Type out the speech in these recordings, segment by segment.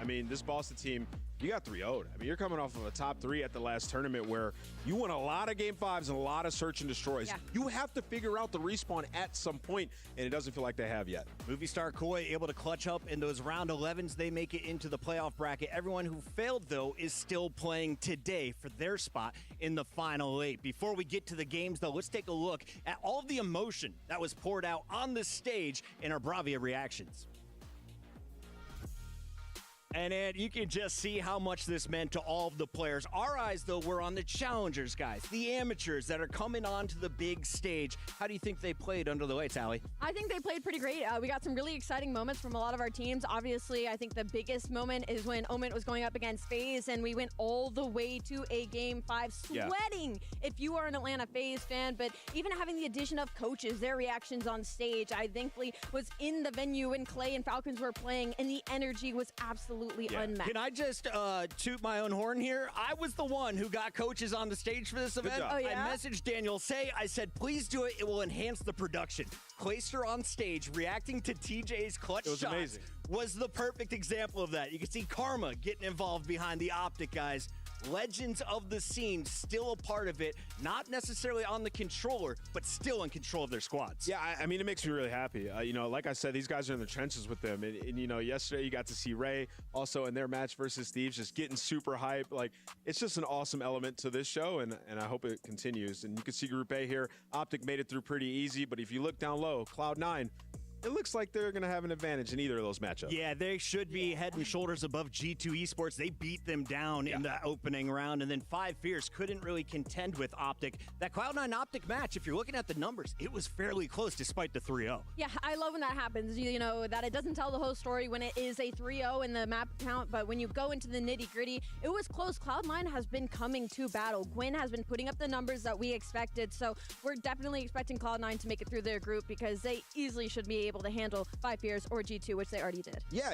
I mean, this Boston team, you got 3-0'd. I mean, you're coming off of a top 3 at the last tournament where you won a lot of Game 5s and a lot of search and destroys. Yeah. You have to figure out the respawn at some point, and it doesn't feel like they have yet. Movie star Koi able to clutch up in those round 11s. They make it into the playoff bracket. Everyone who failed, though, is still playing today for their spot in the final 8. Before we get to the games, though, let's take a look at all of the emotion that was poured out on the stage in our Bravia reactions. And you can just see how much this meant to all of the players. Our eyes, though, were on the challengers, guys, the amateurs that are coming onto the big stage. How do you think they played under the lights, Allie? I think they played pretty great. We got some really exciting moments from a lot of our teams. Obviously, I think the biggest moment is when Omit was going up against FaZe, and we went all the way to a Game 5, sweating if you are an Atlanta FaZe fan. But even having the addition of coaches, their reactions on stage, I thankfully was in the venue when Clay and Falcons were playing, and the energy was absolutely unmatched. Can I just toot my own horn here? I was the one who got coaches on the stage for this event. Oh, yeah? I messaged Daniel Say, I said, please do it. It will enhance the production. Clayster on stage reacting to TJ's clutch shots amazing. was the perfect example of that. You can see Karma getting involved behind the Optic guys. Legends of the scene still a part of it, not necessarily on the controller, but still in control of their squads. Yeah, I mean, it makes me really happy. Like I said, these guys are in the trenches with them. And yesterday you got to see Ray also in their match versus Thieves just getting super hype. Like, it's just an awesome element to this show, and I hope it continues. And you can see Group A here. Optic made it through pretty easy, but if you look down low, Cloud9, it looks like they're going to have an advantage in either of those matchups. Yeah, they should be head and shoulders above G2 Esports. They beat them down in the opening round, and then 5 Fierce couldn't really contend with Optic. That Cloud9 Optic match, if you're looking at the numbers, it was fairly close despite the 3-0. Yeah, I love when that happens. You know, that it doesn't tell the whole story when it is a 3-0 in the map count, but when you go into the nitty-gritty, it was close. Cloud9 has been coming to battle. Gwyn has been putting up the numbers that we expected, so we're definitely expecting Cloud9 to make it through their group because they easily should be able to handle 5 Fierce or G2, which they already did. Yeah,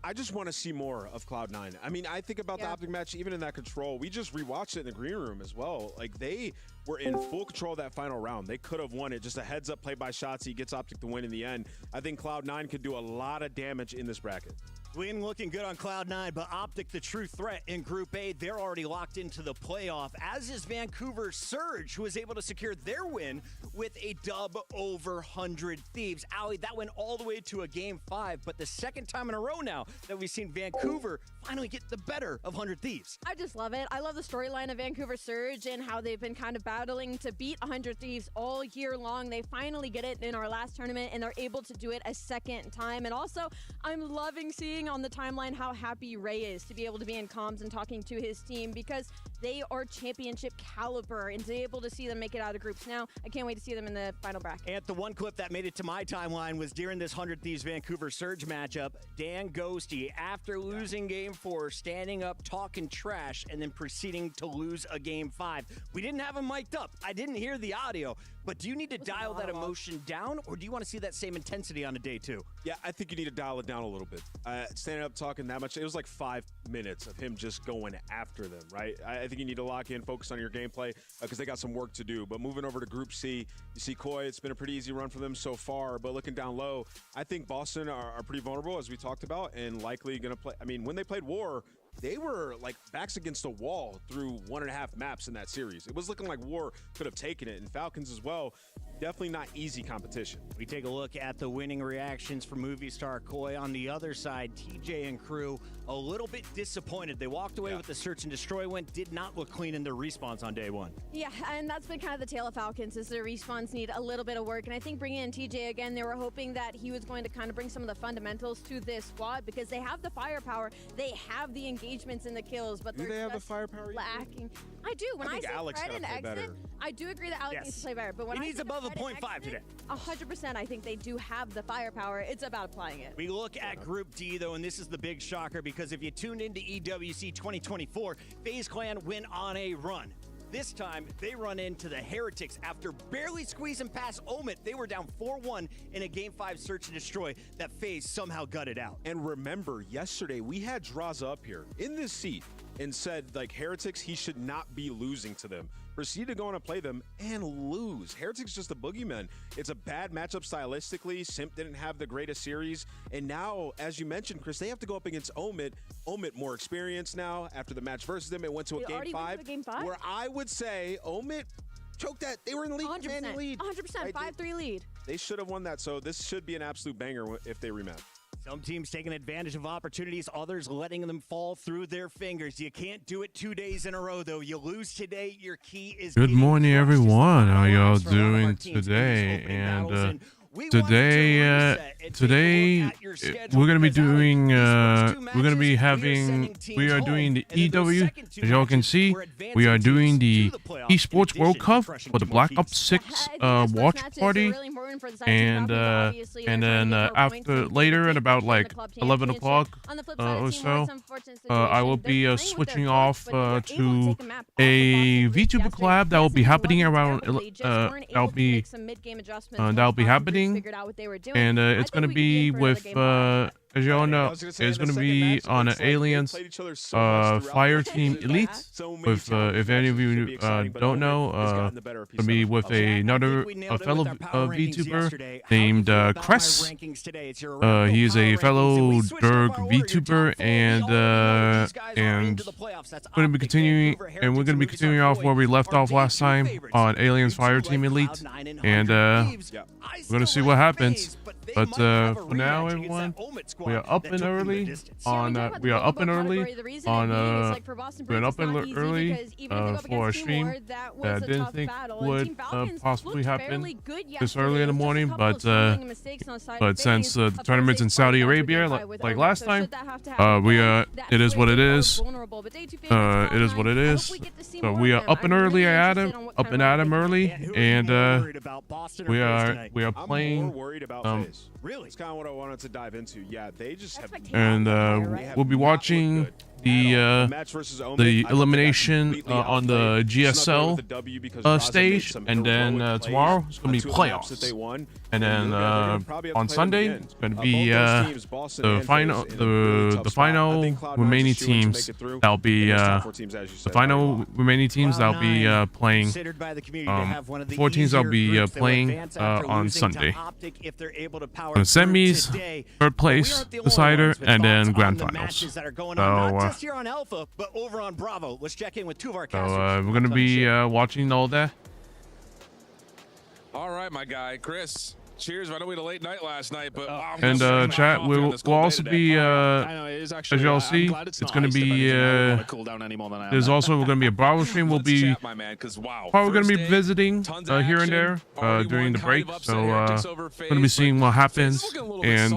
I just want to see more of Cloud9. I mean, I think about the Optic match, even in that control. We just rewatched it in the green room as well. Like, they were in full control of that final round. They could have won it. Just a heads up play by Shotzi gets Optic the win in the end. I think Cloud9 could do a lot of damage in this bracket. Gwyn looking good on Cloud9, but Optic the true threat in Group A. They're already locked into the playoff, as is Vancouver Surge, who was able to secure their win with a dub over 100 Thieves. Allie, that went all the way to a Game 5, but the second time in a row now that we've seen Vancouver finally get the better of 100 Thieves. I just love it. I love the storyline of Vancouver Surge and how they've been kind of battling to beat 100 Thieves all year long. They finally get it in our last tournament, and they're able to do it a second time. And also, I'm loving seeing on the timeline how happy Ray is to be able to be in comms and talking to his team because they are championship caliber, and to be able to see them make it out of groups now, I can't wait to see them in the final bracket. And the one clip that made it to my timeline was during this 100 Thieves Vancouver Surge matchup. Dan Ghosty, after losing Game 4, standing up, talking trash, and then proceeding to lose a Game 5. We didn't have him mic'd up. I didn't hear the audio, but do you need to dial that emotion down, or do you want to see that same intensity on a day 2? Yeah, I think you need to dial it down a little bit. Standing up talking that much, it was like 5 minutes of him just going after them, right? I think you need to lock in, focus on your gameplay because they got some work to do. But moving over to Group C, you see Koi, it's been a pretty easy run for them so far, but looking down low, I think Boston are pretty vulnerable, as we talked about, and likely going to play. I mean, when they played War, they were like backs against the wall through 1.5 maps in that series. It was looking like War could have taken it, and Falcons as well. Definitely not easy competition. We take a look at the winning reactions for movie star Koi. On the other side, TJ and crew a little bit disappointed. They walked away with the search and destroy win. Did not look clean in their respawns on day 1. Yeah, and that's been kind of the tale of Falcons, is their respawns need a little bit of work. And I think bringing in TJ again, they were hoping that he was going to kind of bring some of the fundamentals to this squad because they have the firepower, they have the engagements and the kills, but they're they have the just firepower lacking. I do. When I think say Alex Fred gotta and play Exit, better. I do agree that Alex needs to play better. But when He I needs say above a Fred and 0.5 Exit, today. 100%, I think they do have the firepower. It's about applying it. We look at Group D, though, and this is the big shocker because if you tuned into EWC 2024, FaZe Clan went on a run. This time, they run into the Heretics after barely squeezing past Omit. They were down 4-1 in a Game 5 search and destroy that FaZe somehow gutted out. And remember, yesterday we had Draza up here in this seat and said, like, Heretics, he should not be losing to them. Proceed to go on and play them and lose. Heretics just a boogeyman. It's a bad matchup stylistically. Simp didn't have the greatest series. And now, as you mentioned, Chris, they have to go up against Omit. Omit more experience now. After the match versus them, it went to a game 5, where I would say Omit choked that. They were in the lead. 100%. Lead. 100%. 5-3 lead. They should have won that. So this should be an absolute banger if they rematch. Some teams taking advantage of opportunities, others letting them fall through their fingers. You can't do it 2 days in a row, though. You lose today, your key is... Good morning, everyone. How y'all doing today? And today we're gonna be doing we are doing the EW. As y'all can see, we are doing the Esports World Cup for the Black Ops 6 watch party, and then after later at about like 11 o'clock or so, I will be switching off to a VTuber collab that will be happening around that'll be happening. And it's going to be with, as you all know, it's going to be on an Aliens Fire Team Elite. With, if any of you don't know, going to be with another fellow VTuber named Cress. He is a fellow Derg VTuber, and we're going to be continuing off where we left off last time on Aliens Fire Team Elite, and we're going to see what happens. But for now, everyone, we are up and early on for a stream that I didn't think would possibly happen this early in the morning, but since the tournament's in Saudi Arabia, like last time, it is what it is. It is what it is. So we are up and early at him, early, and we are playing. Really? It's kind of what I wanted to dive into. Yeah, they just have... And we'll be watching the elimination on the GSL stage, and then tomorrow it's going to be playoffs. And then on Sunday it's going to be the final remaining teams that'll be playing. 4 teams that'll be playing on Sunday. The semis, third place decider, and then grand finals. So here on Alpha, but over on Bravo. Let's check in with 2 of our casters. We're gonna be watching all that. All right, my guy, Chris. Cheers. I know we had a late night last night, but and chat we'll also be as y'all see, it's gonna be there's also gonna be a Bravo stream. We'll be probably gonna be visiting here and there during the break, so gonna be seeing what happens, and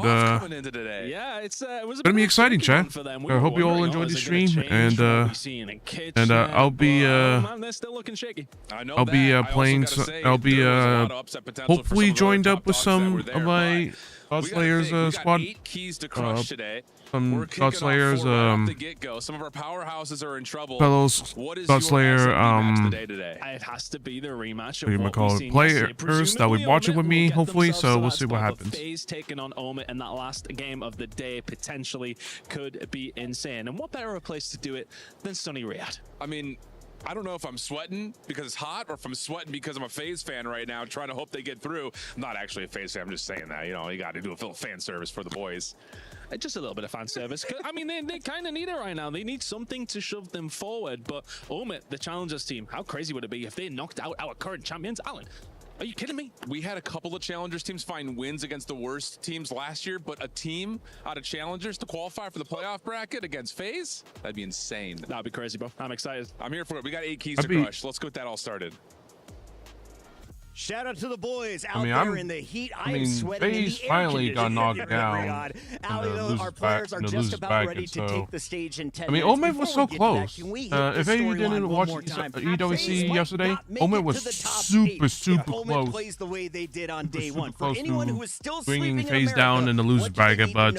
it's gonna be exciting, chat. I hope you all enjoyed the stream, and I'll be playing. I'll be hopefully joined up with some of my cosplayers squad. Some cosplayers, some of our powerhouses are in trouble. Fellows cosplayer, it has to be the rematch of players that will watch it with me, hopefully, so we'll see what happens. FaZe taking on Omit in that last game of the day potentially could be insane. And what better a place to do it than sunny Riyadh? I mean, I don't know if I'm sweating because it's hot or if I'm sweating because I'm a FaZe fan right now, trying to hope they get through. I'm not actually a FaZe fan. I'm just saying that, you know, you got to do a little fan service for the boys. Just a little bit of fan service. I mean, they kind of need it right now. They need something to shove them forward. But Omit, the Challengers team, how crazy would it be if they knocked out our current champions? Alan, are you kidding me? We had a couple of Challengers teams find wins against the worst teams last year, but a team out of Challengers to qualify for the playoff bracket against FaZe? That'd be insane. That'd be crazy, bro. I'm excited. I'm here for it. We got 8 keys to crush. Let's get that all started. Shout out to the boys out there in the heat. I am sweating in FaZe the finally got knocked down. Our players are just about ready to take the stage in 10 minutes. Omit was so close. If any of you didn't watch EWC yesterday, Omit was super close. Omit plays the way they did on day one. For anyone who is still bringing FaZe down in the losers bracket, but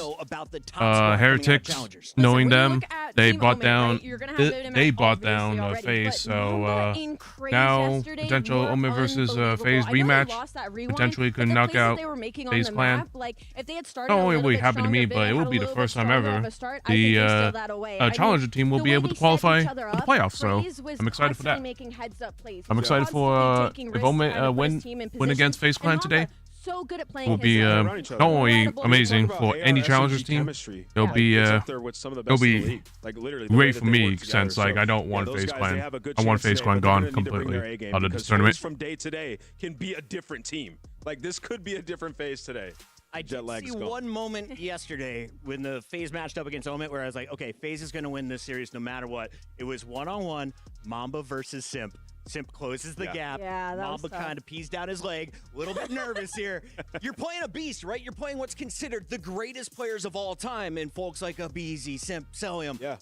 Heretics, knowing them, they Team brought Omen, down right? You're gonna have Omen they brought obviously down already, FaZe, but Mamba so in Craze now yesterday potential were Omen versus unbelievable. FaZe I know they rematch lost that rewind, potentially but could the knock plays that out they were making on FaZe the Clan. map, like if they had started Not a only little will it bit happen to me, stronger, but it had will a be the little bit first time stronger of ever a start, I think they steal that away. I mean, challenger team will the be way able they to set each qualify other for the up, playoffs. So Craze was I'm excited for that. constantly making heads-up plays. I'm excited for Constantly taking if risks Omen trying to put win his team in win against position. FaZe Clan And today. Mamba, so good at playing Will his be game. not only Incredible. amazing Talk for about any AR, challengers SMG team, chemistry. it'll Like, be it's up there with some of the it'll best in the be league. Like literally the way great that for they me work together. since like I don't want those FaZe guys, Clan. they have a good I want chance FaZe today, Clan but they're gone gonna need to bring completely their A game out of because this tournament. FaZe from day to day can be a different team. Like this could be a different FaZe today. I did see one moment yesterday when the FaZe matched up against Omen where I was like, okay, FaZe is going to win this series no matter what. It was one-on-one, Mamba versus Simp. Simp closes the gap. Yeah, that was Mamba tough. kind of pees down his leg. A little bit nervous here. You're playing a beast, right? You're playing what's considered the greatest players of all time, and folks like BZ, Simp, Celium. Yeah.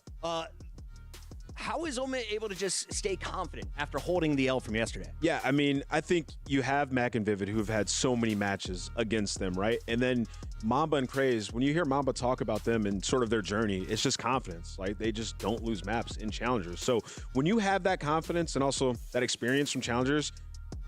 How is Omen able to just stay confident after holding the L from yesterday? Yeah, I mean, I think you have Mac and Vivid who have had so many matches against them, right? And then Mamba and Craze, when you hear Mamba talk about them and sort of their journey, it's just confidence. Like they just don't lose maps in challengers. So when you have that confidence and also that experience from challengers,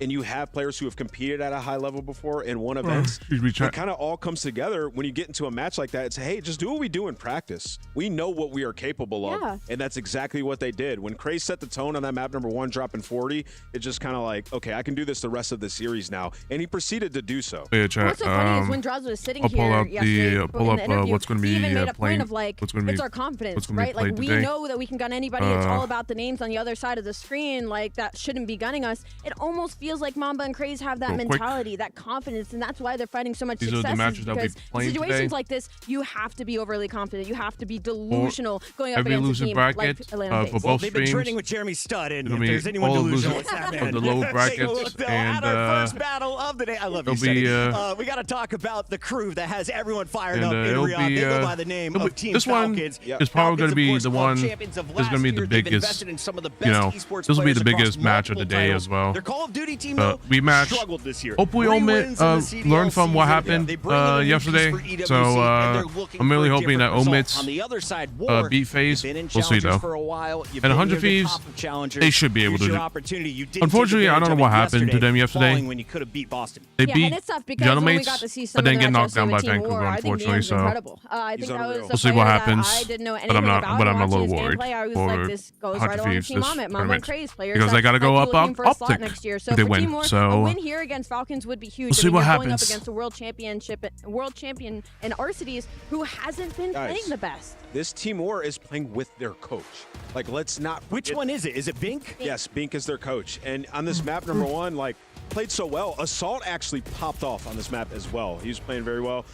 and you have players who have competed at a high level before and won events, it kind of all comes together when you get into a match like that. It's, hey, just do what we do in practice. We know what we are capable of, and that's exactly what they did. When Craze set the tone on that map number 1, dropping 40, it's just kind of like, okay, I can do this the rest of the series now, and he proceeded to do so. Yeah, chat. What's so funny is when Draws was sitting I'll pull here up yesterday, pull in the up interview, what's going to be he even made a playing. point of like, What's going to be it's our confidence, what's gonna be right? Like played we today. know that we can gun anybody. It's all about the names on the other side of the screen. Like that shouldn't be gunning us. It almost feels like Mamba and Craze have that Real quick. mentality, that confidence, and that's why they're fighting so much These are success. the matches that we because playing situations today. like this, you have to be overly confident. You have to be delusional going up every against a loser team bracket, like Atlanta for FaZe. Well, both they've been streams. training with Jeremy Stud, and It'll if be there's anyone all delusional, losers it's that of man. the lower Take a brackets, look, though, and, at our first battle of the day. I love you, it'll be, Sonny. We got to talk about the crew that has everyone fired up in it'll Riyadh. be, They go by the name of Team this one Falcons. is probably going to be Falcons, the of course, one. club champions of Is going to be last the year. They've biggest. invested in some of the You best know, esports this will be the players biggest across match of the multiple day titles. as well. Their Call of Duty team, though, Rematch. struggled this year. Hopefully, 3 Omen wins in the CDL learned from what season. happened They bring in a new piece yesterday. for EWC, So and they're looking I'm really for a hoping that different result. Omit's On the other side, War, beat FaZe. you've been in We'll see challengers though. for a while. You've And been 100 near the Thieves, top of challengers. they should be able Here's to your do. opportunity. You didn't Unfortunately, take I don't know advantage what of it happened to them yesterday. falling when you could have beat Boston. They Yeah, beat and it's tough because when we Gentleman's, got to see some but then of get the knocked matchups down by with Team Vancouver, War, I think unfortunately. Niam's So incredible. I think He's that was unreal. a we'll see what player that happens. I didn't know anything But I'm not. about But I'm a watching little his worried gameplay. I was for like, this goes 100 right along with Thieves Team this Mamba and tournament Craze players because they got to go might be up looking for a slot optic next year. So if they for win. Team War, a So win here against Falcons would be huge. we'll see I mean, what you're going up happens. against a world champion in Arcides who hasn't been Guys. playing the best. This Team War is playing with their coach. Like, let's not. Which one is it? Is it Bink? Yes, Bink is their coach. And on this map number 1, like, played so well. Assault actually popped off on this map as well. He was playing very well.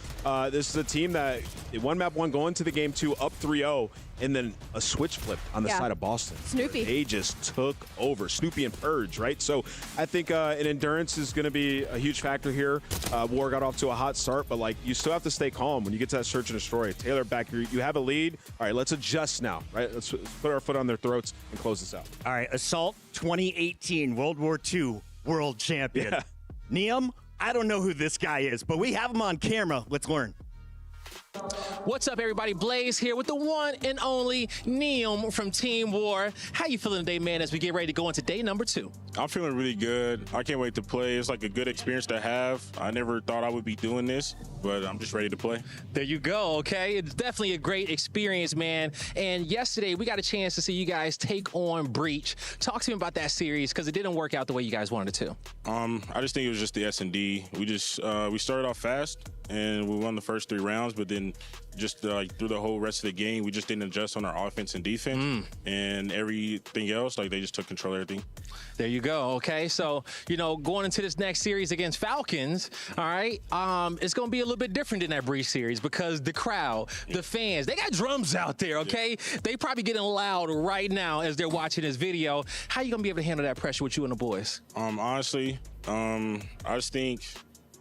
This is a team that won map 1, going to the game 2, up 3-0, and then a switch flip on the side of Boston. Snoopy. They just took over. Snoopy and Purge, right? So I think an endurance is going to be a huge factor here. War got off to a hot start, but like you still have to stay calm when you get to that search and destroy. Taylor back here, you have a lead. All right, let's adjust now, right? Let's put our foot on their throats and close this out. All right, Assault 2018 World War II world champion. Yeah. Niam, I don't know who this guy is, but we have him on camera. Let's learn. What's up, everybody? Blaze here with the one and only Neom from Team War. How you feeling today, man, as we get ready to go into day number 2? I'm feeling really good. I can't wait to play. It's like a good experience to have. I never thought I would be doing this, but I'm just ready to play. There you go, okay? It's definitely a great experience, man. And yesterday, we got a chance to see you guys take on Breach. Talk to me about that series, because it didn't work out the way you guys wanted it to. I just think it was just the S&D. We started off fast, and we won the first 3 rounds, but then just through the whole rest of the game, we just didn't adjust on our offense and defense, and everything else, like they just took control of everything. There you go, okay? So, you know, going into this next series against Falcons, all right, it's going to be a little bit different than that Breach series because the crowd, the fans, they got drums out there, okay? Yeah. They probably getting loud right now as they're watching this video. How you going to be able to handle that pressure with you and the boys? Honestly, I just think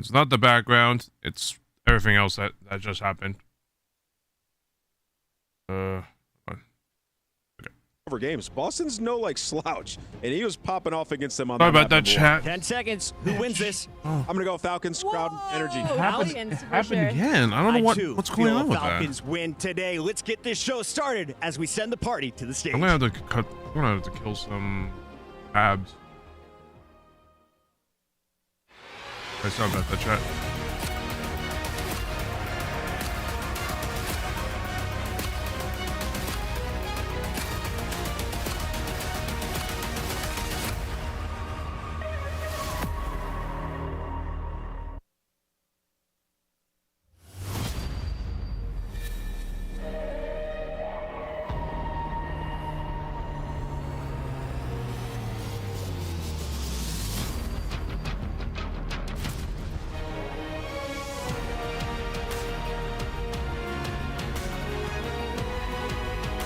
It's not the background. It's everything else that just happened. Over games. Boston's no like slouch, and he was popping off against them on Sorry that about that, chat. 10 seconds. Who wins this? I'm gonna go Falcons. Crowd energy. Falcons, for Happened sure. again. I don't know what's going on with Falcons win today. Let's get this show started as we send the party to the stage. that. I'm gonna have to kill some abs. Sorry about that, chat.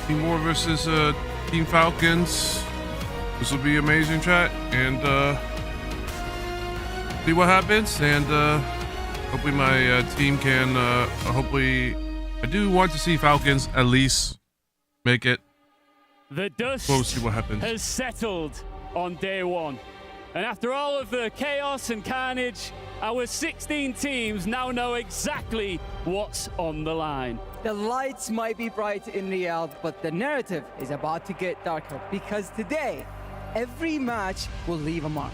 Team War versus Team Falcons. This will be amazing, chat, and see what happens. And hopefully my team can. Hopefully, I do want to see Falcons at least make it. The dust We'll see what happens. has settled on day one. And after all of the chaos and carnage, our 16 teams now know exactly what's on the line. The lights might be bright in Riyadh, but the narrative is about to get darker because today, every match will leave a mark.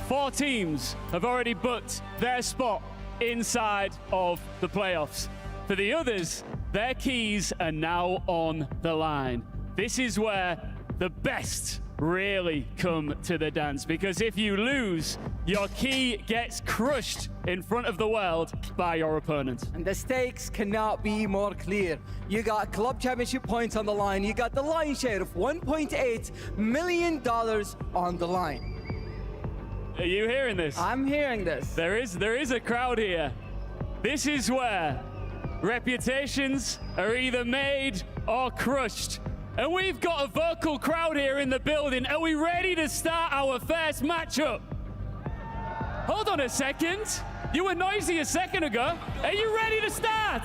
4 teams have already booked their spot inside of the playoffs. For the others, their keys are now on the line. This is where the best really come to the dance, because if you lose, your key gets crushed in front of the world by your opponent. And the stakes cannot be more clear. You got club championship points on the line. You got the lion's share of $1.8 million on the line. Are you hearing this? I'm hearing this. There is a crowd here. This is where reputations are either made or crushed. And we've got a vocal crowd here in the building. Are we ready to start our first matchup? Hold on a second. You were noisy a second ago. Are you ready to start?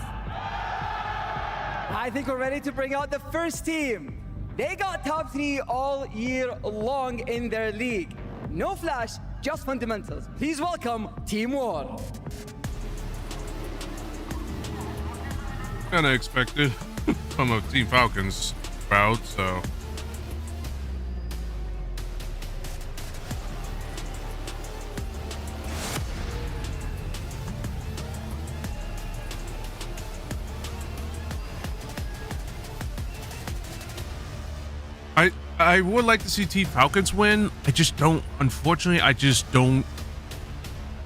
I think we're ready to bring out the first team. They got top 3 all year long in their league. No flash, just fundamentals. Please welcome Team War. Kind of expected from a Team Falcons crowd, so. I would like to see Team Falcons win. I just don't. Unfortunately, I just don't.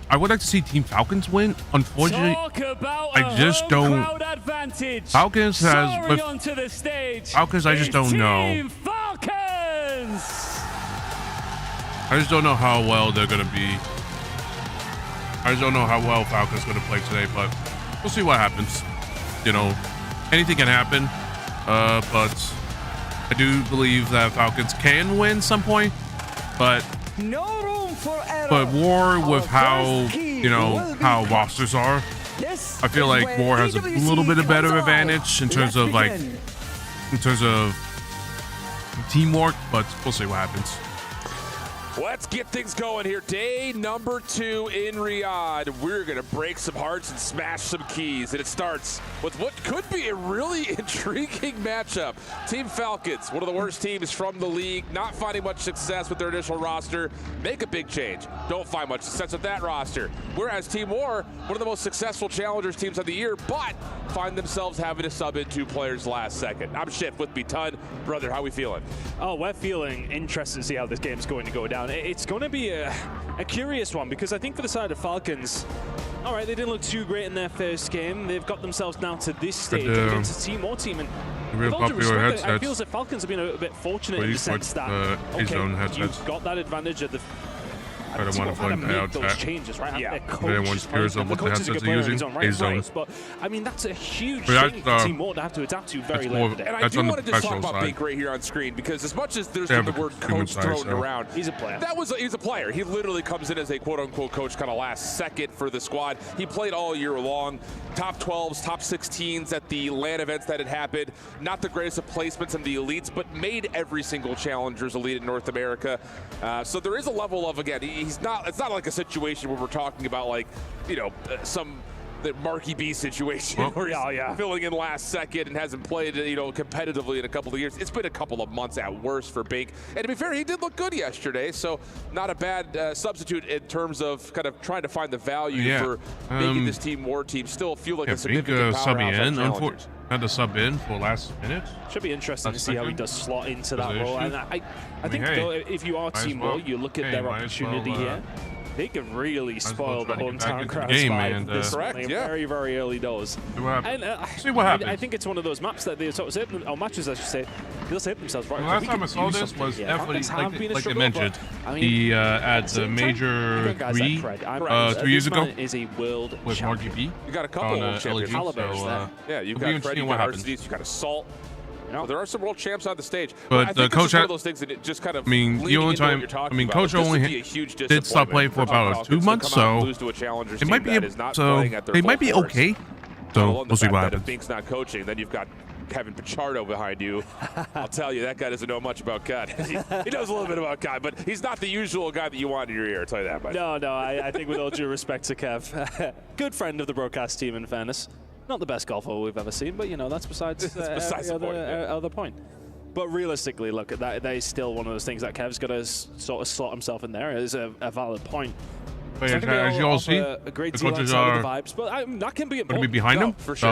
I would like to see Team Falcons win. Unfortunately, I just don't. Falcons has with Falcons. I just don't know. I just don't know how well they're gonna be. I just don't know how well Falcons gonna play today, but we'll see what happens. You know, anything can happen. But I do believe that Falcons can win some point. But no room for error. But War with how how rosters are, I feel like War has a little bit of better advantage in terms of teamwork. But we'll see what happens. Let's get things going here. Day number 2 in Riyadh. We're going to break some hearts and smash some keys. And it starts with what could be a really intriguing matchup. Team Falcons, one of the worst teams from the league, not finding much success with their initial roster. Make a big change. Don't find much success with that roster. Whereas Team War, one of the most successful challengers teams of the year, but find themselves having to sub in 2 players last second. I'm Schiff with me, Ton. Brother, how we feeling? Oh, we're feeling interested to see how this game's going to go down. It's going to be a curious one, because I think for the side of Falcons, all right, they didn't look too great in their first game. They've got themselves now to this stage against a Team War team. And real popular headsets. I feel as if Falcons have been a bit fortunate in the sense that, okay, you've got that advantage at the I don't want to how to point make out those that. changes, right? Yeah. Everyone's curious of what the headsets are using. A zone. But I mean, that's a huge But thing that's, for Team Mortal to have to adapt to very that's late more- in the day. And I That's do on the want to just talk professional about side. Bink right here on screen because as much as there's They the have word human coach size, thrown so. around, He's a player. he's a player. He literally comes in as a quote-unquote coach kind of last second for the squad. He played all year long. Top 12s, top 16s at the LAN events that had happened. Not the greatest of placements in the elites, but made every single Challengers elite in North America. So there is a level of, again, it's not like a situation where we're talking about like, some the Marky B situation where he's filling in last second and hasn't played, competitively in a couple of years. It's been a couple of months at worst for Bink. And to be fair, he did look good yesterday, so not a bad substitute in terms of kind of trying to find the value for making this team war team still feel like a Bink significant subbing powerhouse in. on Challengers. Had to sub in for last minute. Should be interesting to see how he does slot into that role. And I think hey, though, if you are Team Mortal, you look at their opportunity here. They can really spoil the hometown crowd's vibe this very, very early doors. And see what happens. I think it's one of those maps that they sort of save them, or matches, I should say. They'll save themselves right. The last time I saw this was definitely like they mentioned at the major 3 years ago is a world with Marky B. You got a couple of champions. So, yeah, you've got Freddy, you've got RCDs, you've got Assault. There are some world champs on the stage. But I the think coach one of those things that it just kind of the only time coach only did stop playing for about 2 months, so it might be they might be okay. So we'll see what happens. If Bink's not coaching, then you've got Kevin Pichardo behind you. I'll tell you, that guy doesn't know much about CUD. He knows a little bit about CUD, but he's not the usual guy that you want in your ear. I'll tell you that much. No, I think with all due respect to Kev, good friend of the broadcast team, in fairness. Not the best golfer we've ever seen, but that's besides other point. But realistically, look, that is still one of those things that Kev's got to sort of slot himself in there. It is a valid point. But as you all see, a great the deal coaches outside are of the vibes, but that can be going to be behind him. For sure.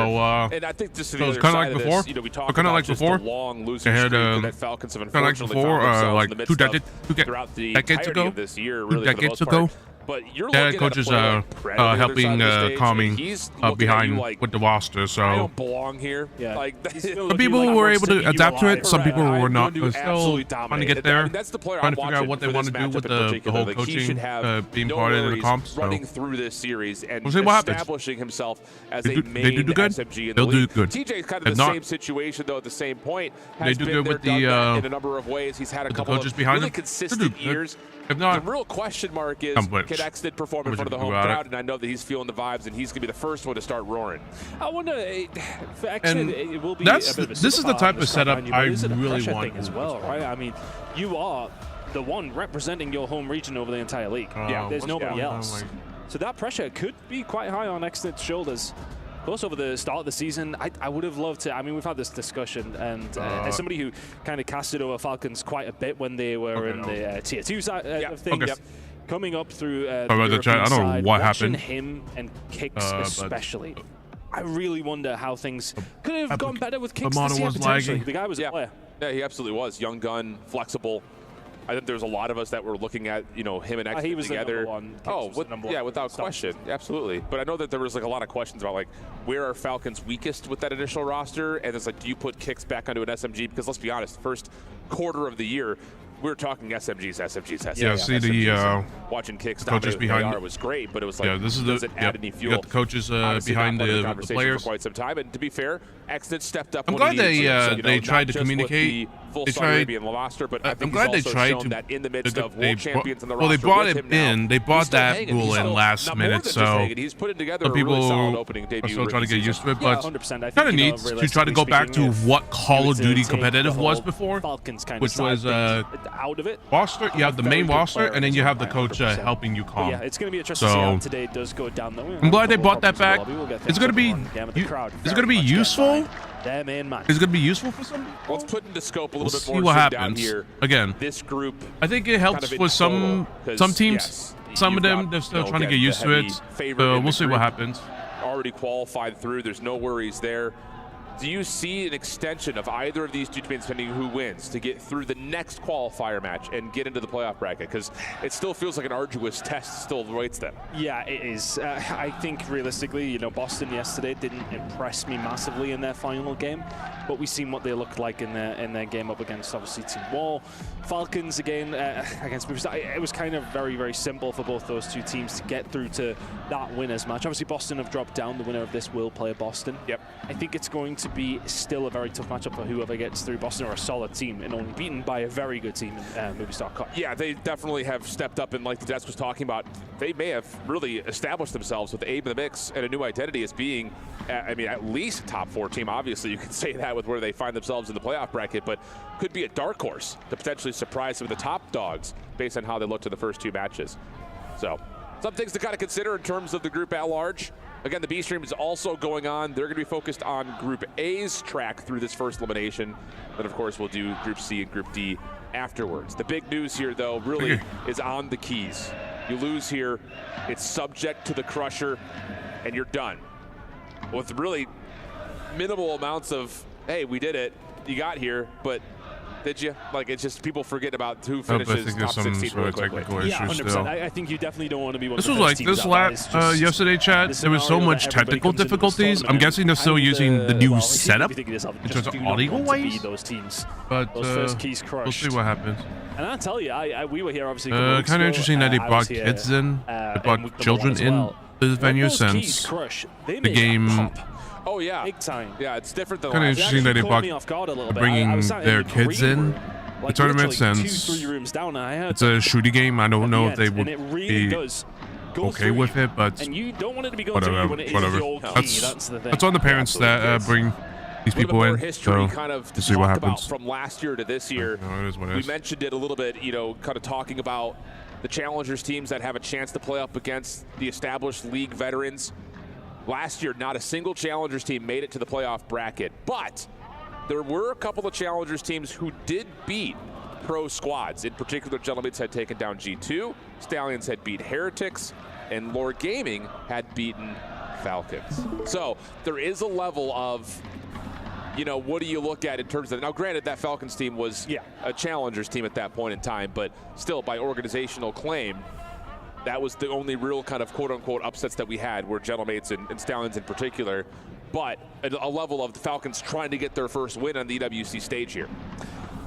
And I think this is so it's kind of like before. We talked kind of about like just before. the long losing They had streak that Falcons have kind of like unfortunately before, found themselves in the like midst of throughout the entirety of this year, really, for the most part. But you're looking coaches at a player like helping calming behind with the roster. So I don't belong here. Yeah. some people were able to adapt to it. Some people were not. Still trying to get there. That's the player trying to figure out what they want to do with the whole coaching, being part of the comps. Running through this series and establishing himself as a main SMG in the They'll do league. good. TJ's kind of the same situation though. At the same point, has they do been good with there, the done that in a number of ways. He's had a couple of really consistent years. If not, the real question mark is, can Exton perform in front of the home crowd? And I know that he's feeling the vibes, and he's going to be the first one to start roaring. I wonder, for Exton, it will be this is the type of setup I really want as well, right? I mean, you are the one representing your home region over the entire league. There's nobody else. So that pressure could be quite high on Exton's shoulders. Of course, over the start of the season, I would have loved to. I mean, we've had this discussion, and as somebody who kind of casted over Falcons quite a bit when they were in the Tier 2 side of things, coming up through the European I don't know what happened. Him and Kicks especially. I really wonder how things could have gone better with Kicks this year, potentially. The guy was a player. Yeah, he absolutely was. Young gun, flexible. I think there's a lot of us that were looking at, him and Exton together. Without question, absolutely. But I know that there was a lot of questions about where are Falcons weakest with that initial roster, and it's do you put Kicks back onto an SMG? Because let's be honest, first quarter of the year, we were talking SMGs. Yeah, see the watching Kicks coaches behind it was great, but it was this is does it add any fuel? You got the coaches behind the players for quite some time, and to be fair, Exton stepped up. I'm glad they tried to communicate. They tried. But I'm glad they tried to. That in the midst of world champions in the roster, they brought it in. They brought that rule in last minute, so he's putting together people are still trying to get used to it. But kind of neat to try to go back to what Call of Duty competitive was before, which was out of it. Roster. You have the main roster, and then you have the coach helping you calm. Yeah, it's going to be interesting to see how today does go down. I'm glad they brought that back. It's going to be. It's going to be useful. Is it going to be useful for some people? Let's put into scope a little bit more. See what happens. Here. Again, this group. I think it helps with some teams. Some of them, they're still trying to get used to it. So we'll see what happens. Already qualified through. There's no worries there. do you see an extension of either of these two teams, depending who wins, to get through the next qualifier match and get into the playoff bracket? Because it still feels like an arduous test still awaits them. Yeah, it is. I think realistically, you know, Boston yesterday didn't impress me massively in their final game, but we've seen what they looked like in their game up against, obviously, Team Wall. Falcons, again, against Movistar. It was kind of very, very simple for both those two teams to get through to that winners match. Obviously, Boston have dropped down. The winner of this will play Boston. Yep. I think it's going to be still a very tough matchup for whoever gets through. Boston are a solid team and only beaten by a very good team in Movistar Cup. Yeah, they definitely have stepped up, and like the desk was talking about, they may have really established themselves with Abe in the mix and a new identity as being, I mean, at least a top 4 team. Obviously, you can say that with where they find themselves in the playoff bracket, but could be a dark horse to potentially surprise some of the top dogs based on how they looked in the first 2 matches. So, some things to kind of consider in terms of the group at large. Again, the B stream is also going on. They're going to be focused on Group A's track through this first elimination. Then, of course, we'll do Group C and Group D afterwards. The big news here, though, really is on the keys. You lose here, it's subject to the crusher, and you're done. With really minimal amounts of, hey, we did it, you got here, but did you? Like, it's just people forget about who finishes top 16 really quickly. Yeah, 100%. I think you definitely don't want to be one this of the was first like teams this out last there. yesterday, chat. There was so much technical difficulties. I'm guessing they're still using the new setup in terms of audio wise. But we'll see what happens. And I tell you, we were here obviously. Kind of interesting that they brought kids in, they brought children in to the venue since the game. Oh yeah, big time. Yeah, it's different than kind of interesting that they brought bringing their kids in the tournament since it's a shooting game. I don't know if they would be okay with it, but whatever. That's on the parents that bring these people in. History So kind of we'll see what happens. From last year to this year. No, it is what it we is. mentioned it a little bit, you know, kind of talking about the challengers teams that have a chance to play up against the established league veterans. Last year, not a single challengers team made it to the playoff bracket, but there were a couple of challengers teams who did beat pro squads. In particular, Gentlemen's had taken down G2, Stallions had beat Heretics, and Lord Gaming had beaten Falcons. So there is a level of, you know, what do you look at in terms of, now granted that Falcons team was a challengers team at that point in time, but still by organizational claim, that was the only real kind of quote-unquote upsets that we had were Gentlemates and Stallions in particular, but a level of the Falcons trying to get their first win on the EWC stage here.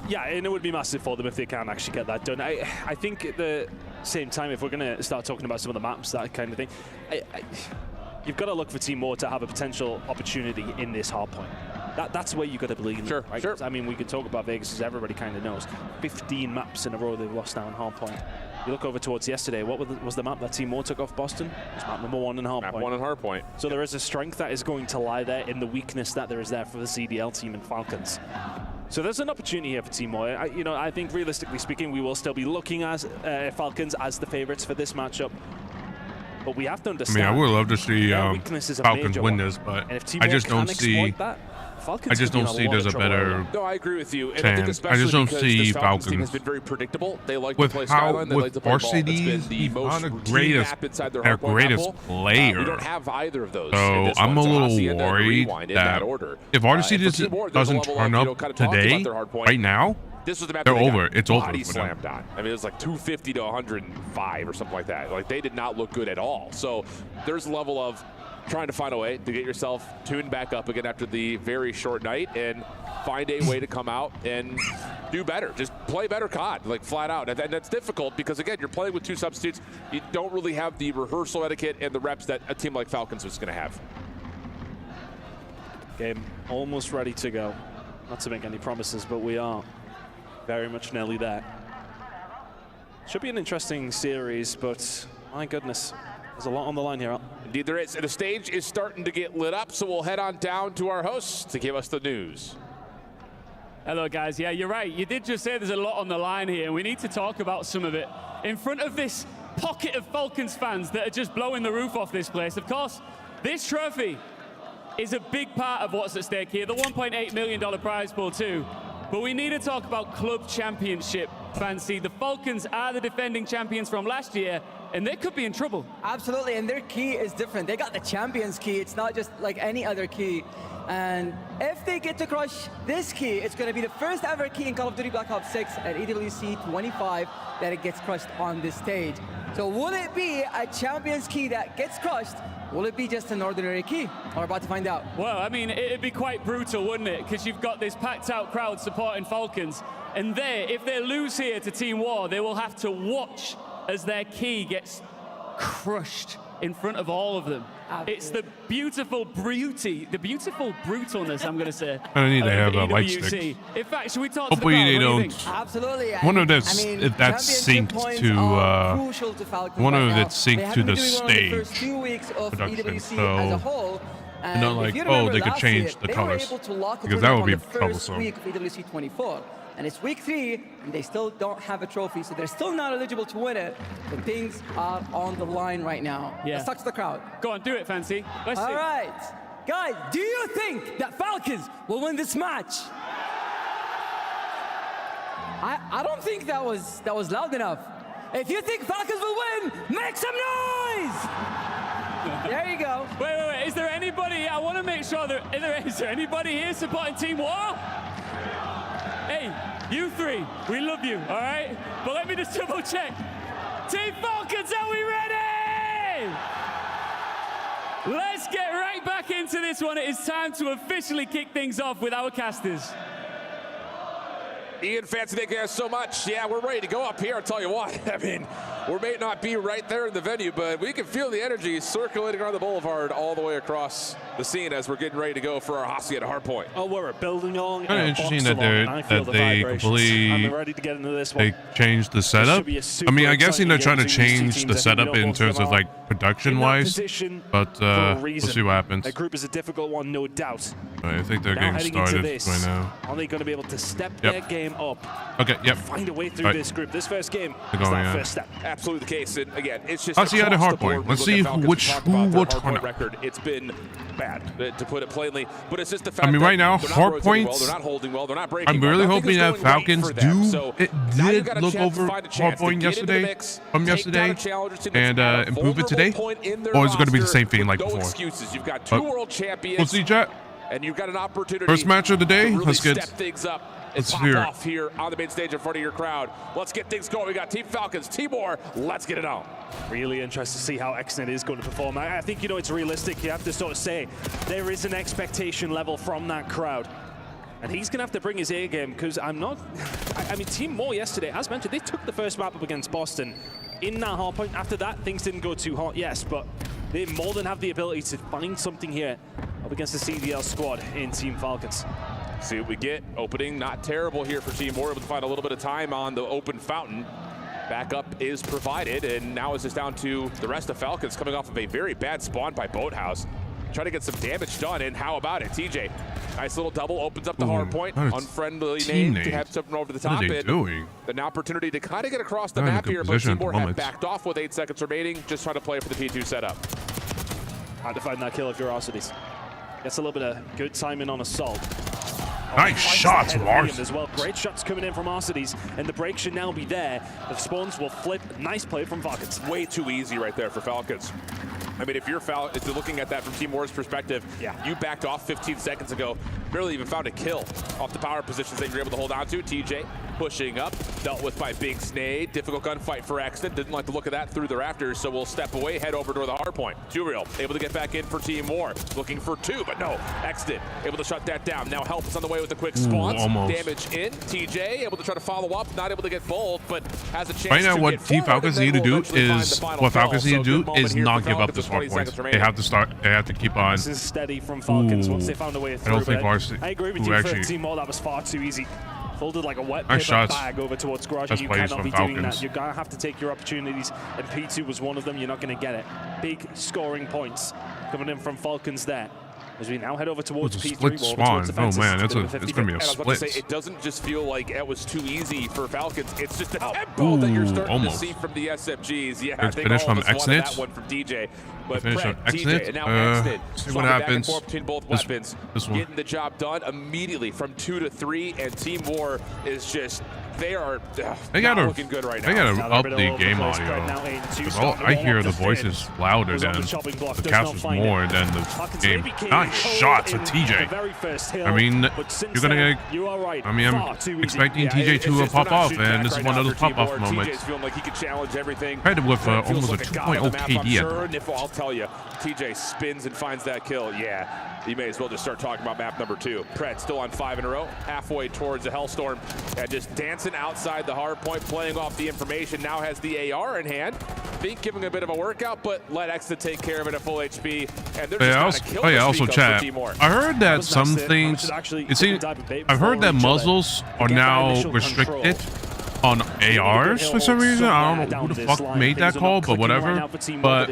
Yeah, and it would be massive for them if they can actually get that done. I think at the same time, if we're going to start talking about some of the maps, that kind of thing, you've got to look for Team War to have a potential opportunity in this hard point. That's where you've got to believe in them, right? Sure. I mean, we could talk about Vegas, as everybody kind of knows. 15 maps in a row they've lost now in hard point. You look over towards yesterday, what was the map that Team War took off Boston? It was map number 1 in hard point. Map 1 in hard point. So there is a strength that is going to lie there in the weakness that there is there for the CDL team and Falcons. So there's an opportunity here for Team War. I think realistically speaking, we will still be looking at Falcons as the favorites for this matchup. But we have to understand. I mean, I would love to see Falcons win this, but I just don't see. I just don't see there's a better. No, I agree with you. And chance. I think especially I just don't because see this Falcons team Falcons has been very predictable. They like with to play how Skyline. They like to play ball. That's been the most routine map inside their greatest player. We don't have either of those. So I'm a little worried that if RDC doesn't turn up today, right now, this was the map they're they over. It's over. Body slammed on. I mean, it was like 250 to 105 or something like that. Like, they did not look good at all. So there's a level of trying to find a way to get yourself tuned back up again after the very short night and find a way to come out and do better. Just play better COD, like flat out. And that's difficult because, again, you're playing with 2 substitutes. You don't really have the rehearsal etiquette and the reps that a team like Falcons was going to have. Game almost ready to go. Not to make any promises, but we are very much nearly there. Should be an interesting series, but my goodness, there's a lot on the line here. Indeed there is. And the stage is starting to get lit up, so we'll head on down to our hosts to give us the news. Hello, guys. Yeah, you're right. You did just say there's a lot on the line here, and we need to talk about some of it. In front of this pocket of Falcons fans that are just blowing the roof off this place, of course, this trophy is a big part of what's at stake here, the $1.8 million prize pool too. But we need to talk about club championship fancy. The Falcons are the defending champions from last year, and they could be in trouble. Absolutely, and their key is different. They got the Champions key. It's not just like any other key. And if they get to crush this key, it's going to be the first ever key in Call of Duty Black Ops 6 at EWC 25 that it gets crushed on this stage. So will it be a Champions key that gets crushed? Will it be just an ordinary key? We're about to find out. Well, I mean, it'd be quite brutal, wouldn't it? Because you've got this packed out crowd supporting Falcons. And if they lose here to Team War, they will have to watch as their key gets crushed in front of all of them. Absolutely. It's the beautiful brutalness, I'm going to say. I don't need to have a light stick. In fact, should we talk Hopefully to the crowd? they don't. Absolutely. One of that's synced to one of that's synced to the stage production. So not like, oh, they could change the colors, because that would be troublesome. Week of EWC 24. And it's week 3, and they still don't have a trophy, so they're still not eligible to win it. But things are on the line right now. Yeah. Let's talk to the crowd. Go on, do it, Fancy. Let's see. All right. Guys, do you think that Falcons will win this match? I don't think that was loud enough. If you think Falcons will win, make some noise! There you go. Wait. Is there anybody? I want to make sure is there anybody here supporting Team War? Hey, you three, we love you, all right? But let me just double check. Team Falcons, are we ready? Let's get right back into this one. It is time to officially kick things off with our casters. Ian, Fancy, thank you guys so much. Yeah, we're ready to go up here. I'll tell you what, I mean, we may not be right there in the venue, but we can feel the energy circulating around the boulevard all the way across the scene as we're getting ready to go for our Hossie at Hardpoint. Oh, we're building along. Kind of interesting that they completely they changed the setup. I mean, I'm guessing they're trying to change the setup in terms of like production-wise, but we'll see what happens. That group is a difficult one, no doubt. I think they're getting started right now. Are they going to be able to step their game up? Okay, yep. Find a way through this group. This first game is that first step. Absolutely the case. And again, it's just Hossie at a Hardpoint. Let's see who will turn up. Record. It's been bad, to put it plainly. But it's just the fact I mean, right now, Hardpoints, they're not holding well, they're not breaking. I'm really hoping that Falcons do. It did look over Hardpoint yesterday, and improve it today, or is it going to be the same thing like before? Excuses. You've got 2 world champions. We'll see, chat. And you've got an opportunity. First match of the day. Really Let's get things up. Let's pop hear off here on the main stage in front of your crowd. Let's get things going. We got Team Falcons, Team War. Let's get it on. Really interested to see how XNet is going to perform. I think, it's realistic. You have to sort of say there is an expectation level from that crowd. And he's going to have to bring his A game, because I mean, Team War yesterday, as mentioned, they took the first map up against Boston in that hardpoint. After that, things didn't go too hot, yes, but they more than have the ability to find something here up against the CDL squad in Team Falcons. See what we get. Opening not terrible here for Team War. Able to find a little bit of time on the open fountain. Backup is provided, and now it's just down to the rest of Falcons coming off of a very bad spawn by Boathouse. Trying to get some damage done, and how about it? TJ, nice little double, opens up the hard point. Unfriendly name to have something over the top. An opportunity to kind of get across the map here, but Team War have backed off with 8 seconds remaining, just trying to play for the P2 setup. Hard to find that kill if you're Arcides. Gets a little bit of good timing on Assault. Nice shots from Arcides. As well. Great shots coming in from Arcides, and the break should now be there. The spawns will flip. Nice play from Falcons. Way too easy right there for Falcons. I mean, if you're looking at that from Team War's perspective, you backed off 15 seconds ago, barely even found a kill off the power positions that you're able to hold on to. TJ pushing up, dealt with by Big Snade. Difficult gunfight for Exton. Didn't like the look of that through the rafters, so we'll step away, head over to the hard point. 2Real able to get back in for Team War. Looking for 2, but no. Exton able to shut that down. Now help is on the way with the quick spawns. Damage in. TJ able to try to follow up, not able to get bold, but has a chance right now, to what Team Falcons need to do is not give up this hard point. They have to start. They have to keep on. This is steady from Falcons once they found a way through. I don't think Varsity. I agree with you. For Team War, that was far too easy. Folded like a wet paper bag over towards Garage, and you cannot be doing that. You're going to have to take your opportunities, and P2 was one of them. You're not going to get it. Big scoring points coming in from Falcons there. As we now head over towards P3. Split spawn. Oh man, it's going to be a split. It doesn't just feel like it was too easy for Falcons. It's just the tempo that you're starting to see from the SMGs. Yeah, I think finish all from of us wanted that XNet. one from DJ. But Finish Brett, on TJ, XNet. and now XNet. See what happens. Back and forth between both weapons. Getting the job done immediately from 2 to 3, and Team War is just they are They not gotta, looking good right now. they gotta up the game audio. 'Cause I hear the voices louder than the casters more than the game. Nice shots at TJ. I mean, you're gonna get, I mean, I'm expecting TJ to pop off, and this is one of those pop-off moments. TJ's feeling like he can challenge everything. Tried with almost a 2.0 KD. I'll tell you, TJ spins and finds that kill. Yeah, you may as well just start talking about map number 2. Pred still on 5 in a row, halfway towards the Hellstorm, and just dancing outside the hard point, playing off the information. Now has the AR in hand. Think giving a bit of a workout, but let Exta take care of it at full HP. And they're just also chat. I heard that some things. I've heard that muzzles are now restricted on ARs for some reason. I don't know who the fuck made that call, but whatever. But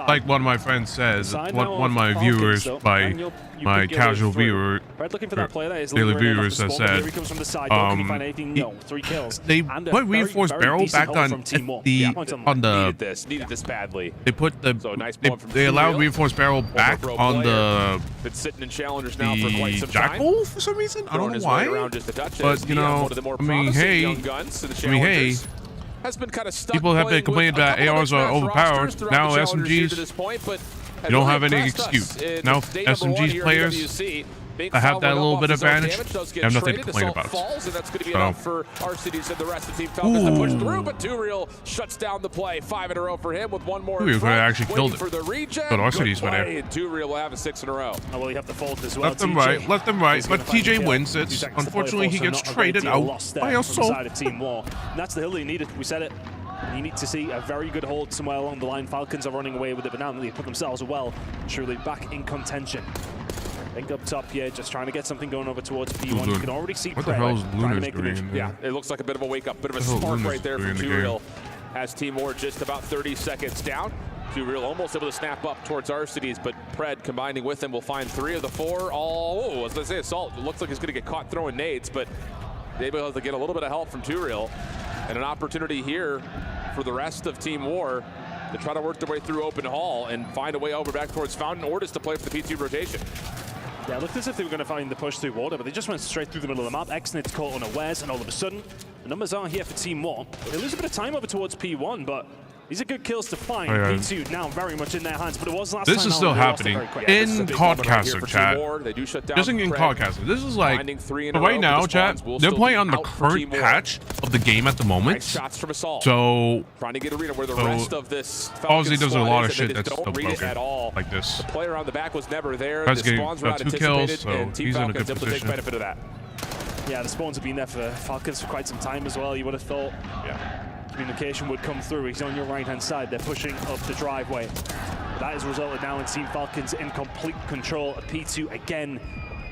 like one of my friends says, one of my viewers, my casual viewer, daily viewers has said, they put reinforced barrel back on needed this badly. They put they allowed reinforced barrel back on the been sitting in challengers now for quite some time. Jackal for some reason. I don't know why. But you know, I mean, hey, has been kind of stuck. People have been complaining that ARs are overpowered. Now SMGs, you don't have any excuse. Now SMGs players that have that little bit of advantage, they have nothing to complain about. And that's going to be enough for RCDs and the rest of Team Falcons to push through, but 2Real shuts down the play. 5 in a row for him with one more. 2Real could have actually killed it. But RCDs went there. 2Real will have a 6 in a row. Oh, well, you have the fault as well. Left them right, but TJ wins it. Unfortunately, he gets traded out by a soul. Team War. And that's the hill he needed. We said it. You need to see a very good hold somewhere along the line. Falcons are running away with it, but now they put themselves well, truly back in contention. I think up top here, just trying to get something going over towards P1. You can already see what the hell is Luna's doing? Yeah, it looks like a bit of a wake-up, bit of a spark right there from 2Real. Has Team War just about 30 seconds down. 2Real almost able to snap up towards RCDs, but Pred combining with him will find 3 of the 4. Oh, as I say, Assault. It looks like he's going to get caught throwing nades, but able to get a little bit of help from 2Real. And an opportunity here for the rest of Team War to try to work their way through open hall and find a way over back towards Fountain, or just to play for the P2 rotation. Yeah, it looked as if they were going to find the push through water, but they just went straight through the middle of the map. Exnit's caught unawares, and all of a sudden, the numbers are here for Team War. They lose a bit of time over towards P1, but these are good kills to find. P2 now very much in their hands, but it was last time. This is still happening in Codcaster, chat. Just in Codcaster. This is like, right now, chat, they're playing on the current patch of the game at the moment. So, obviously there's a lot of shit that's still broken, like this. The player on the back was never there. Pred's getting about 2 kills, so he's in a good position. Benefit of that. Yeah, the spawns have been there for Falcons for quite some time as well. You would have thought. Yeah. Communication would come through. He's on your right-hand side. They're pushing up the driveway. That has resulted now in Team Falcons in complete control of P2 again.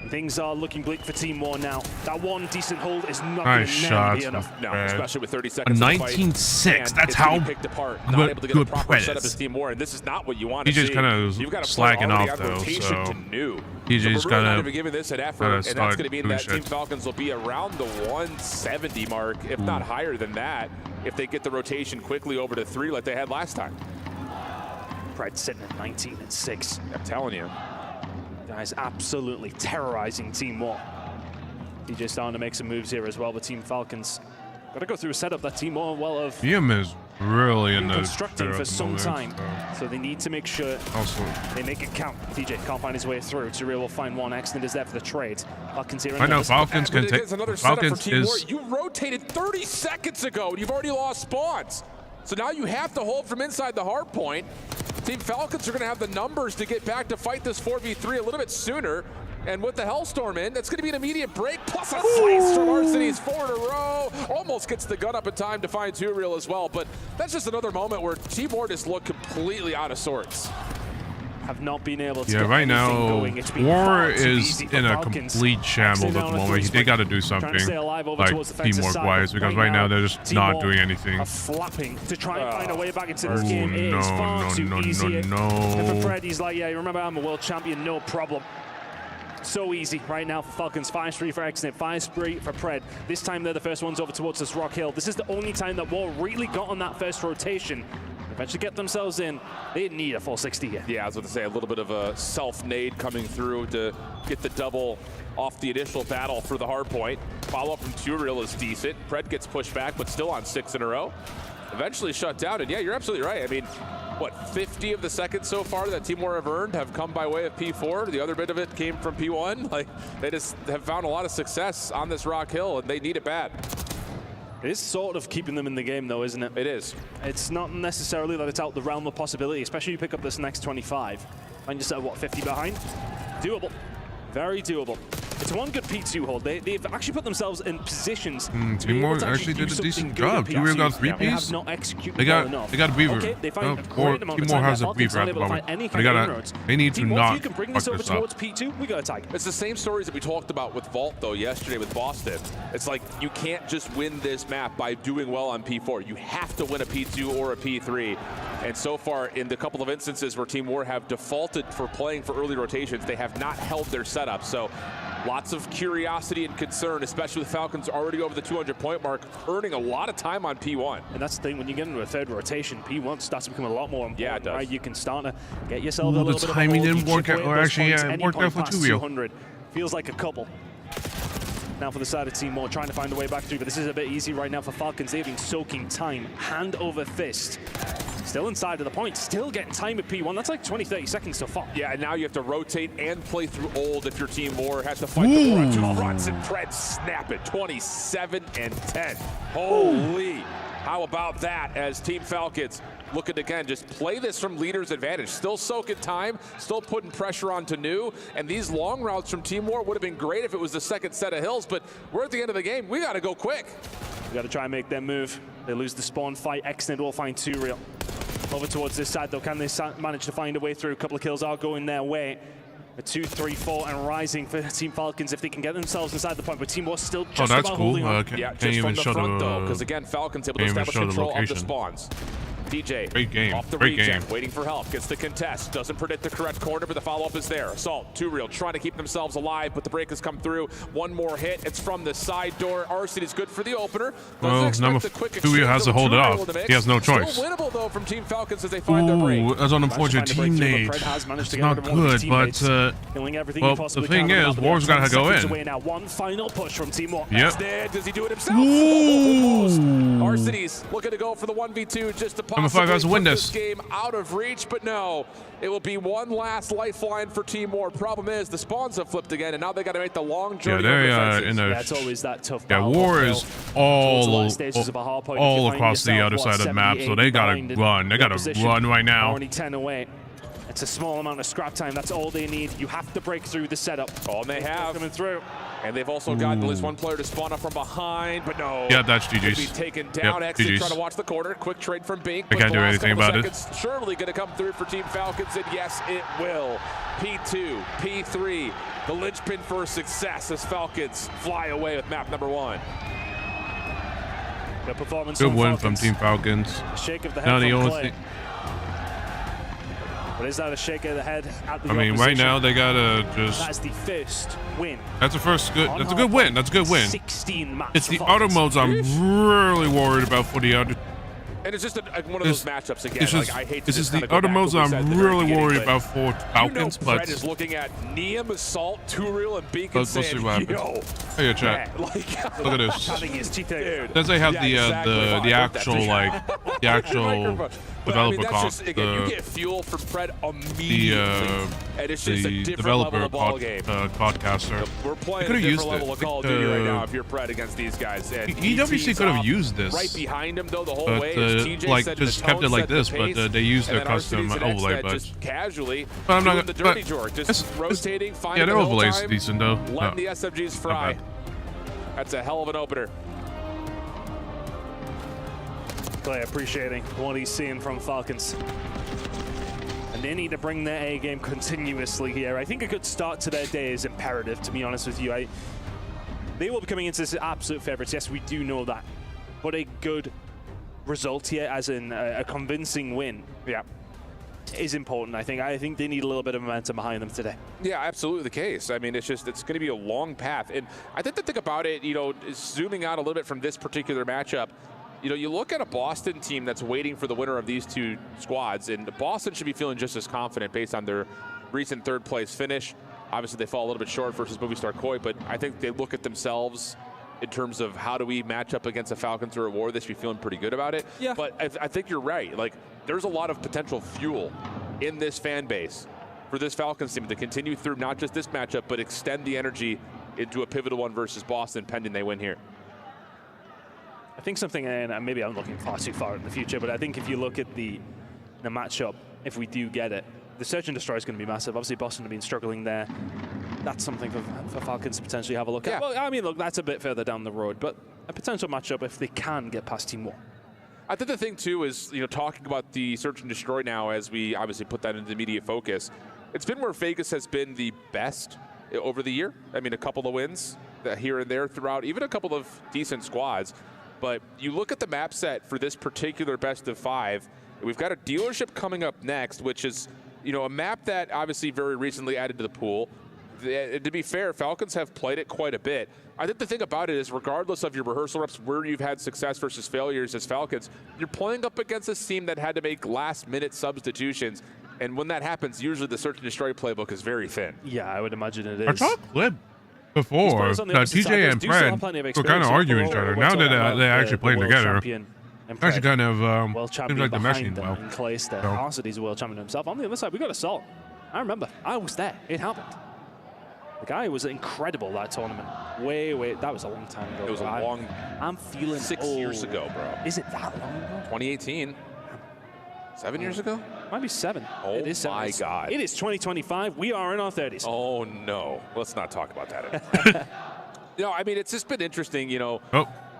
Things are looking bleak for Team War now. That one decent hold is not going to be enough. No, especially with 30 seconds. A 19-6. That's how picked apart. Not able to get a proper setup as Team War, and this is not what you want to see. He just kind of slacking off though, so he just kind of giving this an effort, and that's going to mean that Team Falcons will be around the 170 mark, if not higher than that, if they get the rotation quickly over to 3 like they had last time. Pred sitting at 19-6. I'm telling you. Guys absolutely terrorizing Team War. DJ starting to make some moves here as well, but Team Falcons got to go through a setup that Team War well of is really in the constructing for some time, so they need to make sure they make it count. DJ can't find his way through. 2Real will find one. Extend is there for the trade. Falcons here. I know Falcons can take. Falcons is. You rotated 30 seconds ago, and you've already lost spawns. So now you have to hold from inside the hard point. Team Falcons are going to have the numbers to get back to fight this 4v3 a little bit sooner. And with the Hellstorm in, that's going to be an immediate break, plus a slice from RCDs 4 in a row. Almost gets the gun up in time to find 2Real as well. But that's just another moment where Team War just looked completely out of sorts. Have not been able to get right now, going. War is in a complete shambles at the moment. They got to do something, like teamwork-wise, because right now they're just not doing anything. Flapping to try and find a way back into this game. It is far too easy. And for Pred, he's like, yeah, you remember I'm a world champion, no problem. So easy right now for Falcons. 5-3 for Exit, 5-3 for Pred. This time they're the first ones over towards this Rock Hill. This is the only time that War really got on that first rotation. Eventually get themselves in. They need a full 60 here. Yeah, I was going to say a little bit of a self-nade coming through to get the double off the initial battle for the hard point. Follow-up from Turiel is decent. Pred gets pushed back, but still on 6 in a row. Eventually shut down, and yeah, you're absolutely right. I mean, what, 50 of the seconds so far that Team War have earned have come by way of P4. The other bit of it came from P1. Like, they just have found a lot of success on this Rock Hill, and they need it bad. It is sort of keeping them in the game, though, isn't it? It is. It's not necessarily that it's out the realm of possibility, especially you pick up this next 25. And you're, what, 50 behind? Doable. Very doable. It's one good P2 hold. They've actually put themselves in positions. Team War actually did a decent job. Turiel got 3 piece. They got a Beaver. Okay, they find Team War has a Beaver at the moment. They need to not you can bring this over towards P2. We got a tag. It's the same stories that we talked about with Vault, though, yesterday with Boston. It's like you can't just win this map by doing well on P4. You have to win a P2 or a P3. And so far, in the couple of instances where Team War have defaulted for playing for early rotations, they have not held their setup. So lots of curiosity and concern, especially with Falcons already over the 200-point mark, earning a lot of time on P1. And that's the thing, when you get into a third rotation, P1 starts to become a lot more important. Yeah, it does. Right? You can start to get yourself a little bit of a timing hold. didn't work out, or actually, yeah, it worked out for Turiel. Feels like a couple. Now for the side of Team War, trying to find a way back through, but this is a bit easy right now for Falcons. They've been soaking time, hand over fist. Still inside of the point, still getting time at P1. That's like 20, 30 seconds so far. Yeah, and now you have to rotate and play through old if your Team War has to fight the War. 2 fronts, and Pred snap it, 27 and 10. Holy, how about that as Team Falcons looking to, again, just play this from leader's advantage. Still soaking time, still putting pressure on Tanu, and these long routes from Team War would have been great if it was the second set of hills, but we're at the end of the game. We got to go quick. We got to try and make them move. They lose the spawn fight. Extend will find Turiel. Over towards this side, though, can they manage to find a way through? A couple of kills are going their way. A 2, 3, 4, and rising for Team Falcons if they can get themselves inside the point, but Team War still just that's about cool. holding on. Yeah, just from the front, though, because again, Falcons able to establish control of the spawns. DJ great game. Off the regen, waiting for help, gets the contest, doesn't predict the correct corner, but the follow-up is there. Assault, Turiel trying to keep themselves alive, but the break has come through. One more hit, it's from the side door. Arcid is good for the opener. Well, number 2 has to hold it off. He has no choice. Still winnable, though, from Team Falcons as they find their break. That's an unfortunate team nade. It's not good, but well, the thing is, War's got to go in. Now, one final push from Team War. Yep. Does he do it himself? Arcides looking to go for the 1v2 just to Number 5 has to win this. Game out of reach, but no, it will be one last lifeline for Team War. Problem is the spawns have flipped again, and now they got to make the long journey. Yeah, they're in a. That's always that tough. Yeah, War is all across the other side of the map, so they gotta run. They gotta run right now. Only 10 away. It's a small amount of scrap time. That's all they need. You have to break through the setup. Oh, and they have coming through. And they've also gotten at least one player to spawn up from behind, but no. Yeah, that's GG's. Be taken down. Yep, Exit trying to watch the corner. Quick trade from Bink. They can't do anything about it. Surely going to come through for Team Falcons, and yes, it will. P2, P3, the linchpin for success as Falcons fly away with map number 1. Good performance. Good win from Team Falcons. Shake of the head from Clay. But is that a shake of the head at the opposition? Right now they gotta just. That's the first win. That's a first good. That's a good win. That's a good win. 16 maps. It's the auto modes I'm really worried about for the other. And it's just one of those matchups again. It's just, like, I hate to this just is the other modes I'm really worried about for Falcons. But Pred is looking at Neum, Assault, Turiel, and Beacon saying, yo. Hey, chat. Look at this. Dude. Does they have the actual developer comp? You get fuel from Pred immediately. And it's just a different level of ball game. Podcaster. We're playing a different level of Call of Duty right now if you're Pred against these guys. And EWC could have used this. Right behind him, though, the whole way. Like just kept it like this, but they used their custom overlay. But just casually, but I'm not the dirty jork, just rotating, finding yeah, their the overlay's decent though. Letting the SMGs fry. That's a hell of an opener. Clay appreciating what he's seeing from Falcons. And they need to bring their A game continuously here. I think a good start to their day is imperative, to be honest with you. They will be coming into this absolute favorites. Yes, we do know that. But a good result here, as in a convincing win, is important. I think they need a little bit of momentum behind them today. Yeah, absolutely the case. I mean, it's going to be a long path. And I think the thing about it, is zooming out a little bit from this particular matchup, you know, you look at a Boston team that's waiting for the winner of these two squads, and Boston should be feeling just as confident based on their recent third-place finish. Obviously, they fall a little bit short versus Movie Star Koi, but I think they look at themselves in terms of how do we match up against the Falcons or at war. They should be feeling pretty good about it. Yeah. But I think you're right. Like, there's a lot of potential fuel in this fan base for this Falcons team to continue through not just this matchup, but extend the energy into a pivotal one versus Boston, pending they win here. I think something, and maybe I'm looking far too far in the future, but I think if you look at the matchup, if we do get it, the Search and Destroy is going to be massive. Obviously, Boston have been struggling there. That's something for Falcons to potentially have a look at. Well, I mean, look, that's a bit further down the road, but a potential matchup if they can get past Team War. I think the thing, too, is, you know, talking about the Search and Destroy now as we obviously put that into the immediate focus, it's been where Vegas has been the best over the year. I mean, a couple of wins here and there throughout, even a couple of decent squads. But you look at the map set for this particular best of 5, we've got a dealership coming up next, which is, you know, a map that obviously very recently added to the pool. To be fair, Falcons have played it quite a bit. I think the thing about it is, regardless of your rehearsal reps, where you've had success versus failures as Falcons, you're playing up against a team that had to make last-minute substitutions. And when that happens, usually the Search and Destroy playbook is very thin. Yeah, I would imagine it is. I saw a clip before that TJ and Fred were kind of arguing each other. Now that they actually played together, actually kind of seems like they're meshing well. In Clayster, Arcidy's a world champion himself. On the other side, we got Assault. I remember. I was there. It happened. The guy was incredible that tournament. That was a long time ago. It was I'm feeling 6 years ago, bro. Is it that long ago? 2018. 7 years ago? Might be 7. Oh, it is 7. my God. It is 2025. We are in our 30s. Oh, no. Let's not talk about that anymore. You know, I mean, it's just been interesting, you know,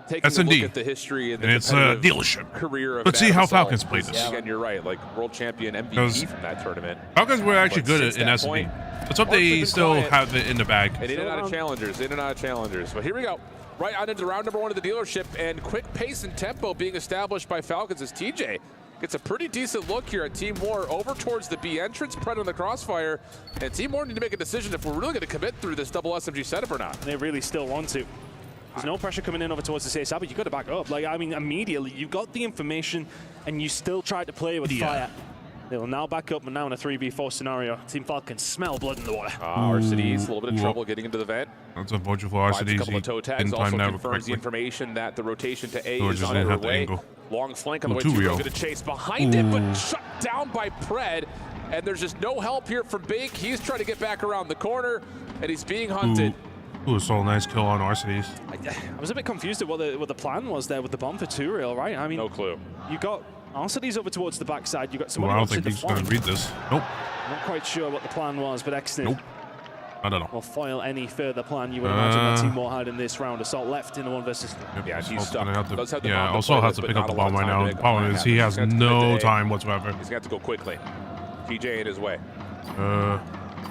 taking a look at the history and the dealership career of Let's see how Falcons play this. Again, you're right. Like, world champion MVP from that tournament. Falcons were actually good in S&D. Let's hope they still have it in the bag. And in and out of challengers, But here we go. Right on into round number 1 of the dealership, and quick pace and tempo being established by Falcons as TJ gets a pretty decent look here at Team War over towards the B entrance, Pred on the crossfire, and Team War need to make a decision if we're really going to commit through this double SMG setup or not. They really still want to. There's no pressure coming in over towards the CSR, but you got to back up. Like, I mean, immediately, you got the information, and you still tried to play with fire. They will now back up, and now in a 3v4 scenario, Team Falcons smell blood in the water. Arcidy's a little bit of trouble getting into the vent. That's unfortunate for Arcidy's. A couple of toe tags, also confirms the information that the rotation to A is on their way. Long flank on the way to going to chase behind it, but shut down by Pred. And there's just no help here from Big. He's trying to get back around the corner, and he's being hunted. Ooh, so nice kill on Arcidy's. I was a bit confused at what the plan was there with the bomb for 2-real, right? I mean, no clue. You got Arcidy's over towards the backside. You got someone I don't think he's going to read this. Nope. Not quite sure what the plan was, but Exton I don't know. will foil any further plan you would imagine that Team War had in this round. Assault left in a 1 versus 3. Yep. Yeah, he's stuck. Also has to pick up the bomb right now. The problem is he has no time whatsoever. He's got to go quickly. TJ in his way.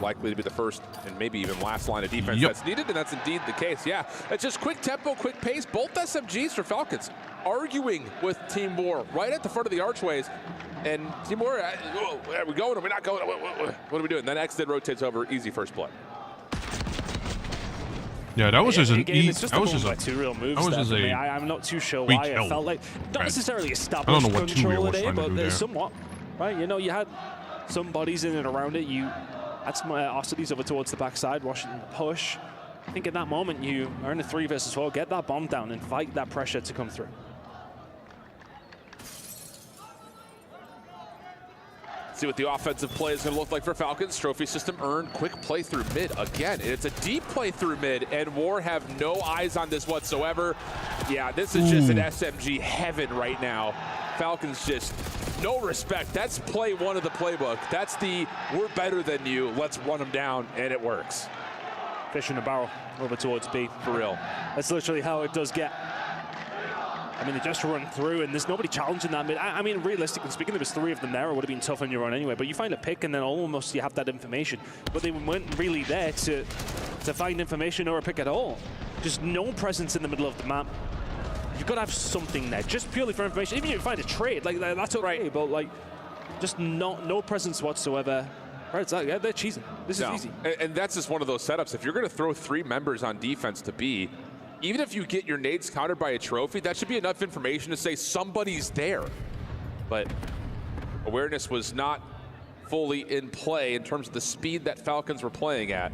Likely to be the first and maybe even last line of defense that's needed, and that's indeed the case. Yeah, it's just quick tempo, quick pace. Both SMGs for Falcons arguing with Team War right at the front of the archways. And Team War, are we going? Are we not going? What are we doing? Then X then rotates over. Easy first blood. Yeah, that was just an easy. That was just a 2-real moves. I'm not too sure why. It felt like not necessarily established control today, but there's somewhat. Right, you know, you had some bodies in and around it. You had some Arcidy's over towards the backside, watching the push. I think in that moment you are in a 3 versus 4. Get that bomb down and fight that pressure to come through. See what the offensive play is going to look like for Falcons. Trophy system earned. Quick play through mid again. It's a deep play through mid, and War have no eyes on this whatsoever. Yeah, this is just an SMG heaven right now. Falcons just no respect. That's play 1 of the playbook. That's the we're better than you. Let's run them down, and it works. Fish in a barrel over towards B. For real. That's literally how it does get. I mean, they just run through, and there's nobody challenging that mid. I mean, realistically speaking, there was 3 of them there. It would have been tough on your own anyway. But you find a pick, and then almost you have that information. But they weren't really there to find information or a pick at all. Just no presence in the middle of the map. You've got to have something there, just purely for information. Even if you find a trade, like that's okay. Right. But like, just no presence whatsoever. Right, yeah, they're cheesing. This is easy. And that's just one of those setups. If you're going to throw 3 members on defense to B, even if you get your nades countered by a trophy, that should be enough information to say somebody's there. But awareness was not fully in play in terms of the speed that Falcons were playing at.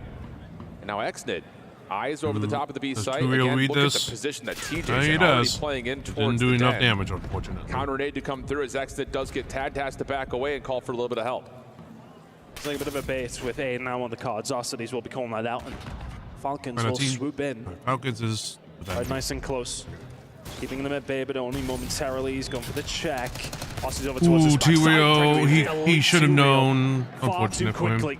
And now XNID, eyes over the top of the B site. Again, look at the position that TJ is already playing in towards Didn't do the enough den. damage, unfortunately. Counter nade to come through as XNID does get tagged, has to back away and call for a little bit of help. It's like a bit of a bait with A now on the cards. Arcitys will be calling that out, and Falcons will swoop in. Falcons is Right, nice and close. Keeping them at bay, but only momentarily. He's going for the check. Arcitys over towards his backside. T-Real, he should have known. Far too Unfortunate for him. quickly.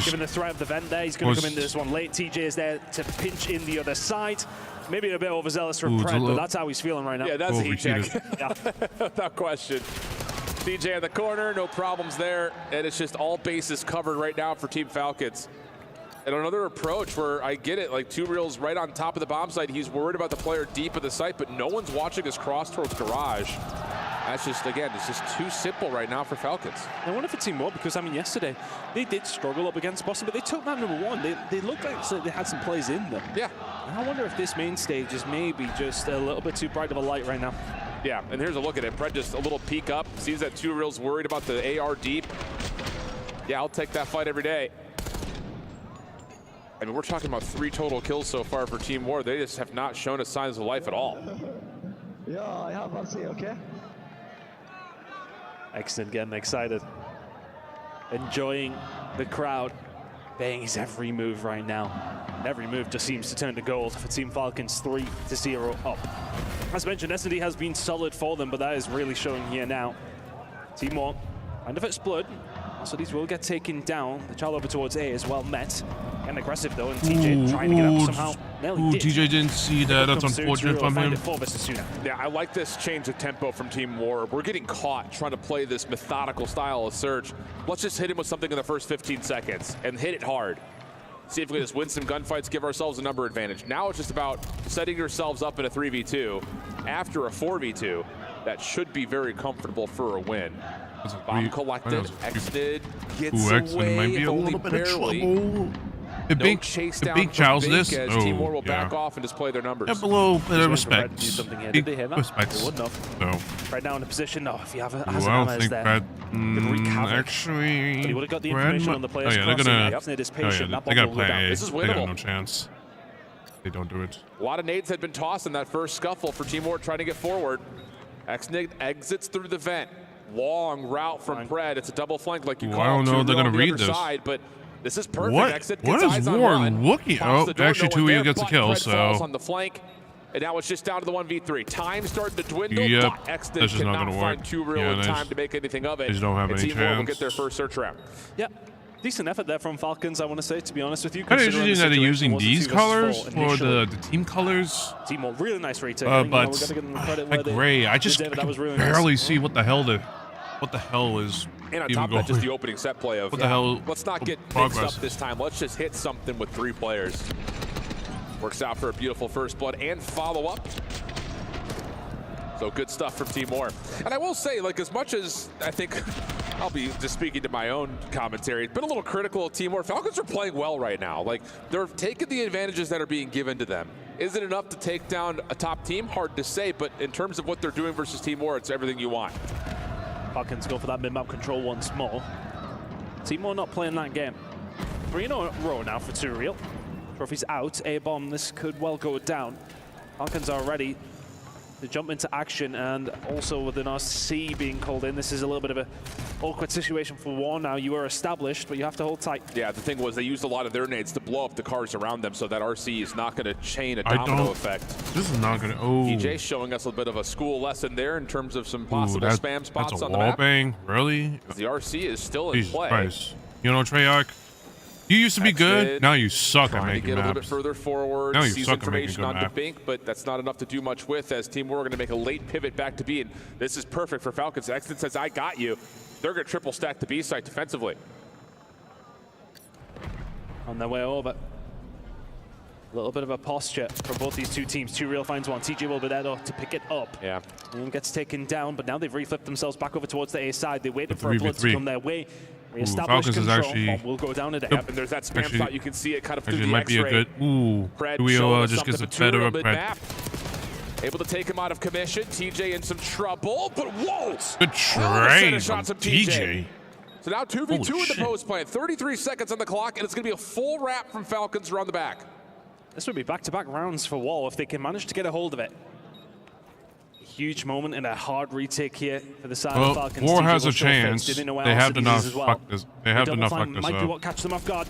Given the threat of the vent there, he's going to come into this one late. TJ is there to pinch in the other side. Maybe a bit overzealous from Pred, but that's how he's feeling right now. Yeah, that's a heat check. Without question. TJ in the corner, no problems there. And it's just all bases covered right now for Team Falcons. And another approach where I get it, like T-Real's right on top of the bomb site. He's worried about the player deep in the site, but no one's watching his cross towards garage. That's just, again, it's just too simple right now for Falcons. I wonder for Team War, because, I mean, yesterday, they did struggle up against Boston, but they took that #1. They looked like they had some plays in them. Yeah. And I wonder if this main stage is maybe just a little bit too bright of a light right now. Yeah, and here's a look at it. Pred just a little peek up, sees that T-Real's worried about the AR deep. Yeah, I'll take that fight every day. I mean, we're talking about 3 total kills so far for Team War. They just have not shown us signs of life at all. Yeah, I have RC, okay? XNID getting excited. Enjoying the crowd. Baying his every move right now. Every move just seems to turn to gold for Team Falcons 3-0 up. As mentioned, S&D has been solid for them, but that is really showing here now. Team War, kind of at split. So these will get taken down. The child over towards A is well met. And aggressive though, and TJ trying to get up somehow. TJ didn't see that. That's unfortunate from him. Yeah, I like this change of tempo from Team War. We're getting caught trying to play this methodical style of Surge. Let's just hit him with something in the first 15 seconds and hit it hard. See if we can just win some gunfights, give ourselves a number advantage. Now it's just about setting yourselves up in a 3v2 after a 4v2. That should be very comfortable for a win. Bomb collected. XNID gets away, might be a only little bit barely. of trouble. If Bink chows this, as Team War will back off and display their numbers. Have a little bit of respect. Big respect. So. Right now in a position, if you have a I don't think Brad, actually, but he would have got the information on the players. They're gonna, they gotta play A. This is They winnable. got no chance. They don't do it. A lot of nades had been tossed in that first scuffle for Team War trying to get forward. XNID exits through the vent. Long route from Pred. It's a double flank like you call it. I don't know if they're gonna read this. Side, but this is perfect. What? Exit What gets is eyes War on one. looking? Oh, actually, T-Real gets a kill. Pred So falls on the flank, and now it's just down to the 1v3. Time starting to dwindle. Yep. But XNID This is not cannot gonna find work. T-Real in time to make anything of it. They just don't have and any Team War will chance. get their first search round. Yeah. Decent effort there from Falcons, I want to say, to be honest with you. kind of interesting that they're using these colors for initially. the team colors. Team War, really nice retake. But that gray, I just really barely nice. see what the hell is And on even top of going. that, just the opening set play of, What the hell? let's not get mixed Progress. up this time. Let's just hit something with 3 players. Works out for a beautiful first blood and follow-up. So good stuff from Team War. And I will say, like, as much as I think I'll be just speaking to my own commentary, it's been a little critical of Team War. Falcons are playing well right now. Like, they're taking the advantages that are being given to them. Is it enough to take down a top team? Hard to say, but in terms of what they're doing versus Team War, it's everything you want. Falcons go for that mid-map control once more. Team War not playing that game. 3 in a row now for T-Real. Trophy's out. A-bomb, this could well go down. Falcons are ready to jump into action, and also with an RC being called in, this is a little bit of an awkward situation for War now. You are established, but you have to hold tight. Yeah, the thing was they used a lot of their nades to blow up the cars around them, so that RC is not going to chain a domino effect. This is not going to. Oh. DJ showing us a bit of a school lesson there in terms of some possible spam spots that's a on the wall map. Bang, really? The RC is still in Jesus play. Christ. You know, Treyarch, you used to be good. Now you suck at Trying to making get a little bit maps. further forward. Now you Sees suck at making information good onto map. Bink, but that's not enough to do much with, as Team War are going to make a late pivot back to B. And this is perfect for Falcons. XNID says, I got you. They're going to triple stack the B site defensively. On their way over. A little bit of a posture from both these two teams. T-Real finds one. TJ will be there though to pick it up. Yeah. And gets taken down, but now they've reflipped themselves back over towards the A side. They waited for a 3v3. blood to come their way. Reestablish control. Actually, We'll go down today. Yep, and there's that spam shot. You can see it kind of through the might be a good. Ooh, Pred just gets a better of Pred. Able to take him out of commission. TJ in some trouble, but whoa! Good trade from TJ. So now 2v2 in the post play. 33 seconds on the clock, and it's going to be a full wrap from Falcons around the back. This would be back-to-back rounds for Wall if they can manage to get a hold of it. Huge moment and a hard retake here for the side of Falcons. War has a chance. They have enough fuck this. They have enough fuck this might be what catch them off guard.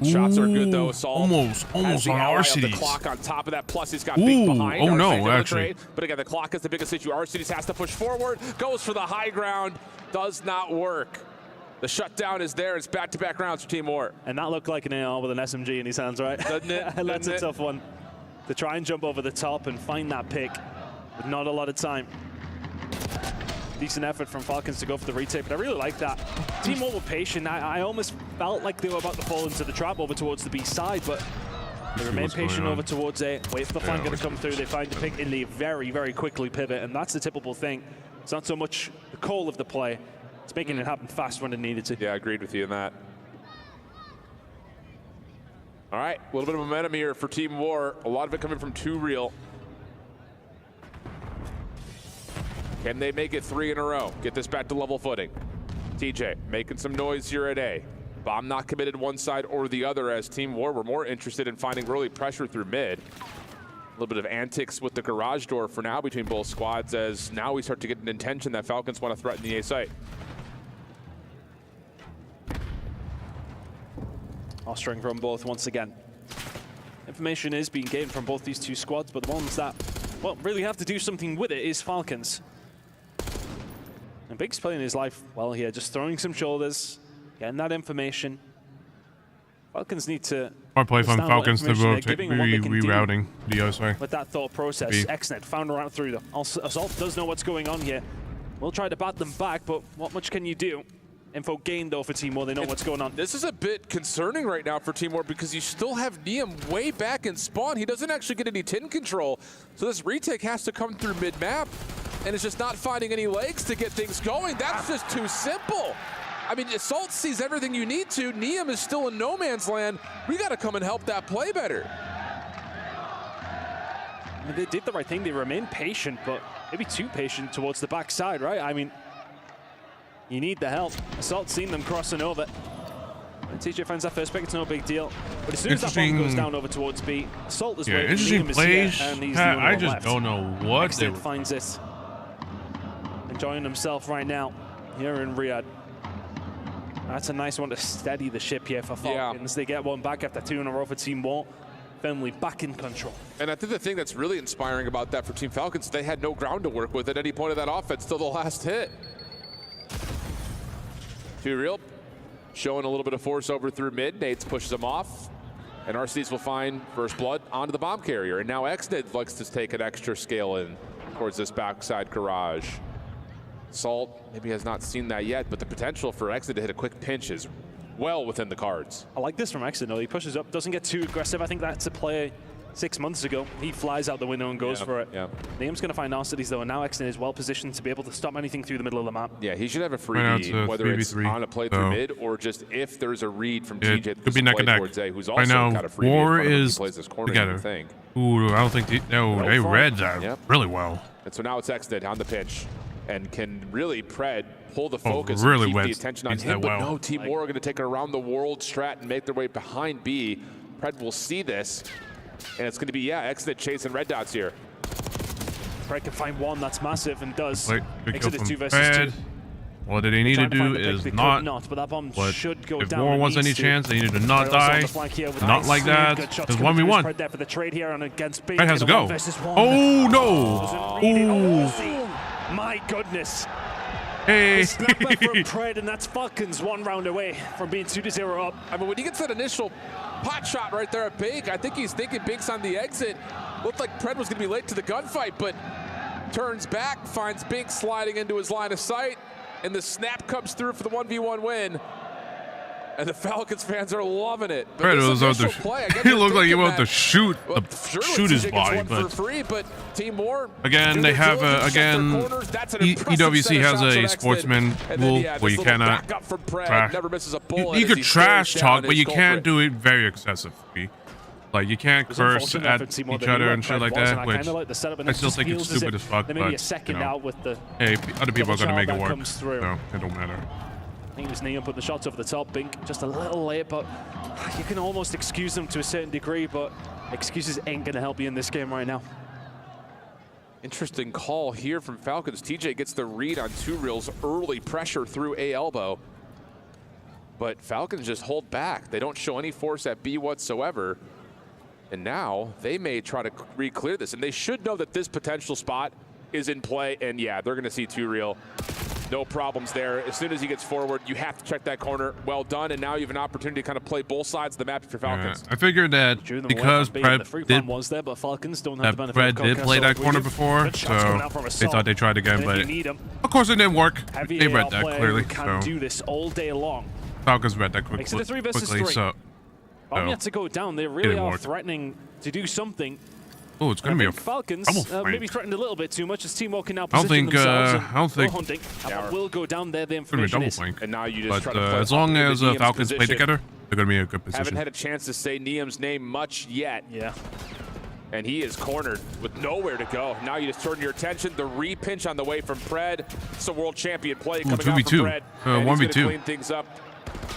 Shots are good though. Assault almost on RCDs. The clock on top of that. Plus he's got big behind. Oh no, actually. But again, the clock is the biggest issue. RCDs has to push forward. Goes for the high ground. Does not work. The shutdown is there. It's back-to-back rounds for Team War. And that looked like an AR with an SMG in his hands, right? Doesn't it? That's a tough one. To try and jump over the top and find that pick with not a lot of time. Decent effort from Falcons to go for the retake, but I really like that. Team War were patient. I almost felt like they were about to fall into the trap over towards the B side, but they remain patient over towards A. Wait for the flanker to come through. They find the pick and they very, very quickly pivot, and that's the typical thing. It's not so much the call of the play. It's making it happen fast when it needed to. Yeah, I agreed with you on that. All right, a little bit of momentum here for Team War. A lot of it coming from 2 Real. Can they make it 3 in a row? Get this back to level footing. TJ making some noise here at A. Bomb not committed one side or the other as Team War were more interested in finding early pressure through mid. A little bit of antics with the garage door for now between both squads as now we start to get an intention that Falcons want to threaten the A site. Ostering from both once again. Information is being gained from both these 2 squads, but the ones that, well, really have to do something with it is Falcons. And Big's playing his life well here, just throwing some shoulders, getting that information. Falcons need to... Hard play from Falcons to rerouting the OSI. With that thought process, XNet found a route through them. Assault does know what's going on here. We'll try to bat them back, but what much can you do? Info gained though for Team War, they know what's going on. This is a bit concerning right now for Team War because you still have Neum way back in spawn. He doesn't actually get any tin control. So this retake has to come through mid-map and it's just not finding any legs to get things going. That's just too simple. I mean, Assault sees everything you need to. Neum is still in no man's land. We got to come and help that play better. I mean, they did the right thing. They remained patient, but maybe too patient towards the backside, right? I mean, you need the help. Assault seen them crossing over. And TJ finds that first pick, it's no big deal. But as soon as that bomb goes down over towards B, Assault is waiting. Interesting plays. I just don't know what they finds it. Enjoying himself right now here in Riyadh. That's a nice one to steady the ship here for Falcons. They get one back after 2 in a row for Team War. Firmly back in control. And I think the thing that's really inspiring about that for Team Falcons, they had no ground to work with at any point of that offense till the last hit. 2 Real showing a little bit of force over through mid. Nades pushes him off. And RCDs will find first blood onto the bomb carrier. And now XNID likes to take an extra scale in towards this backside garage. Salt maybe has not seen that yet, but the potential for XNID to hit a quick pinch is well within the cards. I like this from XNID though. He pushes up, doesn't get too aggressive. I think that's a play 6 months ago. He flies out the window and goes for it. Neum's going to find RCDs though, and now XNID is well positioned to be able to stop anything through the middle of the map. Yeah, he should have a freebie, whether it's on a play through mid or just if there's a read from TJ that could be neck and neck. A, who's also got a freebie. War is plays this corner together. Thing. Ooh, I don't think they read that really well. And so now it's XNID on the pinch and can really pull the focus really and keep the attention on him. But no, Team War are going to take an around the world strat and make their way behind B. Pred will see this. And it's going to be, XNID chasing red dots here. Pred can find one, that's massive, and does. Exit is 2 versus 2. What they need to do is not. But that bomb should go if down. War wants any chance, they need to not die. Not like that. There's 1v1. Pred there for the trade here and against B. Pred has to go. Oh no! Ooh. My goodness. Hey. Snapback from Pred, and that's Falcons 1 round away from being 2-0 up. I mean, when he gets that initial pot shot right there at Big, I think he's thinking Big's on the exit. Looked like Pred was going to be late to the gunfight, but turns back, finds Big sliding into his line of sight, and the snap comes through for the 1v1 win. And the Falcons fans are loving it. But Fred was out he looked like he wanted to shoot his body, but for free, but Team Moore, again, they have EWC has a sportsman rule where you cannot trash. You could trash talk, but you can't do it very excessively. Like, you can't curse at each other and shit like that, which I still think it's stupid as fuck, but, you know, hey, other people are going to make it work, so it don't matter. I think it was Neon putting the shots over the top. Bink just a little late, but you can almost excuse them to a certain degree, but excuses ain't going to help you in this game right now. Interesting call here from Falcons. TJ gets the read on Two Real's early pressure through A elbow. But Falcons just hold back. They don't show any force at B whatsoever. And now they may try to re-clear this. And they should know that this potential spot is in play. And yeah, they're going to see Two Real. No problems there. As soon as he gets forward, you have to check that corner. Well done, and now you have an opportunity to kind of play both sides of the map for Falcons. I figured that because Fred did play that corner before, so they thought they tried again, but of course it didn't work. They read that clearly, so do this all day long. Falcons read that quickly, so Omni to go down. They really are threatening to do something. Oh, it's going to be a Falcons maybe threatened a little bit too much as Teamwork can now I don't think hunting. Will go down there. The information is. And now you just but as long as Falcons play together, they're going to be in a good position. Haven't had a chance to say Niam's name much yet. Yeah. And he is cornered with nowhere to go. Now you just turn your attention. The re-pinch on the way from Pred. It's a world champion play coming out from Pred. 1v2. Clean things up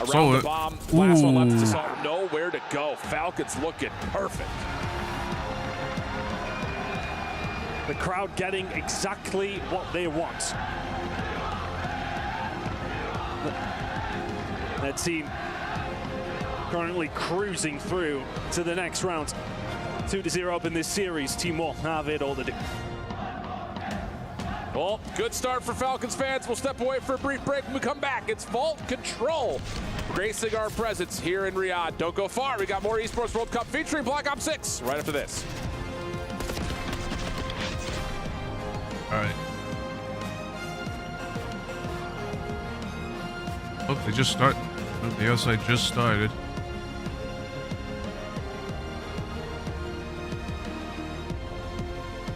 around the bomb. Last one left is nowhere to go. Falcons looking perfect. The crowd getting exactly what they want. Their team currently cruising through to the next round. 2-0 up in this series. Team Moore have it all to do. Well, good start for Falcons fans. We'll step away for a brief break. When we come back, it's Vault Control gracing our presence here in Riyadh. Don't go far. We got more Esports World Cup featuring Black Ops 6 right after this. All right. Oh, they just start. Oh, the outside just started.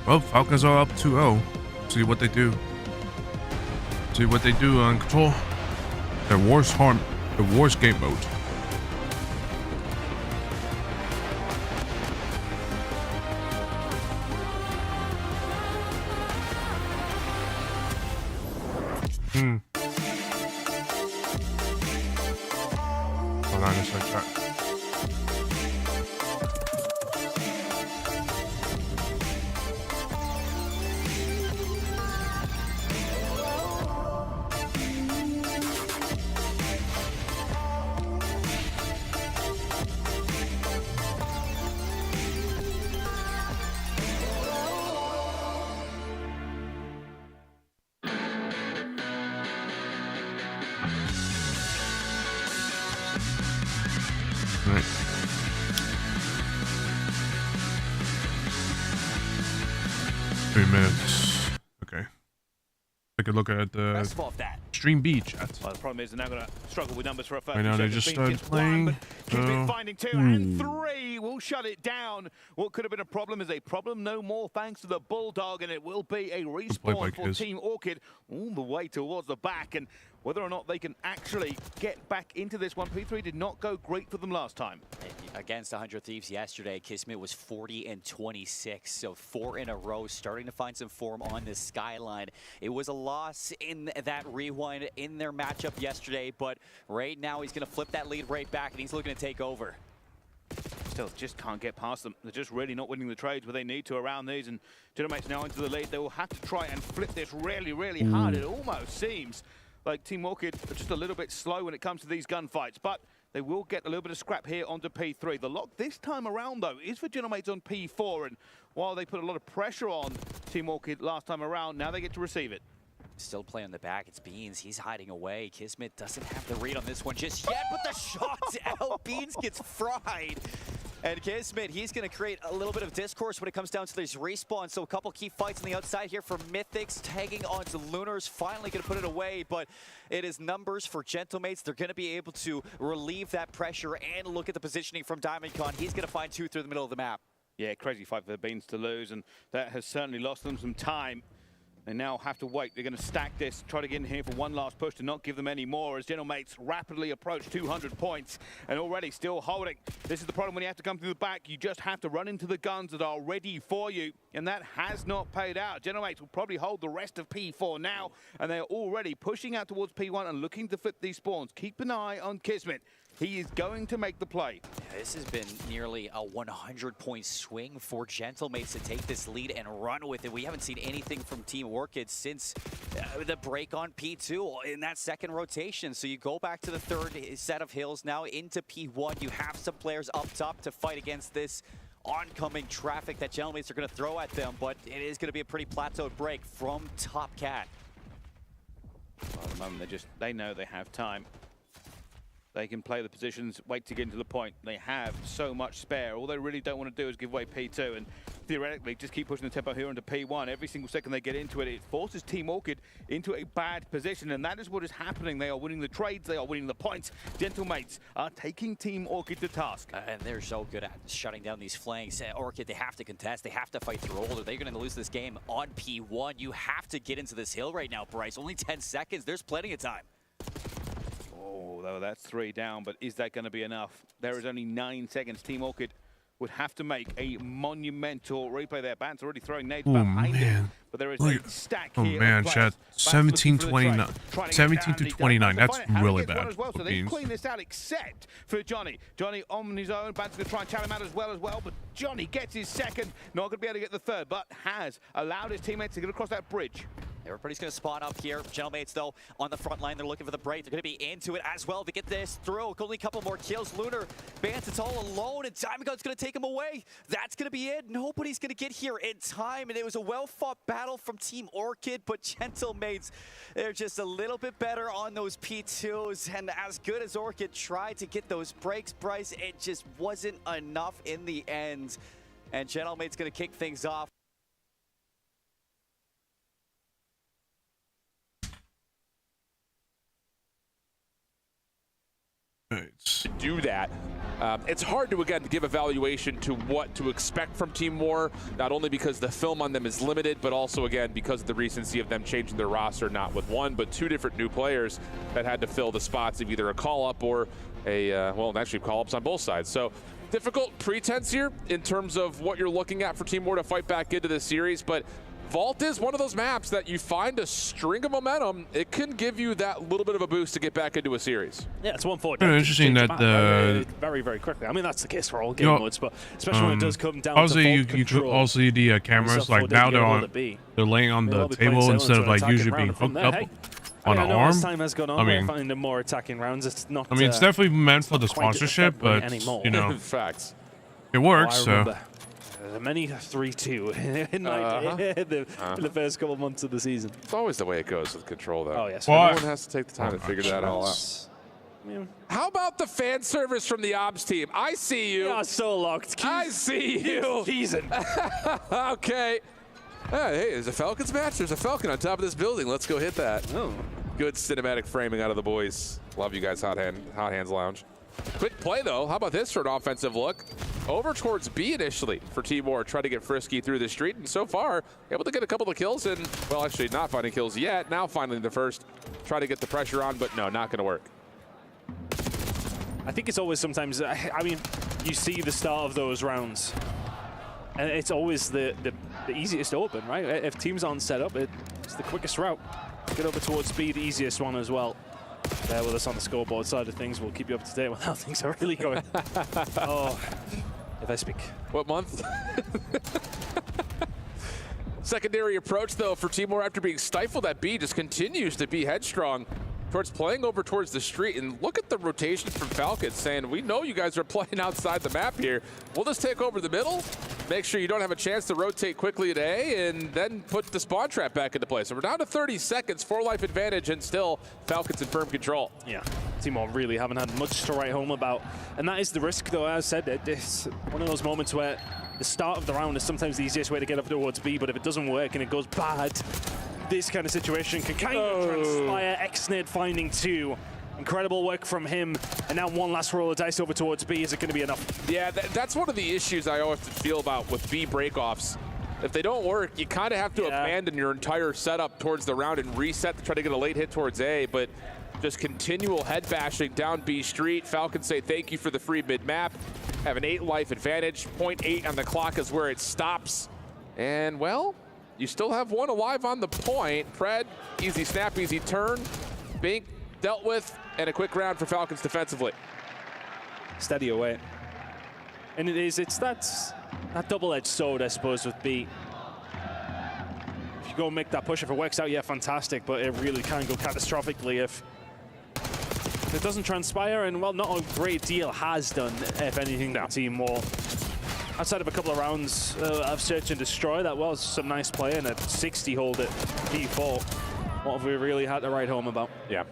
Well, Falcons are up 2-0. See what they do. See what they do on Control. Their worst game mode. Hold on a second. Right. Three minutes. Okay. Take a look at the Stream B chat. Well, the problem is they're now going to struggle with numbers for a first. Right now they just started playing. Finding 2 and 3 will shut it down. What could have been a problem is a problem no more thanks to the Bulldog, and it will be a respawn for Team Orchid all the way towards the back. And whether or not they can actually get back into this one, P3 did not go great for them last time. Against 100 Thieves yesterday, Kismet was 40-26, so 4 in a row, starting to find some form on the skyline. It was a loss in that rewind in their matchup yesterday, but right now he's going to flip that lead right back, and he's looking to take over. Still just can't get past them. They're just really not winning the trades where they need to around these, and Dynamite's now into the lead. They will have to try and flip this really, really hard. It almost seems like Team Orchid are just a little bit slow when it comes to these gunfights, but they will get a little bit of scrap here onto P3. The lock this time around, though, is for Dynamites on P4, and while they put a lot of pressure on Team Orchid last time around, now they get to receive it. Still playing the back, it's Beans, he's hiding away. Kismet doesn't have the read on this one just yet, but the shot out, Beans gets fried. And Kismet, he's going to create a little bit of discourse when it comes down to these respawns. So a couple key fights on the outside here for Mythics, tagging onto Lunars, finally going to put it away, but it is numbers for Gentlemates. They're going to be able to relieve that pressure and look at the positioning from Diamondcon. He's going to find two through the middle of the map. Yeah, crazy fight for the Beans to lose, and that has certainly lost them some time. They now have to wait. They're going to stack this, try to get in here for one last push to not give them any more as Gentlemates rapidly approach 200 points and already still holding. This is the problem when you have to come through the back. You just have to run into the guns that are ready for you, and that has not paid out. Gentlemates will probably hold the rest of P4 now, and they're already pushing out towards P1 and looking to flip these spawns. Keep an eye on Kismet. He is going to make the play. Yeah, this has been nearly a 100-point swing for Gentlemates to take this lead and run with it. We haven't seen anything from Team Orchid since the break on P2 in that second rotation. So you go back to the third set of hills now into P1. You have some players up top to fight against this oncoming traffic that Gentlemates are going to throw at them, but it is going to be a pretty plateaued break from Top Cat. Well, at the moment, they know they have time. They can play the positions, wait to get into the point. They have so much spare. All they really don't want to do is give away P2 and theoretically just keep pushing the tempo here into P1. Every single second they get into it, it forces Team Orchid into a bad position, and that is what is happening. They are winning the trades, they are winning the points. Gentlemates are taking Team Orchid to task. And they're so good at shutting down these flanks. Orchid, they have to contest, they have to fight through all, or they're going to lose this game on P1. You have to get into this hill right now, Bryce. Only 10 seconds, there's plenty of time. Oh, though that's 3 down, but is that going to be enough? There is only 9 seconds. Team Orchid would have to make a monumental replay there. Bant's already throwing nades behind it, but there is a stack here. Oh man, chat, 17-29, 17-29. That's really bad. Well, so they clean this out, except for Johnny. Johnny on his own. Bant's going to try and challenge him out as well. But Johnny gets his second. Not going to be able to get the third, but has allowed his teammates to get across that bridge. Everybody's going to spawn up here. Gentlemates, though, on the front line. They're looking for the break. They're going to be into it as well to get this through. Only a couple more kills. Lunar, Bance, it's all alone, and Diamondcut's going to take him away. That's going to be it. Nobody's going to get here in time, and it was a well-fought battle from Team Orchid, but Gentlemates, they're just a little bit better on those P2s, and as good as Orchid tried to get those breaks, Bryce, it just wasn't enough in the end, and Gentlemates going to kick things off. To do that, it's hard to again give evaluation to what to expect from Team War, not only because the film on them is limited, but also again because of the recency of them changing their roster, not with one but 2 different new players that had to fill the spots of either a call up or a well, actually call ups on both sides. So difficult pretense here in terms of what you're looking at for Team War to fight back into this series, but Vault is one of those maps that you find a string of momentum. It can give you that little bit of a boost to get back into a series. Yeah, it's 1-4. Interesting that very, very quickly. I mean, that's the case for all game modes, but especially when it does come down also to you could also see the cameras like now they're laying on the table instead of like usually being hooked up on an arm. As time has gone on, I mean, finding more attacking rounds. It's not. I mean, it's definitely meant for the sponsorship, but you know, facts. It works. So. Many 3-2 in the first couple months of the season. It's always the way it goes with Control, though. Oh, yes. Everyone has to take the time to figure that all out. How about the fan service from the Obs team? I see you. You are so locked. I see you. Season. Okay. Hey, there's a Falcons match. There's a Falcon on top of this building. Let's go hit that. Oh. Good cinematic framing out of the boys. Love you guys, Hot Hands Lounge. Quick play, though. How about this for an offensive look? Over towards B initially for Team War. Try to get frisky through the street, and so far, able to get a couple of kills, and, well, actually not finding kills yet. Now finally the first. Try to get the pressure on, but no, not going to work. I think it's always sometimes, I mean, you see the start of those rounds, and it's always the easiest open, right? If teams aren't set up, it's the quickest route. Get over towards B, the easiest one as well. Bear with us on the scoreboard side of things. We'll keep you up to date with how things are really going. Oh, if I speak. What month? Secondary approach, though, for Team War after being stifled at B just continues to be headstrong towards playing over towards the street. And look at the rotation from Falcons saying, we know you guys are playing outside the map here. We'll just take over the middle, make sure you don't have a chance to rotate quickly at A, and then put the spawn trap back into place. So we're down to 30 seconds, 4-life advantage, and still Falcons in firm control. Yeah, Team really haven't had much to write home about. And that is the risk, though. As I said, it's one of those moments where the start of the round is sometimes the easiest way to get up towards B, but if it doesn't work and it goes bad, this kind of situation can kind of transpire. Xnid finding 2. Incredible work from him, and now one last roll of dice over towards B. Is it going to be enough? Yeah, that's one of the issues I always feel about with B breakoffs. If they don't work, you kind of have to abandon your entire setup towards the round and reset to try to get a late hit towards A, but just continual head bashing down B Street. Falcons say thank you for the free mid-map. Have an 8 life advantage. 0.8 on the clock is where it stops. And, well, you still have one alive on the point. Pred, easy snap, easy turn. Bink dealt with, and a quick round for Falcons defensively. Steady away. And it's that double-edged sword, I suppose, with B. If you go and make that push, if it works out, yeah, fantastic, but it really can go catastrophically if it doesn't transpire, and, well, not a great deal has done, if anything, that Team War. Outside of a couple of rounds of Search and Destroy, that was some nice play, and a 60 hold at P4. What have we really had to write home about? Yeah.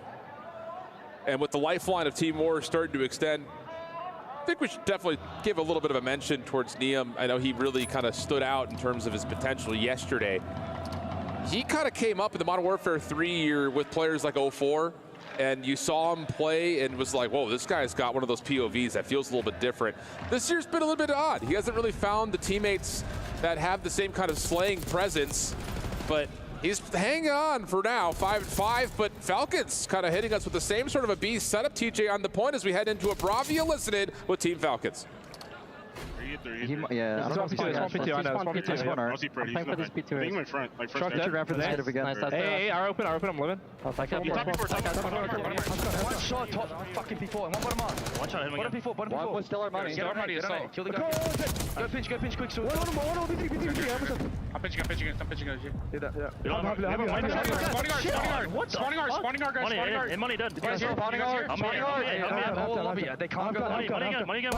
And with the lifeline of Team War starting to extend, I think we should definitely give a little bit of a mention towards Neum. I know he really kind of stood out in terms of his potential yesterday. He kind of came up in the Modern Warfare 3 year with players like 04, and you saw him play and was like, whoa, this guy's got one of those POVs that feels a little bit different. This year's been a little bit odd. He hasn't really found the teammates that have the same kind of slaying presence, but he's hanging on for now, 5-5, but Falcons kind of hitting us with the same sort of a B setup. TJ on the point as we head into a Bravia Elicited with Team Falcons. Yeah, I don't know. I'm playing for this P2. I think I'm in front. Like front. Hey, R open, I'm living. Top one shot, top fucking P4, and one bottom on. One shot, hit him again. Bottom P4, One still our money. Kill the guy. Go pinch, quick. I'm pitching. Do that, Spawning guard. And money done. Guys, spawning guard. They can't go. Money again.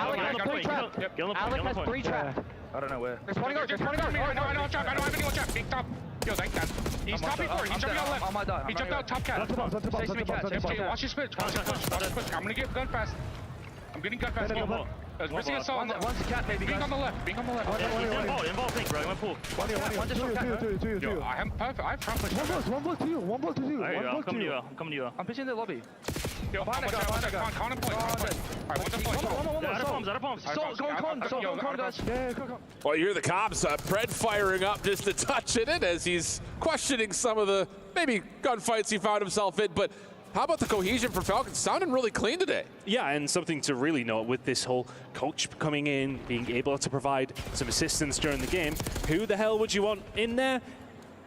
Alec has 3 traps. I don't know where. They're spawning guard. I know, I don't have anyone trap. Big top. Yo, thank that. He's top before. He jumped out left. He jumped out top cat. Watch his pitch. I'm gonna get gun fast. I'm getting gun fast. Where's the assault? One's a cat, baby. Being on the left. Involve pink, bro. One pool. One just cat. Yo, I am perfect. I have front push. One block to you. I'm coming to you. I'm pitching the lobby. Yo, behind the guy. Con point. Alright, what's the point? Out of bombs. Go con, guys. Yeah, go. Well, you hear the cops. Pred firing up just a touch in it as he's questioning some of the maybe gunfights he found himself in, but how about the cohesion for Falcons? Sounding really clean today. Yeah, and something to really note with this whole coach coming in, being able to provide some assistance during the game. Who the hell would you want in there?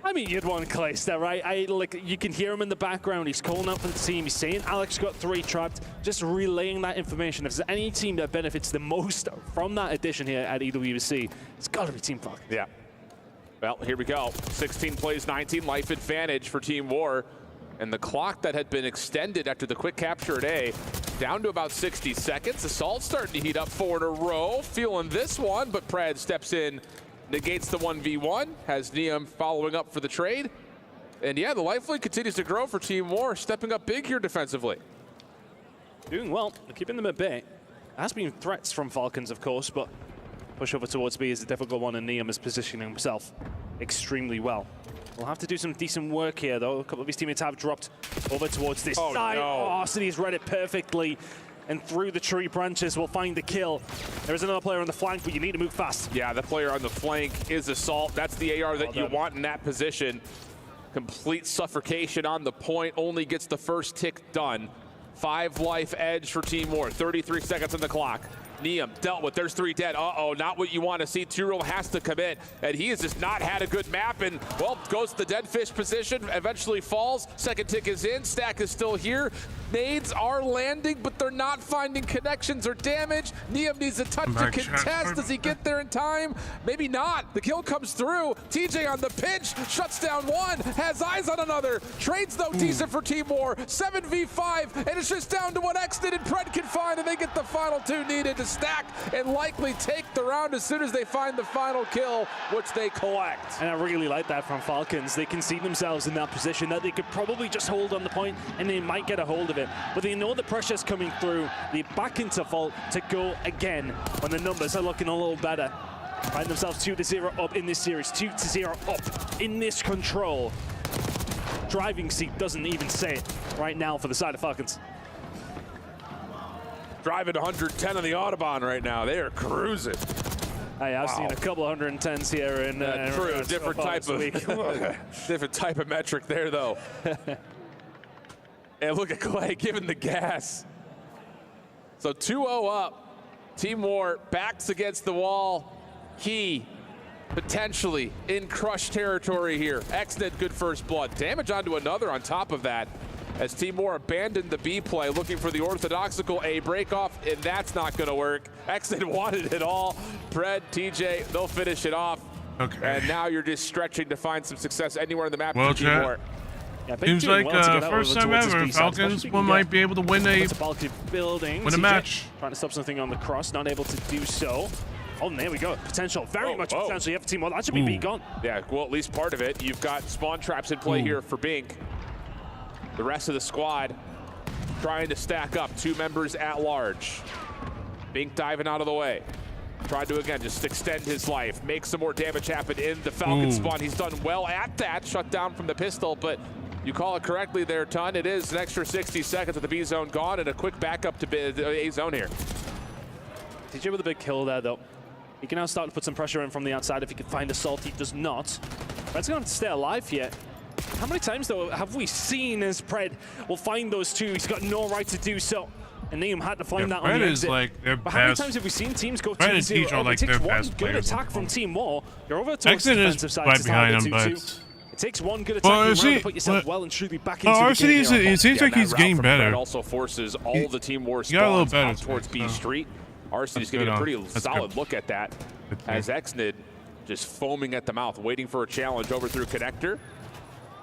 I mean, you'd want Calista, right? You can hear him in the background. He's calling out for the team. He's saying Alex got 3 trapped. Just relaying that information. If there's any team that benefits the most from that addition here at EWC, it's got to be Team Falcons. Yeah. Well, here we go. 16 plays, 19 life advantage for Team War. And the clock that had been extended after the quick capture at A, down to about 60 seconds. Assault starting to heat up 4 in a row. Feeling this one, but Pred steps in, negates the 1v1, has Neum following up for the trade. And yeah, the life lead continues to grow for Team War, stepping up big here defensively. Doing well, keeping them at bay. There has been threats from Falcons, of course, but push over towards B is a difficult one, and Neum is positioning himself extremely well. We'll have to do some decent work here, though. A couple of his teammates have dropped over towards this side. No. Oh, City's read it perfectly. And through the tree branches, we'll find the kill. There is another player on the flank, but you need to move fast. Yeah, the player on the flank is Assault. That's the AR that you want in that position. Complete suffocation on the point, only gets the first tick done. 5 life edge for Team War, 33 seconds on the clock. Neum dealt with, there's 3 dead. Uh-oh, not what you want to see. Tyrell has to commit, and he has just not had a good map, and, well, goes to the dead fish position, eventually falls. Second tick is in, Stack is still here. Nades are landing, but they're not finding connections or damage. Neum needs a touch to contest. Does he get there in time? Maybe not. The kill comes through. TJ on the pinch, shuts down one, has eyes on another. Trades, though, decent for Team War. 7v5, and it's just down to what Xnid and Pred can find, and they get the final 2 needed to stack and likely take the round as soon as they find the final kill, which they collect. And I really like that from Falcons. They can see themselves in that position that they could probably just hold on the point and they might get a hold of it. But they know the pressure's coming through. They back into Vault to go again when the numbers are looking a little better. Find themselves 2-0 up in this series, 2-0 up in this control. Driving seat doesn't even say it right now for the side of Falcons. Driving 110 on the Autobahn right now. They are cruising. Hey, I've seen a couple of 110s here in true. Different type of metric there, though. And look at Clay giving the gas. So 2-0 up. Team War backs against the wall. Key potentially in crush territory here. XNet, good first blood. Damage onto another on top of that as Team War abandoned the B play, looking for the orthodoxical A breakoff, and that's not going to work. XNet wanted it all. Pred, TJ, they'll finish it off. Okay. And now you're just stretching to find some success anywhere in the map well, for Team War. Yeah, seems like first time ever, Falcons might be able to win a match. Trying to stop something on the cross, not able to do so. Oh, and there we go. Potential, very much potential. You have Team War. That should be B gone. Yeah, well, at least part of it. You've got spawn traps in play here for Bink. The rest of the squad trying to stack up. 2 members at large. Bink diving out of the way. Trying to, again, just extend his life. Make some more damage happen in the Falcon spawn. He's done well at that. Shut down from the pistol, but you call it correctly there, Ton. It is an extra 60 seconds with the B zone gone and a quick backup to A zone here. TJ with a big kill there, though. He can now start to put some pressure in from the outside if he can find Assault. He does not. Red's going to stay alive here. How many times, though, have we seen as Pred will find those 2? He's got no right to do so. And Neum had to find that on the exit. Like their but how many times have we seen teams go 2-0? Like it takes one good players. attack from Team War. You're over towards the Exit defensive is side right to behind target him, 2-2. It takes one good attack to put yourself well and truly back into the game. It seems like he's getting better. It also forces all the Team War spawns out towards B Street. RC's getting a pretty solid look at that as XNid just foaming at the mouth, waiting for a challenge over through Connector.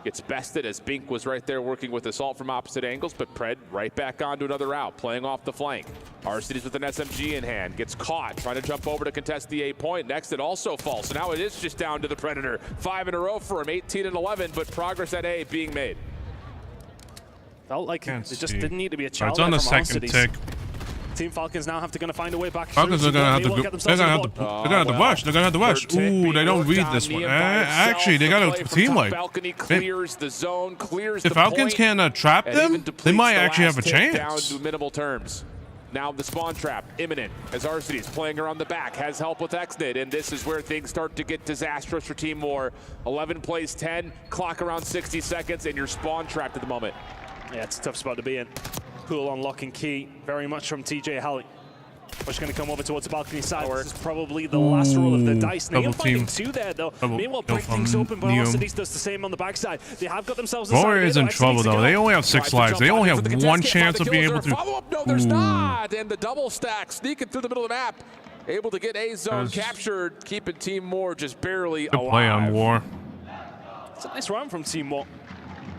Gets bested as Bink was right there working with Assault from opposite angles, but Pred right back onto another route, playing off the flank. RC's with an SMG in hand, gets caught, trying to jump over to contest the A point. Next, it also falls, so now it is just down to the Predator. 5 in a row for him, 18 and 11, but progress at A being made. Felt like it just didn't need to be a challenge. It's on the second tick. Team Falcons now have to find a way back. Falcons are gonna have to go. They're gonna have to rush. They're gonna have to rush. Ooh, they don't read this one. Actually, they got a team wipe. If Falcons can trap them, they might actually have a chance. Down to minimal terms. Now the spawn trap imminent as Arcides playing around the back, has help with XNid, and this is where things start to get disastrous for Team War. 11 plays 10, clock around 60 seconds, and you're spawn trapped at the moment. Yeah, it's a tough spot to be in. Pool unlocking key, very much from TJ Halley. Push going to come over towards the balcony side. This is probably the last roll of the dice. Neum finding 2 there, though. Meanwhile, break things open, but Arcides does the same on the backside. They have got themselves a Warrior is in trouble, though. They only have 6 lives. They only have 1 chance of being able to. Follow-up? No, there's not. And the double stack sneaking through the middle of the map. Able to get A zone captured, keeping Team War just barely alive. Play on War. It's a nice run from Team War.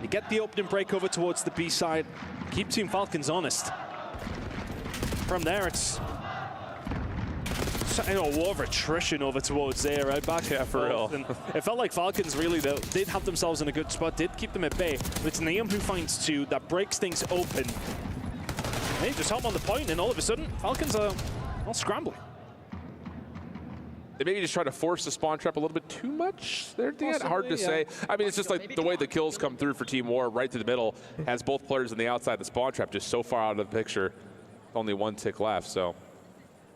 They get the opening break over towards the B side. Keep Team Falcons honest. From there, it's a war of attrition over towards A, right back. Yeah, for real. And it felt like Falcons really, though, did have themselves in a good spot, did keep them at bay. But it's Neum who finds 2, that breaks things open. They just hop on the point, and all of a sudden, Falcons are all scrambling. They maybe just try to force the spawn trap a little bit too much there at the end. Hard to say. I mean, it's just like the way the kills come through for Team War, right to the middle, has both players on the outside. The spawn trap just so far out of the picture. Only 1 tick left, so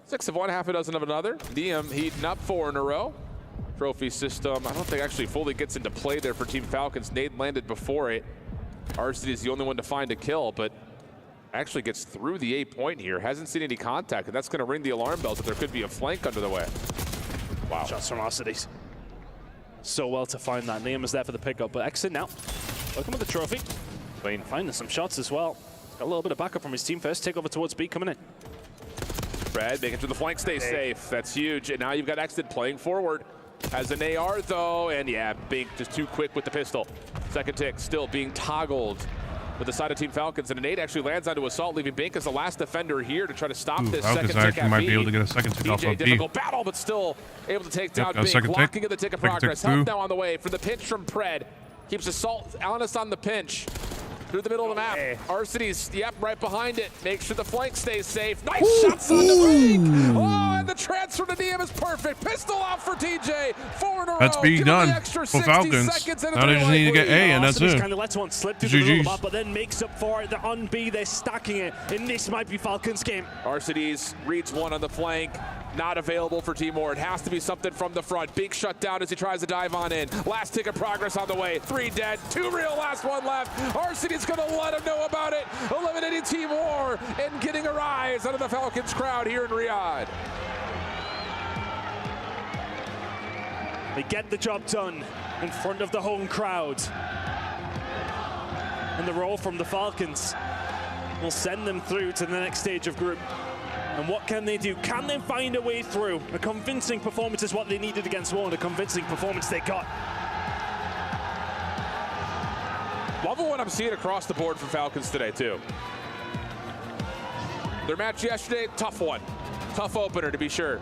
6 of one, half a dozen of another. Neum heating up 4 in a row. Trophy system, I don't think actually fully gets into play there for Team Falcons. Nade landed before it. RCD is the only one to find a kill, but actually gets through the A point here. Hasn't seen any contact, and that's going to ring the alarm bells that there could be a flank under the way. Wow. Shots from Arcides. So well to find that. Neum is there for the pickup, but exit now. Welcome with the trophy. Wayne finding some shots as well. Got a little bit of backup from his team first. Take over towards B coming in. Fred making sure the flank stays safe. That's huge. And now you've got Exit playing forward. Has an AR though, and yeah, Bink just too quick with the pistol. Second tick still being toggled with the side of Team Falcons, and a nade actually lands onto Assault, leaving Bink as the last defender here to try to stop this Falcons second actually might be able to get a second tick off DJ, of B. difficult battle, but still able to take down Bink. Second Locking tick. in the tick of Second progress. tick Help through. now on the way for the pinch from Pred. Keeps Assault honest on the pinch. Through the middle of the map. Arcity's, right behind it. Make sure the flank stays safe. Nice shots on the break. Oh, and the transfer to DM is perfect. Pistol out for TJ. 4 in a row. That's being done for Falcons. Now they just need to get A, and that's it. Kind of lets one slip to the middle of the map, but then makes up for it. They're on B. They're stacking it, and this might be Falcons' game. Arcity's reads one on the flank. Not available for Timor. It has to be something from the front. Big shutdown as he tries to dive on in. Last tick of progress on the way. 3 dead, 2 real, last one left. Arcity's going to let him know about it. Eliminating Timor and getting a rise out of the Falcons crowd here in Riyadh. They get the job done in front of the home crowd. And the roll from the Falcons will send them through to the next stage of group. And what can they do? Can they find a way through? A convincing performance is what they needed against One. A convincing performance they got. Loving what I'm seeing across the board from Falcons today, too. Their match yesterday, tough one. Tough opener, to be sure.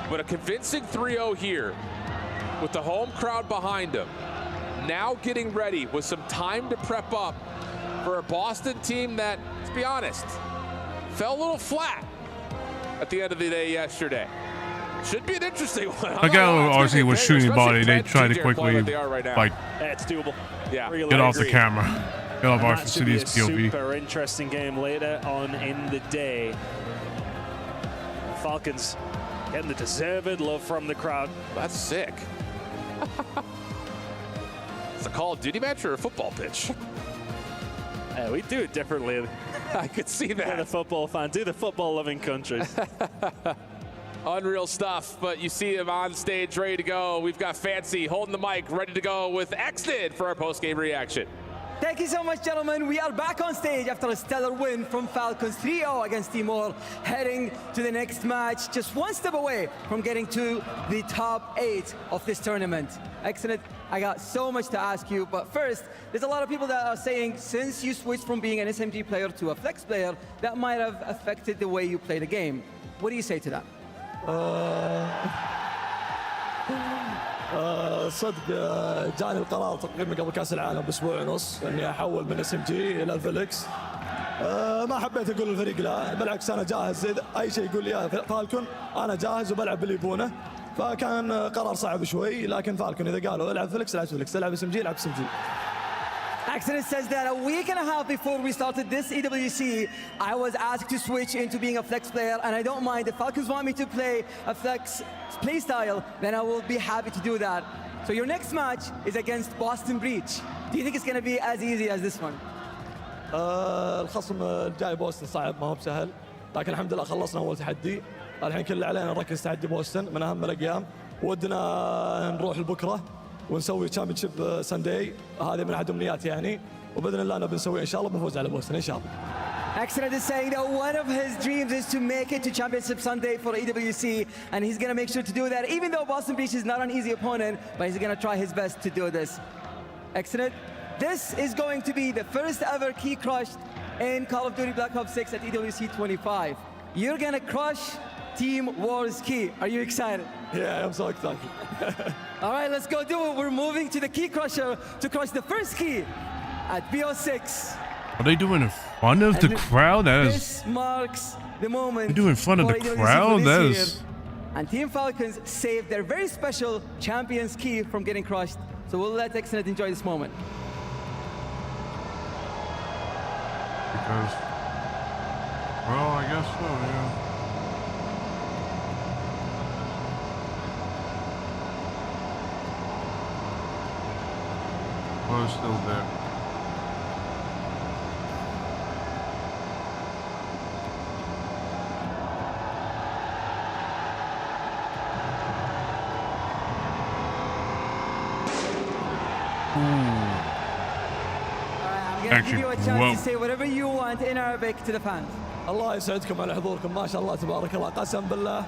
But a convincing 3-0 here with the home crowd behind them. Now getting ready with some time to prep up for a Boston team that, let's be honest, fell a little flat at the end of the day yesterday. Should be an interesting one. Like how RC was shooting the body, they tried to quickly It's doable. Yeah, get off the camera. Get off And RC that should be a City's POV. super interesting game later on in the day. Falcons getting the deserved love from the crowd. That's sick. It's a Call of Duty match or a football pitch? We do it differently. I could see that. We're the football fan. Do the football-loving countries. Unreal stuff, but you see him on stage ready to go. We've got Fancy holding the mic, ready to go with Xdid for our post-game reaction. Thank you so much, gentlemen. We are back on stage after a stellar win from Falcons 3-0 against Timor, heading to the next match, just one step away from getting to the top 8 of this tournament. Excellent. I got so much to ask you, but first, there's a lot of people that are saying since you switched from being an SMG player to a flex player, that might have affected the way you play the game. What do you say to that? صدق جاني القرار تقريبا قبل كاس العالم باسبوع ونص اني احول من SMG الى الفيلكس. ما حبيت اقول للفريق لا، بالعكس انا جاهز، اي شيء يقول لي يا فالكون انا جاهز وبلعب باللي يبونه. فكان قرار صعب شوي، لكن فالكون اذا قالوا العب فيلكس العب فيلكس، العب SMG العب SMG. Excellent says that a week and a half before we started this EWC, I was asked to switch into being a flex player, and I don't mind. If Falcons want me to play a flex play style, then I will be happy to do that. So your next match is against Boston Breach. Do you think it's going to be as easy as this one? الخصم الجاي بوستن صعب، ما هو بسهل، لكن الحمد لله خلصنا اول تحدي. الحين كل اللي علينا نركز تحدي بوستن من اهم الايام، ودنا نروح لبكره ونسوي تشامبيونشيب سانداي، هذه من احد امنياتي يعني، وباذن الله انا بنسوي ان شاء الله بنفوز على بوستن ان شاء الله. Excellent is saying that one of his dreams is to make it to Championship Sunday for EWC, and he's going to make sure to do that, even though Boston Breach is not an easy opponent, but he's going to try his best to do this. Excellent. This is going to be the first ever key crushed in Call of Duty Black Ops 6 at EWC 25. You're going to crush Team Wars key. Are you excited? Yeah, I'm so excited. All right, let's go do it. We're moving to the key crusher to crush the first key at BO6. Are they doing in front of the crowd? That is. This marks the moment. They do in front of the crowd? That is. And Team Falcons saved their very special Champions key from getting crushed. So we'll let Excellent enjoy this moment. Because. Well, I guess so, yeah. Well, it's still there. I'm going to give you a chance to say whatever you want in Arabic to the fans. الله يسعدكم على حضوركم، ما شاء الله تبارك الله، قسم بالله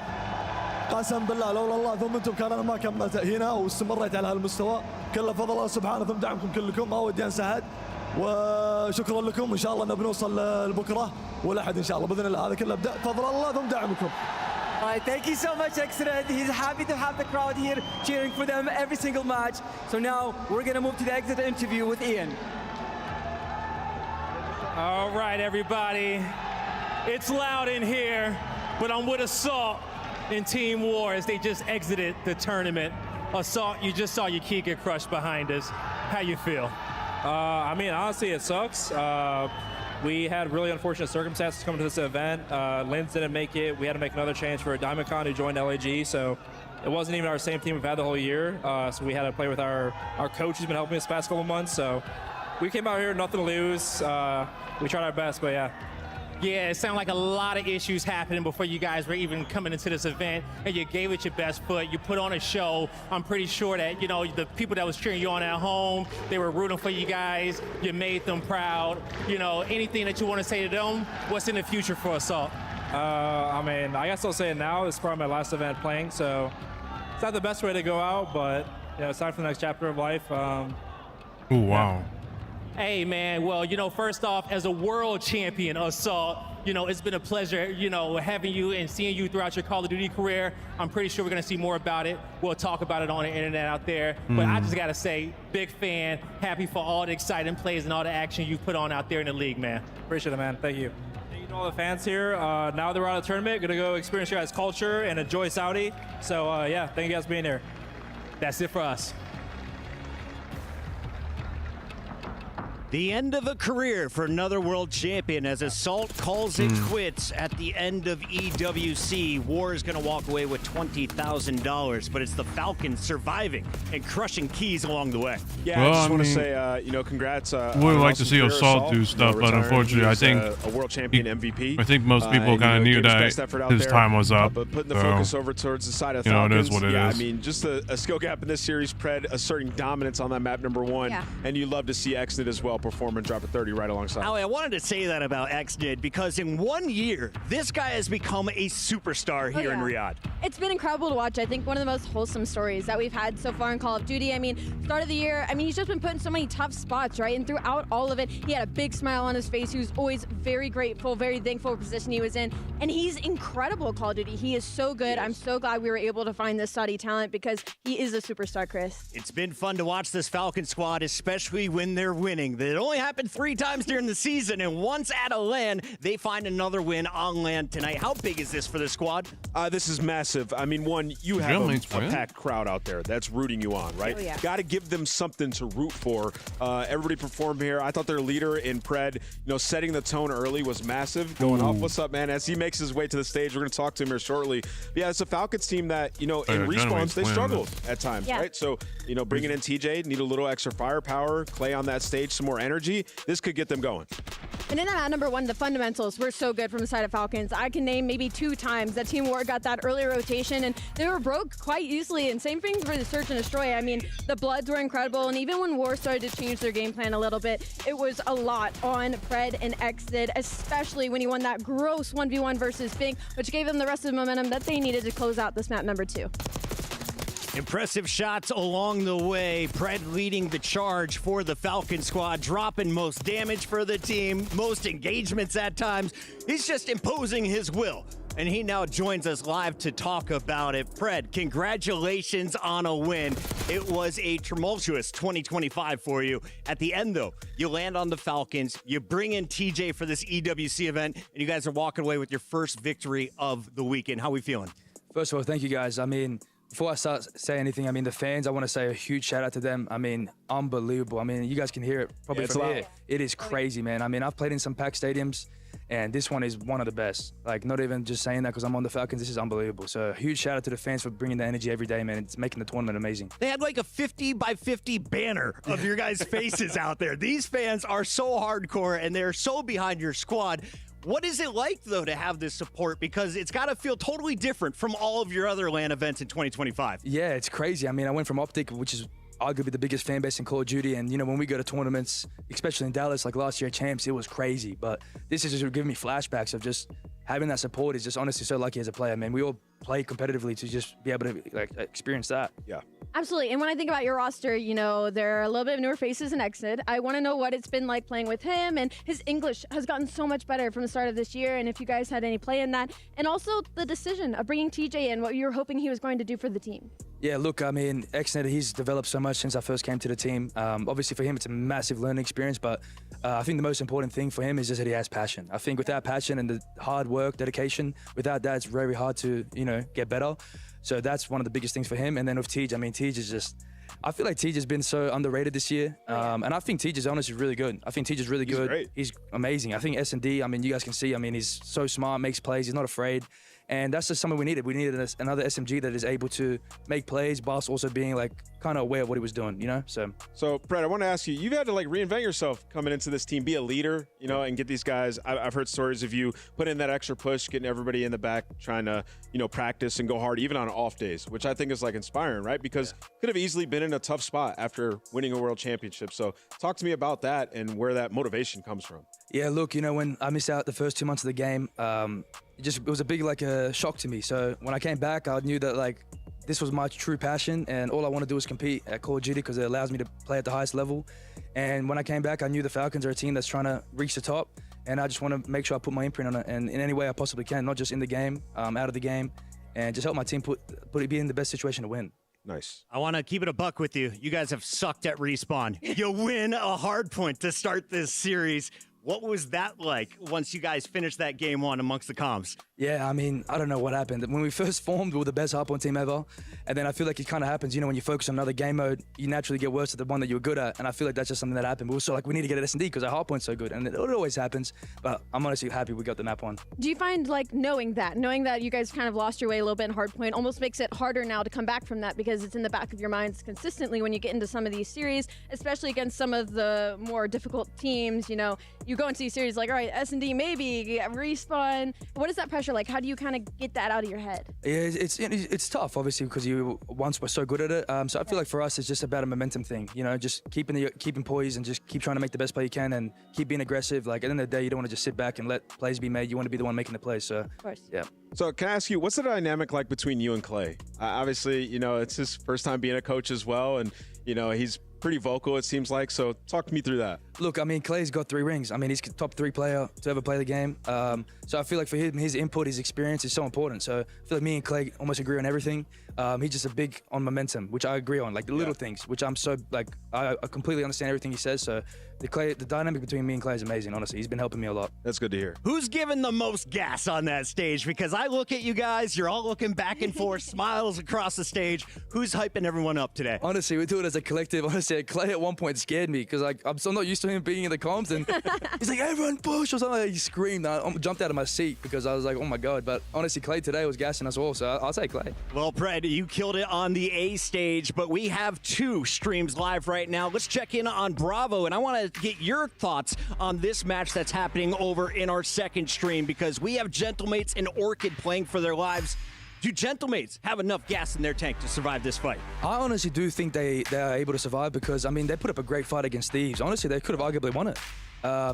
قسم بالله لولا الله ثم انتم كان انا ما كملت هنا واستمريت على هالمستوى، كله فضل الله سبحانه ثم دعمكم كلكم، ما ودي انسى احد. وشكرا لكم، وان شاء الله انه بنوصل لبكره والاحد ان شاء الله باذن الله. هذا كله ابداع، فضل الله ثم دعمكم. All right, thank you so much, Exodus. He's happy to have the crowd here cheering for them every single match. So now we're going to move to the exit interview with Ian. All right, everybody. It's loud in here, but I'm with Assault in Team War as they just exited the tournament. Assault, you just saw your key get crushed behind us. How you feel? I mean, honestly, it sucks. We had really unfortunate circumstances coming to this event. Linz didn't make it. We had to make another change for Diamond Con who joined LAG, so it wasn't even our same team we've had the whole year. So we had to play with our coach who's been helping us the past couple of months. So we came out here, nothing to lose. We tried our best, but yeah. Yeah, it sounded like a lot of issues happening before you guys were even coming into this event, and you gave it your best foot. You put on a show. I'm pretty sure that, you know, the people that was cheering you on at home, they were rooting for you guys. You made them proud. You know, anything that you want to say to them? What's in the future for Assault? I mean, I guess I'll say it now. This is probably my last event playing, so it's not the best way to go out, but you know, it's time for the next chapter of life. Oh, wow. Hey, man, well, you know, first off, as a world champion, Assault, you know, it's been a pleasure, you know, having you and seeing you throughout your Call of Duty career. I'm pretty sure we're going to see more about it. We'll talk about it on the internet out there. But I just got to say, big fan, happy for all the exciting plays and all the action you put on out there in the league, man. Appreciate it, man. Thank you. Thank you to all the fans here. Now they're out of the tournament, going to go experience your guys' culture and enjoy Saudi. So, yeah, thank you guys for being here. That's it for us. The end of a career for another world champion as Assault calls it quits at the end of EWC. War is going to walk away with $20,000, but it's the Falcons surviving and crushing keys along the way. Yeah, well, I just want to say, you know, congrats. We would like to see Assault do stuff, but unfortunately, I think a world champion MVP. I think most people kind of knew that his time was up. But putting the focus over towards the side of you know, Falcons, it is what it yeah, is. I mean, just a skill gap in this series. Pred asserting dominance on that map #1, and you love to see Exit as well perform and drop a 30 right alongside. Ali, I wanted to say that about Xnid because in 1 year, this guy has become a superstar here in Riyadh. It's been incredible to watch. I think one of the most wholesome stories that we've had so far in Call of Duty. I mean, start of the year, I mean, he's just been put in so many tough spots, right? And throughout all of it, he had a big smile on his face. He was always very grateful, very thankful for the position he was in. And he's incredible at Call of Duty. He is so good. I'm so glad we were able to find this Saudi talent because he is a superstar, Chris. It's been fun to watch this Falcon squad, especially when they're winning. It only happened 3 times during the season, and once at a LAN, they find another win on LAN tonight. How big is this for the squad? This is massive. I mean, one, you have a packed crowd out there that's rooting you on, right? Oh, yeah. Got to give them something to root for. Everybody performed here. I thought their leader in Pred, you know, setting the tone early was massive. Going off, what's up, man? As he makes his way to the stage, we're going to talk to him here shortly. But yeah, it's a Falcons team that, you know, in respawns, they struggled at times, right? So, you know, bringing in TJ, need a little extra firepower, Clay on that stage, some more energy. This could get them going. And in that #1, the fundamentals were so good from the side of Falcons. I can name maybe 2 times that Team War got that early rotation, and they were broke quite easily. And same thing for the Search and Destroy. I mean, the Bloods were incredible, and even when War started to change their game plan a little bit, it was a lot on Pred and Exit, especially when he won that gross 1v1 versus Fink, which gave them the rest of the momentum that they needed to close out this map #2. Impressive shots along the way. Pred leading the charge for the Falcon squad, dropping most damage for the team, most engagements at times. He's just imposing his will. And he now joins us live to talk about it. Pred, congratulations on a win. It was a tumultuous 2025 for you. At the end, though, you land on the Falcons, you bring in TJ for this EWC event, and you guys are walking away with your first victory of the weekend. How are we feeling? First of all, thank you guys. I mean, before I start saying anything, I mean, the fans, I want to say a huge shout out to them. I mean, unbelievable. I mean, you guys can hear it probably from here. It is crazy, man. I mean, I've played in some packed stadiums, and this one is one of the best. Like, not even just saying that because I'm on the Falcons. This is unbelievable. So, a huge shout out to the fans for bringing the energy every day, man. It's making the tournament amazing. They had like a 50 by 50 banner of your guys' faces out there. These fans are so hardcore, and they're so behind your squad. What is it like, though, to have this support? Because it's got to feel totally different from all of your other LAN events in 2025. Yeah, it's crazy. I mean, I went from Optic, which is arguably the biggest fan base in Call of Duty, and, you know, when we go to tournaments, especially in Dallas, like last year at Champs, it was crazy. But this is just giving me flashbacks of just having that support is just honestly so lucky as a player, man. We all play competitively to just be able to like experience that. Yeah. Absolutely. And when I think about your roster, you know, there are a little bit of newer faces in Exit. I want to know what it's been like playing with him, and his English has gotten so much better from the start of this year, and if you guys had any play in that, and also the decision of bringing TJ in, what you were hoping he was going to do for the team. Yeah, look, I mean, Exnet, he's developed so much since I first came to the team. Obviously, for him, it's a massive learning experience, but I think the most important thing for him is just that he has passion. I think without passion and the hard work, dedication, without that, it's very hard to, you know, get better. So that's one of the biggest things for him. And then with Tej, I mean, Tej is just, I feel like Tej has been so underrated this year. And I think Tej is honestly really good. I think Tej is really good. Great. He's amazing. I think S&D, I mean, you guys can see, I mean, he's so smart, makes plays, he's not afraid. And that's just something we needed. We needed another SMG that is able to make plays, whilst also being like kind of aware of what he was doing, you know? So Brett, I want to ask you, you've had to like reinvent yourself coming into this team, be a leader, you know, and get these guys. I've heard stories of you putting in that extra push, getting everybody in the back, trying to, you know, practice and go hard, even on off days, which I think is like inspiring, right? Because could have easily been in a tough spot after winning a world championship. So talk to me about that and where that motivation comes from. Yeah, look, you know, when I missed out the first 2 months of the game, it was a big like a shock to me. So when I came back, I knew that like this was my true passion, and all I want to do is compete at Call of Duty because it allows me to play at the highest level. And when I came back, I knew the Falcons are a team that's trying to reach the top, and I just want to make sure I put my imprint on it, and in any way I possibly can, not just in the game, out of the game, and just help my team be in the best situation to win. Nice. I want to keep it a buck with you. You guys have sucked at Respawn. You win a hard point to start this series. What was that like once you guys finished that game one amongst the comms? Yeah, I mean, I don't know what happened. When we first formed, we were the best hardpoint team ever. And then I feel like it kind of happens, you know, when you focus on another game mode, you naturally get worse at the one that you were good at. And I feel like that's just something that happened. We were so like, we need to get at S&D because our hardpoint's so good. And it always happens. But I'm honestly happy we got the map one. Do you find like knowing that you guys kind of lost your way a little bit in hardpoint almost makes it harder now to come back from that because it's in the back of your minds consistently when you get into some of these series, especially against some of the more difficult teams, you know, you go into these series like, all right, S&D maybe, Respawn. What is that pressure like? How do you kind of get that out of your head? Yeah, it's tough, obviously, because you once were so good at it. So I feel like for us, it's just about a momentum thing. You know, just keeping poise and just keep trying to make the best play you can and keep being aggressive. Like at the end of the day, you don't want to just sit back and let plays be made. You want to be the one making the plays. So, of course. Yeah. So can I ask you, what's the dynamic like between you and Clay? Obviously, you know, it's his first time being a coach as well, and you know, he's pretty vocal, it seems like. So talk to me through that. Look, I mean, Clay's got 3 rings. I mean, he's top 3 player to ever play the game. So I feel like for him, his input, his experience is so important. So I feel like me and Clay almost agree on everything. He's just a big on momentum, which I agree on, like the little things, which I'm so like, I completely understand everything he says. So the dynamic between me and Clay is amazing, honestly. He's been helping me a lot. That's good to hear. Who's giving the most gas on that stage? Because I look at you guys, you're all looking back and forth, smiles across the stage. Who's hyping everyone up today? Honestly, we do it as a collective. Honestly, Clay at one point scared me because like I'm so not used to him being in the comms, and he's like, everyone push or something. He screamed. I jumped out of my seat because I was like, oh my God. But honestly, Clay today was gassing us all, so I'll say Clay. Well, Pred, you killed it on the A stage, but we have 2 streams live right now. Let's check in on Bravo, and I want to get your thoughts on this match that's happening over in our second stream, because we have Gentlemates and Orchid playing for their lives. Do Gentlemates have enough gas in their tank to survive this fight? I honestly do think they are able to survive because, I mean, they put up a great fight against Thieves. Honestly, they could have arguably won it.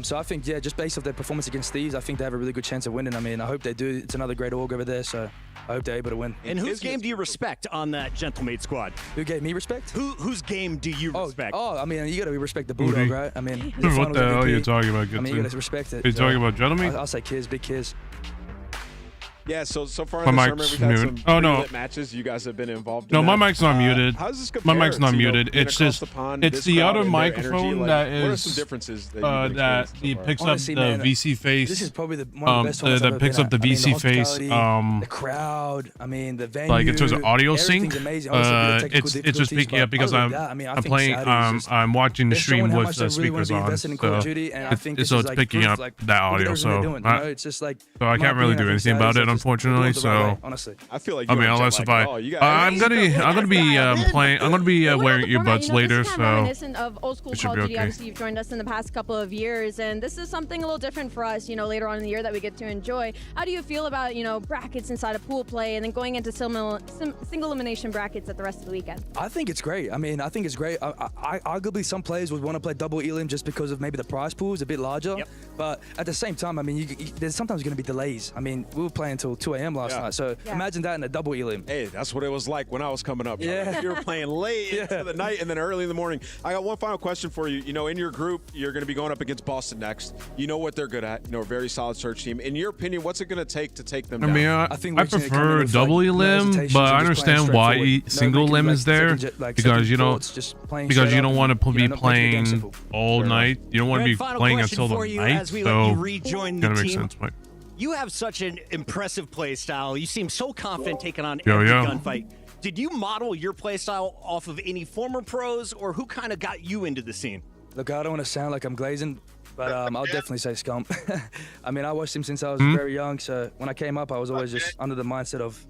So I think, yeah, just based off their performance against Thieves, I think they have a really good chance of winning. I mean, I hope they do. It's another great org over there, so I hope they're able to win. And whose game do you respect on that Gentlemate squad? Who gave me respect? Whose game do you respect? Oh, I mean, you got to respect the Bulldog, right? I mean, what the hell are you talking about? I mean, you got to respect it. Are you talking about Gentleman? I'll say Kiz, big Kiz. Yeah, so far in the summer we've had some lit matches you guys have been involved in. No, my mic's not muted. How does this compare? My mic's not muted. It's just it's the other microphone that is what are some differences that it picks up the VC face. This is probably one of the best ones that picks up the VC face. The crowd, I mean, the venue. Like in terms of audio sync, it's just picking up because I'm playing. I'm watching the stream with the speakers on, so it's picking up that audio. So I can't really do anything about it. unfortunately. So honestly, I feel like I mean, unless if I'm gonna be playing. I'm gonna be wearing earbuds later. This is kind of So reminiscent of old school it should Call be of Duty. okay. Obviously, you've joined us in the past couple of years, and this is something a little different for us. Later on in the year that we get to enjoy. How do you feel about brackets inside of pool play, and then going into single elimination brackets at the rest of the weekend? I think it's great. I mean, I think it's great. Arguably, some players would want to play double elim just because of maybe the prize pool is a bit larger. Yep. But at the same time, I mean, there's sometimes going to be delays. I mean, we were playing until 2 a.m. last night, so imagine that in a double elim. Hey, that's what it was like when I was coming up. Yeah. You were playing late into the night and then early in the morning. I got one final question for you. In your group, you're going to be going up against Boston next. You know what they're good at. A very solid search team. In your opinion, what's it going to take to take them down? I mean, I prefer double elim, but I understand why single lim is there because you don't want to be playing all night. You don't want to be playing until the night. So gonna make sense, Mike. You have such an impressive play style. You seem so confident taking on Yo, every yo. gunfight. Did you model your play style off of any former pros, or who kind of got you into the scene? Look, I don't want to sound like I'm glazing, but I'll definitely say Scump. I mean, I watched him since I was very young, so when I came up, I was always just under the mindset of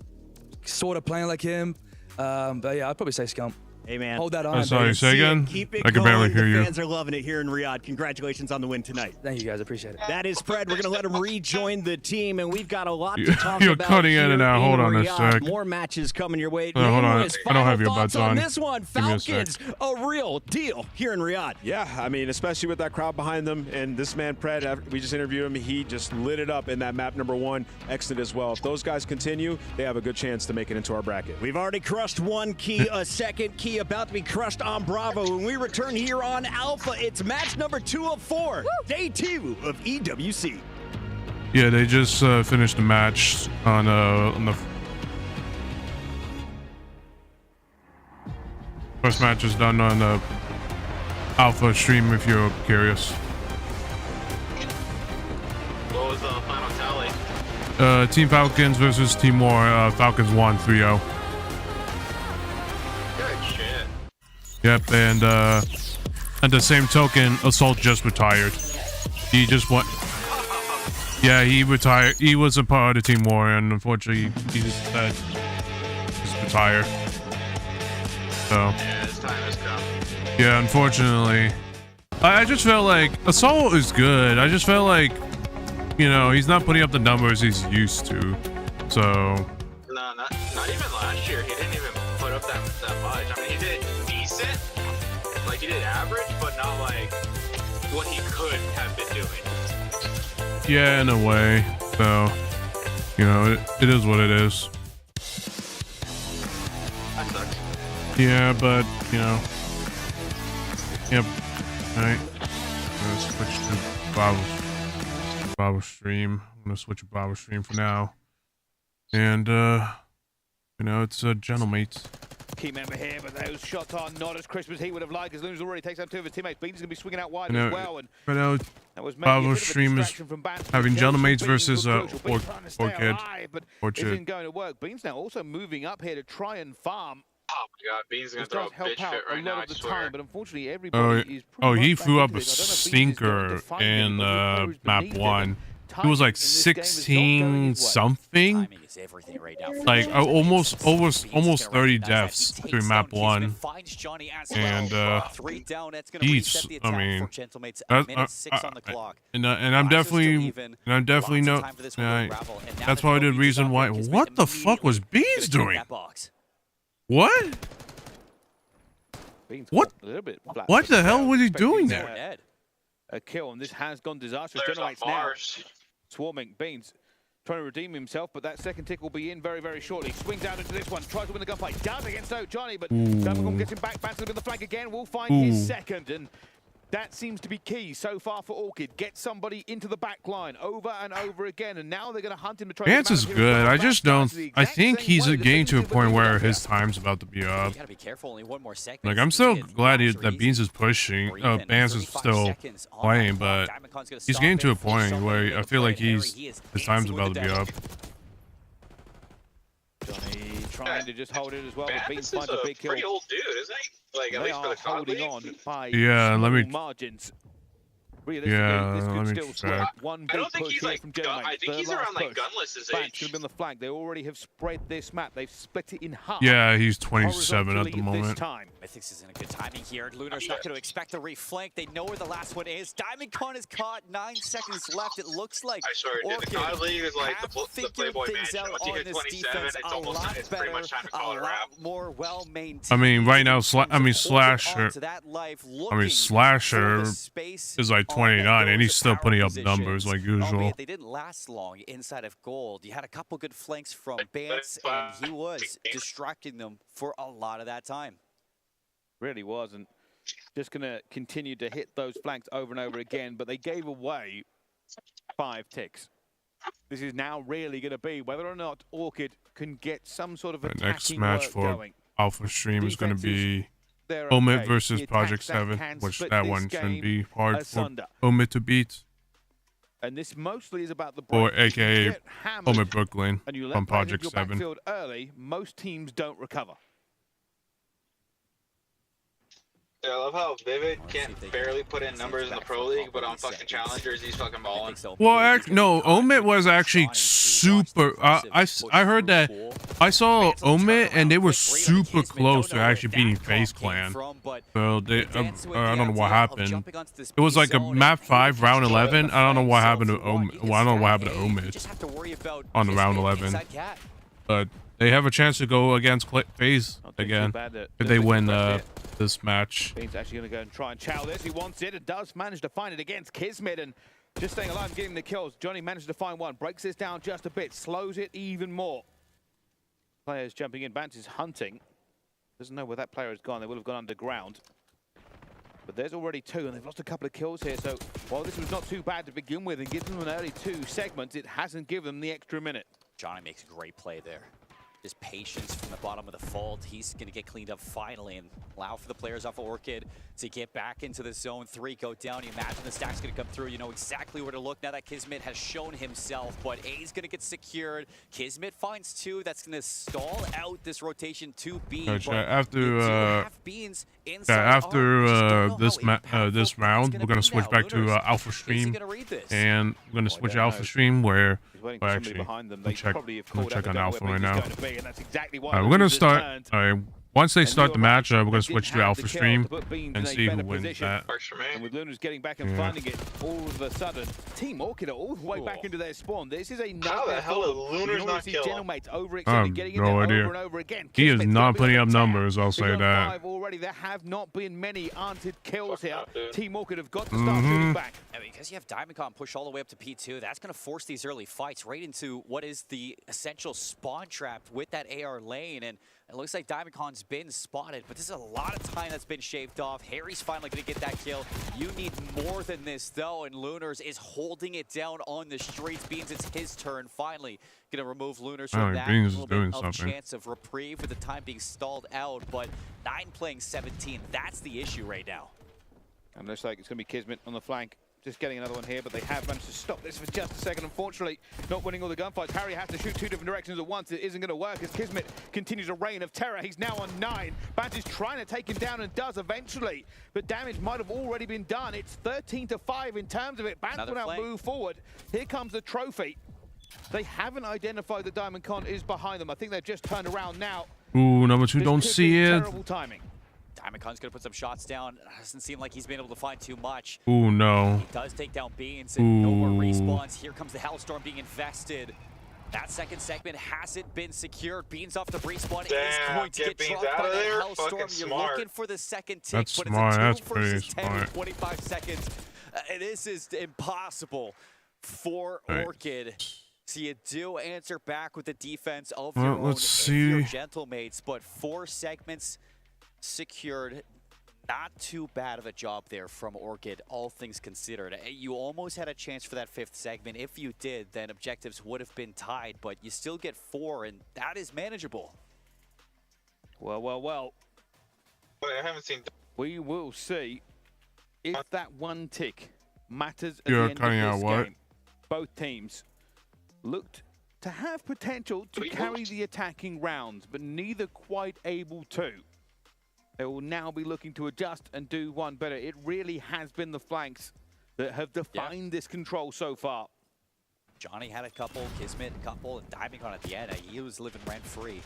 sort of playing like him. But yeah, I'd probably say Scump. Hey, man. Hold that on. Sorry, say again? Keep it I can barely hear the you. Fans are loving it here in Riyadh. Congratulations on the win tonight. Thank you, guys. Appreciate it. That is Fred. We're going to let him rejoin the team, and we've got a lot to talk You're about. cutting in and out. Hold on a Riyadh. sec. More matches coming your way. Hold on. Numerous I don't have final your buds thoughts on. this one. Give me a sec. Falcons, a real deal here in Riyadh. Yeah, I mean, especially with that crowd behind them. And this man, Pred, we just interviewed him. He just lit it up in that map number 1 exit as well. If those guys continue, they have a good chance to make it into our bracket. We've already crushed one key, a second key about to be crushed on Bravo. When we return here on Alpha, it's match number 2 of 4, day 2 of EWC. Yeah, they just finished the match on the first match is done on the Alpha stream if you're curious. What was the final tally? Team Falcons versus Team War. Falcons won 3-0. Good shit. Yep, and at the same token, Assault just retired. He just went. Yeah, he retired. He was a part of Team War, and unfortunately, he just retired. So. Yeah, his time has come. Yeah, unfortunately. I just felt like Assault is good. I just felt like, he's not putting up the numbers he's used to. So. No, not even last year. He didn't even put up that much. I mean, he did decent. Like, he did average, but not like what he could have been doing. Yeah, in a way. So, it is what it is. That sucks. Yeah, but, Yep. Alright. I'm gonna switch to Bravo stream. I'm gonna switch to Bravo stream for now. And, it's Gentlemates. Key member here, but those shots are not as crisp as he would have liked, as Loon's already takes out 2 of his teammates. Bean's going to be swinging out wide as well. And right now, that was Bravo stream is having Gentlemates versus Orchid. But isn't going to work. Bean's now also moving up here to try and farm. Oh my god, Bean's going to throw a bitch fit right now, I swear. But unfortunately, everybody is pretty he much threw back up into a this. I don't know if Beans is stinker going to find in it, but whoever's map beneath 1. It was like 16 something. Like almost 30 deaths during map 1. And he's, I mean, and I'm definitely no. That's probably the reason why. What the fuck was Beans doing? What? What the hell was he doing there? A kill, and this has gone disastrous. Generates now. Swarming. Beans trying to redeem himself, but that second tick will be in very, very shortly. Swings out into this one, tries to win the gunfight. Does against Johnny, but Damagum gets him back. Battles with the flank again. Will find his second, and that seems to be key so far for Orchid. Get somebody into the back line over and over again, and now they're going to hunt him to try. Vance is good. I just don't. I think he's getting to a point where his time's about to be up. Like, I'm still glad that Beans is pushing. Vance is still playing, but he's getting to a point where I feel like his time's about to be up. Johnny trying to just hold it as well. Beans finds a big kill. Pretty old dude, isn't he? Like, at least for the holding on by yeah, let me. margins. Yeah, this let could me still slip. check. One I big don't think push he's here like. from I think he's around like gunless's Bant's age. going to be on the flank. They already have spread this map. They've split it in half. Yeah, he's 27 at the This moment. time. Mythics is in a good timing here. Lunar's not going to expect a reflank. They know where the last one is. Diamond Con is caught. 9 seconds left. It looks like I swear, dude, the COD League is like the Playboy things Mansion. out Once you on hit this 27, defense it's a almost lot it's better, pretty much time to call it a a wrap. lot more well-maintained. I mean, right now, Slasher. Onto that life, I mean, Slasher is like 29, and he's still putting up numbers like usual. Albeit they didn't last long inside of gold. You had a couple good flanks from Bance, and he was distracting them for a lot of that time. Really wasn't. Just going to continue to hit those flanks over and over again, but they gave away 5 ticks. This is now really going to be whether or not Orchid can get some sort of attacking The next match work for going. Alpha Stream is going to be they're Omid okay. versus The Project attacks 7, can which split that this one shouldn't be game hard for asunder. Omid to beat. And this mostly is about the Or break. If you AKA get hammered Omid Brooklyn and you let from players Project into your 7. backfield early, most teams don't recover. Yeah, I love how Vivid can't barely put in numbers in the Pro League, but on fucking Challengers, he's fucking balling. Well, no, Omid was actually super. I heard that. I saw Omid and they were super close to actually beating FaZe Clan. So they, I don't know what happened. It was like a map 5, round 11. I don't know what happened to Omid. Well, I don't know what happened to Omid on the round 11. But they have a chance to go against FaZe again if they win this match. Bean's actually going to go and try and chow this. He wants it and does manage to find it against Kismet, and just staying alive and getting the kills. Johnny managed to find one, breaks this down just a bit, slows it even more. Players jumping in. Bance is hunting. Doesn't know where that player has gone. They will have gone underground. But there's already 2, and they've lost a couple of kills here. So while this was not too bad to begin with and gives them an early 2 segments, it hasn't given them the extra minute. Johnny makes a great play there. Just patience from the bottom of the fold. He's going to get cleaned up finally and allow for the players off of Orchid to get back into the zone 3, go down. You imagine the stack's going to come through. You know exactly where to look now that Kismet has shown himself, but A's going to get secured. Kismet finds 2. That's going to stall out this rotation to B. After this round, we're gonna switch back to Alpha Stream, and we're gonna switch Alpha Stream where actually check on Alpha right now. We're gonna start. Once they start the match, we're going to switch to Alpha Stream and see who wins that. And with Luna's getting back and finding it all of a sudden, Team Orchid are all the way back into their spawn. This is a How the hell is Luna's not killing? I have no idea. He is not putting up numbers, I'll say that. Already, there have not been many answered kills here. Team Orchid have got to start shooting back. And because you have Diamondcon push all the way up to P2, that's going to force these early fights right into what is the essential spawn trap with that AR lane. And it looks like Diamondcon's been spotted, but this is a lot of time that's been shaved off. Harry's finally going to get that kill. You need more than this, though, and Lunars is holding it down on the streets. Beans, it's his turn finally. Going to remove Lunars from that. Beans a little is doing bit of something. chance of reprieve with the time being stalled out, but 9 playing 17. That's the issue right now. And looks like it's going to be Kismet on the flank. Just getting another one here, but they have managed to stop this for just a second. Unfortunately, not winning all the gunfights. Harry has to shoot 2 different directions at once. It isn't going to work as Kismet continues a reign of terror. He's now on 9. Bance is trying to take him down and does eventually, but damage might have already been done. It's 13-5 in terms of it. Bance will now move forward. Here comes the trophy. They haven't identified that Diamondcon is behind them. I think they've just turned around now. Ooh, number 2, don't see it. Terrible timing. Diamondcon's going to put some shots down. Doesn't seem like he's been able to find too much. Ooh, no. He does take down Beans and no more respawns. Here comes the Hellstorm being invested. That second segment hasn't been secured. Beans off the respawn is going to get dropped by the Hellstorm. You're looking for the second tick, That's but smart. it's a 2 That's pretty versus 10 smart. with 25 seconds. This is impossible for Orchid. So you do answer back with the defense of your own, let's if you're see. gentlemates, but 4 segments secured. Not too bad of a job there from Orchid, all things considered. You almost had a chance for that 5th segment. If you did, then objectives would have been tied, but you still get 4, and that is manageable. Well. Wait, I haven't seen. We will see if that 1 tick matters at You're the end cutting of out this what? game. Both teams looked to have potential to carry the attacking rounds, but neither quite able to. They will now be looking to adjust and do one better. It really has been the flanks that have defined this control so far. Johnny had a couple, Kismet a couple, and Diamond at the end. He was living rent-free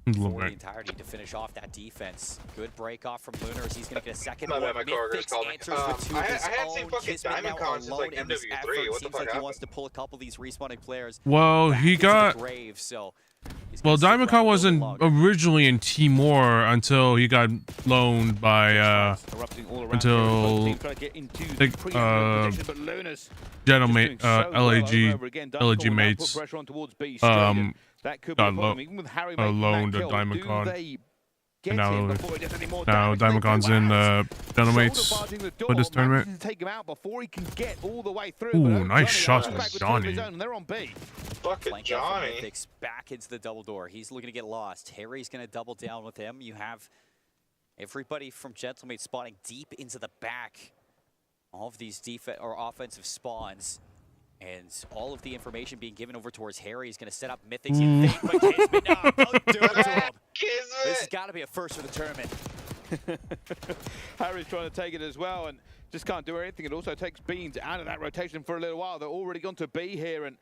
for the entirety to finish off that defense. Good break off from Lunars. He's going to get a second one. Mythic's answers with two of his own. Kismet now alone in this effort. Seems like he wants to pull a couple of these respawning players. Well, he got... grave, so well, Diamond wasn't originally in Timor until he got loaned by until gentleman LG mates got loaned to Diamond Con. And now Diamond Con's in Gentlemates for this tournament. Ooh, nice shots from Johnny. Fucking Johnny. Mythics back into the double door. He's looking to get lost. Harry's going to double down with him. You have everybody from Gentlemate spawning deep into the back. All of these offensive spawns. And all of the information being given over towards Harry. He's going to set up Mythics. You think, but Kismet, no, don't do it to him. This has got to be a first for the tournament. Harry's trying to take it as well and just can't do anything. It also takes Beans out of that rotation for a little while. They're already gone to B here, and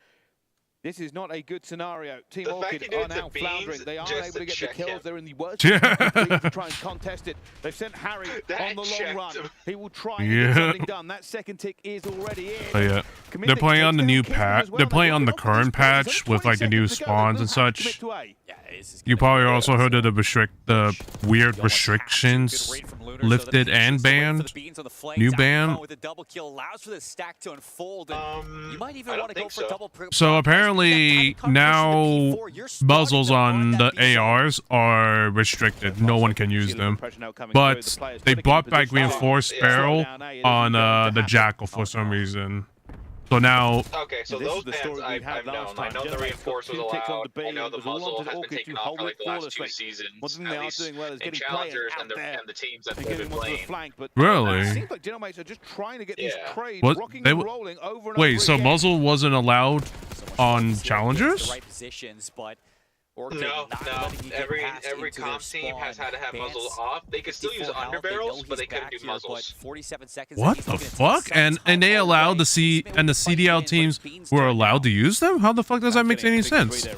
this is not a good scenario. Team Orchid are now floundering. They are able to get the kills. They're in the worst position to try and contest it. They've sent Harry on the long run. He will try and get something done. That second tick is already in. Oh, yeah. They're playing on the new patch. They're playing on the current patch with like the new spawns and such. You probably also heard of the weird restrictions lifted and banned. New ban. So apparently now muzzles on the ARs are restricted. No one can use them. But they brought back reinforced barrel on the Jackal for some reason. So now... Okay, so those bans I've known. I know the reinforced was allowed. I know the muzzle has been taken off for like the last 2 seasons, at least in challengers and the teams that they've been playing. Really? It seems like Gentlemates are just trying to get these trades What? rocking and rolling over and Wait, over so again. muzzle wasn't allowed on challengers? No. Every comp team has had to have muzzles off. They could still use underbarrels, but they couldn't do muzzles. What the fuck? And they allowed the CDL teams were allowed to use them? How the fuck does that make any sense? They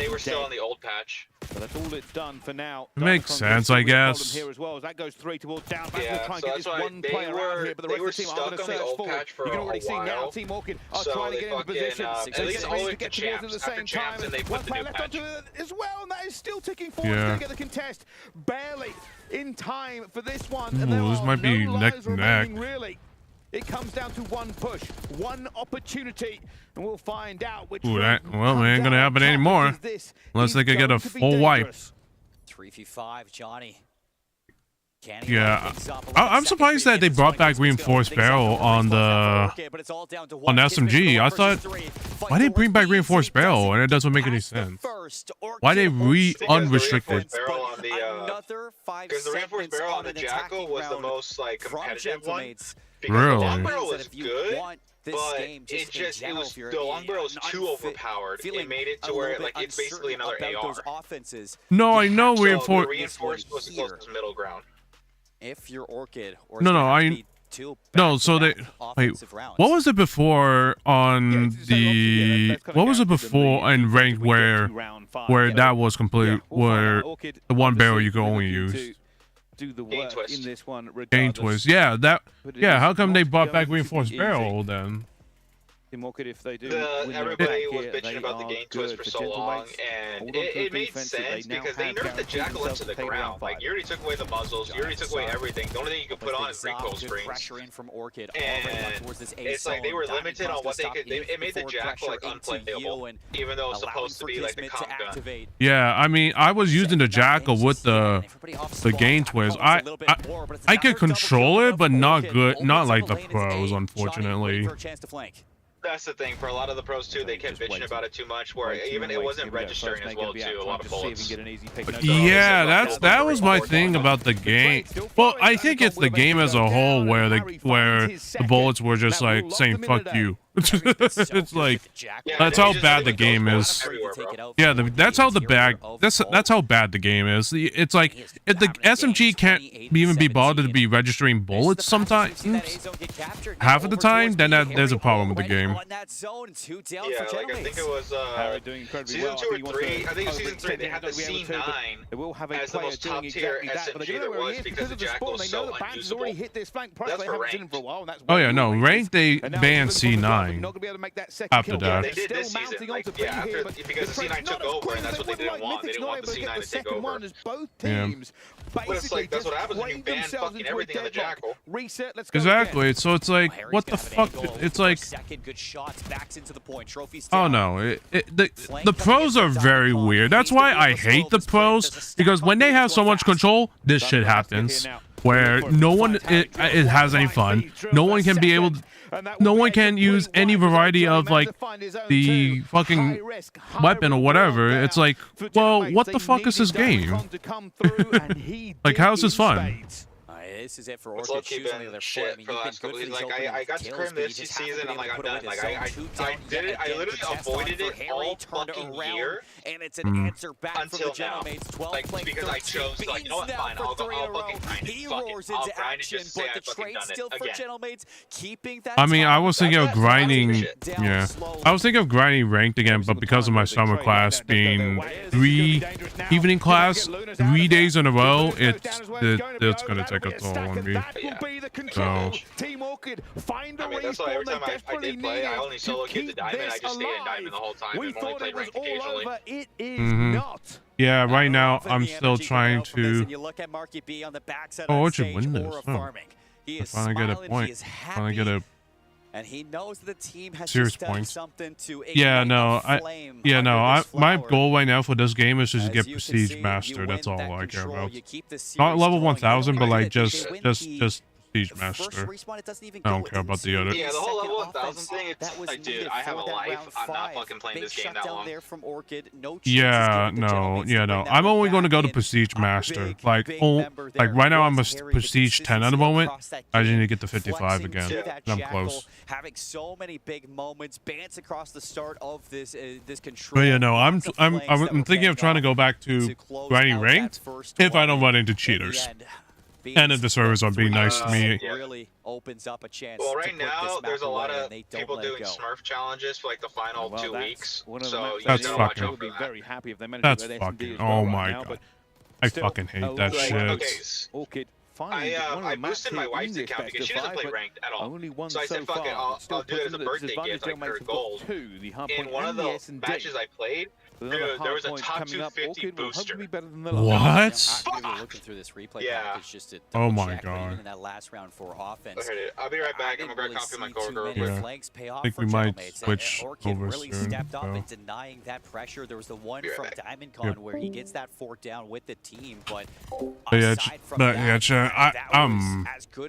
were still on the old patch. But that's all it's done for now. It makes sense, I guess. Here as well, as that goes 3 towards down. Yeah, try and so get this that's why one player out here, but the rest of the team are going to search forward. You can already see now Team Orchid are trying to get into position. At least all the champs, at the same time. and they One put the player new left patch. onto it as well, and that is still ticking forward. Yeah. He's going to get the contest barely in time for this one. And Ooh, there this are might be no neck lives to neck. remaining, really. It comes down to one push, one opportunity, and we'll find out which Ooh, one that, well, comes it ain't gonna out happen top, anymore. because this Unless is they could get a going to be full wipe. dangerous. 3v5, Johnny. Can he Yeah, light things up? I'm surprised that they brought back reinforced barrel on the SMG. I thought, why did they bring back reinforced barrel? And it doesn't make any sense. Why they unrestricted? Because the reinforced barrel on the Jackal was the most like competitive one. Because Really? the long barrel was good, but the long barrel was too overpowered. It made it to where like it's basically another AR. No, I know So the reinforced. reinforced was the closest middle ground. If you're Orchid, or No, so they wait. What was it before on the? What was it before in ranked where that was complete? Where the one barrel you could only use. Do the work in this one. Gain twist. Yeah, that. Yeah, how come they brought back reinforced barrel then? If they do everybody was bitching about the gain twist for so long, and it made sense because they nerfed the Jackal into the ground. Like, you already took away the muzzles, you already took away everything. The only thing you could put on is recoil springs. And it's like they were limited on what they could. It made the Jackal like unplayable, even though it's supposed to be like the comp gun. Yeah, I mean, I was using the Jackal with the gain twist. I could control it, but not good, not like the pros, unfortunately. That's the thing. For a lot of the pros too, they kept bitching about it too much. Where even it wasn't registering as well too. A lot of bullets. Yeah, that was my thing about the game. Well, I think it's the game as a whole where the bullets were just like saying "fuck you." It's like that's how bad the game is. Yeah, that's how that's how bad the game is. It's like if the SMG can't even be bothered to be registering bullets sometimes, half of the time, then there's a problem with the game. Yeah, like I think it was season 2 or 3. I think it was season 3. They had the C9 as the most top tier SMG there was because the Jackal was so unusable. That's for ranked. Oh yeah, no, ranked they banned C9 after that. They did this season, like, yeah, after, because the C9 took over, and that's what they didn't want. They didn't want the C9 to take over. Yeah. But it's like, that's what happens when you ban fucking everything on the Jackal. Exactly. So it's like, what the fuck? It's like, oh no, the pros are very weird. That's why I hate the pros, because when they have so much control, this shit happens. Where no one it has any fun. No one can be able to, no one can use any variety of like the fucking weapon or whatever. It's like, well, what the fuck is this game? Like, how's this fun? This is it for Orchid choosing their foot. I mean, you've been good for these opening I got to Crim this season. I'm like, I'm done. Like, I did it. I literally avoided it all fucking year. And it's an answer back until from the now. Mates. 12 like, because I chose, like, you know what, fine, I'll fucking grind it. He Fuck roars it. I'll into grind action, it, just say but I the fucking trade done still it for again. Gentlemates, keeping that I mean, I was thinking of grinding. Yeah, I was thinking of grinding ranked again, but because of my summer class being 3 evening class, 3 days in a row, it's gonna take a toll on me. So. I mean, that's why every time I did play, I only solo queued the diamond. I just stayed in diamond the whole time and only played ranked occasionally. Yeah, right now I'm still trying to. Oh, Orchard win this. Oh. I finally get a point. Finally get a. And he knows the team has serious done points. Something to my goal right now for this game is just to get Prestige Master. That's all I care about. Not level 1000, but like just Prestige Master. I don't care about the other. Yeah, the whole level 1000 thing, it's like, dude, I have a life. I'm not fucking playing this game that long. Yeah, no. I'm only going to go to Prestige Master. Like right now I'm a Prestige 10 at the moment. I just need to get to 55 again. I'm close. Having so many big moments, bans across the start of this control. But yeah, no, I'm thinking of trying to go back to grinding ranked if I don't run into cheaters. And if the servers are being nice to me. Really opens up a chance. Well, right now there's a lot of people doing Smurf challenges for like the final 2 weeks. So that's fucking. Would be very happy if they managed That's to get fucking. SMD as well Oh my now, god. I fucking hate that shit. Orchid. I boosted my wife's account because she doesn't play ranked at all. So I said, fuck it, I'll do it as a birthday gift, like her gold. In one of the matches I played, there was a top 250 booster. What? Looking through this replay package just to oh my check, god. in that last round for offense. I'll be right back. I'm gonna grab a copy of my cover. Yeah. I think we might switch over really soon. stepped up So. in denying that pressure. There was the one from Diamond Con where he gets that 4th down with the team, but I'm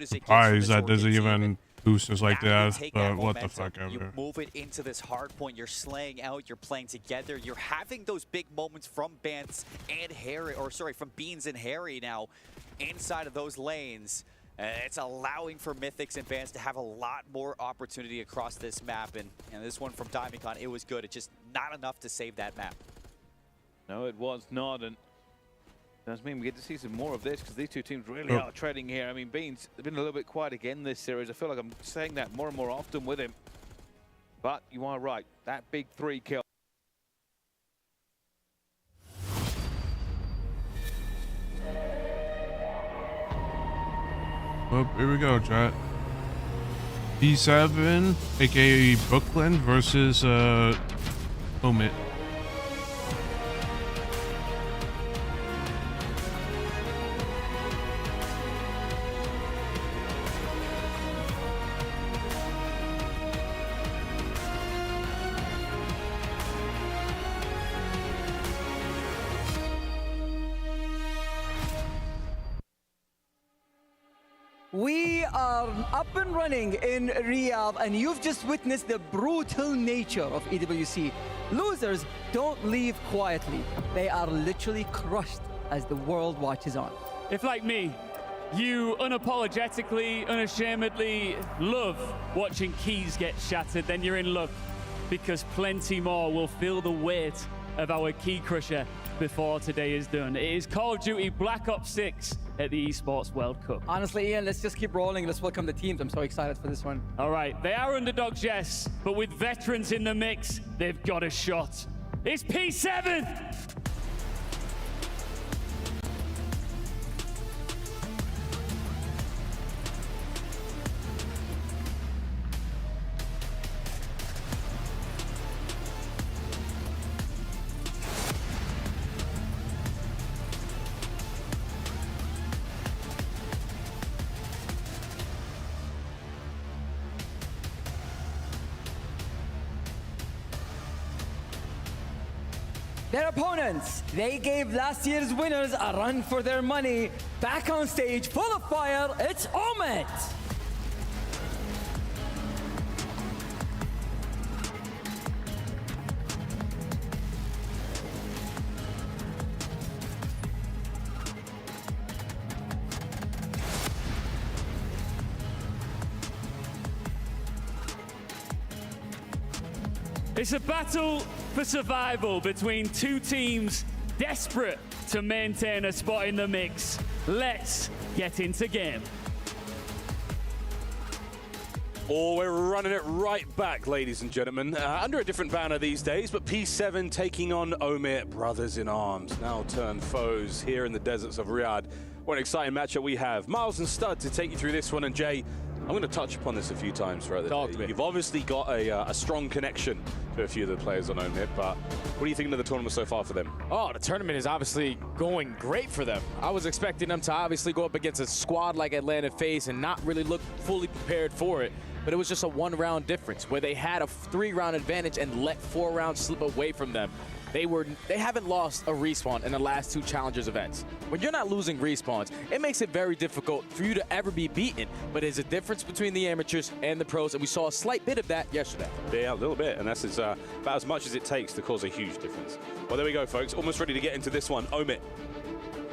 surprised that there's even boosters like that, but what the fuck ever. You move it into this hard point. You're slaying out. You're playing together. You're having those big moments from Bance and Harry, or sorry, from Beans and Harry now inside of those lanes. It's allowing for Mythics and Bance to have a lot more opportunity across this map, and this one from Diamond Con, it was good. It's just not enough to save that map. No, it was not, and does mean we get to see some more of this because these two teams really are trading here. I mean, Beans has been a little bit quiet again this series. I feel like I'm saying that more and more often with him. But you are right. That big 3 kill. Oh, here we go, chat. B7, aka Brooklyn versus Omit. We are up and running in Riyadh, and you've just witnessed the brutal nature of EWC. Losers don't leave quietly. They are literally crushed as the world watches on. If, like me, you unapologetically, unashamedly love watching keys get shattered, then you're in luck, because plenty more will feel the weight of our key crusher before today is done. It is Call of Duty Black Ops 6 at the Esports World Cup. Honestly, Ian, let's just keep rolling. Let's welcome the teams. I'm so excited for this one. All right, they are underdogs, yes, but with veterans in the mix, they've got a shot. It's P7! Their opponents, they gave last year's winners a run for their money. Back on stage, full of fire, it's Omit. It's a battle for survival between two teams desperate to maintain a spot in the mix. Let's get into game. Oh, we're running it right back, ladies and gentlemen. Under a different banner these days, but P7 taking on Omit, brothers in arms, now turned foes here in the deserts of Riyadh. What an exciting matchup we have. Miles and Stud to take you through this one, and Jay, I'm going to touch upon this a few times throughout the day. You've obviously got a strong connection to a few of the players on Omit, but what are you thinking of the tournament so far for them? Oh, the tournament is obviously going great for them. I was expecting them to obviously go up against a squad like Atlanta FaZe and not really look fully prepared for it, but it was just a one-round difference where they had a 3-round advantage and let 4 rounds slip away from them. They haven't lost a respawn in the last 2 Challengers events. When you're not losing respawns, it makes it very difficult for you to ever be beaten. But there's a difference between the amateurs and the pros, and we saw a slight bit of that yesterday. Yeah, a little bit, and that's about as much as it takes to cause a huge difference. Well, there we go, folks. Almost ready to get into this one. Omit,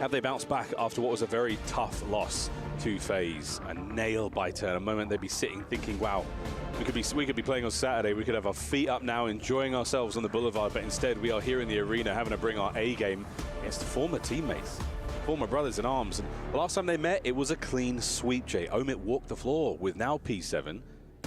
have they bounced back after what was a very tough loss to FaZe? A nail-biter, a moment they'd be sitting thinking, wow, we could be playing on Saturday. We could have our feet up now, enjoying ourselves on the boulevard, but instead we are here in the arena having to bring our A game against former teammates, former brothers in arms. And the last time they met, it was a clean sweep, Jay. Omit walked the floor with now P7.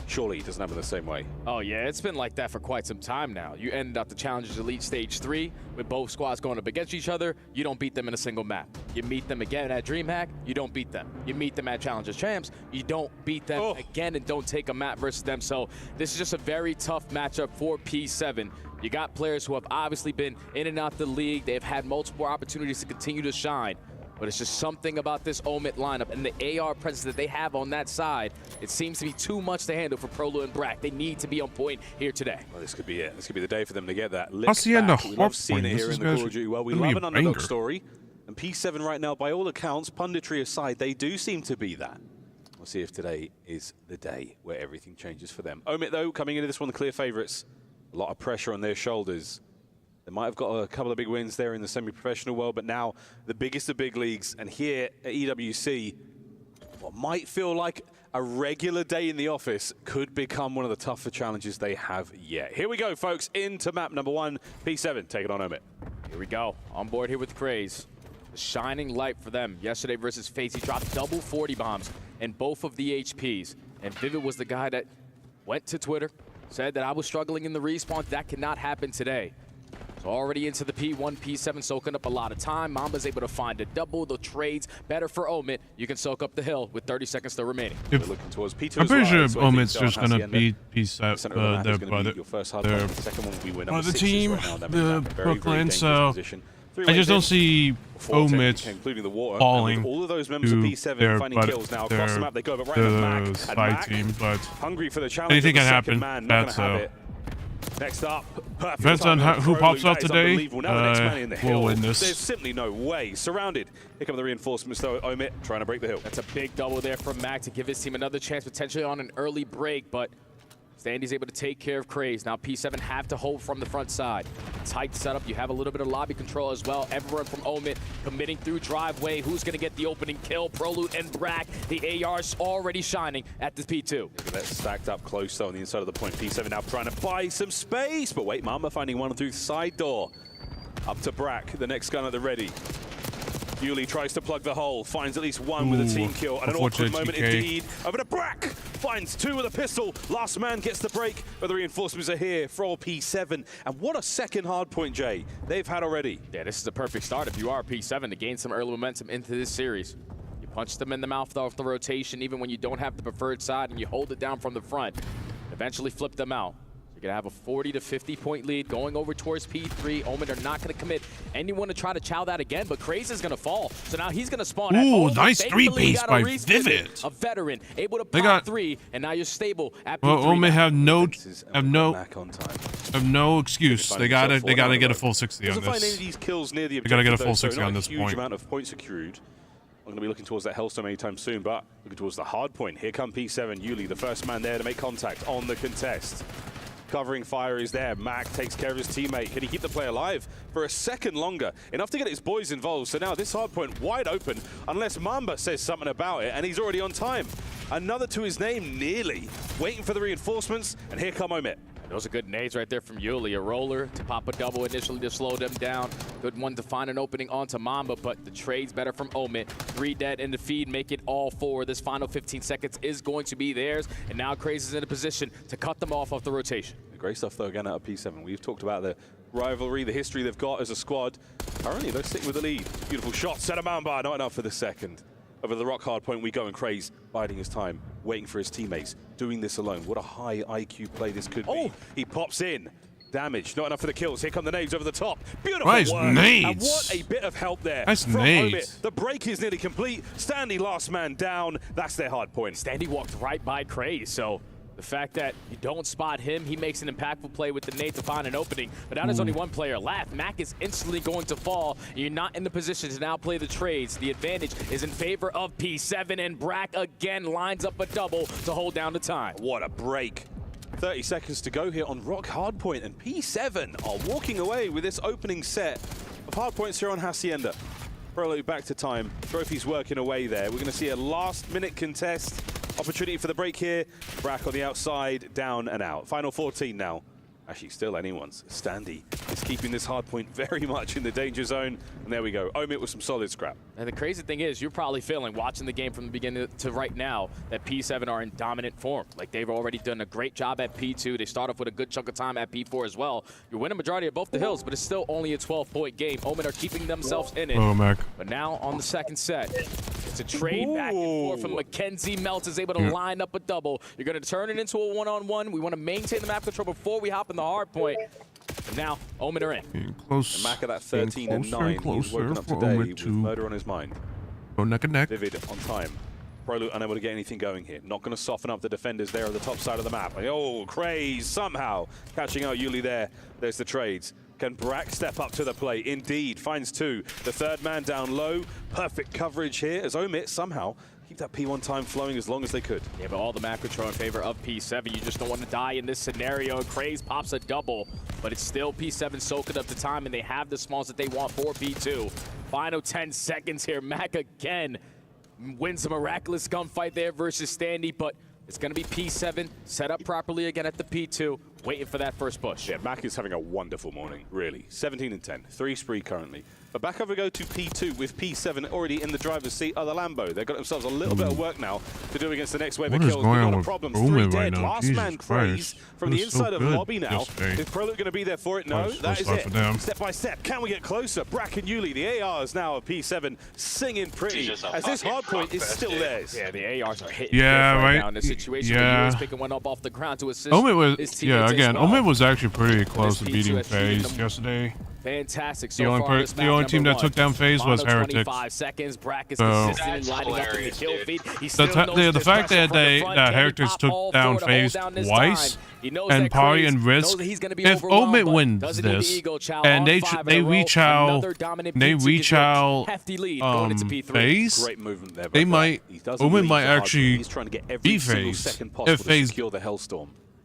Surely it doesn't happen the same way. Oh, yeah, it's been like that for quite some time now. You end up the Challengers Elite Stage 3 with both squads going up against each other. You don't beat them in a single map. You meet them again at DreamHack, you don't beat them. You meet them at Challengers Champs, you don't beat them again and don't take a map versus them. So this is just a very tough matchup for P7. You got players who have obviously been in and out the league. They've had multiple opportunities to continue to shine. But it's just something about this Omit lineup and the AR presence that they have on that side. It seems to be too much to handle for Prolu and Brack. They need to be on point here today. Well, this could be it. This could be the day for them to get that. I'll see you in the We love seeing it here in the Call of Duty. Well, we love an underdog story. And P7 right now, by all accounts, punditry aside, they do seem to be that. We'll see if today is the day where everything changes for them. Omit, though, coming into this one, the clear favourites. A lot of pressure on their shoulders. They might have got a couple of big wins there in the semi-professional world, but now the biggest of big leagues. And here at EWC, what might feel like a regular day in the office could become one of the tougher challenges they have yet. Here we go, folks, into map number 1. P7 taking on Omit. Here we go. On board here with Craze. The shining light for them. Yesterday versus FaZe, he dropped double 40 bombs in both of the HPs. And Vivid was the guy that went to Twitter, said that I was struggling in the respawn. That cannot happen today. Already into the P1, P7, soaking up a lot of time. Mamba's able to find a double. The trades better for Omit. You can soak up the hill with 30 seconds still remaining. Looking towards P2 I'm pretty sure so Omit's just going to beat P7, their brother team, the Brooklyn, so I just don't see Omit falling all of those members of P7 their, finding kills now across the map. They go over right at Mac. Side team, but hungry for the challenge. anything can happen. That's so. Next up, depends on who pops up today. We'll win this. There's simply no way. Surrounded. Here come the reinforcements, though. Omit trying to break the hill. That's a big double there from Mac to give his team another chance, potentially on an early break, but Standy's able to take care of Craze. Now P7 have to hold from the front side. Tight setup. You have a little bit of lobby control as well. Everyone from Omit committing through driveway. Who's going to get the opening kill? Prolute and Brack. The AR's already shining at the P2. Look at that stacked up close though on the inside of the point. P7 now trying to buy some space. But wait, Mamba finding one through the side door. Up to Brack, the next gun at the ready. Yuli tries to plug the hole, finds at least one with a team kill. And an awkward moment indeed. Over to Brack, finds two with a pistol. Last man gets the break, but the reinforcements are here for all P7. And what a second hard point, Jay, they've had already. Yeah, this is a perfect start if you are P7 to gain some early momentum into this series. You punch them in the mouth off the rotation, even when you don't have the preferred side, and you hold it down from the front. Eventually flip them out. You're going to have a 40 to 50 point lead going over towards P3. Omen are not going to commit anyone to try to chow that again, but Craze is going to fall. So now he's going to spawn. Ooh, nice three-piece by Vivid. A veteran able to pop three, and now you're stable at P3. Well, Omen have no excuse. They gotta get a full 60 on Doesn't find any this. of these kills near the They gotta get a objective, full though, 60 so on not this a huge point. amount of points accrued. I'm going to be looking towards that Hellstorm anytime soon, but looking towards the hard point. Here come P7. Yuli, the first man there to make contact on the contest. Covering fire is there. Mac takes care of his teammate. Can he keep the play alive for a second longer? Enough to get his boys involved. So now this hard point wide open, unless Mamba says something about it, and he's already on time. Another to his name, nearly. Waiting for the reinforcements, and here come Omit. Those are good nades right there from Yuli. A roller to pop a double initially to slow them down. Good one to find an opening onto Mamba, but the trade's better from Omit. 3 dead in the feed, make it all 4. This final 15 seconds is going to be theirs, and now Craze is in a position to cut them off the rotation. Great stuff, though, again, out of P7. We've talked about the rivalry, the history they've got as a squad. Currently, they're sitting with the lead. Beautiful shot, set a Mamba, not enough for the second. Over the rock hard point we go, and Craze biding his time, waiting for his teammates, doing this alone. What a high IQ play this could be. He pops in. Damage, not enough for the kills. Here come the nades over the top. Beautiful nice work. Nades. And what a bit of help there Nice from nades. Omit. The break is nearly complete. Standy last man down. That's their hard point. Standy walked right by Craze, so the fact that you don't spot him, he makes an impactful play with the nade to find an opening. But now there's only one player left. Mac is instantly going to fall. You're not in the position to now play the trades. The advantage is in favor of P7, and Brack again lines up a double to hold down the time. What a break. 30 seconds to go here on Rock Hardpoint, and P7 are walking away with this opening set of hardpoints here on Hacienda. Prolute back to time. Trophy's working away there. We're going to see a last-minute contest. Opportunity for the break here. Brack on the outside, down and out. Final 14 now. Actually, still anyone's. Standy is keeping this hard point very much in the danger zone. And there we go. Omit with some solid scrap. And the crazy thing is, you're probably feeling, watching the game from the beginning to right now, that P7 are in dominant form. Like, they've already done a great job at P2. They start off with a good chunk of time at P4 as well. You're winning majority of both the hills, but it's still only a 12-point game. Omen are keeping themselves in it. Oh, Mac. But now on the second set, it's a trade back and forth from Mackenzie. Melts is able to line up a double. You're going to turn it into a one-on-one. We want to maintain the map control before we hop in the hard point. And now, Omen are in. Close. And Mac at that 13 and 9. He's woken up today with murder on his mind. Go neck and neck. Vivid on time. Prolute unable to get anything going here. Not going to soften up the defenders there on the top side of the map. Oh, Craze somehow catching out Yuli there. There's the trades. Can Brack step up to the plate? Indeed, finds two. The third man down low. Perfect coverage here as Omit somehow keep that P1 time flowing as long as they could. Yeah, but all the map control in favor of P7. You just don't want to die in this scenario. Craze pops a double, but it's still P7 soaking up the time, and they have the smalls that they want for P2. Final 10 seconds here. Mac again wins a miraculous gunfight there versus Standy, but it's going to be P7 set up properly again at the P2, waiting for that first push. Yeah, Mac is having a wonderful morning, really. 17 and 10, 3 spree currently. But back over we go to P2 with P7 already in the driver's seat of the Lambo. They've got themselves a little bit of work now to do against the next wave of kills. What is going on Not a with problem. Roman 3 right dead. now? Last Jesus man Craze Christ. from That the is so inside of good lobby now. yesterday. Is Prolute going to be there for it? No, that is it. Step by step. Can we get closer? Brack and Yuli, the ARs now of P7 singing pretty as this hard point is still theirs. Yeah, the ARs are hitting Yeah, right right. now in this situation. Yeah. He's picking one up off the ground to assist Omit was, his teammates yeah, again, as well. Omit was actually pretty close to P2 beating has treated FaZe them yesterday. Fantastic so The only, far. This the only team that took down FaZe was Final Heretics. 25 seconds. Brack is So- consistent in lining up in the kill feed. He still knows The there's fact pressure that from the they front. that Can he Heretics pop took all down four to hold FaZe down this twice time? He knows and that Party Craze and Risk, knows that he's gonna be if overwhelmed, Omit but wins doesn't need the this ego chow and on they 5 they in a row, reach out another dominant P2 hefty lead going into P3. FaZe, Great movement there. they might He doesn't Omit leave might the hard actually point. He's trying to get every beat single FaZe second possible if to FaZe secure the Hellstorm.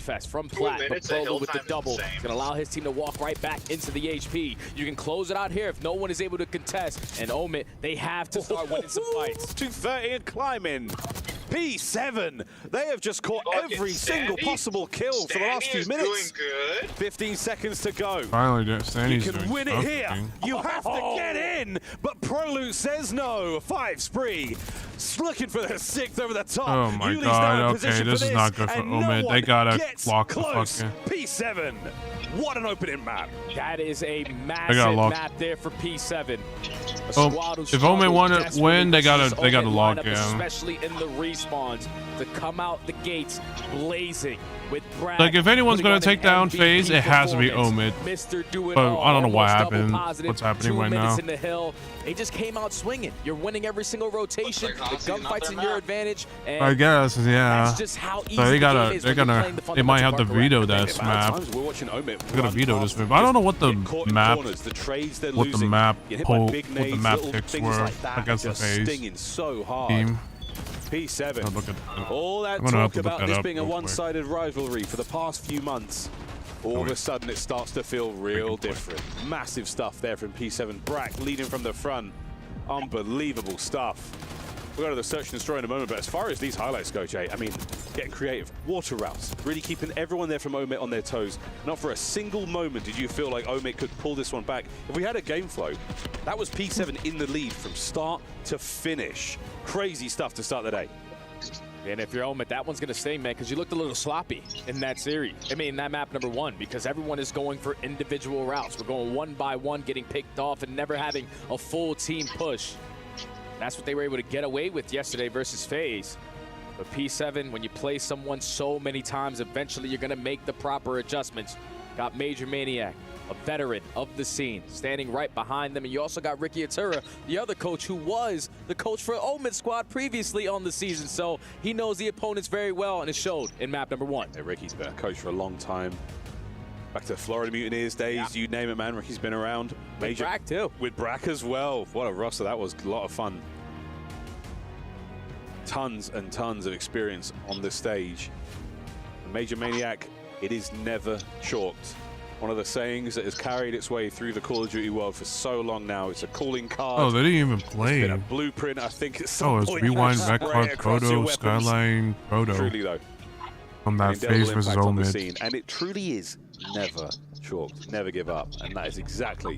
speed fest from Platt, but Polo with the double. It's going to allow his team to walk right back into the HP. You can close it out here if no one is able to contest. And Omit, they have to start winning some fights. 230 and climbing. P7, they have just caught every single possible kill for the last few minutes. Doing good. 15 seconds to go. Finally, Sandy's You can doing win it something. here. You have to get in, but Prolute says no. 5 spree. Looking for their 6th over the top. Oh my Yuli's now in god, okay, position this for is not good for and no Omid. They one gotta gets block the close. fucking... P7, what an opening map. That is a gotta massive lock. map there for P7. Oh, if Omid want to win, they gotta lock lineup, in. especially in the respawns, to come out the gates blazing with Brad. Like, if anyone's gonna take down FaZe, it has to be Omid. Mr. Do It But All, I don't know what almost double happened. positive, What's happening 2 right minutes now? in the hill. They just came out swinging. You're winning every single rotation. The gunfight's in your advantage. And I guess, yeah. that's just how easy So the game is they're when you're gonna, playing the they might have to fundamental veto parkour. this map. We're watching Omid They're gonna veto this map. I don't know what the map, the trades they're what the losing. map Get hit by poll, big what the nades, map little picks things were like that against the just FaZe stinging so hard. team. P7. I'll look at- All that I'm gonna have talk to look about that this up being a real quick. one-sided rivalry for the past few months. All of a sudden, it starts to feel real different. Massive stuff there from P7. Brack leading from the front. Unbelievable stuff. We'll go to the search and destroy in a moment, but as far as these highlights go, Jay, I mean, getting creative. Water routes, really keeping everyone there from Omid on their toes. Not for a single moment did you feel like Omid could pull this one back. If we had a game flow, that was P7 in the lead from start to finish. Crazy stuff to start the day. And if you're Omid, that one's going to sting, man, because you looked a little sloppy in that series. I mean, that map number 1, because everyone is going for individual routes. We're going one by one, getting picked off, and never having a full team push. That's what they were able to get away with yesterday versus FaZe. But P7, when you play someone so many times, eventually you're going to make the proper adjustments. Got Major Maniac, a veteran of the scene, standing right behind them. And you also got Ricky Atura, the other coach who was the coach for Omid squad previously on the season. So he knows the opponents very well, and it showed in map number 1. Yeah, Ricky's been a coach for a long time. Back to the Florida Mutineers days, you name it, man. Ricky's been around. Major Brack, too. With Brack as well. What a roster. That was a lot of fun. Tons and tons of experience on the stage. Major Maniac, it is never chalked. One of the sayings that has carried its way through the Call of Duty world for so long now. It's a calling card. Oh, they didn't even play. It's been a blueprint, I think, at some Oh, it's point. Rewind, Spray Backcard, it across your Proto, weapons. Skyline, Proto. Truly, though. From that Indelible FaZe versus impact on the Omid. scene. And it truly is never chalked. Never give up. And that is exactly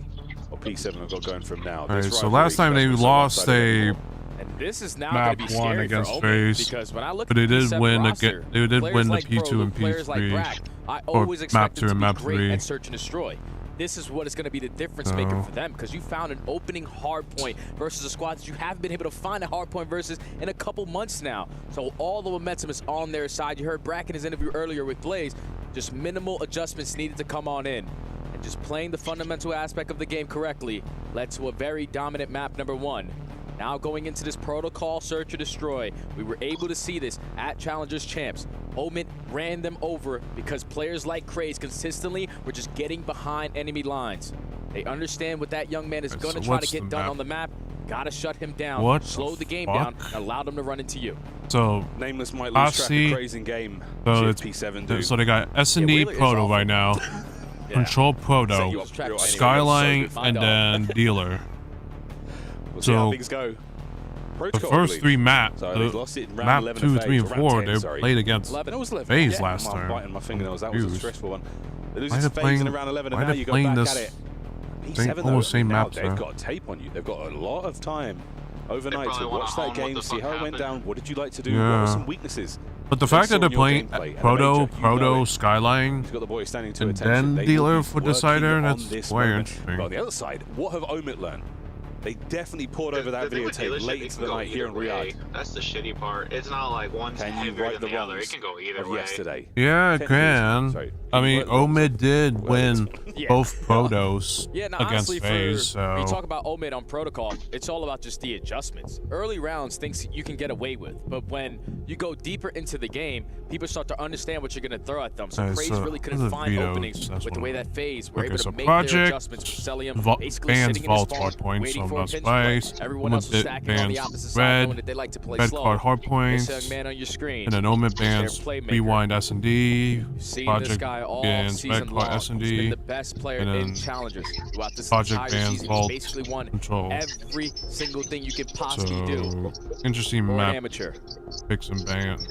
what P7 have got going from now. Alright, This so rivalry, last time they that's what's lost, one-sided they anymore. And this is now map going to be 1 scary against for Omid, FaZe, because when I look but at they the did P7 win. roster, They did players win the like P2 Pro, and players like P3, Brack, I or always map expect 2 them to and be map great 3. at search and destroy. This is what is going to be the difference maker for them, because you found an opening hard point versus a squad that you haven't been able to find a hard point versus in a couple months now. So all the momentum is on their side. You heard Brack in his interview earlier with Blaze, just minimal adjustments needed to come on in. And just playing the fundamental aspect of the game correctly led to a very dominant map number 1. Now going into this protocol search or destroy, we were able to see this at Challengers Champs. Omid ran them over because players like Craze consistently were just getting behind enemy lines. They understand what that young man is going to try to get done on the map. Gotta shut him down, What slow the game fuck? down, and allow them to run into you. So Nameless might I lose track see. of Craze in game. So Shit, it's P7 do. so they got S&D Yeah, Wheeler is Proto awful. right now, Control Set Proto, you up for anyway. Skyline, So and then Dealer. We'll see how So things go. the Protocol, I first believe. 3 maps, So they've lost it in round map 11 2, of 3, and FaZe, or 4, round 10, they sorry. played against 11. It was 11. FaZe Yeah, last I'm time. biting my fingernails. That was a Confused. stressful one. They lose Why to they FaZe in playing- around 11, and why now they you go playing back this at it. same- P7 almost though, same now maps, they've huh? got a tape on you. They've got a lot of time overnight to probably wanna watch that hone what game, the see fuck how it went happened. down. What did you like to do? Yeah. What were some weaknesses? But the They fact saw that they're in your playing gameplay, and Proto, Major, you know Proto, it. Skyline, You've got the boys standing to and attention. then They will Dealer be for working Decider, on that's this very moment. interesting. But on the other side, what have Omid learned? They definitely poured over that The thing with videotape dealership, late it into can the go night here in either way. Riyadh. That's the shitty part. It's not like one's Can you heavier right than the the other. It wrongs can go either of way. yesterday? Yeah, it Sorry. can. I mean, Omid did win Yeah. both Protos Yeah, now against honestly, FaZe, when you so talk about Omid on protocol, it's all about just the adjustments. Early rounds, things you can get away with, but when you go deeper into the game, people start to understand what you're going to throw at them. So Alright, Craze so really couldn't the find Vito, openings that's with the what way that FaZe were Okay, able so to make their Project, adjustments with Celium basically fans sitting in his vault spawn, hard points, waiting so before bans pinch play. spice, Everyone else was stacking on the opposite side, knowing that they like to play red slow. card hard points, This young man on your screen, and then Omen bans their playmaker. rewind S&D, Seen this Project guy all bans season red long. card He's been S&D, the best player and in then challenges throughout this Project entire bans season. vault He's basically won control. every single thing you can possibly do. So interesting For an map. amateur. Picks and bans.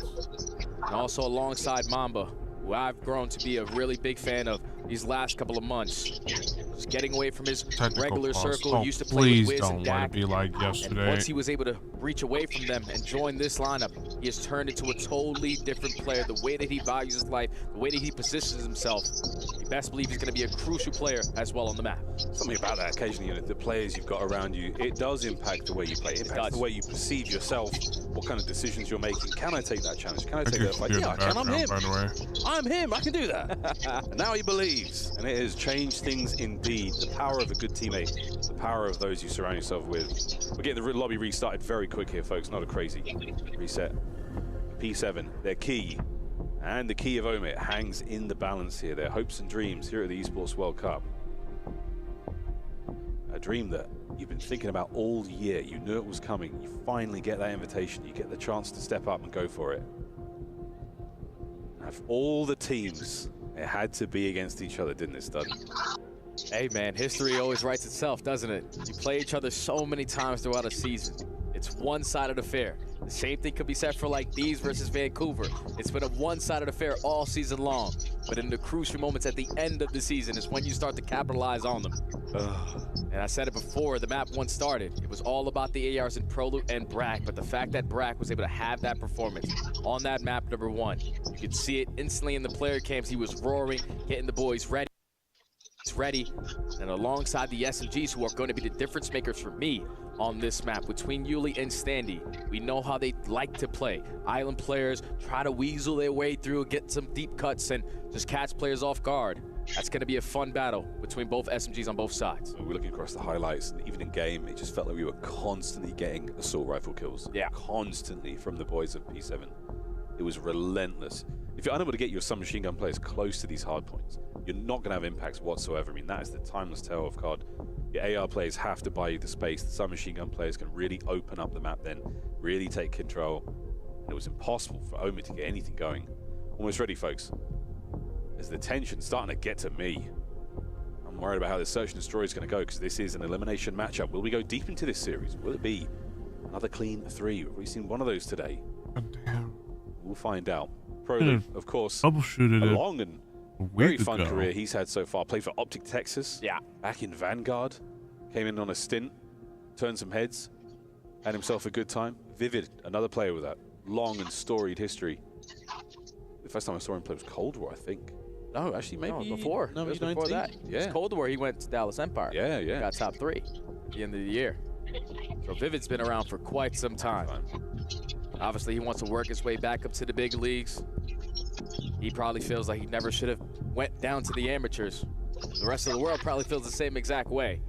And also alongside Mamba, who I've grown to be a really big fan of these last couple of months. Just getting away from his Technical regular flaws. circle. Oh, He used to play please with Wiz don't and let Dak. it be like And yesterday. once he was able to reach away from them and join this lineup, he has turned into a totally different player. The way that he values his life, the way that he positions himself, you best believe he's going to be a crucial player as well on the map. Something about that occasionally, you know, the players you've got around you, it does impact the way you play. It impacts the way you perceive yourself, what kind of decisions you're making. Can I take that challenge? Can I take that fight? Yeah, I can. I'm him. By the way. I'm him. I can do that. And now he believes, and it has changed things indeed. The power of a good teammate, the power of those you surround yourself with. We're getting the lobby restarted very quick here, folks. Not a crazy reset. P7, their key, and the key of Omit hangs in the balance here. Their hopes and dreams here at the Esports World Cup. A dream that you've been thinking about all year. You knew it was coming. You finally get that invitation. You get the chance to step up and go for it. Of all the teams, it had to be against each other, didn't it, Stud? Hey man, history always writes itself, doesn't it? You play each other so many times throughout a season. It's one-sided affair. The same thing could be said for like these versus Vancouver. It's been a one-sided affair all season long. But in the crucial moments at the end of the season is when you start to capitalize on them. And I said it before the map once started. It was all about the ARs and Prolu and Brack. But the fact that Brack was able to have that performance on that map #1, you could see it instantly in the player camps. He was roaring, getting the boys ready. Ready, and alongside the SMGs, who are going to be the difference makers for me on this map between Yuli and Standy. We know how they like to play. Island players try to weasel their way through, get some deep cuts, and just catch players off guard. That's going to be a fun battle between both SMGs on both sides. We're looking across the highlights, and even in game, it just felt like we were constantly getting assault rifle kills. Yeah, constantly from the boys of P7. It was relentless. If you're unable to get your submachine gun players close to these hard points, you're not going to have impacts whatsoever. I mean, that is the timeless tale of COD. Your AR players have to buy you the space. The submachine gun players can really open up the map then, really take control. And it was impossible for Omi to get anything going. Almost ready, folks. There's the tension starting to get to me. I'm worried about how the Search and Destroy is going to go, because this is an elimination matchup. Will we go deep into this series? Will it be another clean 3? We've seen one of those today. Damn. We'll find out. Prolu, of course, a troubleshooted long and very fun career he's had so far. Played for Optic Texas. Yeah. Back in Vanguard. Came in on a stint. Turned some heads. Had himself a good time. Vivid, another player with that long and storied history. The first time I saw him play was Cold War, I think. No, actually, maybe before. No, it was before that. Yeah. It was Cold War. He went to Dallas Empire. Yeah, yeah. Got top 3 at the end of the year. So Vivid's been around for quite some time. Obviously, he wants to work his way back up to the big leagues. He probably feels like he never should have went down to the amateurs. The rest of the world probably feels the same exact way.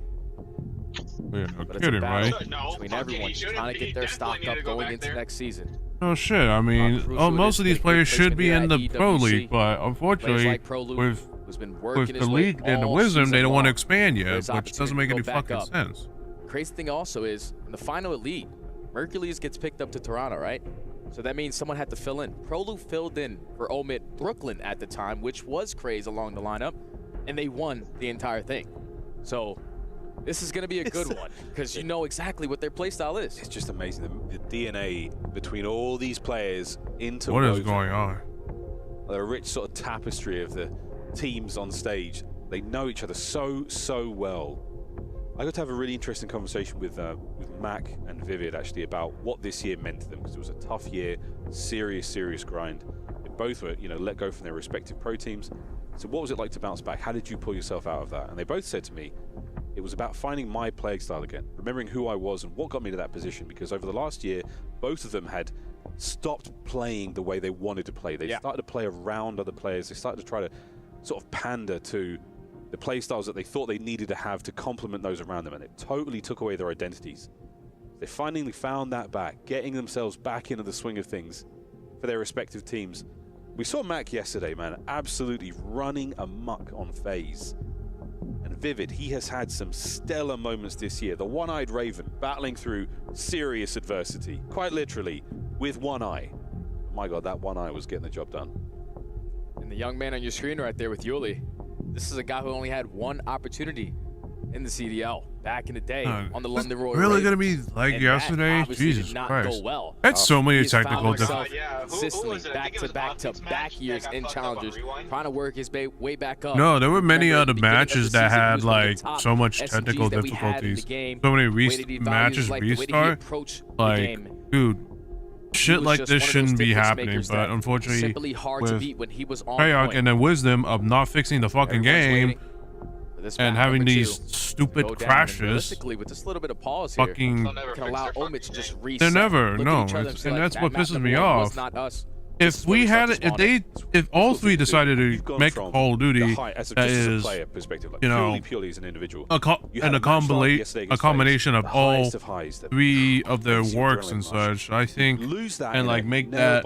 Yeah, no But kidding, it's a battle right? between everyone trying to get their stock up going into next season. Oh shit! I mean, most of these players should be in the pro league, but unfortunately, with the league and the wisdom, they don't want to expand yet, which doesn't make any fucking sense. Crazy thing also is, in the final elite, Mercules gets picked up to Toronto, right? So that means someone had to fill in. Prolu filled in for Omid Brooklyn at the time, which was crazy along the lineup, and they won the entire thing. So this is going to be a good one, because you know exactly what their playstyle is. It's just amazing, the DNA between all these players into What is going on? A rich sort of tapestry of the teams on stage. They know each other so well. I got to have a really interesting conversation with Mac and Vivid actually about what this year meant to them, because it was a tough year, serious grind. They both were, let go from their respective pro teams. So what was it like to bounce back? How did you pull yourself out of that? And they both said to me, it was about finding my playing style again, remembering who I was and what got me to that position, because over the last year, both of them had stopped playing the way they wanted to play. They started to play around other players. They started to try to sort of pander to the play styles that they thought they needed to have to complement those around them, and it totally took away their identities. They finally found that back, getting themselves back into the swing of things for their respective teams. We saw Mac yesterday, man, absolutely running amok on FaZe. And Vivid, he has had some stellar moments this year. The one-eyed Raven battling through serious adversity, quite literally, with one eye. My God, that one eye was getting the job done. And the young man on your screen right there with Yuli, this is a guy who only had one opportunity in the CDL back in the day on the London Royal. Really gonna be like yesterday? Jesus Christ! Well. That's so many technical difficulties. Consistently back-to-back years in challengers, trying to work his way back up. No, there were many other matches that had like so much technical difficulties. So many matches restart. Like, dude, shit like this shouldn't be happening. But unfortunately, with Treyarch and the wisdom of not fixing the fucking game. And having these stupid crashes, with this little bit of pause fucking, here, can allow Omid to just reset. They're never, no, and that's what pisses me off. If we had, if all three decided to make Call of Duty that is, you know, a combination of all three of their works and such, I think, and like make that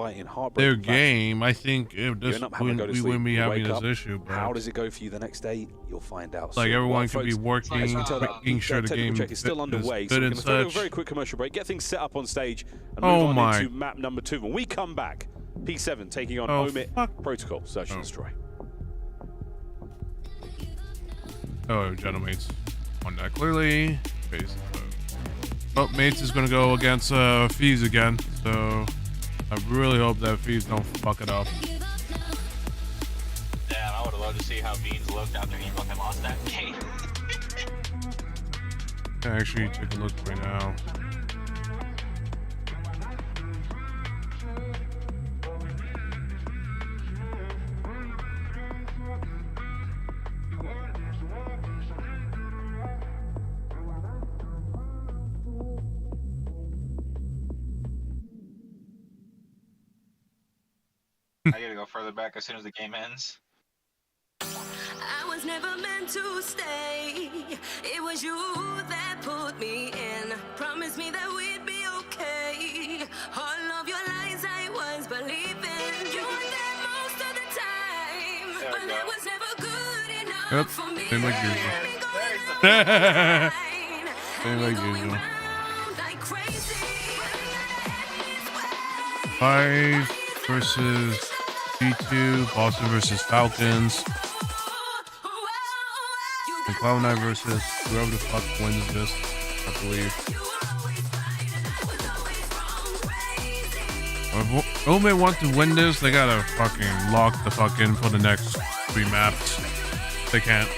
their game, I think we wouldn't be having this issue. But how does it go for you the next day? You'll find out. Like everyone could be working, making sure the game is still underway. So we're going to throw a very quick commercial break, get things set up on stage, and move on into map number 2. When we come back, P7 taking on Omid Protocol, Search and Destroy. Oh, General Mates won that clearly. Oh, Mates is gonna go against Fees again, so I really hope that Fees don't fuck it up. Damn, I would have loved to see how Beans looked after he fucking lost that game. I actually take a look right now. I gotta go further back as soon as the game ends. I was never meant to stay. It was you that put me in. Promised me that we'd be okay. All of your lies I was believing. You were there most of the time, but that was never good enough for me. Same like usual. Same like usual. 5 versus G2, Boston versus Falcons, and Cloud9 versus whoever the fuck wins this, I believe. If Omid wants to win this, they gotta fucking lock the fuck in for the next 3 maps. They can't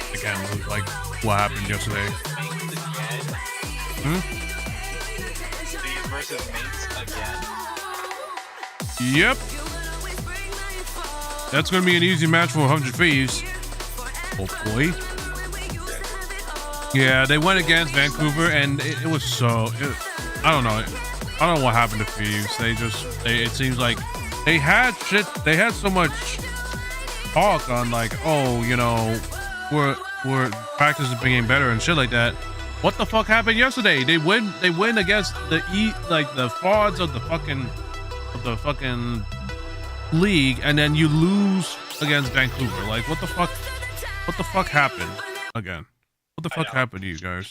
lose like what happened yesterday. Versus Mates again. Yep. That's going to be an easy match for 100 Thieves. Hopefully. Yeah, they went against Vancouver, and it was so... I don't know. I don't know what happened to Thieves. It seems like they had shit... They had so much talk on, like, oh, you know, we're practicing being better and shit like that. What the fuck happened yesterday? They win against the frauds of the fucking league, and then you lose against Vancouver. Like, what the fuck happened again? What the fuck happened to you guys?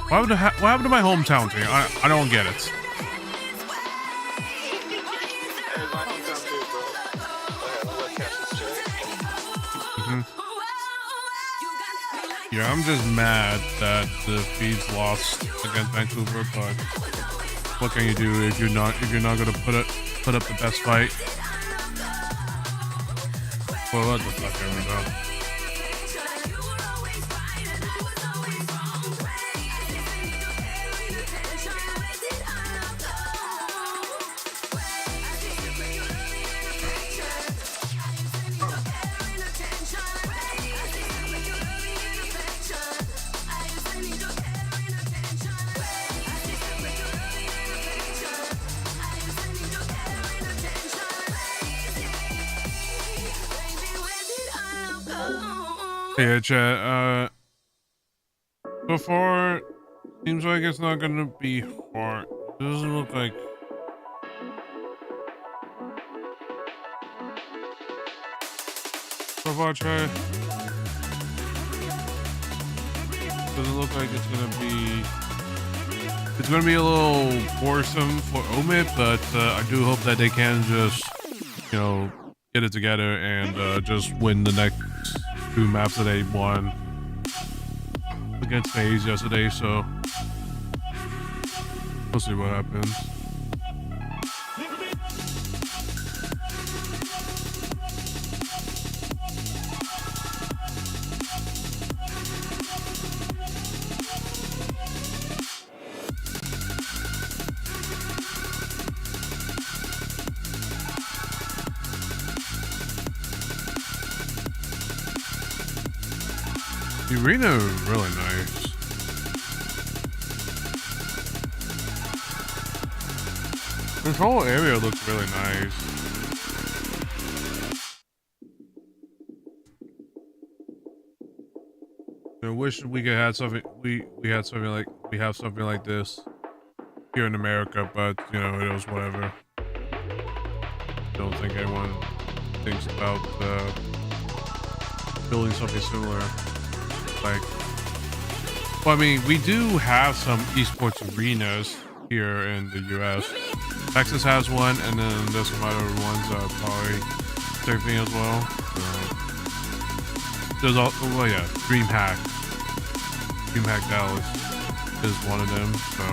What happened to my hometown team? I don't get it. Yeah, I'm just mad that the Feeds lost against Vancouver, but what can you do if you're not gonna put up the best fight? Well, what the fuck ever, Yeah, chat, so far, seems like it's not gonna be hard. It doesn't look like... So far, chat. doesn't look like it's gonna be a little worrisome for Omid, but I do hope that they can just, you know, get it together and just win the next 2 maps that they won against FaZe yesterday. So we'll see what happens. The arena is really nice. This whole area looks really nice. I wish we could have something. We have something like this here in America, but you know, it was whatever. Don't think anyone thinks about building something similar. Like, well, I mean, we do have some esports arenas here in the U.S. Texas has one, and then there's some other ones probably surfing as well. There's also, well, yeah, DreamHack Dallas is one of them. So.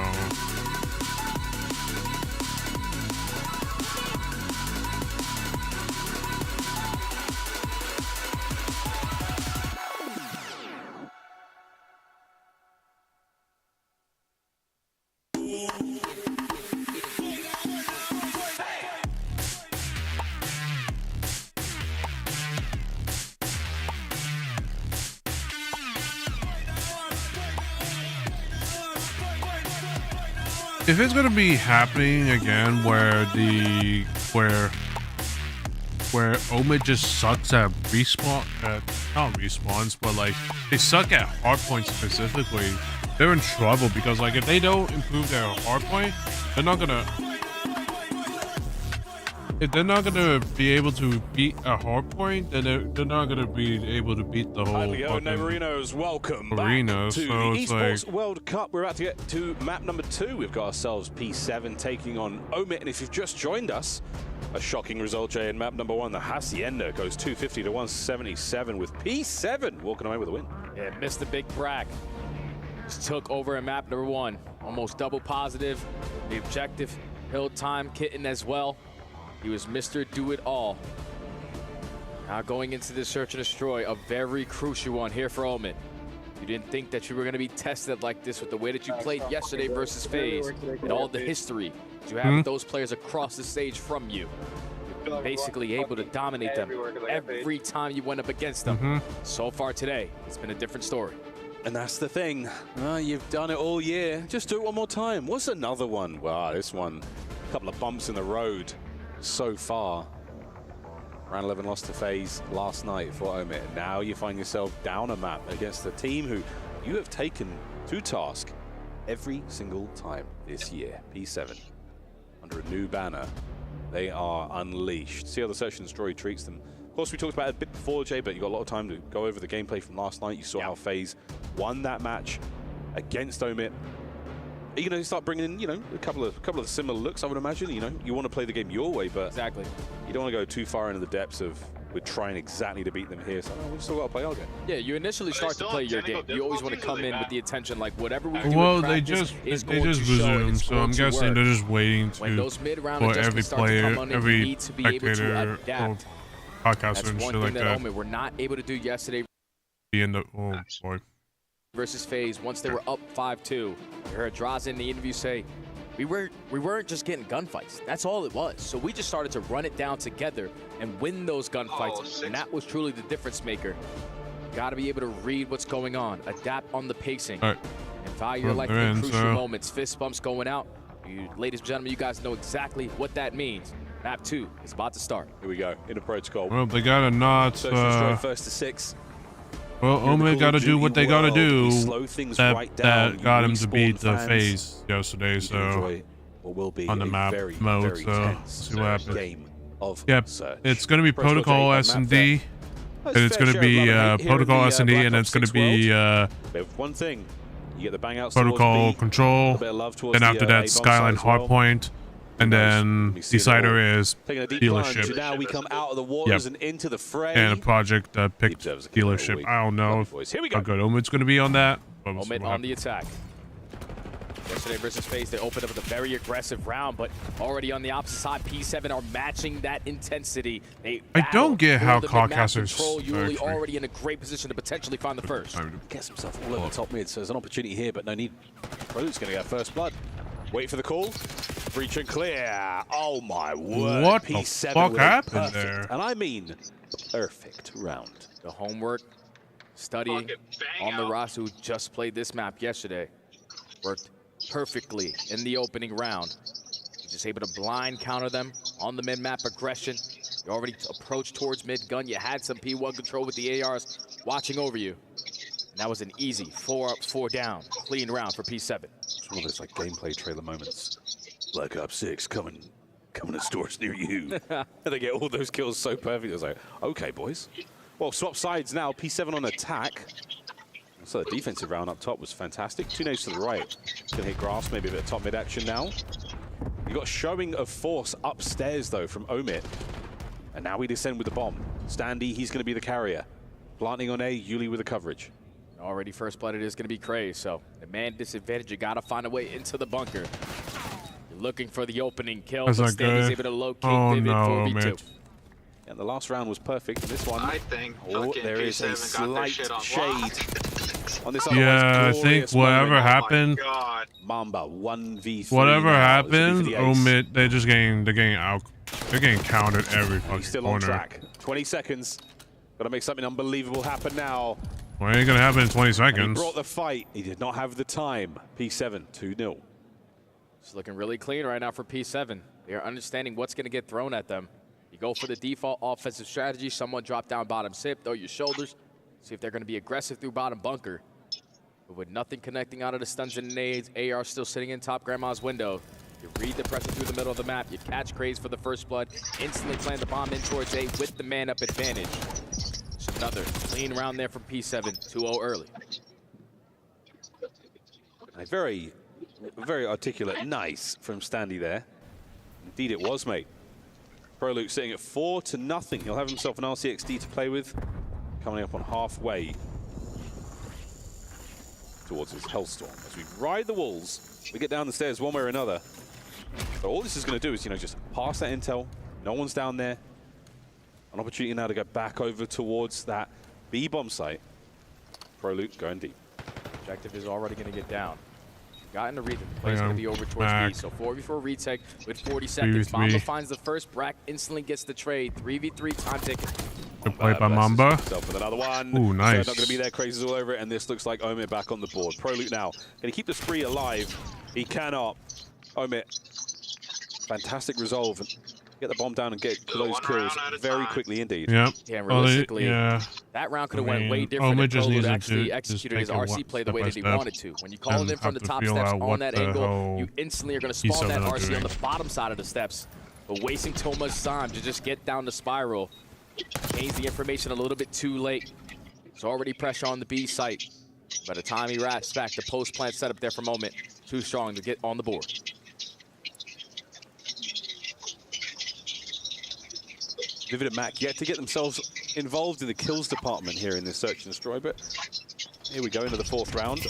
If it's gonna be happening again, where Omid just sucks at not respawns, but like they suck at hardpoint specifically, they're in trouble, because like if they don't improve their hardpoint, they're not gonna be able to beat a hardpoint, then they're not gonna be able to beat the whole Marinos, welcome arena. back to So the it's Esports like, World Cup. We're about to get to map number 2. We've got ourselves P7 taking on Omid, and if you've just joined us, a shocking result, Jay, in map number 1. The Hacienda goes 250 to 177 with P7 walking away with a win. Yeah, missed the big brack. Just took over in map number 1. Almost double positive. The objective, hill time kitten as well. He was Mr. Do-It-All. Now going into this search and destroy, a very crucial one here for Omid. You didn't think that you were going to be tested like this with the way that you played yesterday versus FaZe and all the history you have those players across the stage from you. You're basically able to dominate them every time you went up against them. So far today, it's been a different story. And that's the thing. You've done it all year. Just do it one more time. What's another one? Wow, this one, a couple of bumps in the road so far. Round 11 lost to FaZe last night for Omid. Now you find yourself down a map against a team who you have taken to task every single time this year. P7 under a new banner. They are unleashed. See how the search and destroy treats them. Of course, we talked about it a bit before, Jay, but you got a lot of time to go over the gameplay from last night. You saw how FaZe won that match against Omid. Are you going to start bringing in, you know, a couple of similar looks, I would imagine? You know, you want to play the game your way, but exactly, you don't want to go too far into the depths of we're trying exactly to beat them here. So we've still got to play our game. Yeah, you initially start to play your game. You always want to come in with the intention, like whatever we do. Well, they just resumed, so I'm guessing they're just waiting for every player, every spectator, or podcaster and shit like that. We're not able to do yesterday. Oh boy. Versus FaZe, once they were up 5-2. You heard Drazen in the interview say, we weren't just getting gunfights. That's all it was. So we just started to run it down together and win those gunfights, and that was truly the difference maker. Got to be able to read what's going on, adapt on the pacing, and value your life in crucial moments. Fist bumps going out. You, ladies and gentlemen, you guys know exactly what that means. Map 2 is about to start. Here we go, in a protocol. Well, they got to not. First to 6. Well, Omid got to do what they got to do. That got him to beat the FaZe yesterday, so on the map mode. So see what happens. Yeah, it's gonna be protocol S&D And it's going to be protocol S&D, and it's going to be one thing. You get the bang outs protocol control. Then after that, Skyline hardpoint. And then Decider is dealership. Now we come out of the waters and into the fray. And a project picked dealership. I don't know how good Omit's going to be on that. Omit on the attack. Yesterday versus FaZe, they opened up with a very aggressive round, but already on the opposite side, P7 are matching that intensity. I don't get how Caucasers Yuli already in a great position to potentially find the first. Gets himself all over top mid, so there's an opportunity here, but no need. Pro's going to get first blood. Wait for the call. Breach and clear. Oh my word. What P7 the fuck happened there? And I mean, perfect round. The homework, studying on the roster who just played this map yesterday. Worked perfectly in the opening round. You're just able to blind counter them on the mid-map aggression. You already approached towards mid-gun. You had some P1 control with the ARs watching over you. And that was an easy 4 up, 4 down, clean round for P7. It's one of those like gameplay trailer moments. Black Ops 6 coming to stores near you. And they get all those kills so perfect. It was like, okay, boys. Well, swap sides now. P7 on attack. So the defensive round up top was fantastic. 2 nades to the right. Gonna hit grass, maybe a bit of top mid action now. You got showing of force upstairs though from Omit. And now we descend with the bomb. Standy, he's gonna be the carrier. Planting on A, Yuli with the coverage. Already first blood, it is gonna be Cray. So the man disadvantage, you gotta find a way into the bunker. You're looking for the opening kill, but Standy's able to locate Vivid 4v2. And the last round was perfect. This one, I think there is a slight shade on this I think whatever happened, Mamba 1v3. Whatever happened, Omit, they're getting countered every fucking He's still corner. on track. 20 seconds. Gotta make something unbelievable happen now. Well, it ain't gonna happen in 20 seconds. And he brought the fight. He did not have the time. P7 2-0. It's looking really clean right now for P7. They are understanding what's gonna get thrown at them. You go for the default offensive strategy. Someone drop down bottom sip, throw your shoulders. See if they're going to be aggressive through bottom bunker. But with nothing connecting out of the stuns and nades, AR still sitting in top grandma's window. You read the pressure through the middle of the map. You catch Craze for the first blood. Instantly plant the bomb in towards A with the man-up advantage. Just another clean round there from P7. 2-0 early. A very, very articulate nice from Standy there. Indeed it was, mate. ProLuke sitting at 4-0. He'll have himself an RCXD to play with. Coming up on halfway towards his Hellstorm. As we ride the walls, we get down the stairs one way or another. But all this is going to do is, just pass that intel. No one's down there. An opportunity now to go back over towards that B-bomb site. ProLuke going deep. Objective is already going to get down. Got in the read. The play's going to be over towards B. So 4v4 retake with 40 seconds. Mamba finds the first. Brack instantly gets the trade. 3v3 time ticket. Good play by Mamba. With another one. Ooh, nice. So not going to be there. Crazes all over it. And this looks like Omit back on the board. ProLuke now. Can he keep the spree alive? He cannot. Omit. Fantastic resolve. Get the bomb down and get those kills very quickly indeed. Yep. Yeah, realistically, that round could have went way different if ProLuke actually executed his RC play the way that he wanted to. When you call it in from the top steps on that angle, you instantly are going to spawn that RC on the bottom side of the steps. But wasting too much time to just get down the spiral. Gains the information a little bit too late. There's already pressure on the B site. By the time he wraps back, the post-plant setup there for a moment. Too strong to get on the board. Vivid and Mac yet to get themselves involved in the kills department here in this search and destroy, but here we go into the 4th round.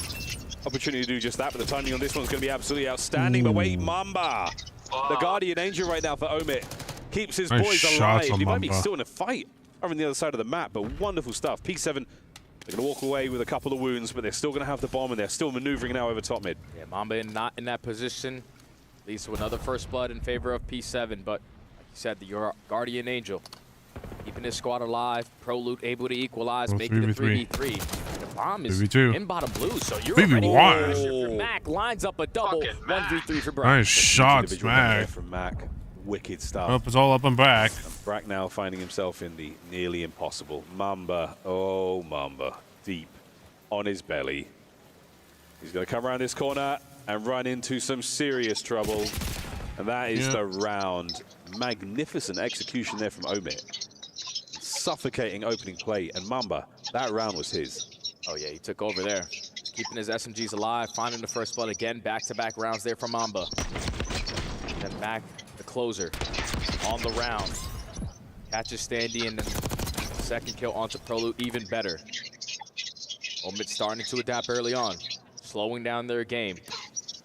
Opportunity to do just that, but the timing on this one's going to be absolutely outstanding. But wait, Mamba, the guardian angel right now for Omit, keeps his boys alive. He might be still in a fight over on the other side of the map, but wonderful stuff. P7, they're going to walk away with a couple of wounds, but they're still going to have the bomb, and they're still maneuvering now over top mid. Yeah, Mamba not in that position. Leads to another first blood in favor of P7, but said the guardian angel keeping his squad alive. ProLuke able to equalize, making it 3v3. The bomb is in bottom blue, so you're ready. Mac lines up a double 1v3 for Brack. Nice shots, Mac. From Mac, wicked stuff. Up is all up and back. And Brack now finding himself in the nearly impossible. Mamba, oh Mamba, deep on his belly. He's going to come around this corner and run into some serious trouble. And that is the round. Magnificent execution there from Omit. suffocating opening play, and Mamba, that round was his. Oh yeah, he took over there. Keeping his SMGs alive, finding the first blood again. Back-to-back rounds there for Mamba. Then back the closer on the round. Catches Standy and the second kill onto Prelude, even better. Omid starting to adapt early on, slowing down their game.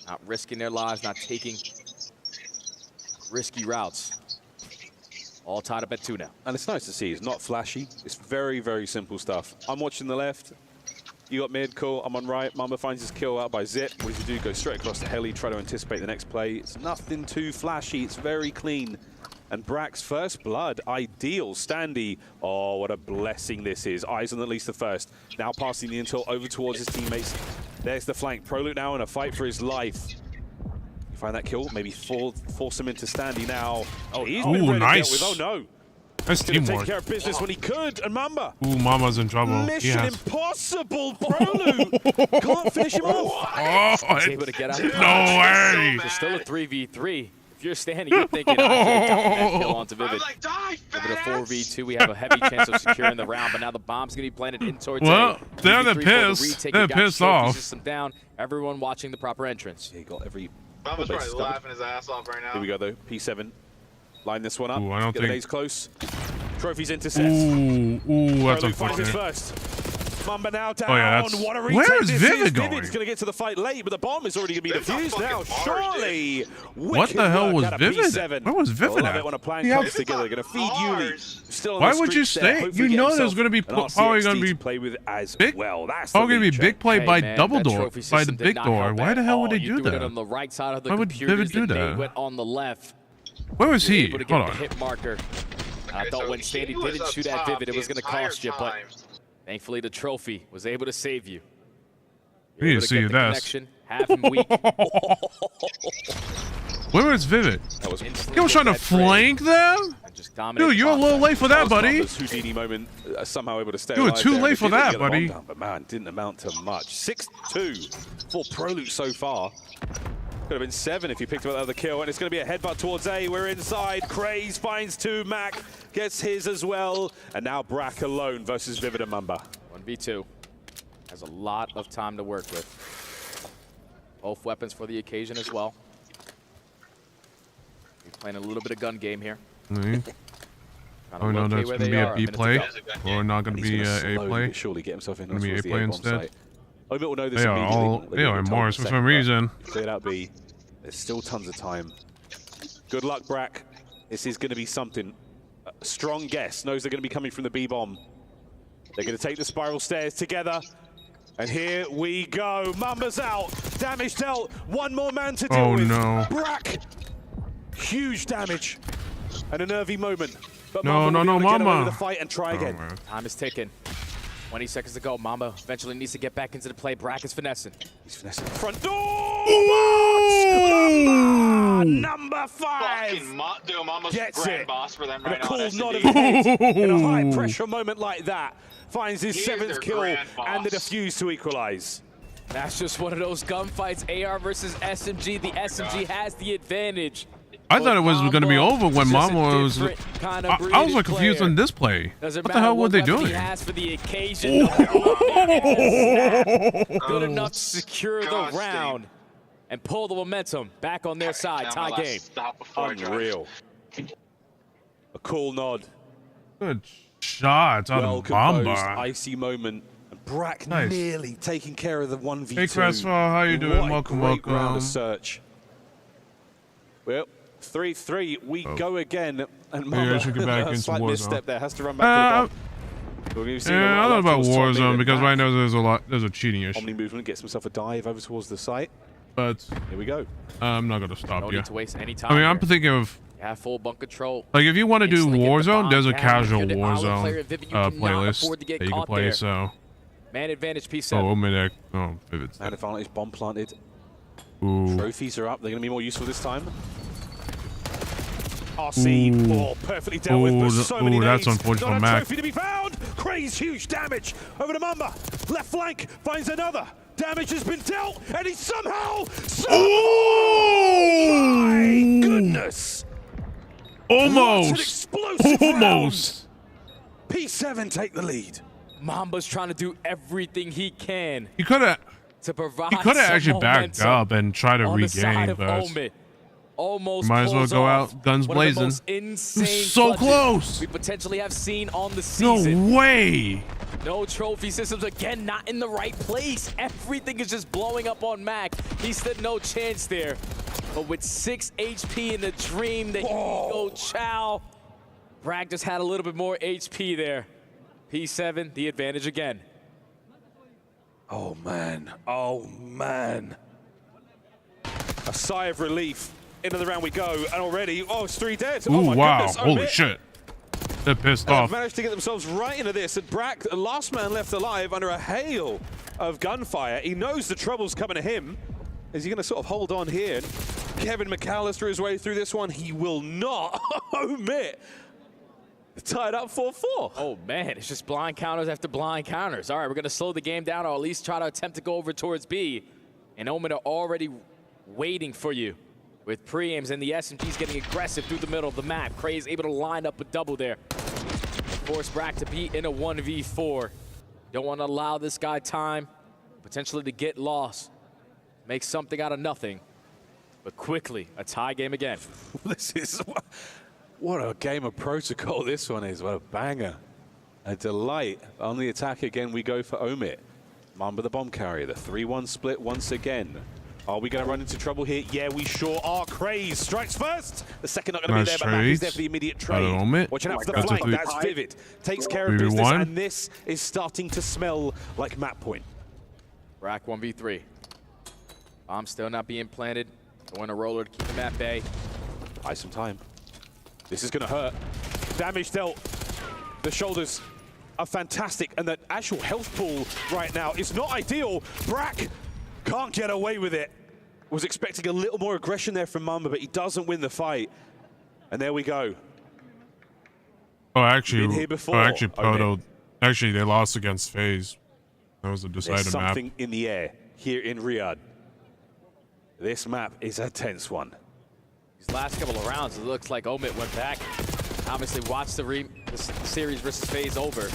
Not risking their lives, not taking risky routes. All tied up at 2 now. And it's nice to see. It's not flashy. It's very, very simple stuff. I'm watching the left. You got mid, cool. I'm on right. Mamba finds his kill out by Zip. What does he do? Go straight across to Heli, try to anticipate the next play. It's nothing too flashy. It's very clean. And Brack's first blood, ideal. Standy, oh, what a blessing this is. Eyes on at least the first. Now passing the intel over towards his teammates. There's the flank. Prelude now in a fight for his life. You find that kill, maybe force him into Standy now. Oh, he's been ready nice. to deal with. Oh, no. That's Take teamwork. care of business when he could, and Mamba. Ooh, Mama's in trouble. Mission impossible, Prelude. Can't finish him off. He's able to get out. No way. There's still a 3v3. If you're standing, you're thinking, I should have that kill onto Vivid. Over the 4v2, we have a heavy chance of securing the round, but now the bomb's going to be planted in towards well, A. they're pissed. They're pissed off. System down. Everyone watching the proper entrance. Yeah, he got every... Mama's probably laughing his ass off right now. Here we go, though. P7. Line this one up. Ooh, I don't Get think... the days close. Trophies intercept. Ooh, that's unfortunate. First. Mamba now down. Oh, yeah, that's... What a retake. Where is this Vivid going? Vivid's going to get to the fight late, but the bomb is already going to be defused now. Surely. What the hell was Vivid? Where was Vivid at? at? When a plan comes together, they're going to feed Yuli. Still Why would you stay? You know there's going to be probably going to be play with as big. Well, that's probably going to be big play by man, double door, by the big door. Why the hell would they do that? On the right side of the Why would Vivid do that? Went on the left. Where was he? Able to Hold get on. the hit marker. I thought when Standy didn't shoot at Vivid, it was going to cost you, but thankfully the trophy was able to save you. We need to see this. Have him weak. Where was Vivid? He was trying to flank them? Dude, you're a little late for that, buddy. Houdini moment, somehow able to stay You were alive too there. late for that, buddy. Down, but man, didn't amount to much. 6-2 for Prelude so far. Could have been 7 if you picked up another kill, and it's going to be a headbutt towards A. We're inside. Craze finds 2. Mac gets his as well, and now Brack alone versus Vivid and Mamba. 1v2. Has a lot of time to work with. Both weapons for the occasion as well. We're playing a little bit of gun game here. Oh no, that's going to be a B play, or not going to be a play. Surely get himself in. Going to be A play instead. Omid will know this They are all, they are in Mars for some reason. Cleared out B. There's still tons of time. Good luck, Brack. This is going to be something. A strong guess. Knows they're going to be coming from the B bomb. They're going to take the spiral stairs together. And here we go. Mamba's out. Damage dealt. One more man to deal with. No. Brack. Huge damage. And a nervy moment. But No, Mamba will be able to get away Mamba. with the fight and try again. Man. Time is ticking. 20 seconds to go. Mamba eventually needs to get back into the play. Brack is finessing. He's finessing the front door. Mamba, number 5. Mama's Gets grand it. boss for them And right a cool now. nod of hate in a high pressure moment like that. Finds his 7th kill and the defuse to equalize. That's just one of those gunfights. AR versus SMG. The SMG has the advantage. I thought it was going to be over when Mama was... I was like confused on this play. What the hell were they doing? He has for the occasion. Good enough to secure the round and pull the momentum back on their side. Tie game. Unreal. A cool nod. Good shots out of Mamba. Icy moment. And Brack Nice. nearly taking care of the 1v2. Hey, Cresswell, how you doing? What a Welcome, great round welcome. of search. Well, 3-3. We go again. And Maybe I should get back a into slight Warzone. misstep there. Has to run back to the ball. Yeah, I don't know about Warzone because right now there's a cheating issue. Omni movement gets himself a dive over towards the site. But here we go. I'm not gonna stop No you. need to waste any time I mean, I'm here. thinking of You have full bunk control. like if you want to do Instantly get the Warzone, bomb there's a down. casual If you're the Olive Warzone player, Vivid, you cannot playlist afford to get that you can caught play. there. So Man advantage P7. oh, Omidek. Oh, Vivid's Man advantage, bomb planted. Ooh. Trophies are up. They're going to be more useful this time. RC, oh, perfectly dealt with, but so many that's nades. unfortunate Not for a Mac. trophy to be found. Craze, huge damage over to Mamba. Left flank finds another. Damage has been dealt, and he somehow. Oh my goodness! What an Almost. explosive round. Almost. P7 take the lead. Mamba's trying to do everything he can. He could have. To provide He could have actually backed momentum up and tried to on the side regain, of but Omit. Almost might as well go off out guns one of the blazing. most insane So clutches close. we potentially have seen on the season. No way. No trophy systems, again, not in the right place. Everything is just blowing up on Mac. He stood no chance there. But with 6 HP in the dream, the Ego Chow, Bragg just had a little bit more HP there. P7, the advantage again. Oh, man. Oh, man. A sigh of relief. Into the round we go, and already, it's 3 dead. Ooh, Oh my wow. goodness. Holy shit. They're pissed And off. they've managed to get themselves right into this. And Brack, the last man left alive under a hail of gunfire. He knows the trouble's coming to him. Is he going to sort of hold on here? Kevin McAllister his way through this one. He will not omit. Tied up 4-4. Oh, man, it's just blind counters after blind counters. All right, we're going to slow the game down or at least try to attempt to go over towards B. And Omen are already waiting for you. With pre-aims and the SMG's getting aggressive through the middle of the map. Craze able to line up a double there. Force Brack to be in a 1v4. Don't want to allow this guy time, potentially to get lost. Make something out of nothing. But quickly, a tie game again. This is, what a game of protocol this one is. What a banger. A delight. On the attack again, we go for Omit. Mamba the bomb carrier, the 3-1 split once again. Are we going to run into trouble here? Yeah, we sure are. Craze strikes first. The second not going to be there, but Mac is there for the immediate trade. Watching out for the flank. That's Vivid. Takes care of business, and this is starting to smell like map point. Brack 1v3. Bomb still not being planted. Going to roller to keep him at bay. Buy some time. This is going to hurt. Damage dealt. The shoulders are fantastic, and the actual health pool right now is not ideal. Brack can't get away with it. Was expecting a little more aggression there from Mamba, but he doesn't win the fight. And there we go. Oh, actually, Been here before. Proto. Actually, they lost against FaZe. That was a decided There's map. something in the air here in Riyadh. This map is a tense one. These last couple of rounds, it looks like Omit went back. Obviously, watched the series versus FaZe over.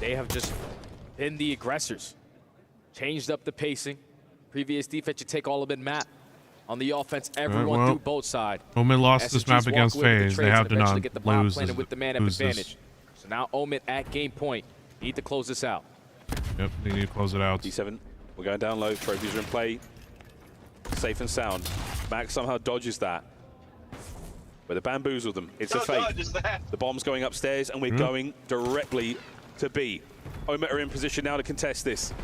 They have just been the aggressors. Changed up the pacing. Previous defense, you take all of it map. On the offense, everyone through both sides. Omit lost this map against FaZe. They have to not get the bomb lose planted with the man advantage. So now Omit at game point. Need to close this out. Yep, they need to close it out. D7, we're going down low. Trophies are in play. Safe and sound. Max somehow dodges that. But the bamboozled them. It's a fake. The bomb's going upstairs, and we're going directly to B. Omit are in position now to contest this.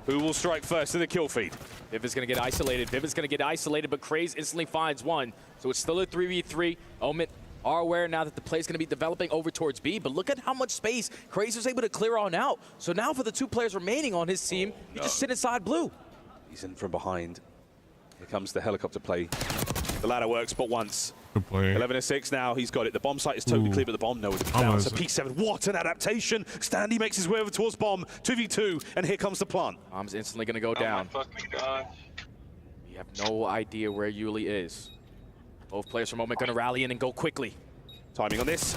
Who will strike first in the kill feed? Viv is going to get isolated. Viv is going to get isolated, but Craze instantly finds one. So it's still a 3v3. Omit are aware now that the play is going to be developing over towards B, but look at how much space Craze was able to clear on out. So now for the 2 players remaining on his team, you just sit inside blue. He's in from behind. Here comes the helicopter play. The ladder works but once. Good play. 11-6 now, he's got it. The bomb site is totally clear, but the bomb nowhere to be found. So P7, what an adaptation. Standy makes his way over towards bomb. 2v2, and here comes the plant. Bomb's instantly going to go down. Oh my fucking God. We have no idea where Yuli is. Both players for a moment going to rally in and go quickly. Timing on this.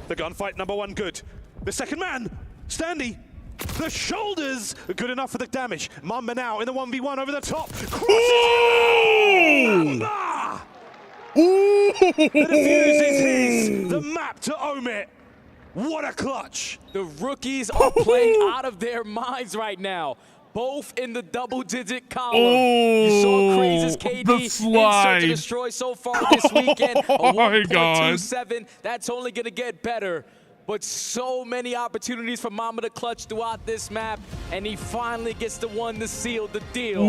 The gunfight, number 1, good. The second man, Standy. The shoulders are good enough for the damage. Mamba now in the 1v1 over the top. Mamba! The defuse is his. The map to Omit. What a clutch. The rookies are playing out of their minds right now. Both in the double-digit column. You saw Craze's KD in Search to Destroy so far this weekend. A 1.27. That's only going to get better. But so many opportunities for Mamba to clutch throughout this map, and he finally gets the one to seal the deal.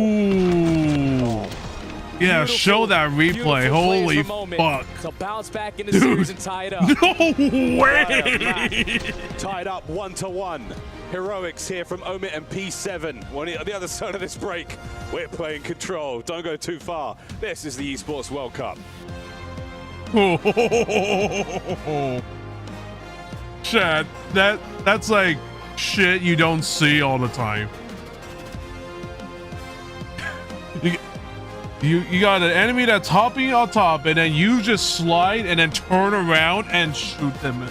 Yeah, show that replay. Holy fuck. So bounce back in the series and tie it up. No way. Tied up 1-1. Heroics here from Omit and P7. On the other side of this break, we're playing control. Don't go too far. This is the Esports World Cup. Chad, that's like shit you don't see all the time. You got an enemy that's hopping on top, and then you just slide and then turn around and shoot them.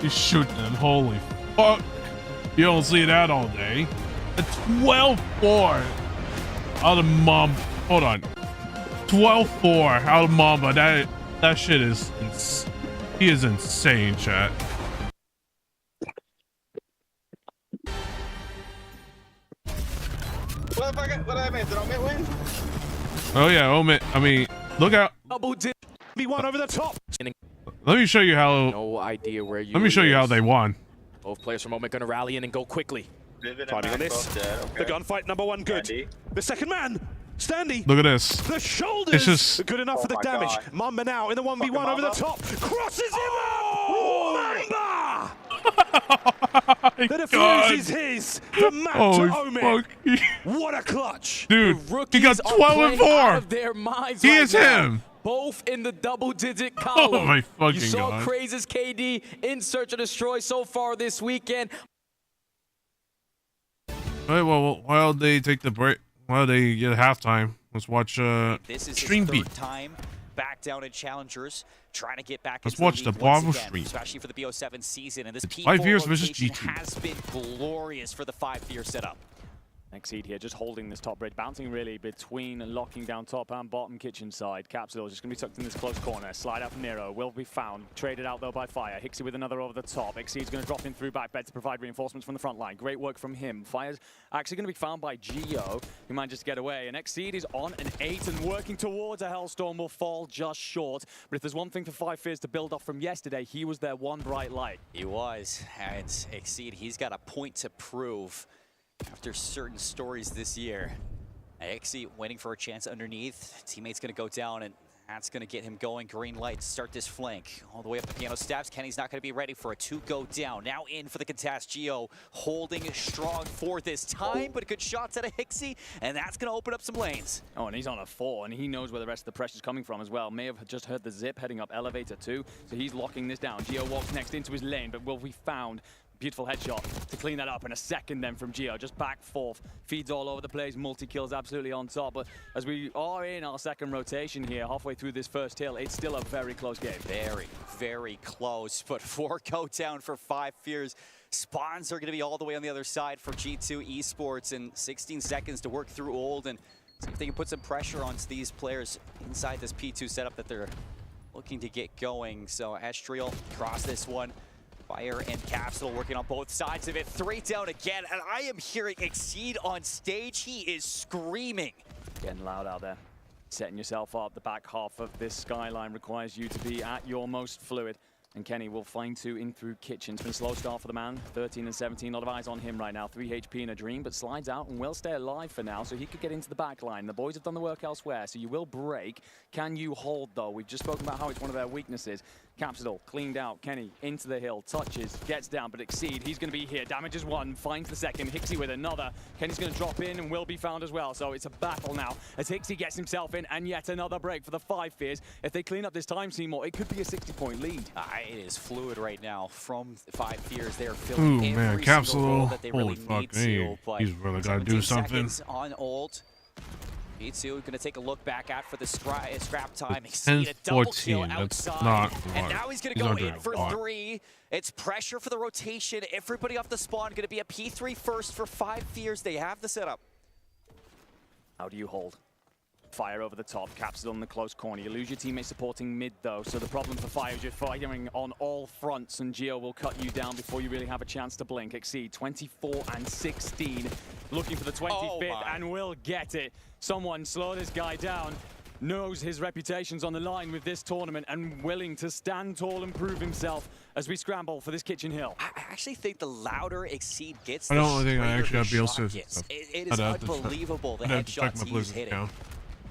He's shooting it. Holy fuck. You don't see that all day. A 12-4 out of Mamba. Hold on. 12-4 out of Mamba. That shit is he is insane, chat. What I meant? Did Omit win? Oh yeah, Omit. I mean, look out. Double dip. V1 over the top. Let me show you how. No idea where you. Let me show you how they won. Both players from Omit gonna rally in and go quickly. Timing on this. The gunfight, number one, good. Standy. The second man, Standy. Look at this. The shoulders. It's just good enough for the damage. God. Mamba now in the 1v1 over the top. Crosses him up. Mamba! The defuse is his. The map to Omit. What a clutch. Dude, he got 12 and 4. He is him. Both in the double-digit column. Oh my fucking You saw God. Craze's KD in Search and Destroy so far this weekend. All right, well, while they take the break, while they get halftime, let's watch This is Stream his Beat. third time back down in Challengers, trying to get back Let's into watch the the league once Bravo again, stream. especially for the BO7 season. And this It's P4 5 years versus rotation G2. has been glorious for the 5-year setup. Exceed here, just holding this top bridge, bouncing really between locking down top and bottom kitchen side. Capsule is just going to be tucked in this close corner. Slide out from Nero, will be found. Traded out though by Fire. Hixie with another over the top. Exceed's going to drop in through back bed to provide reinforcements from the front line. Great work from him. Fire's actually going to be found by Geo, who manages to get away. And Exceed is on an 8 and working towards a Hellstorm, will fall just short. But if there's one thing for 5 Fears to build off from yesterday, he was their one bright light. He was, and Exceed, he's got a point to prove after certain stories this year. Exceed waiting for a chance underneath. Teammate's going to go down, and that's going to get him going. Green light to start this flank. All the way up the piano steps. Kenny's not going to be ready for a 2 go down. Now in for the contest. Geo holding strong for this time, but good shots out of Hixie, and that's going to open up some lanes. Oh, and he's on a 4, and he knows where the rest of the pressure's coming from as well. May have just heard the zip heading up elevator 2, so he's locking this down. Geo walks next into his lane, but will be found. Beautiful headshot to clean that up, and a second then from Geo, just back forth, feeds all over the place, multi-kills absolutely on top. But as we are in our second rotation here, halfway through this first hill, it's still a very close game. Very, very close, but 4 go down for 5 Fears. Spawns are going to be all the way on the other side for G2 Esports, and 16 seconds to work through Old and see if they can put some pressure onto these players inside this P2 setup that they're looking to get going. So Estriel across this one. Fire and Capsule working on both sides of it. 3 down again, and I am hearing Exceed on stage. He is screaming. Getting loud out there. Setting yourself up. The back half of this skyline requires you to be at your most fluid. And Kenny will find 2 in through kitchen. It's been a slow start for the man. 13 and 17, a lot of eyes on him right now. 3 HP in a dream, but slides out and will stay alive for now, so he could get into the back line. The boys have done the work elsewhere, so you will break. Can you hold, though? We've just spoken about how it's one of their weaknesses. Capsule cleaned out. Kenny into the hill, touches, gets down, but Exceed, he's going to be here. Damages 1, finds the second. Hixie with another. Kenny's going to drop in and will be found as well, so it's a battle now as Hixie gets himself in, and yet another break for the 5 Fears. If they clean up this time, Seymour, it could be a 60-point lead. It is fluid right now from 5 Fears. They're filling every man, single Capsule. role that they Holy really fuck, need to. But he's really got to do 17 something. seconds on Old. P2 going to take a look back at for the scrap time. Exceed a double kill 10-14. That's outside. not And a lot. now he's going to He's go not doing in for a lot. 3. It's pressure for the rotation. Everybody off the spawn going to be a P3 first for 5 Fears. They have the setup. How do you hold? Fire over the top, Capsule in the close corner. You lose your teammate supporting mid though, so the problem for Fire is you're firing on all fronts, and Geo will cut you down before you really have a chance to blink. Exceed 24 and 16, looking for the 25th and will get it. Someone slow this guy down. Knows his reputation's on the line with this tournament and willing to stand tall and prove himself as we scramble for this kitchen hill. I actually think the louder Exceed gets, I don't think I straighter actually his have BL shot system gets. stuff. It is unbelievable the I'd have to check headshots my he's Blizzard hitting. account.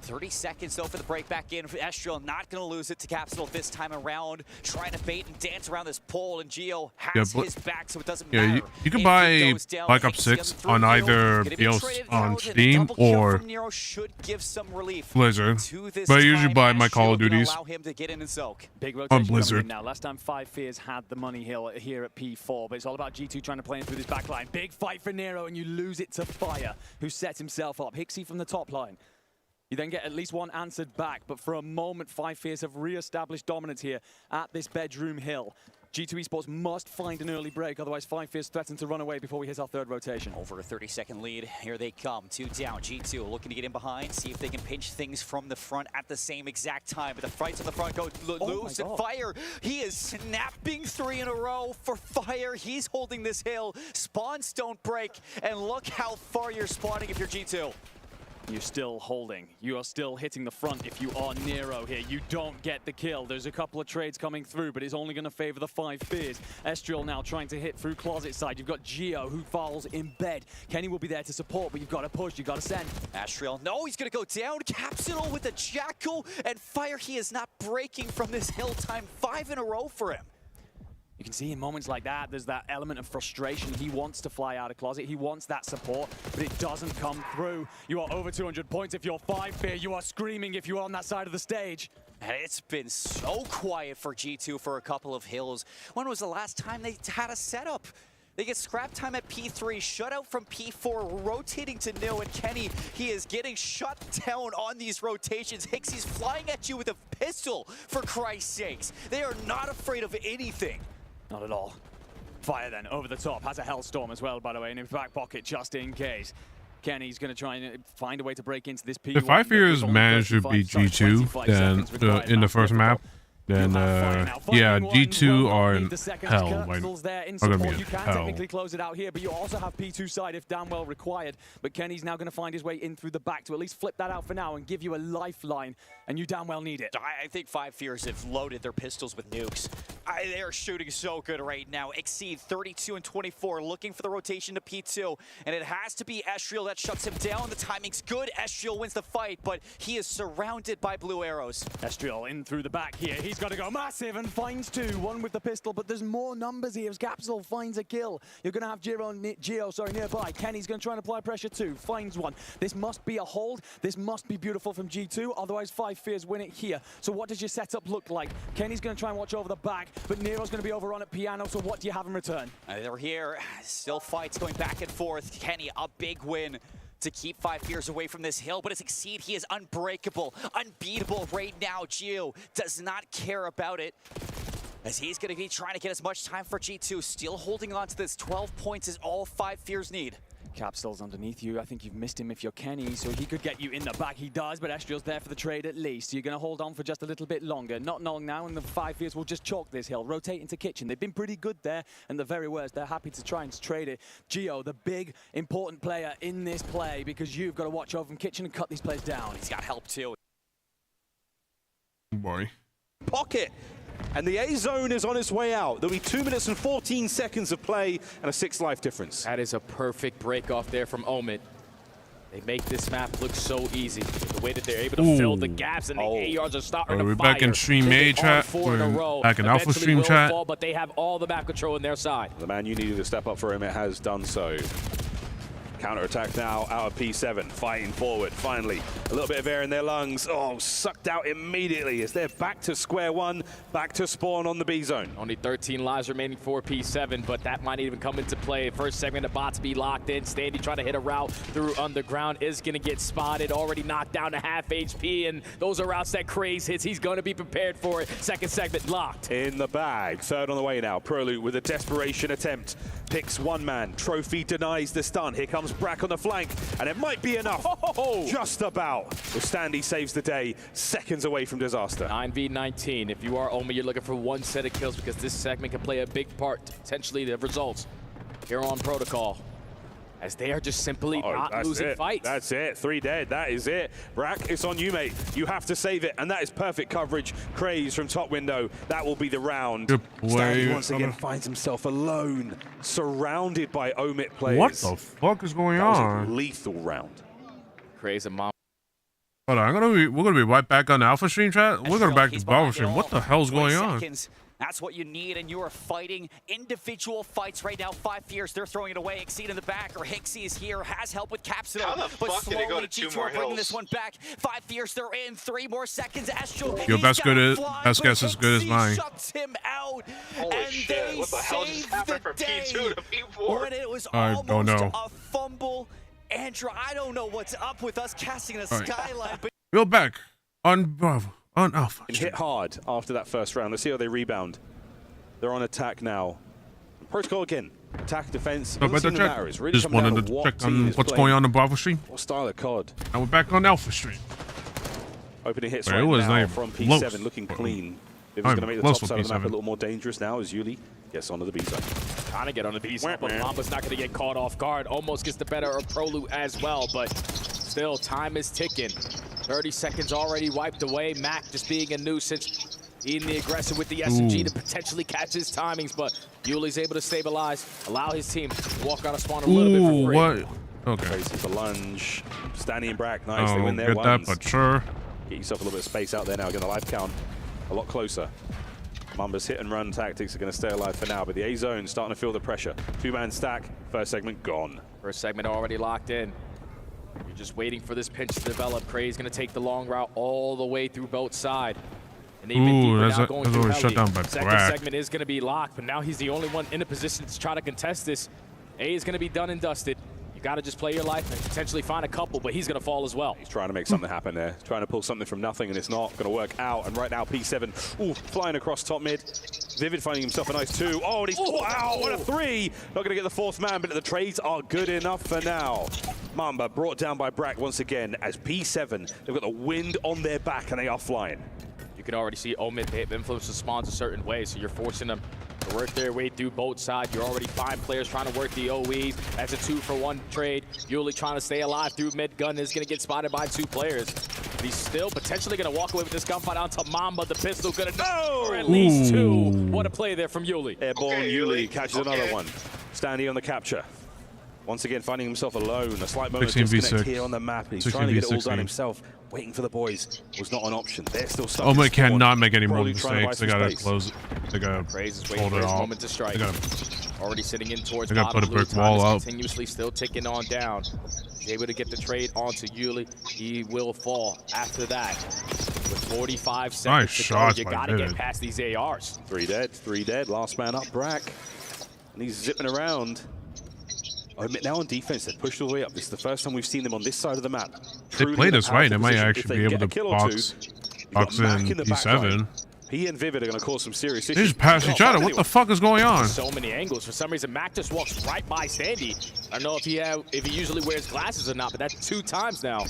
30 seconds though for the break back in. Estriel not going to lose it to Capsule this time around. Trying to bait and dance around this pole, and Geo has his back, so it doesn't matter. You can If buy he goes down, Black Ops 6 on either BLs on Steam or should give some relief Blizzard, to this but I usually time. buy my Call of Estriel gonna Duties allow him to get in and soak. Big on rotation coming Blizzard. in now. Last time 5 Fears had the money hill here at P4, but it's all about G2 trying to play in through this back line. Big fight for Nero, and you lose it to Fire, who sets himself up. Hixie from the top line. You then get at least one answered back, but for a moment, 5 Fears have re-established dominance here at this bedroom hill. G2 Esports must find an early break, otherwise 5 Fierce threaten to run away before we hit our third rotation. Over a 30-second lead. Here they come. 2 down. G2 looking to get in behind, see if they can pinch things from the front at the same exact time. But the fights on the front go loose, and Fire, he is snapping 3 in a row for Fire. He's holding this hill. Spawns don't break, and look how far you're spawning if you're G2. You're still holding. You are still hitting the front if you are Nero here. You don't get the kill. There's a couple of trades coming through, but it's only going to favor the 5 Fears. Estriel now trying to hit through closet side. You've got Geo who falls in bed. Kenny will be there to support, but you've got to push. You've got to send. Estriel, no, he's going to go down. Capsule with the Jackal, and Fire, he is not breaking from this hill time. 5 in a row for him. You can see in moments like that, there's that element of frustration. He wants to fly out of closet. He wants that support, but it doesn't come through. You are over 200 points if you're 5 Fear. You are screaming if you're on that side of the stage. And it's been so quiet for G2 for a couple of hills. When was the last time they had a setup? They get scrap time at P3, shut out from P4, rotating to Nil, and Kenny, he is getting shut down on these rotations. Hixie's flying at you with a pistol, for Christ's sakes. They are not afraid of anything. Not at all. Fire then, over the top. Has a Hellstorm as well, by the way, in his back pocket, just in case. Kenny's going to try and find a way to break into this P1. If 5 Fears managed to beat G2 then in the first map, then yeah, G2 are in hell. Like, are gonna be you can hell. technically close it out here, but you also have P2 side if damn well required. But Kenny's now going to find his way in through the back to at least flip that out for now and give you a lifeline, and you damn well need it. I think 5 Fears have loaded their pistols with nukes. They are shooting so good right now. Exceed 32 and 24, looking for the rotation to P2, and it has to be Estriel that shuts him down. The timing's good. Estriel wins the fight, but he is surrounded by blue arrows. Estriel in through the back here. He's got to go massive and finds 2. 1 with the pistol, but there's more numbers here. As Capsule finds a kill, you're going to have Geo nearby. Kenny's going to try and apply pressure too. Finds 1. This must be a hold. This must be beautiful from G2. Otherwise, 5 Fears win it here. So what does your setup look like? Kenny's going to try and watch over the back, but Nero's going to be over on at piano. So what do you have in return? They're here. Still fights going back and forth. Kenny, a big win to keep 5 Fears away from this hill, but as Exceed, he is unbreakable, unbeatable right now. Geo does not care about it, as he's going to be trying to get as much time for G2. Still holding on to this. 12 points is all 5 Fears need. Capsule's underneath you. I think you've missed him if you're Kenny, so he could get you in the back. He does, but Estriel's there for the trade at least. You're going to hold on for just a little bit longer. Not long now, and the 5 Fears will just chalk this hill. Rotate into Kitchen. They've been pretty good there, and the very worst, they're happy to try and trade it. Geo, the big, important player in this play, because you've got to watch over from Kitchen and cut these players down. He's got help too. Boy. Pocket. And the A zone is on its way out. There'll be 2 minutes and 14 seconds of play and a 6 life difference. That is a perfect break off there from Omid. They make this map look so easy. The way that they're able to fill the gaps, and the ARs are starting to we're fire. back in stream A chat. We're back in Alpha stream chat. Fall, but they have all the map control on their side. The man you needed to step up for him, it has done so. Counter-attack now out of P7, fighting forward, finally. A little bit of air in their lungs. Oh, sucked out immediately as they're back to square one, back to spawn on the B zone. Only 13 lives remaining for P7, but that might even come into play. First segment of bots be locked in. Standy trying to hit a route through underground, is going to get spotted, already knocked down to half HP, and those are routes that Craze hits. He's going to be prepared for it. Second segment locked. In the bag, third on the way now. Prolute with a desperation attempt. Picks one man, Trophy denies the stun. Here comes Brack on the flank, and it might be enough. Just about. If Standy saves the day, seconds away from disaster. 9v19. If you are Omi, you're looking for 1 set of kills, because this segment can play a big part, potentially, the results here on Protocol, as they are just simply not losing fights. That's it. 3 dead. That is it. Brack, it's on you, mate. You have to save it, and that is perfect coverage. Craze from top window. That will be the round. Standy once again finds himself alone, surrounded by Omit players. What the fuck is going on? Was a lethal round. Craze and Mom. Hold on, we're gonna be right back on the Alpha stream chat. We're gonna back to Alpha stream. What the hell's going on? That's what you need, and you are fighting individual fights right now. 5 Fears, they're throwing it away. Exceed in the back, or Hixie is here, has help with Capsule. How the fuck did it go to 2 more hills? Bringing this one back. 5 Fears, they're in. 3 more seconds. Astral, your best guess is good as mine. Shuts him out. Holy and shit! What the hell just happened from P2 to P4? When it was I don't know. A fumble. Andrew, I don't know what's up with us casting a skyline, but we're back on Bravo, on Alpha. Hit hard after that first round. Let's see how they rebound. They're on attack now. Protocol again. Attack, defense. So Doesn't seem to matter. It's really just come down wanted to to what check team on is what's playing going on in Bravo Stream. what style of COD. Now we're back on Alpha Stream. Opening hits Wait, right it was now not from even P7, close. looking clean. Viv is Not going to make the even top close side of the map a for P7. little more dangerous now as Yuli gets onto the B zone. Trying to get on the B zone, but Mamba's not going to get caught off guard. Almost gets the better of Prolu as well, but still, time is ticking. 30 seconds already wiped away. Mac just being a nuisance. Being the aggressor with the SMG to potentially catch his timings, but Yuli's able to stabilize, allow his team to walk out of spawn a little bit for free. What? Okay. Traces the lunge. Stanny and Brack, nice. Oh, They win their get ones. that, but sure. Get yourself a little bit of space out there now. Again, the life count a lot closer. Mamba's hit and run tactics are going to stay alive for now, but the A zone starting to feel the pressure. 2-man stack, first segment gone. First segment already locked in. You're just waiting for this pinch to develop. Cray's going to take the long route all the way through both sides. And even deeper now going through shut Heli. down by Second Brack. segment is going to be locked, but now he's the only one in a position to try to contest this. A is going to be done and dusted. You got to just play your life and potentially find a couple, but he's going to fall as well. He's trying to make something happen there. Trying to pull something from nothing, and it's not going to work out. And right now, P7, ooh, flying across top mid. Vivid finding himself a nice 2. Oh, and he's, wow, what a 3. Not going to get the 4th man, but the trades are good enough for now. Mamba brought down by Brack once again as P7, they've got the wind on their back and they are flying. You can already see Omid, they've influenced the spawns a certain way, so you're forcing them to work their way through both sides. You're already 5 players trying to work the OEs. That's a 2-for-1 trade. Yuli trying to stay alive through mid. Gun is going to get spotted by 2 players. But he's still potentially going to walk away with this gunfight onto Mamba. The pistol going to go for at least 2. What a play there from Yuli. Airborne Yuli catches another one. Standing on the capture. Once again, finding himself alone. A slight moment of disconnect here on the map. He's trying to get it all done himself. Waiting for the boys was not an option. They're still stuck. Omid cannot make any more mistakes. They gotta close it. They gotta hold it off. Moment to strike. Already sitting in towards they gotta put a brick Time wall is up. Continuously still ticking on down. He's able to get the trade onto Yuli. He will fall after that. With 45 seconds Nice to shots go, you by gotta get Vivid. past these ARs. 3 dead, 3 dead. Last man up, Brack. And he's zipping around. Now on defense, they've pushed all the way up. This is the first time we've seen them on this side of the map. They play this right. They might actually be able to box in P7. He and Vivid are going to cause some serious issues. They just pass each other. What the fuck is going on? So many angles. For some reason, Mac just walks right by Sandy. I don't know if he usually wears glasses or not, but that's 2 times now.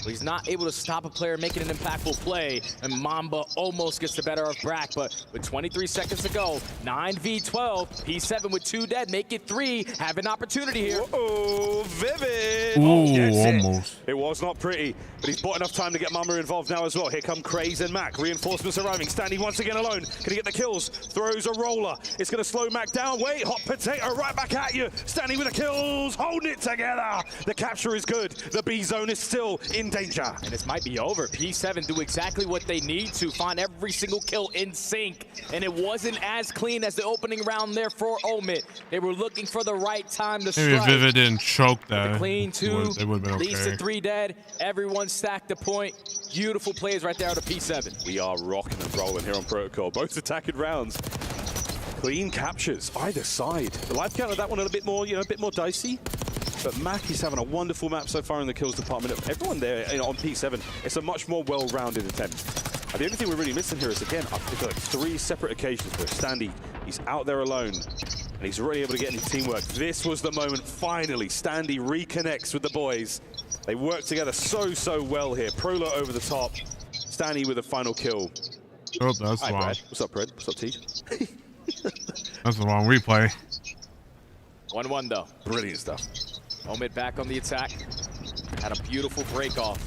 But he's not able to stop a player making an impactful play, and Mamba almost gets the better of Brack, but with 23 seconds to go, 9v12, P7 with 2 dead, make it 3, have an opportunity here. Oh, Vivid! Ooh, almost. It was not pretty, but he's bought enough time to get Mamba involved now as well. Here come Craze and Mac. Reinforcements arriving. Standing once again alone. Can he get the kills? Throws a roller. It's going to slow Mac down. Wait, hot potato right back at you. Standing with the kills, holding it together. The capture is good. The B zone is still in danger. And this might be over. P7 do exactly what they need to, find every single kill in sync. And it wasn't as clean as the opening round there for Omid. They were looking for the right time to Maybe strike. Vivid didn't choke that. Clean 2, They would have been leads to okay. 3 dead. Everyone stacked the point. Beautiful plays right there out of P7. We are rocking and rolling here on Protocol. Both attacking rounds. Clean captures either side. The life count of that one a bit more, a bit more dicey. But Mac is having a wonderful map so far in the kills department. Everyone there on P7, it's a much more well-rounded attempt. And the only thing we're really missing here is, again, I've got 3 separate occasions where Standy, he's out there alone, and he's really able to get any teamwork. This was the moment, finally, Standy reconnects with the boys. They work together so well here. Prolo over the top, Standy with a final kill. Oh, that's Hi, wrong. Brad. What's up, Brad? What's up, T? That's the wrong replay. 1-1 though. Brilliant stuff. Omid back on the attack. Had a beautiful break off.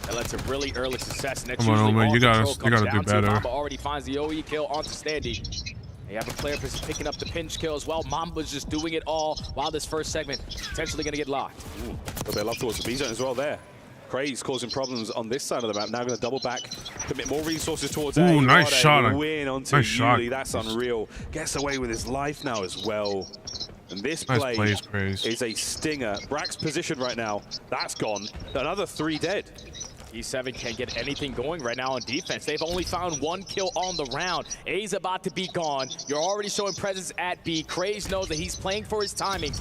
That led to really early success. And that's Come on, usually Omid, all you gotta control comes do down to. better. Mamba already finds the OE kill onto Standy. You have a player picking up the pinch kill as well. Mamba's just doing it all while this first segment potentially going to get locked. Ooh, a bit of love towards the B zone as well there. Craze causing problems on this side of the map. Now going to double back, commit more resources towards A. Ooh, nice What a shot. win onto Nice shot. Yuli. That's unreal. Gets away with his life now as well. And this Nice play plays, Craze. is a stinger. Brack's position right now, that's gone. Another 3 dead. P7 can't get anything going right now on defense. They've only found 1 kill on the round. A's about to be gone. You're already showing presence at B. Craze knows that he's playing for his timing.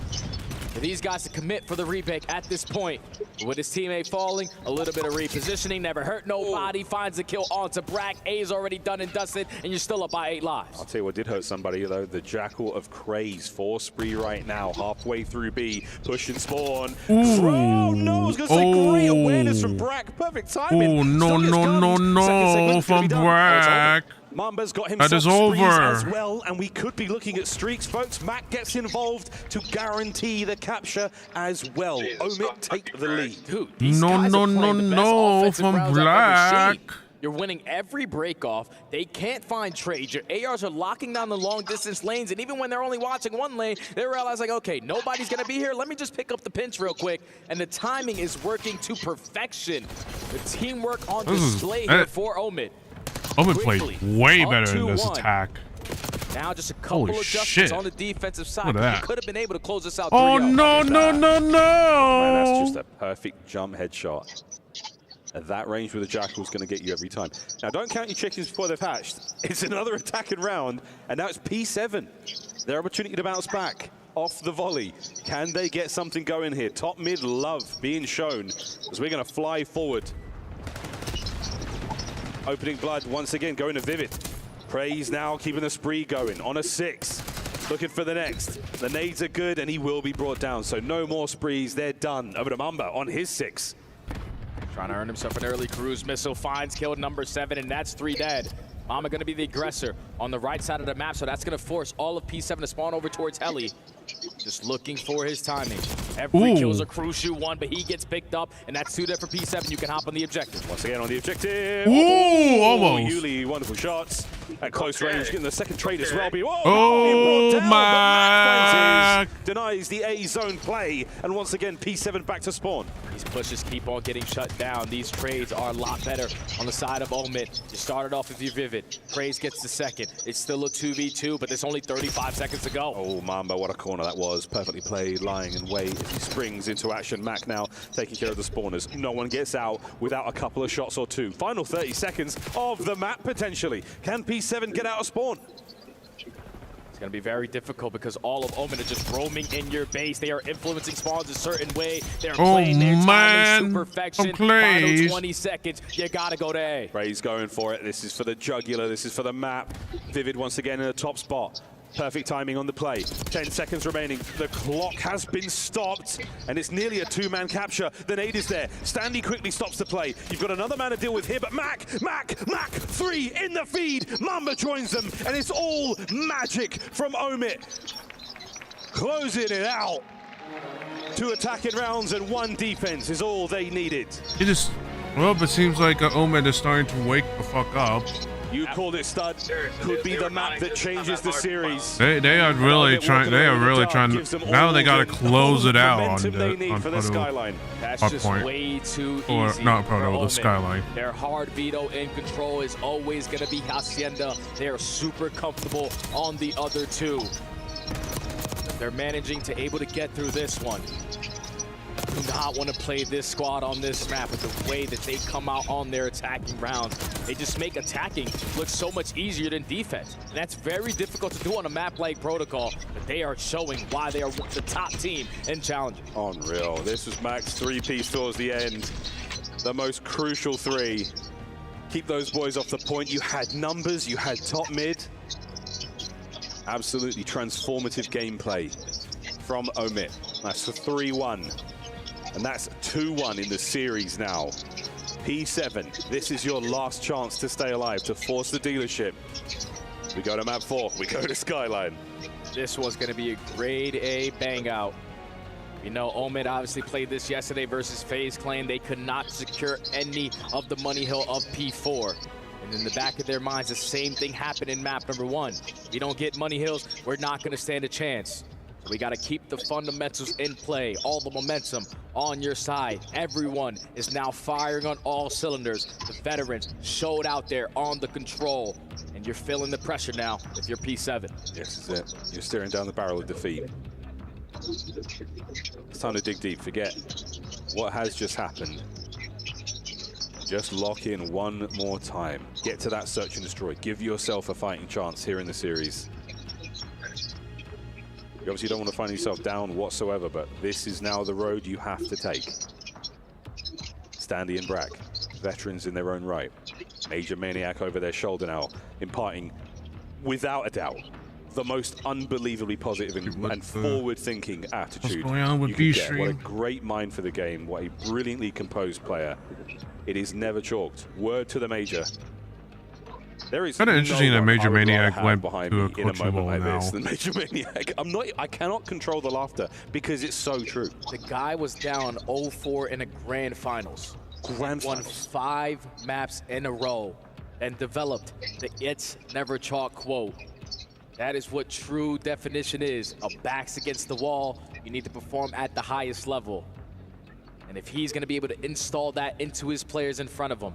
for these guys to commit for the rebake at this point. With his teammate falling, a little bit of repositioning, never hurt nobody, finds the kill onto Brack. A's already done and dusted, and you're still up by 8 lives. I'll tell you what did hurt somebody, though. The Jackal of Craze, 4 spree right now, halfway through B, pushing spawn. Oh, no, I was going to say great awareness from Brack. Perfect timing. Oh, no, from Brack. Mamba's got that is over as well, and we could be looking at streaks, folks. Mac gets involved to guarantee the capture as well. Omit take the lead. Dude, these guys are playing the best offensive from rounds Black. I've ever seen. You're winning every break off. They can't find trades. Your ARs are locking down the long distance lanes, and even when they're only watching one lane, they realize like, okay, nobody's gonna be here. Let me just pick up the pinch real quick. And the timing is working to perfection. The teamwork on display here for Omid. Omid played way better in this attack. Now just a couple adjustments on the defensive side. You could have been able to close this out. Oh, no. Man, that's just a perfect jump headshot. At that range with the Jackal's going to get you every time. Now, don't count your chickens before they've hatched. It's another attacking round, and now it's P7. Their opportunity to bounce back off the volley. Can they get something going here? Top mid love being shown as we're going to fly forward. Opening blood once again going to Vivid. Praise now keeping the spree going on a 6. Looking for the next. The nades are good and he will be brought down. So no more sprees. They're done. Over to Mamba on his 6. Trying to earn himself an early cruise missile. Finds kill number 7 and that's 3 dead. Mamba going to be the aggressor on the right side of the map. So that's going to force all of P7 to spawn over towards Heli. Just looking for his timing. Every kill is a crucial one, but he gets picked up, and that's 2 dead for P7. You can hop on the objective. Once again on the objective. Ooh, almost. Yuli, wonderful shots. At close range, getting the second trade as well. Oh, my. Denies the A zone play, and once again, P7 back to spawn. These pushes keep on getting shut down. These trades are a lot better on the side of Omid. You started off with your Vivid. Praise gets the second. It's still a 2v2, but there's only 35 seconds to go. Oh, Mamba, what a corner that was. Perfectly played, lying in wait. He springs into action. Mac now taking care of the spawners. No one gets out without a couple of shots or 2. Final 30 seconds of the map, potentially. Can P7 get out of spawn? It's going to be very difficult because all of Omen are just roaming in your base. They are influencing spawns a certain way. They're playing their timing to perfection. Final 20 seconds. You got to go to A. Ray's going for it. This is for the jugular. This is for the map. Vivid once again in the top spot. Perfect timing on the play. 10 seconds remaining. The clock has been stopped, and it's nearly a 2-man capture. The nade is there. Standy quickly stops the play. You've got another man to deal with here, but Mac, 3 in the feed. Mamba joins them, and it's all magic from Omid. Closing it out. 2 attacking rounds and 1 defense is all they needed. Well, it seems like Omid is starting to wake the fuck up. You called it, Stud. Could be the map that changes the series. They are really trying. They are really trying. Now they gotta close it out on the Skyline. That's just way too easy. Or not Proto, the Skyline. Their hard veto in control is always going to be Hacienda. They are super comfortable on the other 2. They're managing to able to get through this one. Do not want to play this squad on this map with the way that they come out on their attacking rounds. They just make attacking look so much easier than defense. And that's very difficult to do on a map like Protocol, but they are showing why they are the top team in challenging. Unreal. This was Mac's 3-piece towards the end. The most crucial 3. Keep those boys off the point. You had numbers, you had top mid. Absolutely transformative gameplay from Omid. That's the 3-1. And that's 2-1 in the series now. P7, this is your last chance to stay alive, to force the dealership. We go to map 4, we go to Skyline. This was going to be a grade A bang out. You know, Omid obviously played this yesterday versus FaZe Clan. They could not secure any of the money hill of P4. And in the back of their minds, the same thing happened in map number 1. If you don't get money hills, we're not going to stand a chance. We got to keep the fundamentals in play, all the momentum on your side. Everyone is now firing on all cylinders. The veterans showed out there on the control, and you're feeling the pressure now if you're P7. This is it. You're staring down the barrel of defeat. It's time to dig deep. Forget what has just happened. Just lock in one more time. Get to that search and destroy. Give yourself a fighting chance here in the series. You obviously don't want to find yourself down whatsoever, but this is now the road you have to take. Standy and Brack, veterans in their own right. Major Maniac over their shoulder now, imparting, without a doubt, the most unbelievably positive and forward-thinking attitude you can get. What a great mind for the game. What a brilliantly composed player. It is never chalked. Word to the Major. There is kind of interesting that Major Maniac went behind to a me in a coaching moment role like now. this. The Major Maniac. I cannot control the laughter because it's so true. The guy was down 0-4 in the grand finals. Won 5 maps in a row and developed the "it's never chalk" quote. That is what true definition is. A back's against the wall. You need to perform at the highest level. And if he's going to be able to install that into his players in front of him,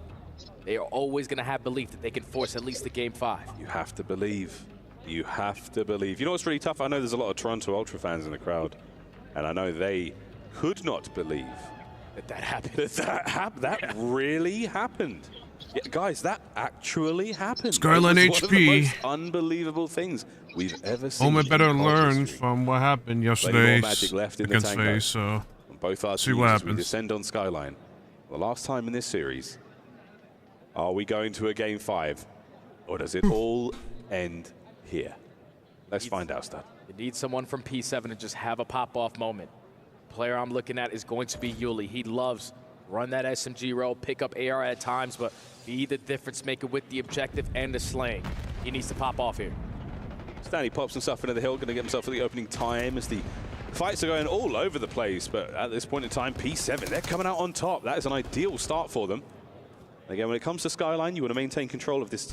they are always going to have belief that they can force at least a game 5. You have to believe. You have to believe. You know what's really tough? I know there's a lot of Toronto Ultra fans in the crowd, and I know they could not believe that happened. That really happened. Yeah, guys, that actually happened. Skyline it was HP. One of the most unbelievable things we've ever seen. Home better learn from what happened yesterday Magic left in against the tango. FaZe, so both our see teams what as we happens. descend on Skyline. The last time in this series, are we going to a game 5, or does it all end here? Let's find out, Stud. You need someone from P7 to just have a pop-off moment. The player I'm looking at is going to be Yuli. He loves run that SMG roll, pick up AR at times, but be the difference maker with the objective and the slaying. He needs to pop off here. Stanley pops himself into the hill, going to get himself to the opening time as the fights are going all over the place. But at this point in time, P7, they're coming out on top. That is an ideal start for them. Again, when it comes to Skyline, you want to maintain control of this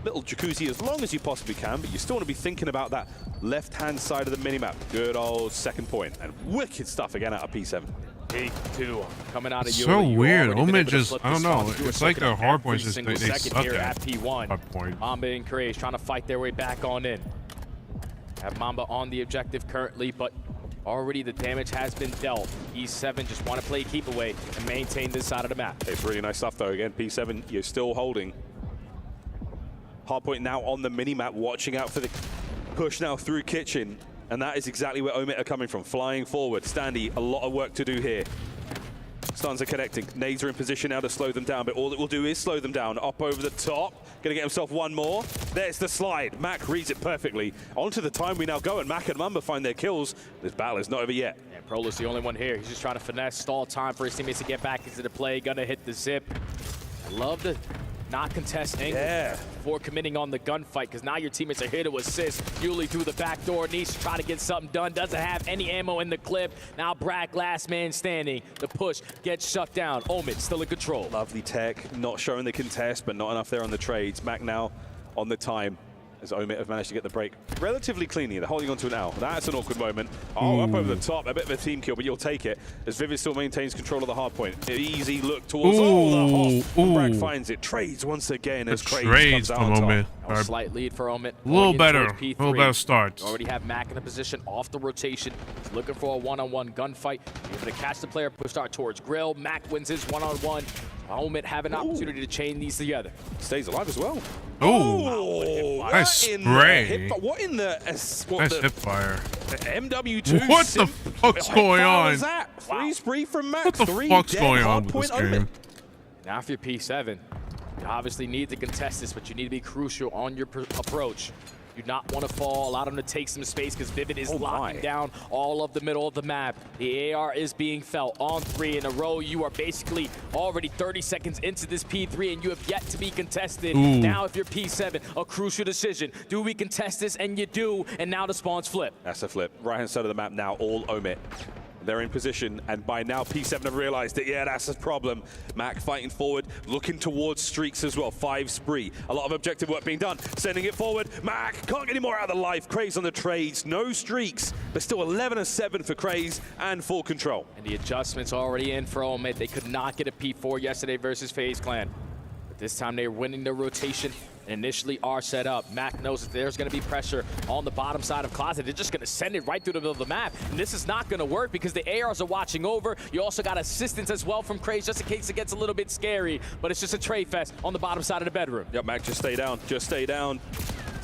little jacuzzi as long as you possibly can, but you still want to be thinking about that left-hand side of the minimap. Good old second point, and wicked stuff again out of P7. Big 2 coming out of So Yuli. weird. Omid just, I don't know. It's like their hard points just they suck here at at P1. hard point. Mamba and Craze trying to fight their way back on in. Have Mamba on the objective currently, but already the damage has been dealt. E7 just want to play keep away and maintain this side of the map. It's really nice stuff though. Again, P7, you're still holding. Hardpoint now on the mini-map, watching out for the push now through Kitchen. And that is exactly where Omit are coming from, flying forward. Standy, a lot of work to do here. Stuns are connecting. Nades are in position now to slow them down, but all it will do is slow them down. Up over the top, gonna get himself one more. There's the slide. Mac reads it perfectly. Onto the time we now go, and Mac and Mamba find their kills. This battle is not over yet. And Prolo's the only one here. He's just trying to finesse, stall time for his teammates to get back into the play. Gonna hit the zip. I love the not contest angle before committing on the gunfight, because now your teammates are here to assist. Yuli through the back door, needs to try to get something done, doesn't have any ammo in the clip. Now Brack, last man standing. The push gets shut down. Omid still in control. Lovely tech, not showing the contest, but not enough there on the trades. Mac now on the time, as Omid have managed to get the break relatively cleanly. They're holding on to it now. That's an awkward moment. Oh, up over the top, a bit of a team kill, but you'll take it as Vivid still maintains control of the hard point. Easy look towards, the hop. Bragg finds it. Trades once again as Craze comes out on top. A slight lead for Omid. A little better start. You already have Mac in a position off the rotation. He's looking for a one-on-one gunfight. You're able to catch the player, push start towards Grill. Mac wins his one-on-one. Omid have an opportunity to chain these together. Stays alive as well. Oh, nice spray. What in the nice hip fire. MW2. What the fuck's going on? What was that? Free spree from Mac. What the fuck's going on with this game? Now for your P7, you obviously need to contest this, but you need to be crucial on your approach. You do not want to fall, allow them to take some space, because Vivid is locking down all of the middle of the map. The AR is being felt on 3 in a row. You are basically already 30 seconds into this P3, and you have yet to be contested. Ooh. Now if you're P7, a crucial decision. Do we contest this? And you do, and now the spawns flip. That's a flip. Right-hand side of the map now, all Omit. They're in position, and by now P7 have realized that, yeah, that's a problem. Mac fighting forward, looking towards streaks as well. 5 spree. A lot of objective work being done. Sending it forward. Mac can't get any more out of the life. Craze on the trades. No streaks, but still 11-7 for Craze and full control. And the adjustments already in for Omid. They could not get a P4 yesterday versus FaZe Clan. But this time they're winning their rotation. Initially are set up. Mac knows that there's going to be pressure on the bottom side of Closet. They're just going to send it right through the middle of the map. And this is not going to work because the ARs are watching over. You also got assistance as well from Craze just in case it gets a little bit scary. But it's just a trade fest on the bottom side of the bedroom. Yep, Mac, just stay down. Just stay down.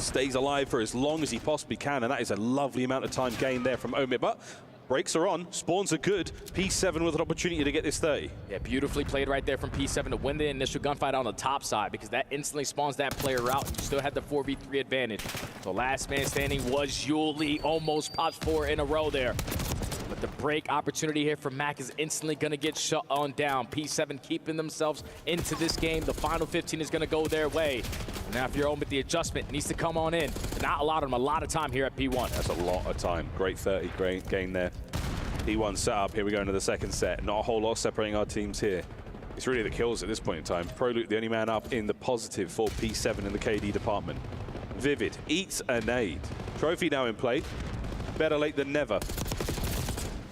stays alive for as long as he possibly can, and that is a lovely amount of time gained there from Omid. But breaks are on, spawns are good. P7 with an opportunity to get this 30. Yeah, beautifully played right there from P7 to win the initial gunfight on the top side, because that instantly spawns that player out, and you still had the 4v3 advantage. So last man standing was Yuli, almost pops 4 in a row there. But the break opportunity here for Mac is instantly going to get shut on down. P7 keeping themselves into this game. The final 15 is going to go their way. Now if you're Omid, the adjustment needs to come on in. Not allowed them a lot of time here at P1. That's a lot of time. Great 30, great gain there. P1 set up. Here we go into the second set. Not a whole lot separating our teams here. It's really the kills at this point in time. Prolute, the only man up in the positive for P7 in the KD department. Vivid eats a nade. Trophy now in play. Better late than never.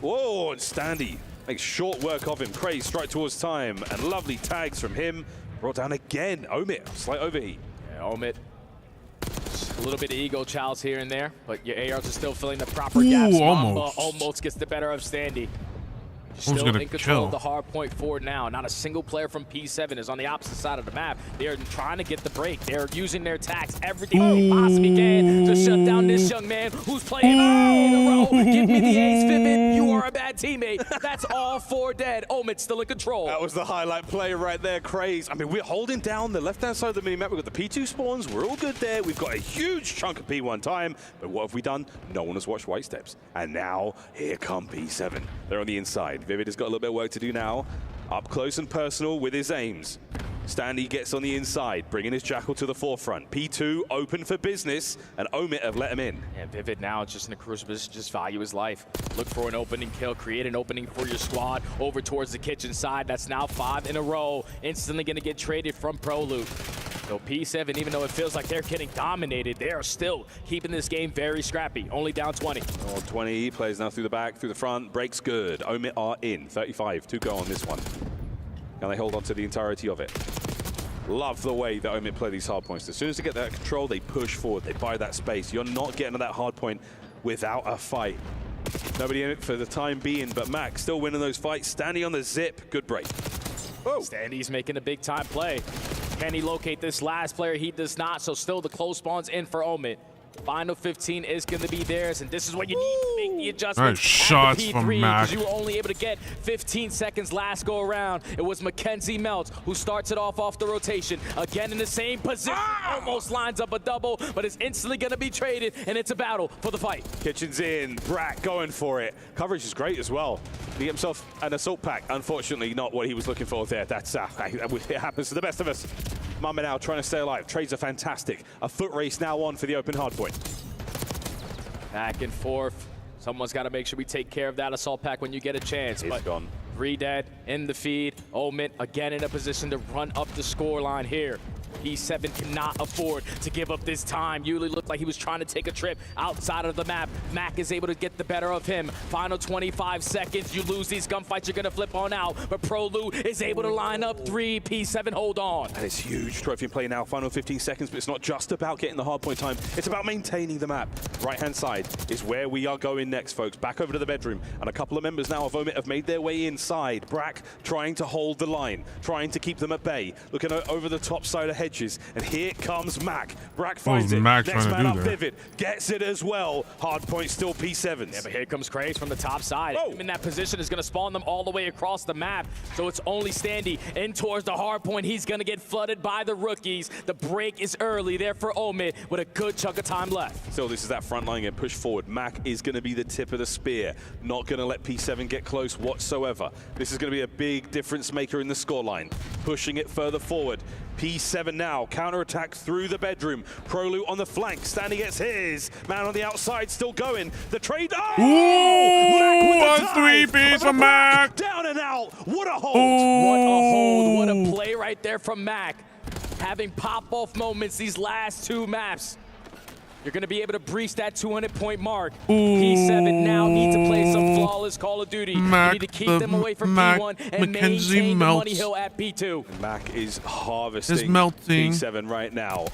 Whoa, and Standy makes short work of him. Craze strike towards time, and lovely tags from him. Brought down again. Omid, slight overheat. Yeah, Omid. A little bit of ego chows here and there, but your ARs are still filling the proper gaps. Mamba almost gets the better of Standy. Still in control of the hard point forward now. Not a single player from P7 is on the opposite side of the map. They are trying to get the break. They're using their attacks, everything they possibly can to shut down this young man who's playing in a row. Give me the ace, Vivid. You are a bad teammate. That's all 4 dead. Omid still in control. That was the highlight play right there, Craze. I mean, we're holding down the left-hand side of the minimap. We've got the P2 spawns. We're all good there. We've got a huge chunk of P1 time. But what have we done? No one has watched White Steps. And now, here come P7. They're on the inside. Vivid has got a little bit of work to do now. Up close and personal with his aims. Standy gets on the inside, bringing his Jackal to the forefront. P2 open for business, and Omid have let him in. And Vivid now just in a crucial position, just value his life. Look for an opening kill, create an opening for your squad over towards the kitchen side. That's now 5 in a row. Instantly going to get traded from Prolute. So P7, even though it feels like they're getting dominated, they are still keeping this game very scrappy. Only down 20. Oh, 20 plays now through the back, through the front. Breaks good. Omid are in. 35 to go on this one. Can they hold on to the entirety of it? Love the way that Omid play these hard points. As soon as they get that control, they push forward. They buy that space. You're not getting to that hard point without a fight. Nobody in it for the time being, but Mac still winning those fights. Standing on the zip. Good break. Oh. Standy's making a big time play. Can he locate this last player? He does not, so still the close spawns in for Omid. Final 15 is going to be theirs, and this is what you need to make the adjustment. Nice shots from Mac. Because you were only able to get 15 seconds last go around. It was Mackenzie Melts who starts it off the rotation. Again in the same position, almost lines up a double, but it's instantly going to be traded, and it's a battle for the fight. Kitchen's in, Brack going for it. Coverage is great as well. He get himself an assault pack. Unfortunately, not what he was looking for there. That's it happens to the best of us. Mama now trying to stay alive. Trades are fantastic. A foot race now on for the open hardpoint. Back and forth. Someone's got to make sure we take care of that assault pack when you get a chance. It's gone. 3 dead in the feed. Omid again in a position to run up the score line here. P7 cannot afford to give up this time. Yuli looked like he was trying to take a trip outside of the map. Mac is able to get the better of him. Final 25 seconds. You lose these gunfights, you're going to flip on out. But Prolute is able to line up 3. P7 hold on. And it's huge. Trophy in play now. Final 15 seconds, but it's not just about getting the hardpoint time. It's about maintaining the map. Right-hand side is where we are going next, folks. Back over to the bedroom. And a couple of members now of Omid have made their way inside. Brack trying to hold the line, trying to keep them at bay. Looking over the top side of hedges. And here comes Mac. Brack finds it. Mac Next man up, there? Vivid. Gets it as well. Hardpoint still P7's. Yeah, but here comes Craze from the top side. Him in that position is going to spawn them all the way across the map. So it's only Standy in towards the hard point. He's going to get flooded by the rookies. The break is early there for Omid with a good chunk of time left. So this is that front line and push forward. Mac is going to be the tip of the spear. Not going to let P7 get close whatsoever. This is going to be a big difference maker in the scoreline. Pushing it further forward. P7 now, counter-attack through the bedroom. Prolute on the flank, Standy gets his. Man on the outside still going. The trade, Ooh, a 3-piece from Mac. Down and out, what a hold. What a hold, what a play right there from Mac. Having pop-off moments these last 2 maps. You're going to be able to breach that 200-point mark. P7 now need to play some flawless Call of Duty. Mac, you need to keep them away from P1 and Mackenzie maintain melts. the money hill at P2. Mac is harvesting melting. P7 right now.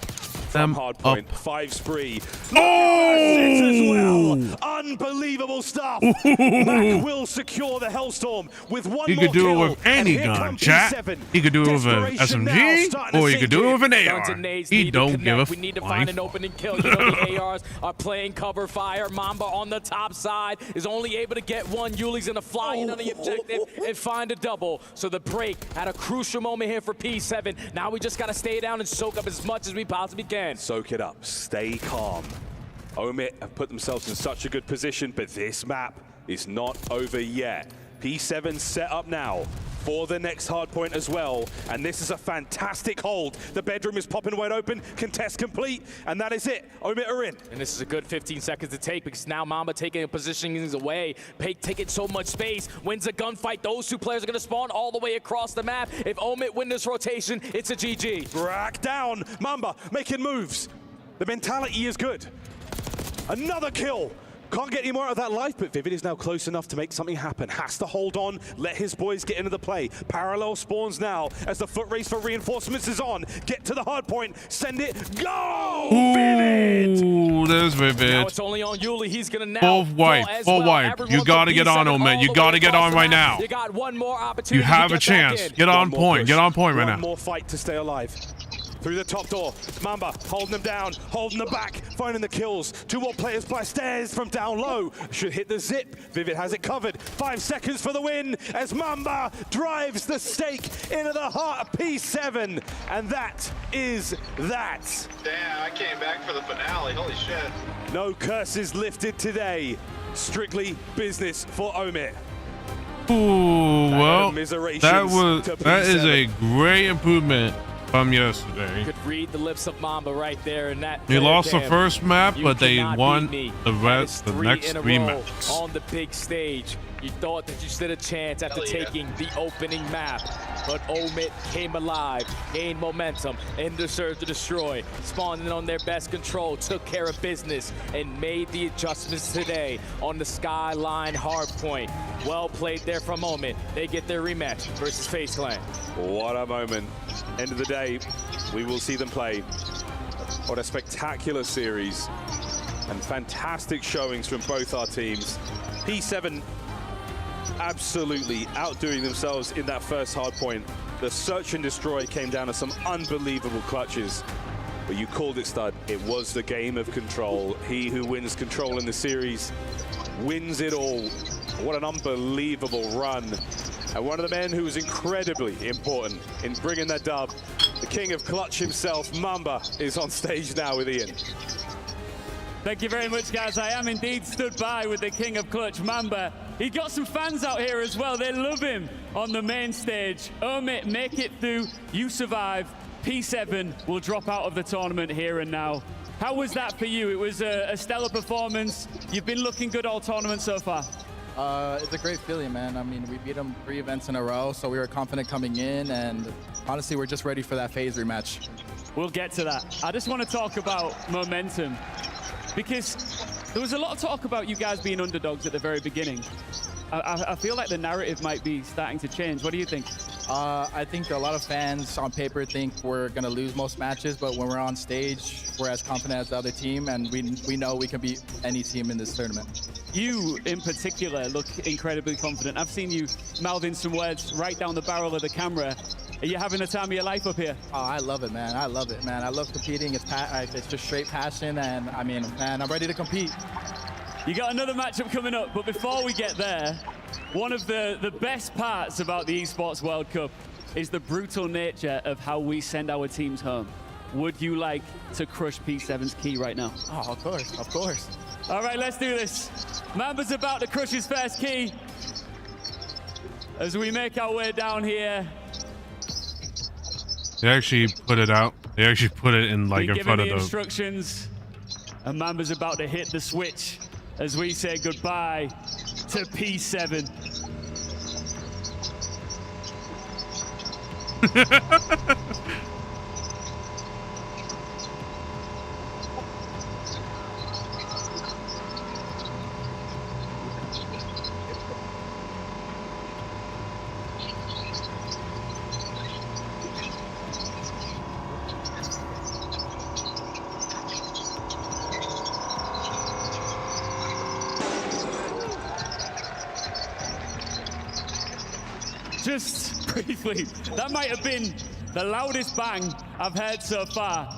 them up. 5 spree. Oh! As well. Unbelievable stuff. Mac will secure the Hellstorm with one You more could do kill. it with any gun, chat. You could do it with an SMG, or you could do it with an AR. He don't give a We need to find an opening kill. You know, the ARs are playing cover fire. Mamba on the top side is only able to get one. Yuli's gonna fly in on the objective and find a double. So the break at a crucial moment here for P7. Now we just gotta stay down and soak up as much as we possibly can. Soak it up. Stay calm. Omit have put themselves in such a good position, but this map is not over yet. P7 set up now for the next hard point as well, and this is a fantastic hold. The bedroom is popping wide open, contest complete, and that is it. Omit are in. And this is a good 15 seconds to take because now Mamba taking a positioning away, taking so much space, wins a gunfight. Those two players are gonna spawn all the way across the map. If Omit win this rotation, it's a GG. Rack down, Mamba making moves. The mentality is good. Another kill. Can't get any more out of that life, but Vivid is now close enough to make something happen. Has to hold on, let his boys get into the play. Parallel spawns now as the foot race for reinforcements is on. Get to the hard point, send it, go! Vivid! Ooh, there's Vivid. Now it's only on Yuli. He's gonna now Full wipe. You gotta get on, Omen. You gotta get on right now. You got one more opportunity. You have a chance. Get on point. Get on point right now. One more fight to stay alive. Through the top door, Mamba holding them down, holding them back, finding the kills. 2 more players by stairs from down low. Should hit the zip. Vivid has it covered. 5 seconds for the win as Mamba drives the stake into the heart of P7. And that is that. Damn, I came back for the finale. Holy shit. No curses lifted today. Strictly business for Omit. Ooh, well, that is a great improvement from yesterday. Could read the lips of Mamba right there, and that They lost the first map, but they won the next 3 maps. On the big stage, you thought that you stood a chance after taking the opening map, but Omit came alive, gained momentum, and deserved to destroy. Spawned in on their best control, took care of business, and made the adjustments today on the Skyline hardpoint. Well played there from Omit. They get their rematch versus FaZe Clan. What a moment. End of the day, we will see them play. What a spectacular series and fantastic showings from both our teams. P7 absolutely outdoing themselves in that first hard point. The search and destroy came down to some unbelievable clutches. But you called it, Stud. It was the game of control. He who wins control in the series wins it all. What an unbelievable run. And one of the men who was incredibly important in bringing that dub, the king of clutch himself, Mamba, is on stage now with Ian. Thank you very much, guys. I am indeed stood by with the king of clutch, Mamba. He got some fans out here as well. They love him on the main stage. Omit, make it through. You survive. P7 will drop out of the tournament here and now. How was that for you? It was a stellar performance. You've been looking good all tournament so far. It's a great feeling, man. I mean, we beat them 3 events in a row, so we were confident coming in, and honestly, we're just ready for that FaZe rematch. We'll get to that. I just want to talk about momentum, because there was a lot of talk about you guys being underdogs at the very beginning. I feel like the narrative might be starting to change. What do you think? I think a lot of fans on paper think we're going to lose most matches, but when we're on stage, we're as confident as the other team, and we know we can beat any team in this tournament. You, in particular, look incredibly confident. I've seen you mouthing some words right down the barrel of the camera. Are you having the time of your life up here? Oh, I love it, man. I love it, man. I love competing. It's just straight passion, and I mean, man, I'm ready to compete. You got another matchup coming up, but before we get there, one of the best parts about the Esports World Cup is the brutal nature of how we send our teams home. Would you like to crush P7's key right now? Oh, of course, of course. All right, let's do this. Mamba's about to crush his first key. As we make our way down here. They actually put it out. They actually put it in like in front of the instructions. And Mamba's about to hit the switch as we say goodbye to P7. just briefly, that might have been the loudest bang I've heard so far.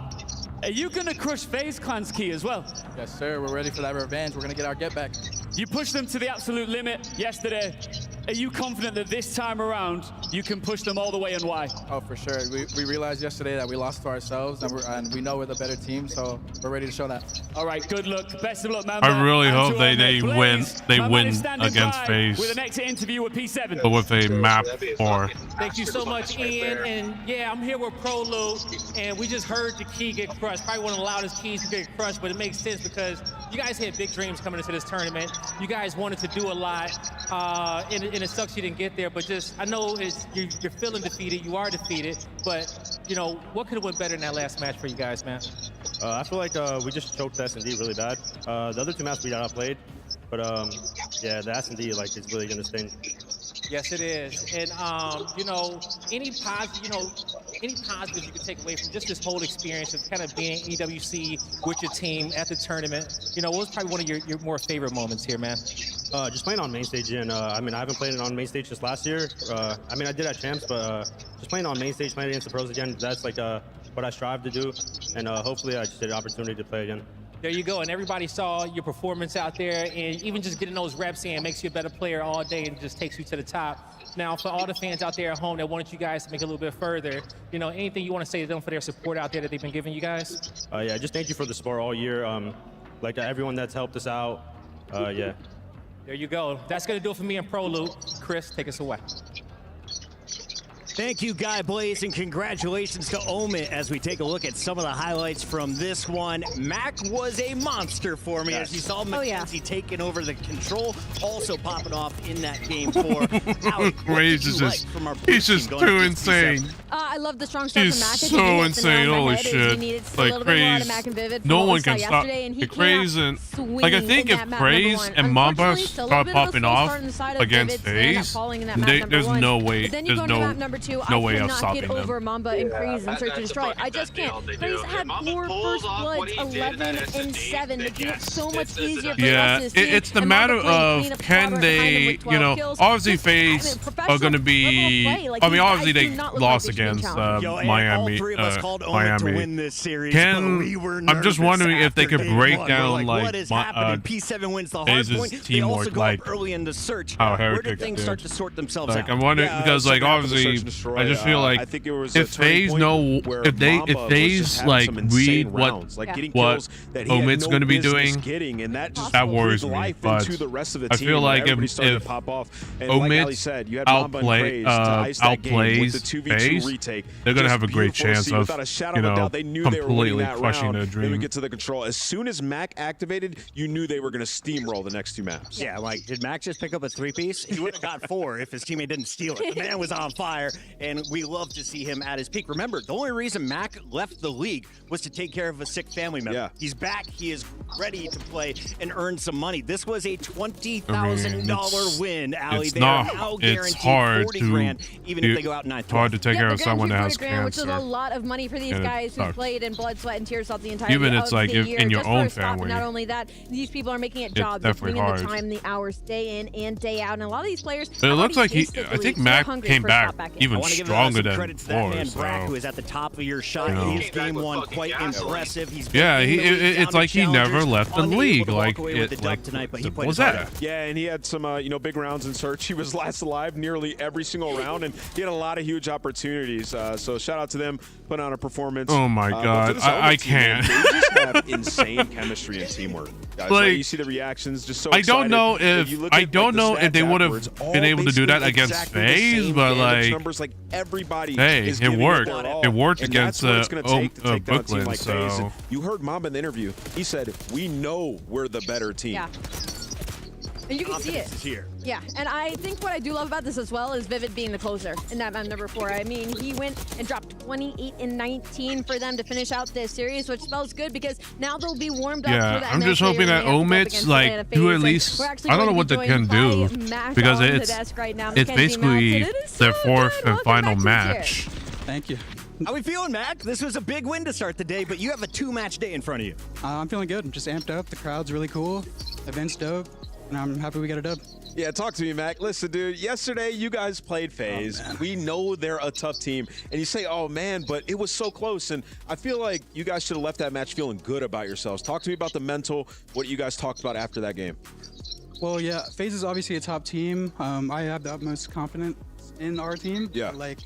Are you going to crush FaZe Clan's key as well? Yes, sir. We're ready for that revenge. We're going to get our get back. You pushed them to the absolute limit yesterday. Are you confident that this time around you can push them all the way, and why? Oh, for sure. We realized yesterday that we lost to ourselves, and we know we're the better team, so we're ready to show that. All right, good luck. Best of luck, man. I really hope they win. They win against FaZe. With the next interview with P7. But with a map or. Thank you so much, Ian. And yeah, I'm here with ProLoot, and we just heard the key get crushed. Probably one of the loudest keys to get crushed, but it makes sense because you guys had big dreams coming into this tournament. You guys wanted to do a lot, and it sucks you didn't get there. But just, I know you're feeling defeated. You are defeated, but you know what could have went better in that last match for you guys, man? I feel like we just choked S&D really bad. The other two maps we outplayed, but yeah, the S&D like is really gonna sting. Yes, it is. And you know, any positives you could take away from just this whole experience of kind of being EWC with your team at the tournament? You know, what was probably one of your more favorite moments here, man? Just playing on main stage, and I mean, I haven't played it on main stage just last year. I mean, I did at champs, but just playing on main stage, playing against the pros again, that's like what I strive to do, and hopefully I just get an opportunity to play again. There you go, and everybody saw your performance out there, and even just getting those reps in makes you a better player all day and just takes you to the top. Now, for all the fans out there at home that wanted you guys to make it a little bit further, you know, anything you want to say to them for their support out there that they've been giving you guys? Yeah, just thank you for the support all year. Like everyone that's helped us out, yeah. There you go. That's going to do it for me and ProLoot. Chris, take us away. Thank you, Guy Blaze, and congratulations to Omit as we take a look at some of the highlights from this one. Mac was a monster for me, as you saw Mackenzie taking over the control, also popping off in that game 4. He's just too insane. I love the strong start He's from Mac. so insane. Holy shit. Like Craze. No one can stop. Craze and like I think if Craze and Mamba start popping off against FaZe, there's no way. There's no way of stopping them. Over Mamba and Craze and Search and Destroy. I just can't. Craze had 4 first bloods, 11 and 7, making it so much easier for us to see. It's the matter of can they, you know, obviously FaZe are going to be. I mean, obviously they lost against Miami. I'm just wondering if they could break down like P7 wins the hard point. They also go up early in the search. How Where did things start to sort themselves out? I'm wondering because like obviously I just feel like if FaZe know if FaZe like read what Omit's going to be doing, that worries me. But I feel like if Omit outplays FaZe, they're going to have a great chance of, you know, completely crushing their dream. Then we get to the control. As soon as Mac activated, you knew they were going to steamroll the next 2 maps. Yeah, like did Mac just pick up a 3-piece? He would have got 4 if his teammate didn't steal it. The man was on fire, and we love to see him at his peak. Remember, the only reason Mac left the league was to take care of a sick family member. Yeah. He's back. He is ready to play and earn some money. This was a $20,000 win, Ali. They are now guaranteed 40 grand, even if they go out 9-12. It's hard to take care of someone that has cancer. Which is a lot of money for these guys who played in blood, sweat, and tears out the entire Even it's like the year, in your own stop. family. Not only that, these people are making it jobs. They're putting in the time, the hours, day in and day out. And a lot of these players. But it looks like I think Mac came back even stronger than before. Who is at the top of your shot. His game 1 quite impressive. It's like he never left the league. Like what was that? Yeah, and he had some big rounds in Search. He was last alive nearly every single round, and he had a lot of huge opportunities. So shout out to them, putting on a performance. Oh my God, I can't. They just have insane chemistry and teamwork. Guys. Like you see the reactions, just so I don't know if they would have been able to do that against FaZe, but like numbers, like everybody. Hey, it worked. It worked against Brooklyn. So you heard Mamba in the interview. He said, "We know we're the better team." Yeah. And you can see it. Yeah, and I think what I do love about this as well is Vivid being the closer in that map number 4. I mean, he went and dropped 28 and 19 for them to finish out this series, which spells good because now they'll be warmed up for that. I'm just hoping that Omit's like do at least. I don't know what they can do because it's basically their 4th and final match. Thank you. How we feeling, Mac? This was a big win to start the day, but you have a 2-match day in front of you. I'm feeling good. I'm just amped up. The crowd's really cool. Event's dope. and I'm happy we got a dub. Yeah, talk to me, Mac. Listen, dude, yesterday you guys played FaZe. We know they're a tough team. And you say, oh, man, but it was so close. And I feel like you guys should have left that match feeling good about yourselves. Talk to me about the mental, what you guys talked about after that game. Well, yeah, FaZe is obviously a top team. I have the utmost confidence in our team. Yeah. Like,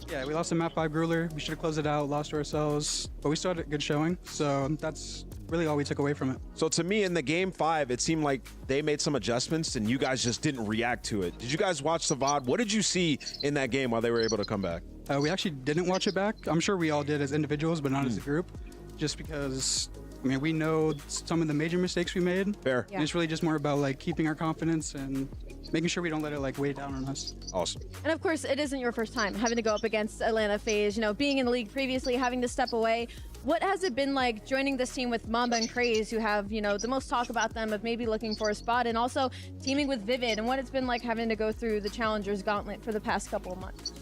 yeah, we lost to map 5 Grueler. We should have closed it out, lost to ourselves. But we still had a good showing. So that's really all we took away from it. So to me, in the game 5, it seemed like they made some adjustments and you guys just didn't react to it. Did you guys watch the VOD? What did you see in that game while they were able to come back? We actually didn't watch it back. I'm sure we all did as individuals, but not as a group. Just because, I mean, we know some of the major mistakes we made. Fair. And it's really just more about like keeping our confidence and making sure we don't let it like weigh down on us. Awesome. And of course, it isn't your first time having to go up against Atlanta FaZe. You know, being in the league previously, having to step away. What has it been like joining this team with Mamba and Craze, who have, you know, the most talk about them of maybe looking for a spot, and also teaming with Vivid, and what it's been like having to go through the Challengers Gauntlet for the past couple of months?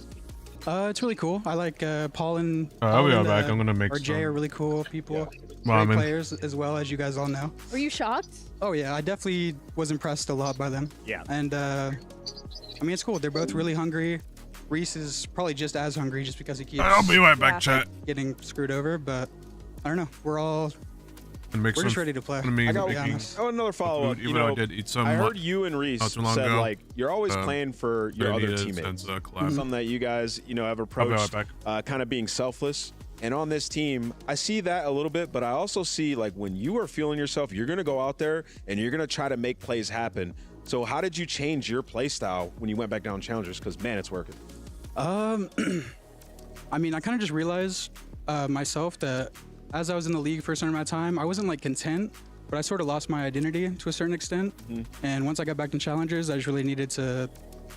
It's really cool. I like Paul and I'll be right back. I'm gonna make RJ some. are really cool people. Well, Great players as well, as you guys all know. Were you shocked? Oh yeah, I definitely was impressed a lot by them. Yeah. And I mean, it's cool. They're both really hungry. Reese is probably just as hungry just because he keeps I'll be right back, chat. getting screwed over, but I don't know. We're just ready to play. I got another follow-up. You know, I heard you and Reese said, like, you're always playing for your other teammates. Something that you guys, you know, have approached kind of being selfless. And on this team, I see that a little bit, but I also see, like, when you are feeling yourself, you're going to go out there and you're going to try to make plays happen. So how did you change your play style when you went back down Challengers? Because, man, it's working. I mean, I kind of just realized myself that as I was in the league for a certain amount of time, I wasn't like content, but I sort of lost my identity to a certain extent. And once I got back in Challengers, I just really needed to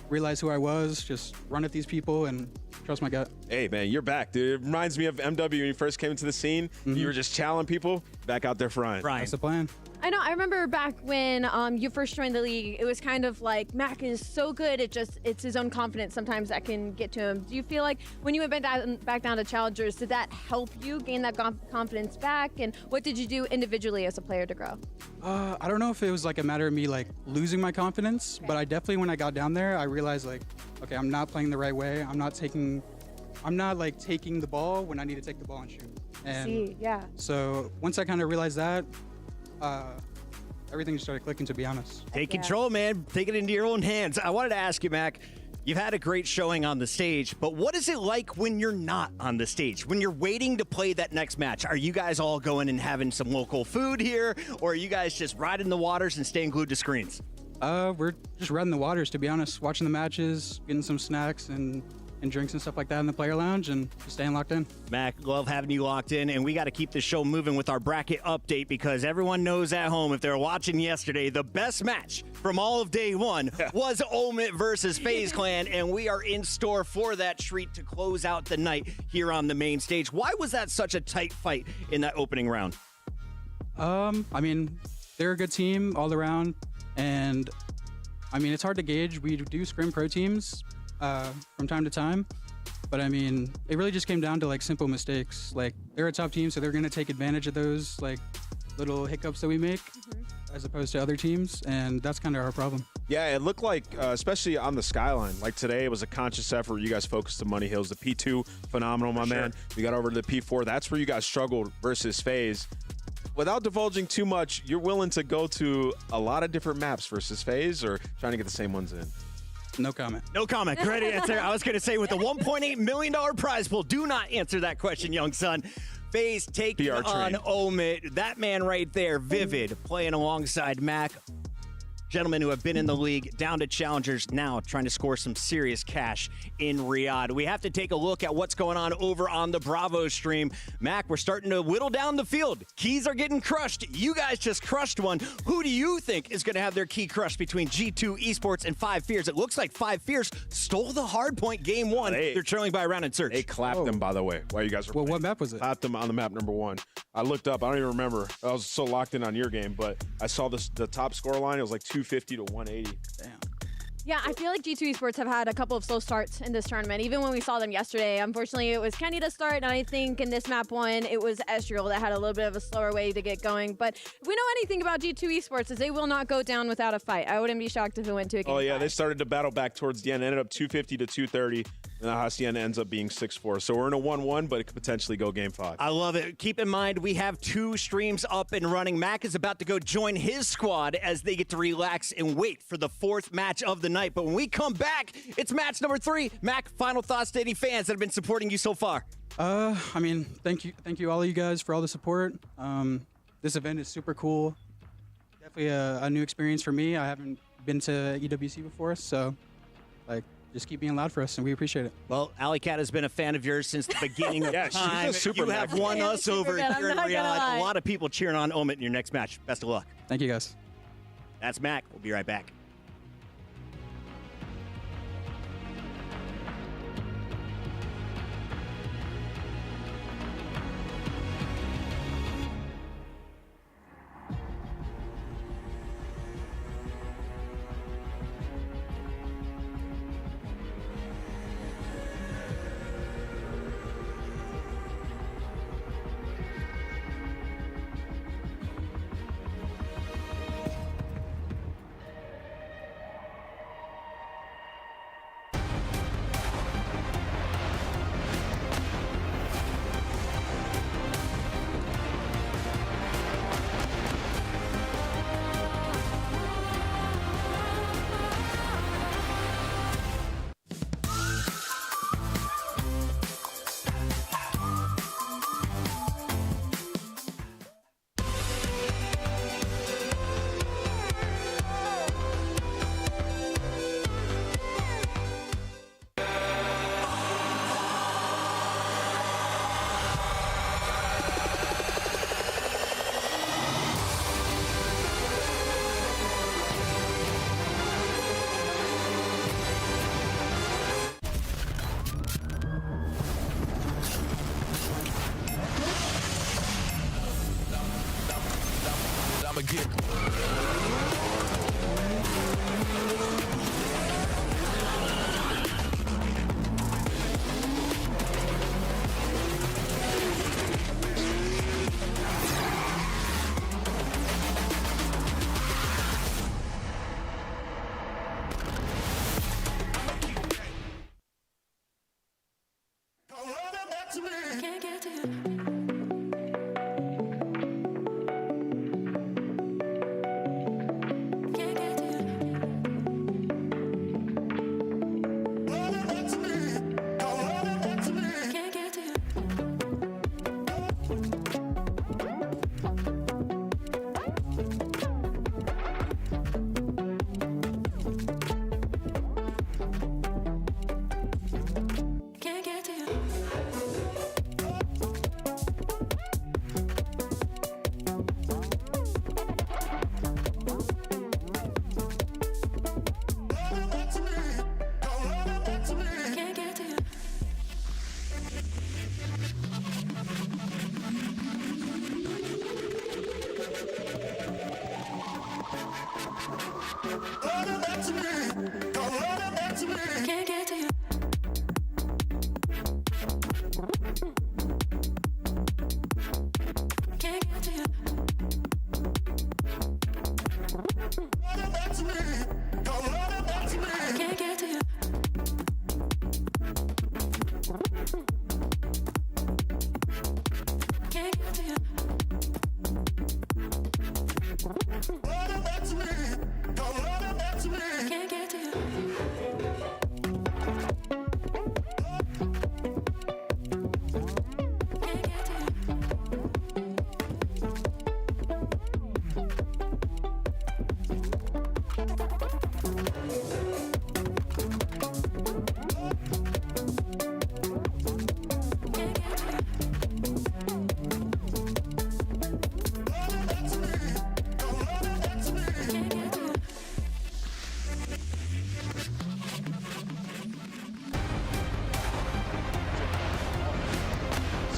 realize who I was, just run at these people and trust my gut. Hey, man, you're back, dude. It reminds me of MW when you first came into the scene. You were just challenging people, back out there frying. That's the plan. I know. I remember back when you first joined the league, it was kind of like Mac is so good. It's his own confidence sometimes that can get to him. Do you feel like when you went back down to Challengers, did that help you gain that confidence back? And what did you do individually as a player to grow? I don't know if it was like a matter of me like losing my confidence, but I definitely, when I got down there, I realized like, okay, I'm not playing the right way. I'm not like taking the ball when I need to take the ball and shoot. And so once I kind of realized that, everything just started clicking, to be honest. Take control, man. Take it into your own hands. I wanted to ask you, Mac, you've had a great showing on the stage, but what is it like when you're not on the stage, when you're waiting to play that next match? Are you guys all going and having some local food here, or are you guys just riding the waters and staying glued to screens? We're just riding the waters, to be honest, watching the matches, getting some snacks and drinks and stuff like that in the player lounge, and just staying locked in. Mac, love having you locked in, and we got to keep the show moving with our bracket update, because everyone knows at home, if they're watching yesterday, the best match from all of day one was Omit versus FaZe Clan, and we are in store for that treat to close out the night here on the main stage. Why was that such a tight fight in that opening round? I mean, they're a good team all around, and I mean, it's hard to gauge. We do scrim pro teams from time to time, but I mean, it really just came down to like simple mistakes. Like, they're a top team, so they're going to take advantage of those like little hiccups that we make as opposed to other teams, and that's kind of our problem. Yeah, it looked like, especially on the skyline, like today it was a conscious effort. You guys focused on Money Hills. The P2, phenomenal, my man. We got over to the P4. That's where you guys struggled versus FaZe. Without divulging too much, you're willing to go to a lot of different maps versus FaZe, or trying to get the same ones in? No comment. No comment. Great answer. I was going to say, with the $1.8 million prize pool, do not answer that question, young son. FaZe taking on Omit. That man right there, Vivid, playing alongside Mac. Gentlemen who have been in the league, down to Challengers, now trying to score some serious cash in Riyadh. We have to take a look at what's going on over on the Bravo stream. Mac, we're starting to whittle down the field. Keys are getting crushed. You guys just crushed one. Who do you think is going to have their key crushed between G2 Esports and 5 Fears? It looks like 5 Fears stole the hard point game one. They're trailing by a round in search. They clapped them, by the way, while you guys were playing. What map was it? Clapped them on the map number 1. I looked up. I don't even remember. I was so locked in on your game, but I saw the top score line. It was like 250 to 180. Damn. Yeah, I feel like G2 Esports have had a couple of slow starts in this tournament. Even when we saw them yesterday, unfortunately, it was Kenny to start, and I think in this map one, it was Ezreal that had a little bit of a slower way to get going. But if we know anything about G2 Esports, is they will not go down without a fight. I wouldn't be shocked if it went to a game. Oh, yeah, 5. they started to battle back towards the end. Ended up 250 to 230, and the Hacienda ends up being 6-4. So we're in a 1-1, but it could potentially go game 5. I love it. Keep in mind, we have 2 streams up and running. Mac is about to go join his squad as they get to relax and wait for the 4th match of the night. But when we come back, it's match number 3. Mac, final thoughts to any fans that have been supporting you so far? I mean, thank you all of you guys for all the support. This event is super cool. Definitely a new experience for me. I haven't been to EWC before, so like, just keep being loud for us, and we appreciate it. Well, Alley Cat has been a fan of yours since the beginning of time. She's a super you have won us over good, here in I'm not gonna lie. Riyadh. A lot of people cheering on Omit in your next match. Best of luck. Thank you, guys. That's Mac. We'll be right back.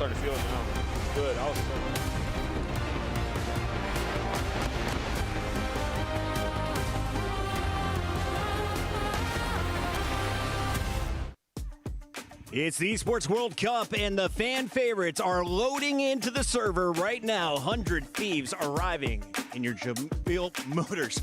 Starting to feel it now. Good. I was It's the Esports World Cup, and the fan favorites are loading into the server right now. 100 Thieves arriving in your Jamil Motors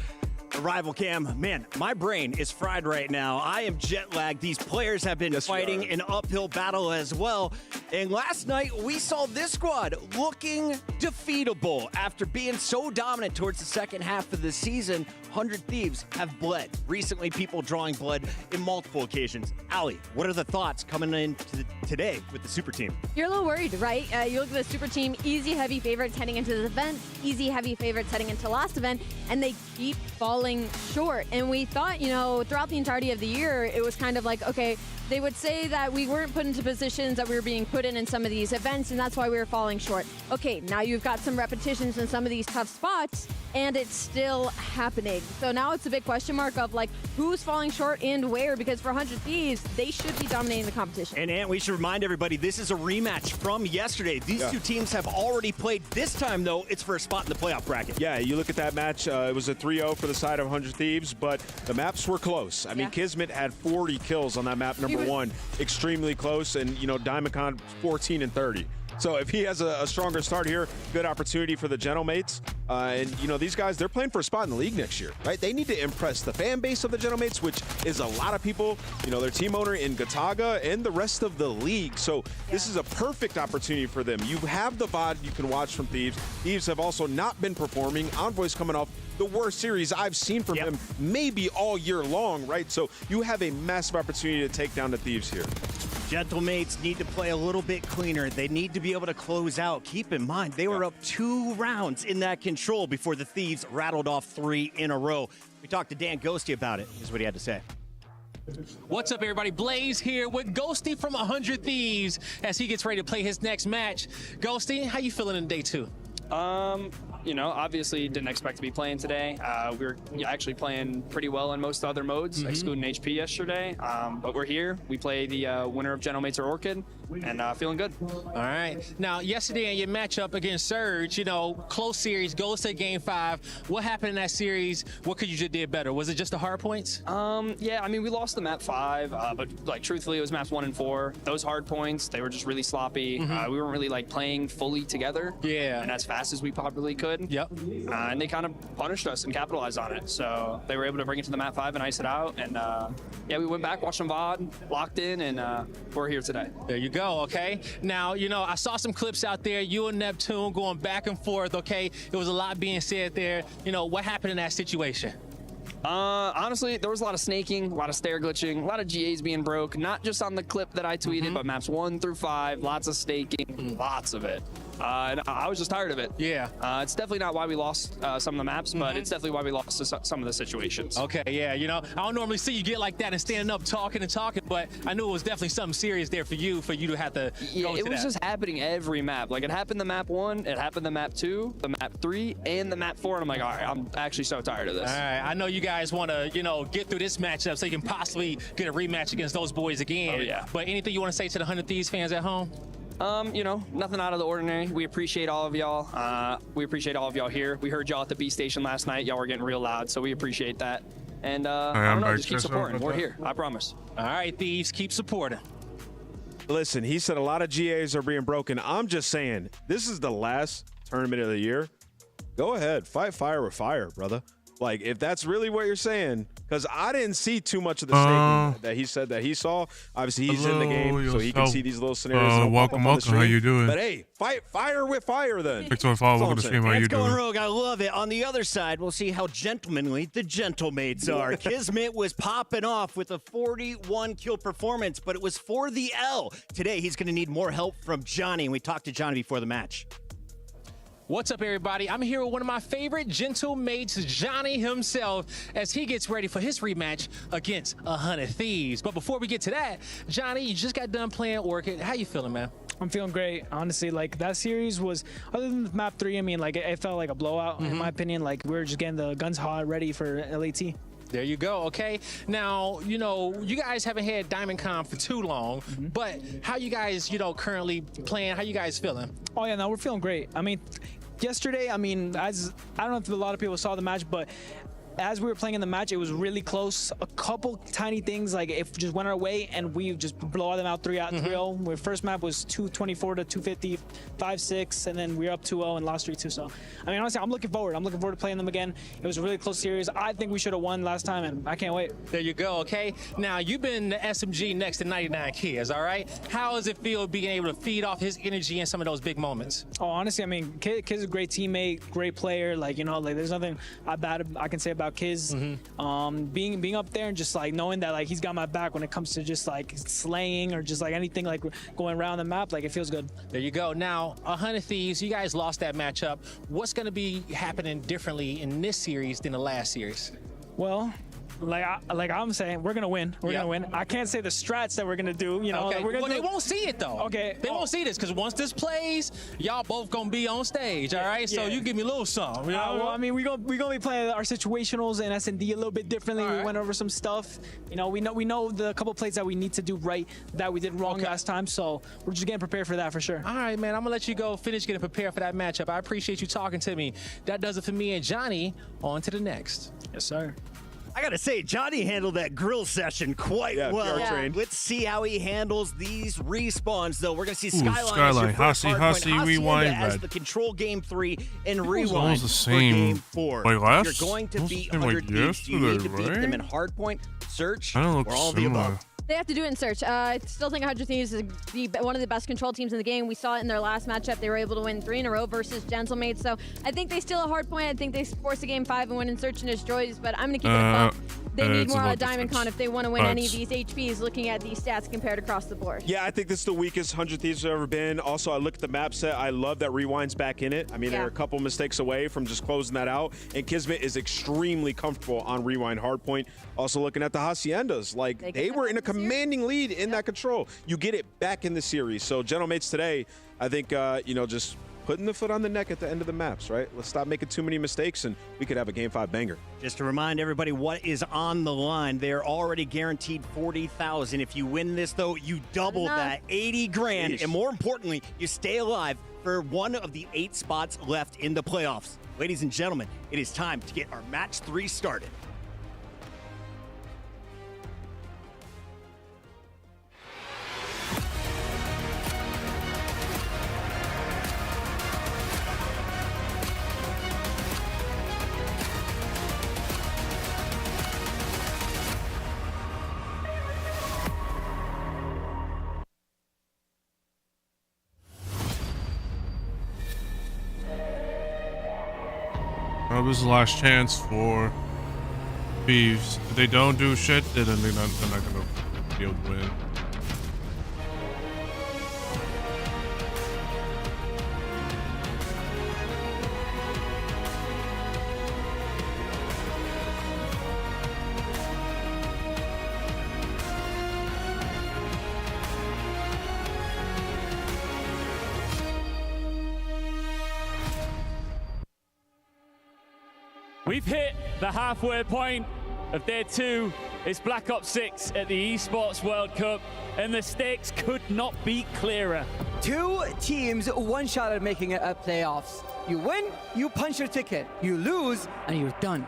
arrival cam. Man, my brain is fried right now. I am jet lagged. These players have been fighting an uphill battle as well. And last night, we saw this squad looking defeatable. After being so dominant towards the second half of the season, 100 Thieves have bled. Recently, people drawing blood in multiple occasions. Ali, what are the thoughts coming into today with the super team? You're a little worried, right? You look at the super team, easy, heavy favorites heading into this event, easy, heavy favorites heading into last event, and they keep falling short. And we thought, you know, throughout the entirety of the year, it was kind of like, okay, they would say that we weren't put into positions that we were being put in some of these events, and that's why we were falling short. Okay, now you've got some repetitions in some of these tough spots, and it's still happening. So now it's a big question mark of like who's falling short and where, because for 100 Thieves, they should be dominating the competition. And Ant, we should remind everybody, this is a rematch from yesterday. These two teams have already played. This time, though, it's for a spot in the playoff bracket. Yeah, you look at that match, it was a 3-0 for the side of 100 Thieves, but the maps were close. I mean, Kismet had 40 kills on that map, number one, extremely close, and, you know, Diamondcon 14 and 30. So if he has a stronger start here, good opportunity for the Gentlemates. And, you know, these guys, they're playing for a spot in the league next year, right? They need to impress the fan base of the Gentlemates, which is a lot of people, you know, their team owner in Gataga and the rest of the league. So this is a perfect opportunity for them. You have the VOD you can watch from Thieves. Thieves have also not been performing. Envoy's coming off the worst series I've seen from him maybe all year long, right? So you have a massive opportunity to take down the Thieves here. Gentlemates need to play a little bit cleaner. They need to be able to close out. Keep in mind, they were up 2 rounds in that control before the Thieves rattled off 3 in a row. We talked to Dan Ghosty about it. Here's what he had to say. What's up, everybody? Blaze here with Ghosty from 100 Thieves as he gets ready to play his next match. Ghosty, how you feeling in day 2? You know, obviously didn't expect to be playing today. We were actually playing pretty well in most other modes, excluding HP yesterday. But we're here. We play the winner of Gentlemates or Orchid, and feeling good. All right. Now, yesterday in your matchup against Surge, you know, close series, goes to game 5. What happened in that series? What could you just did better? Was it just the hard points? Yeah, I mean, we lost the map 5, but like truthfully, it was maps 1 and 4. Those hard points, they were just really sloppy. We weren't really like playing fully together. Yeah. And as fast as we probably could. Yep. And they kind of punished us and capitalized on it. So they were able to bring it to the map 5 and ice it out. And yeah, we went back, watched some VOD, locked in, and we're here today. There you go, okay? Now, you know, I saw some clips out there, you and Neptune going back and forth, okay? There was a lot being said there. You know, what happened in that situation? Honestly, there was a lot of snaking, a lot of stair glitching, a lot of GAs being broke, not just on the clip that I tweeted, but maps 1 through 5, lots of staking, lots of it. And I was just tired of it. Yeah. It's definitely not why we lost some of the maps, but it's definitely why we lost some of the situations. Okay, yeah, you know, I don't normally see you get like that and standing up talking, but I knew it was definitely something serious there for you to have to go it was just happening every map. Like, it happened to map 1, it happened to map 2, the map 3, and the map 4, and I'm like, all right, I'm actually so tired of this. All right, I know you guys want to, you know, get through this matchup so you can possibly get a rematch against those boys again. Oh, yeah. But anything you want to say to the 100 Thieves fans at home? You know, nothing out of the ordinary. We appreciate all of y'all. We appreciate all of y'all here. We heard y'all at the B station last night. Y'all were getting real loud, so we appreciate that. And I don't know, just keep supporting. We're here, I promise. All right, Thieves, keep supporting. Listen, he said a lot of GAs are being broken. I'm just saying, this is the last tournament of the year. Go ahead, fight fire with fire, brother. Like, if that's really what you're saying, because I didn't see too much of the statement that he said that he saw. Obviously, he's in the game, so he can see these little scenarios. Welcome. How you doing? But hey, fight fire with fire then. 615, welcome to the stream. How you doing? Going rogue, I love it. On the other side, we'll see how gentlemanly the Gentlemates are. Kismet was popping off with a 41 kill performance, but it was for the L. Today, he's going to need more help from Johnny, and we talked to Johnny before the match. What's up, everybody? I'm here with one of my favorite Gentlemates, Johnny himself, as he gets ready for his rematch against 100 Thieves. But before we get to that, Johnny, you just got done playing Orchid. How you feeling, man? I'm feeling great, honestly. Like, that series was, other than map 3, I mean, like, it felt like a blowout, in my opinion. Like, we were just getting the guns hot, ready for LAT. There you go, okay? Now, you know, you guys haven't had Diamondcon for too long, but how you guys, you know, currently playing? How you guys feeling? Oh, yeah, no, we're feeling great. I mean, yesterday, I mean, I don't know if a lot of people saw the match, but as we were playing in the match, it was really close. A couple tiny things, like if just went our way and we just blow them out 3-0. Our first map was 224 to 250, 5-6, and then we were up 2-0 and lost 3-2. So, I mean, honestly, I'm looking forward. I'm looking forward to playing them again. It was a really close series. I think we should have won last time, and I can't wait. There you go, okay? Now, you've been the SMG next to 99 Kids, all right? How does it feel being able to feed off his energy in some of those big moments? Oh, honestly, I mean, Kid's a great teammate, great player. Like, you know, like there's nothing bad I can say about Kiz. Being up there and just like knowing that like he's got my back when it comes to just like slaying or just like anything like going around the map, like it feels good. There you go. Now, 100 Thieves, you guys lost that matchup. What's going to be happening differently in this series than the last series? Well, like I'm saying, we're gonna win. We're gonna win. I can't say the strats that we're gonna do. You know, okay. we're gonna they won't see it though. Okay, they won't see this because once this plays, y'all both gonna be on stage. All right, so you give me a little something. You know? Well, I mean, we gonna be playing our situationals and S&D a little bit differently. All right. We went over some stuff. You know, we know the couple plays that we need to do right that we did wrong last time. So we're just getting prepared for that for sure. All right, man. I'm gonna let you go finish getting prepared for that matchup. I appreciate you talking to me. That does it for me and Johnny. On to the next. Yes, sir. I gotta say, Johnny handled that grill session quite well. Let's see how he handles these respawns, though. We're gonna see Skyline. Hasi, Rewind, as the control game 3 and Rewind almost the same for game 4. like last? You're going to beat like 100 Thieves. You need to beat right? them in Hardpoint, Search, I don't or look all the similar. above. They have to do it in Search. I still think 100 Thieves is one of the best control teams in the game. We saw it in their last matchup. They were able to win 3 in a row versus Gentlemates. So I think they steal a hard point. I think they force a game 5 and win in Search and Destroys, but I'm going to keep it a buck. They need more out of Diamond Con if they want to win any of these HPs, looking at these stats compared across the board. Yeah, I think this is the weakest 100 Thieves have ever been. Also, I look at the map set. I love that Rewind's back in it. I mean, they're a couple mistakes away from just closing that out. And Kismet is extremely comfortable on Rewind Hardpoint. Also looking at the Haciendas. Like, they were in a commanding lead in that control. You get it back in the series. So, Gentlemates today, I think, you know, just putting the foot on the neck at the end of the maps, right? Let's stop making too many mistakes, and we could have a Game 5 banger. Just to remind everybody what is on the line, they're already guaranteed $40,000. If you win this, though, you double that, 80 grand, and more importantly, you stay alive for one of the 8 spots left in the playoffs. Ladies and gentlemen, it is time to get our match 3 started. Well, this is the last chance for Thieves. If they don't do shit, then they're not gonna be able to win. We've hit the halfway point of day 2. It's Black Ops 6 at the Esports World Cup, and the stakes could not be clearer. 2 teams, 1 shot at making it at playoffs. You win, you punch your ticket. You lose, and you're done.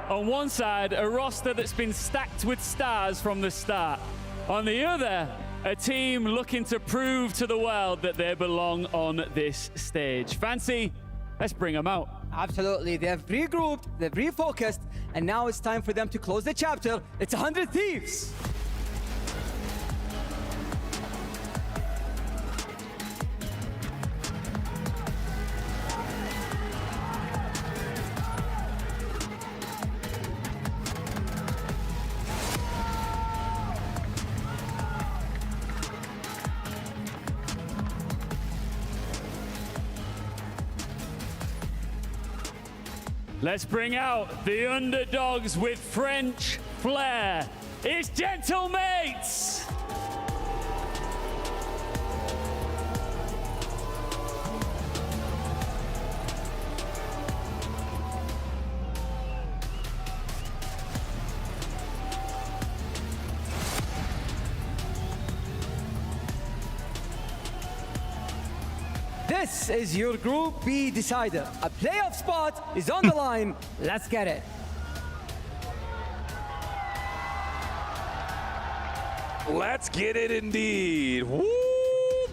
On one side, a roster that's been stacked with stars from the start. On the other, a team looking to prove to the world that they belong on this stage. Fancy, let's bring them out. Absolutely. They have regrouped, they've refocused, and now it's time for them to close the chapter. It's 100 Thieves. Let's bring out the underdogs with French flair. It's Gentlemates! This is your Group B decider. A playoff spot is on the line. Let's get it. Let's get it indeed. Woo,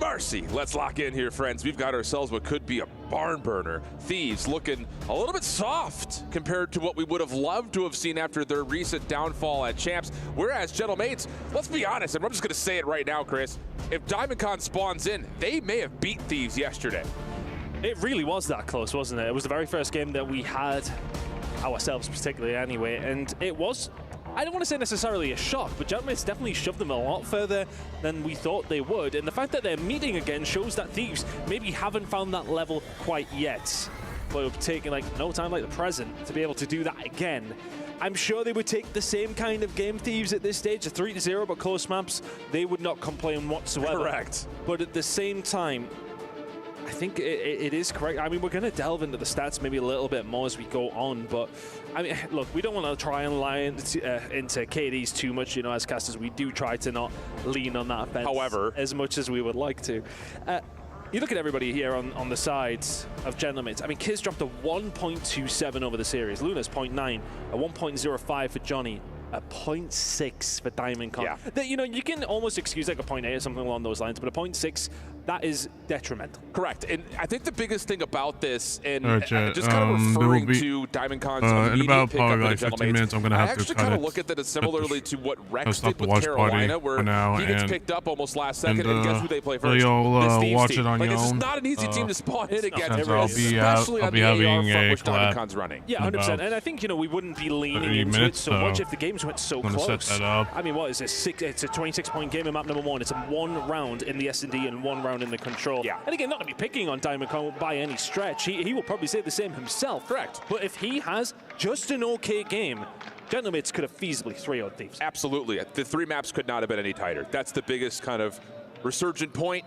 mercy. Let's lock in here, friends. We've got ourselves what could be a barn burner. Thieves looking a little bit soft compared to what we would have loved to have seen after their recent downfall at Champs. Whereas, Gentlemates, let's be honest, and I'm just going to say it right now, Chris. If DiamondCon spawns in, they may have beat Thieves yesterday. It really was that close, wasn't it? It was the very first game that we had ourselves, particularly anyway, and it was, I don't want to say necessarily a shock, but Gentlemates definitely shoved them a lot further than we thought they would, and the fact that they're meeting again shows that Thieves maybe haven't found that level quite yet. But it would take like no time like the present to be able to do that again. I'm sure they would take the same kind of game, Thieves, at this stage, a 3-0, but close maps, they would not complain whatsoever. Correct. But at the same time, I think it is correct. I mean, we're going to delve into the stats maybe a little bit more as we go on, but I mean, look, we don't want to try and lie into KDs too much, you know, as casters. We do try to not lean on that fence as much as we would like to. You look at everybody here on the sides of Gentlemates. I mean, Kiz dropped a 1.27 over the series. Luna's 0.9, a 1.05 for Johnny, a 0.6 for DiamondCon. Yeah. That, you know, you can almost excuse like a 0.8 or something along those lines, but a 0.6, that is detrimental. Correct. And I think the biggest thing about this, and Chat, just kind of referring be, to DiamondCon's in immediate about pickup probably of like the 15 minutes, I'm going to have to actually cut kind of it. look at that as similarly to what Rex stop did the with watch Carolina, party where for now, he gets and- picked up almost last second, and guess who they play first? You'll This Thieves watch team. it on like, your it's just own. not an easy team to spawn in against, Since I'll especially on be the AR having front, a which collab DiamondCon's running. Yeah, 100%. about And I think, you know, we wouldn't be leaning 30 into minutes, it so much so if the games went so I'm gonna close. set that up. I mean, what is this? It's a 26-point game in map number 1. It's a 1 round in the S&D and 1 round in the control. Yeah. And again, not to be picking on DiamondCon by any stretch. He will probably say the same himself. Correct. But if he has just an okay game, Gentlemates could have feasibly 3-0'd Thieves. Absolutely. The 3 maps could not have been any tighter. That's the biggest kind of resurgent point.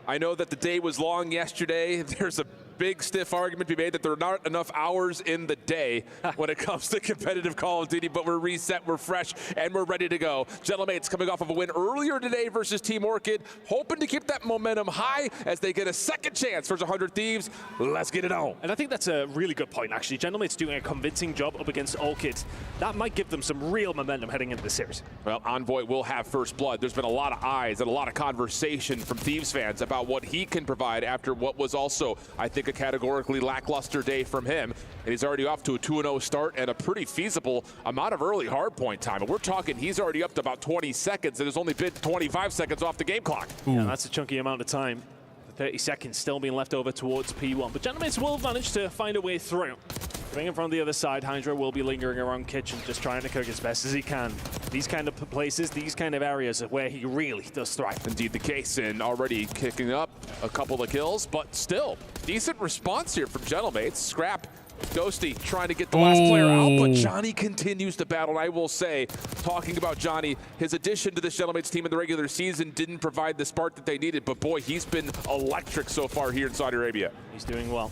I know that the day was long yesterday. There's a big stiff argument to be made that there are not enough hours in the day when it comes to competitive Call of Duty, but we're reset, we're fresh, and we're ready to go. Gentlemates coming off of a win earlier today versus Team Orchid, hoping to keep that momentum high as they get a second chance versus 100 Thieves. Let's get it on. And I think that's a really good point, actually. Gentlemates doing a convincing job up against Orchid. That might give them some real momentum heading into the series. Well, Envoy will have first blood. There's been a lot of eyes and a lot of conversation from Thieves fans about what he can provide after what was also, I think, a categorically lackluster day from him. And he's already off to a 2-0 start and a pretty feasible amount of early hardpoint time. And we're talking he's already up to about 20 seconds and has only been 25 seconds off the game clock. Yeah, that's a chunky amount of time. 30 seconds still being left over towards P1. But Gentlemates will manage to find a way through. Bringing from the other side, Hydra will be lingering around Kitchen, just trying to cook as best as he can. These kind of places, these kind of areas are where he really does thrive. Indeed the case, and already kicking up a couple of kills, but still, decent response here from Gentlemates. Scrap, Ghosty trying to get the last player out, but Johnny continues to battle. And I will say, talking about Johnny, his addition to this Gentlemates team in the regular season didn't provide the spark that they needed, but boy, he's been electric so far here in Saudi Arabia. He's doing well.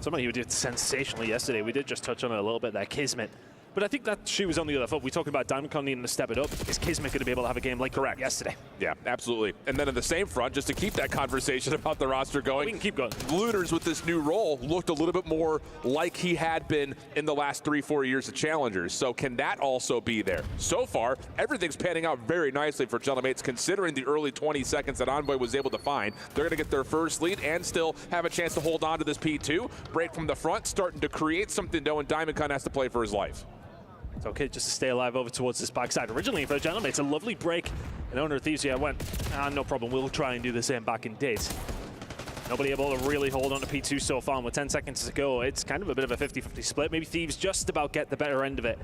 Somebody who did sensationally yesterday, we did just touch on it a little bit there, Kismet. But I think that shoe was on the other foot. We talked about DiamondCon needing to step it up. Is Kismet going to be able to have a game like correct yesterday? Yeah, absolutely. And then on the same front, just to keep that conversation about the roster going, we can keep going. Lunars with this new role looked a little bit more like he had been in the last 3-4 years of Challengers. So can that also be there? So far, everything's panning out very nicely for Gentlemates, considering the early 20 seconds that Envoy was able to find. They're going to get their first lead and still have a chance to hold on to this P2. Break from the front, starting to create something, though, and DiamondCon has to play for his life. It's okay just to stay alive over towards this backside. Originally for Gentlemates, a lovely break. And Owner of Thieves, yeah, went, no problem, we'll try and do the same back in days. Nobody able to really hold on to P2 so far. And with 10 seconds to go, it's kind of a bit of a 50-50 split. Maybe Thieves just about get the better end of it.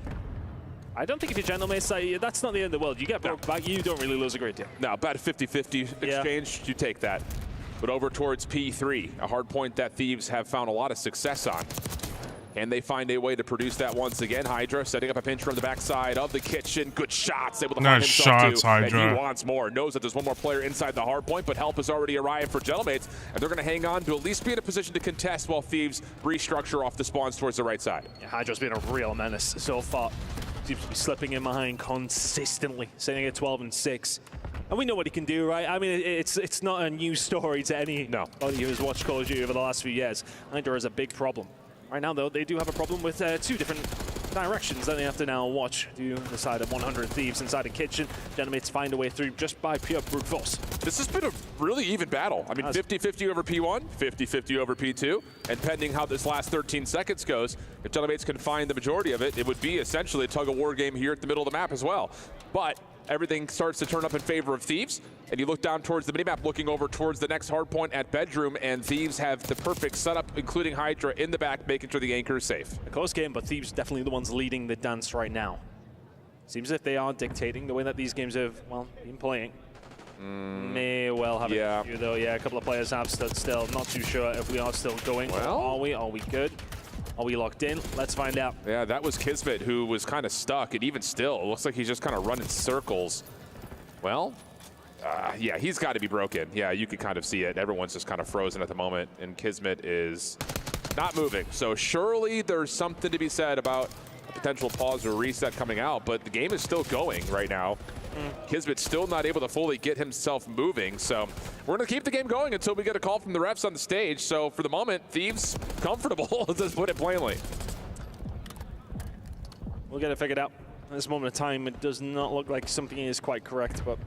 I don't think if you're Gentlemates, that's not the end of the world. You get broke back, you don't really lose a great deal. No, about a 50-50 exchange, you take that. But over towards P3, a hard point that Thieves have found a lot of success on. And they find a way to produce that once again. Hydra setting up a pinch from the backside of the kitchen. Good shots, able to find Nice himself shots, too. Hydra. And he wants more. Knows that there's one more player inside the hard point, but help has already arrived for Gentlemates. And they're going to hang on to at least be in a position to contest while Thieves restructure off the spawns towards the right side. Yeah, Hydra's been a real menace so far. Seems to be slipping in behind consistently, sitting at 12-6. And we know what he can do, right? I mean, it's not a new story to anybody who has watched Call of Duty over the last few years. Hydra is a big problem. Right now, though, they do have a problem with two different directions that they have to now watch to decide at 100 Thieves inside the kitchen. Gentlemates find a way through just by pure brute force. This has been a really even battle. I mean, 50-50 over P1, 50-50 over P2, and pending how this last 13 seconds goes, if Gentlemates can find the majority of it, it would be essentially a tug-of-war game here at the middle of the map as well. But everything starts to turn up in favor of Thieves, and you look down towards the minimap, looking over towards the next hard point at Bedroom, and Thieves have the perfect setup, including Hydra in the back, making sure the anchor is safe. A close game, but Thieves definitely the ones leading the dance right now. Seems as if they are dictating the way that these games have, well, been playing. May well have a few, though. Yeah, a couple of players have stood still. Not too sure if we are still going. Well, are we? Are we good? Are we locked in? Let's find out. Yeah, that was Kismet, who was kind of stuck, and even still, it looks like he's just kind of running circles. Well, yeah, he's got to be broken. Yeah, you can kind of see it. Everyone's just kind of frozen at the moment, and Kismet is not moving. So surely there's something to be said about a potential pause or reset coming out, but the game is still going right now. Kismet's still not able to fully get himself moving, so we're going to keep the game going until we get a call from the refs on the stage. So for the moment, Thieves comfortable, let's put it plainly. We'll get it figured out. At this moment of time, it does not look like something is quite correct, but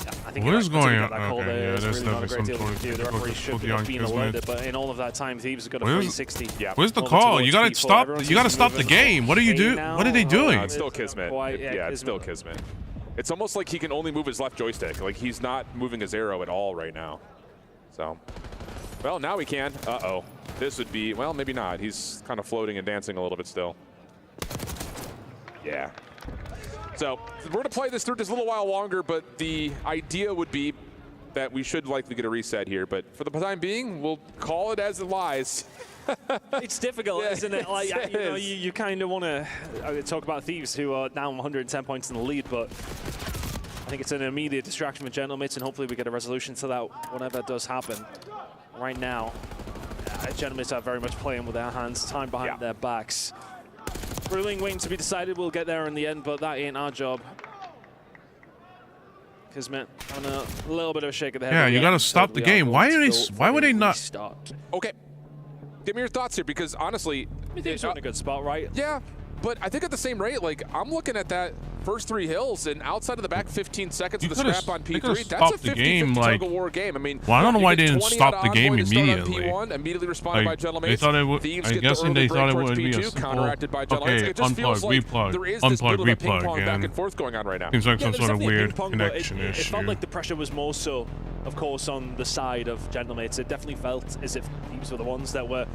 yeah, I think what is going on? Okay, yeah, there's really not a great deal to do. The referee should have been alerted, but in all of that time, Thieves have got a 360. Yeah. Where's the call? You gotta stop. You gotta stop the game. What are you doing? What are they doing? It's still Kismet. Yeah, it's still Kismet. It's almost like he can only move his left joystick. Like he's not moving his arrow at all right now. So, well, now he can. Uh-oh. This would be, well, maybe not. He's kind of floating and dancing a little bit still. Yeah. So we're going to play this through just a little while longer, but the idea would be that we should likely get a reset here. But for the time being, we'll call it as it lies. It's difficult, isn't it? Like, you know, you kind of want to talk about Thieves, who are now 110 points in the lead, but I think it's an immediate distraction with Gentlemates, and hopefully we get a resolution to that whenever it does happen. Right now, Gentlemates are very much playing with their hands, time behind their backs. Ruling waiting to be decided. We'll get there in the end, but that ain't our job. Kismet on a little bit of a shake of the head. Yeah, you gotta stop the game. Why would they not? Okay. Give me your thoughts here, because honestly, Thieves are in a good spot, right? Yeah, but I think at the same rate, like I'm looking at that first 3 hills, and outside of the back 15 seconds of the scrap on P3, that's a 50-50 tug-of-war game. I mean, well, I don't know why they didn't stop the game immediately. P1, immediately responded by Gentlemates. They thought it would. I'm guessing they thought it would be a counteracted by Gentlemates. Okay, it just feels like replug, there is this bit of a ping pong again. back and forth going on right now. Seems like some sort of weird pong, connection issue. It felt issue. like the pressure was more so, of course, on the side of Gentlemates. It definitely felt as if Thieves were the ones that were,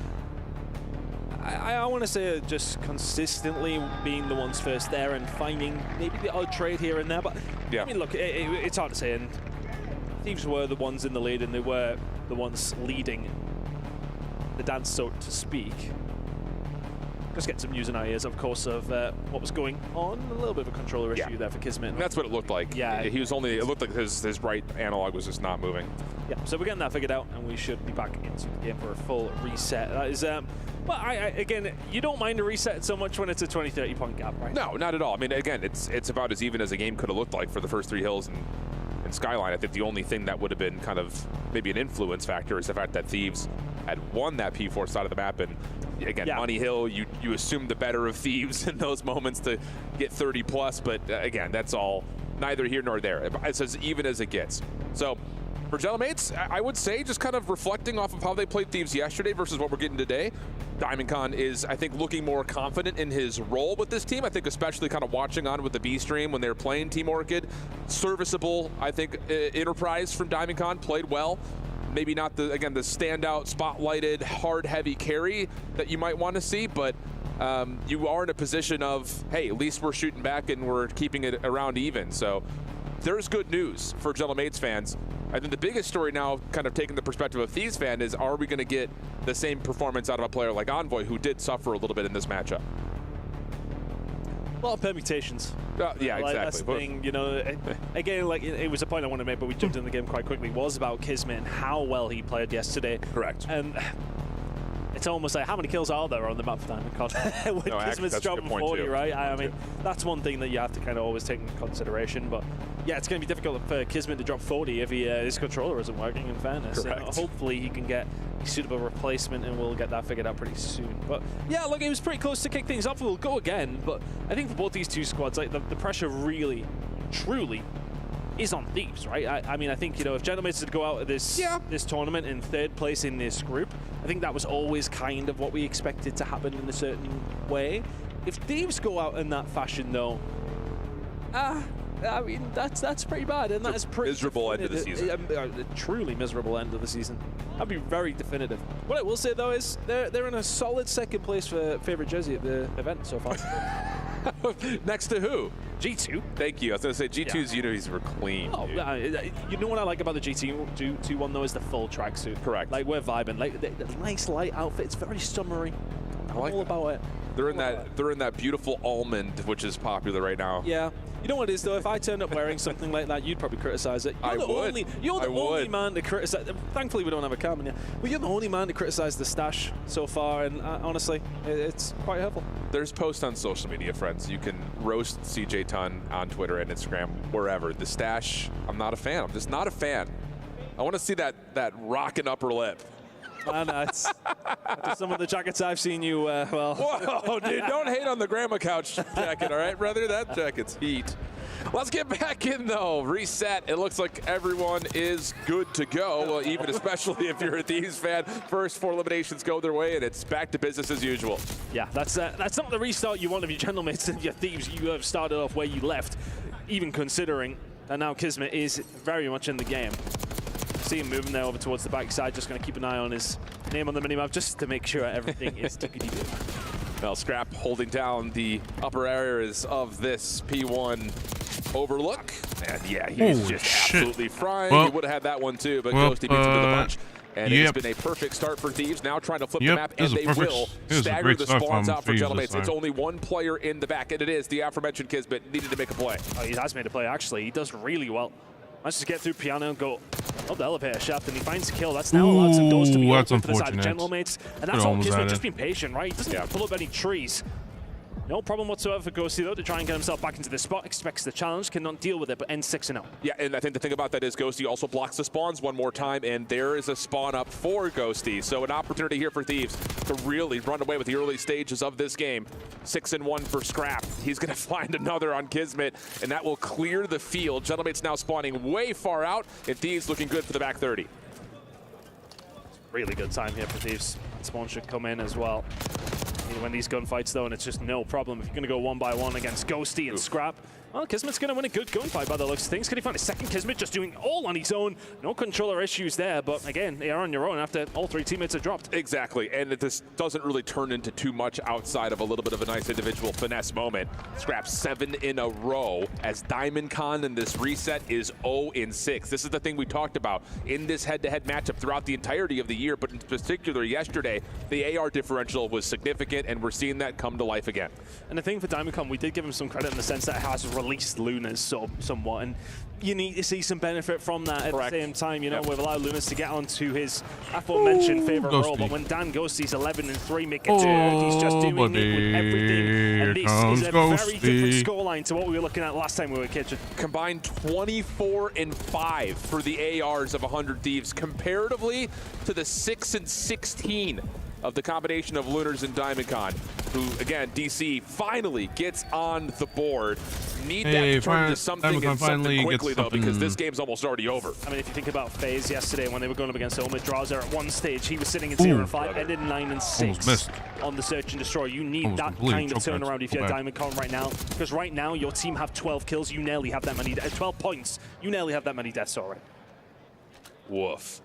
I want to say, just consistently being the ones first there and finding maybe the odd trade here and there. But I mean, look, it's hard to say. And Thieves were the ones in the lead, and they were the ones leading the dance, so to speak. Just get some news and ideas, of course, of what was going on. A little bit of a controller issue there for Kismet. That's what it looked like. Yeah, he was only. It looked like his right analog was just not moving. Yeah, so we're getting that figured out, and we should be back into the game for a full reset. That is, well, again, you don't mind a reset so much when it's a 20-30 point gap, right? No, not at all. I mean, again, it's about as even as a game could have looked like for the first 3 hills and Skyline. I think the only thing that would have been kind of maybe an influence factor is the fact that Thieves had won that P4 side of the map, and again, Money Hill, you assume the better of Thieves in those moments to get 30 plus, but again, that's all neither here nor there. It's as even as it gets. So for Gentlemates, I would say, just kind of reflecting off of how they played Thieves yesterday versus what we're getting today, DiamondCon is, I think, looking more confident in his role with this team. I think especially kind of watching on with the B stream when they were playing Team Orchid. Serviceable, I think, enterprise from DiamondCon, played well. Maybe not the standout, spotlighted, hard, heavy carry that you might want to see, but you are in a position of, hey, at least we're shooting back and we're keeping it around even. So there's good news for Gentlemates fans. I think the biggest story now, kind of taking the perspective of Thieves fan, is are we going to get the same performance out of a player like Envoy, who did suffer a little bit in this matchup? Well, permutations. Yeah, like, exactly. That's the thing, you know. Again, like, it was a point I wanted to make, but we jumped in the game quite quickly. Was about Kismet and how well he played yesterday. Correct. And it's almost like how many kills are there on the map for Diamond Con? When No, actually, Kismet's that's a good dropping point, 40, too. right? I mean, that's one thing that you have to kind of always take into consideration. But yeah, it's going to be difficult for Kismet to drop 40 if his controller isn't working, in fairness. And hopefully he can get a suitable replacement, and we'll get that figured out pretty soon. But yeah, look, it was pretty close to kick things off. We'll go again, but I think for both these two squads, like the pressure really, truly is on Thieves, right? I mean, I think, you know, if Gentlemates would go out of this tournament in 3rd place in this group, I think that was always kind of what we expected to happen in a certain way. If Thieves go out in that fashion, though, I mean, that's pretty bad, and that's pretty miserable end of the season. A truly miserable end of the season. That'd be very definitive. What I will say, though, is they're in a solid 2nd place for favorite jersey at the event so far. Next to who? G2. Thank you. I was going to say G2's unis were clean. Oh, you know what I like about the GT2 one, though, is the full tracksuit. Correct. Like, we're vibing. Like, the nice light outfit. It's very summery. I like all about it. They're in that beautiful almond, which is popular right now. Yeah. You know what it is, though? If I turned up wearing something like that, you'd probably criticize it. You're the only man to criticize. Thankfully, we don't have a cam in here. But you're the only man to criticize the stash so far, and honestly, it's quite helpful. There's posts on social media, friends. You can roast CJ Ton on Twitter and Instagram, wherever. The stash, I'm not a fan. I'm just not a fan. I want to see that rockin' upper lip. After some of the jackets I've seen you, well. Whoa, dude, don't hate on the grandma couch jacket, all right, brother? That jacket's heat. Let's get back in, though. Reset. It looks like everyone is good to go, well, even especially if you're a Thieves fan. First 4 eliminations go their way, and it's back to business as usual. Yeah, that's not the restart you want of your Gentlemates and your Thieves. You have started off where you left, even considering that now Kismet is very much in the game. See him moving there over towards the backside. Just going to keep an eye on his name on the minimap just to make sure everything is tickety-boo. Well, Scrap holding down the upper areas of this P1 overlook. And yeah, he's just absolutely frying. He would have had that one too, but Ghosty beats him to the punch. And it's been a perfect start for Thieves. Now trying to flip the map, and they will stagger the spawns out for Gentlemates. It's only one player in the back, and it is the aforementioned Kismet. Needed to make a play. Oh, he has made a play, actually. He does really well. Let's just get through Piano and go up the elevator shaft, and he finds a kill. That's now allowed some doors to be open for the side of Gentlemates. And that's all Kismet just being patient, right? He doesn't pull up any trees. No problem whatsoever for Ghosty, though, to try and get himself back into the spot. Expects the challenge, cannot deal with it, but ends 6-0. Yeah, and I think the thing about that is Ghosty also blocks the spawns one more time, and there is a spawn up for Ghosty. So an opportunity here for Thieves to really run away with the early stages of this game. 6-1 for Scrap. He's going to find another on Kismet, and that will clear the field. Gentlemates now spawning way far out, and Thieves looking good for the back 30. Really good time here for Thieves. Spawn should come in as well. When these gunfights, though, and it's just no problem. If you're going to go 1-by-1 against Ghosty and Scrap, well, Kismet's going to win a good gunfight by the looks of things. Could he find a second Kismet just doing all on his own? No controller issues there, but again, they are on your own after all 3 teammates are dropped. Exactly, and this doesn't really turn into too much outside of a little bit of a nice individual finesse moment. Scrap 7 in a row as Diamond Con in this reset is 0-6. This is the thing we talked about in this head-to-head matchup throughout the entirety of the year, but in particular yesterday, the AR differential was significant, and we're seeing that come to life again. And the thing for Diamond Con, we did give him some credit in the sense that it has released Lunas somewhat, and you need to see some benefit from that at the same time. You know, we've allowed Lunas to get onto his aforementioned favorite role, but when Dan Ghosty's 11-3, make it he's just doing it with everything, and this is a very different scoreline to what we were looking at last time we were at Kitchen. Combined 24-5 for the ARs of 100 Thieves, comparatively to the 6-16 of the combination of Lunars and Diamond Con, who, again, DC finally gets on the board. Need that to turn into something and something quickly, though, because this game's almost already over. I mean, if you think about FaZe yesterday when they were going up against Omid Drazer at one stage, he was sitting at 0-5, ended 9-6 on the Search and Destroy. You need that kind of turnaround if you're Diamond Con right now, because right now your team have 12 kills, you nearly have that many, 12 points, you nearly have that many deaths already. Woof.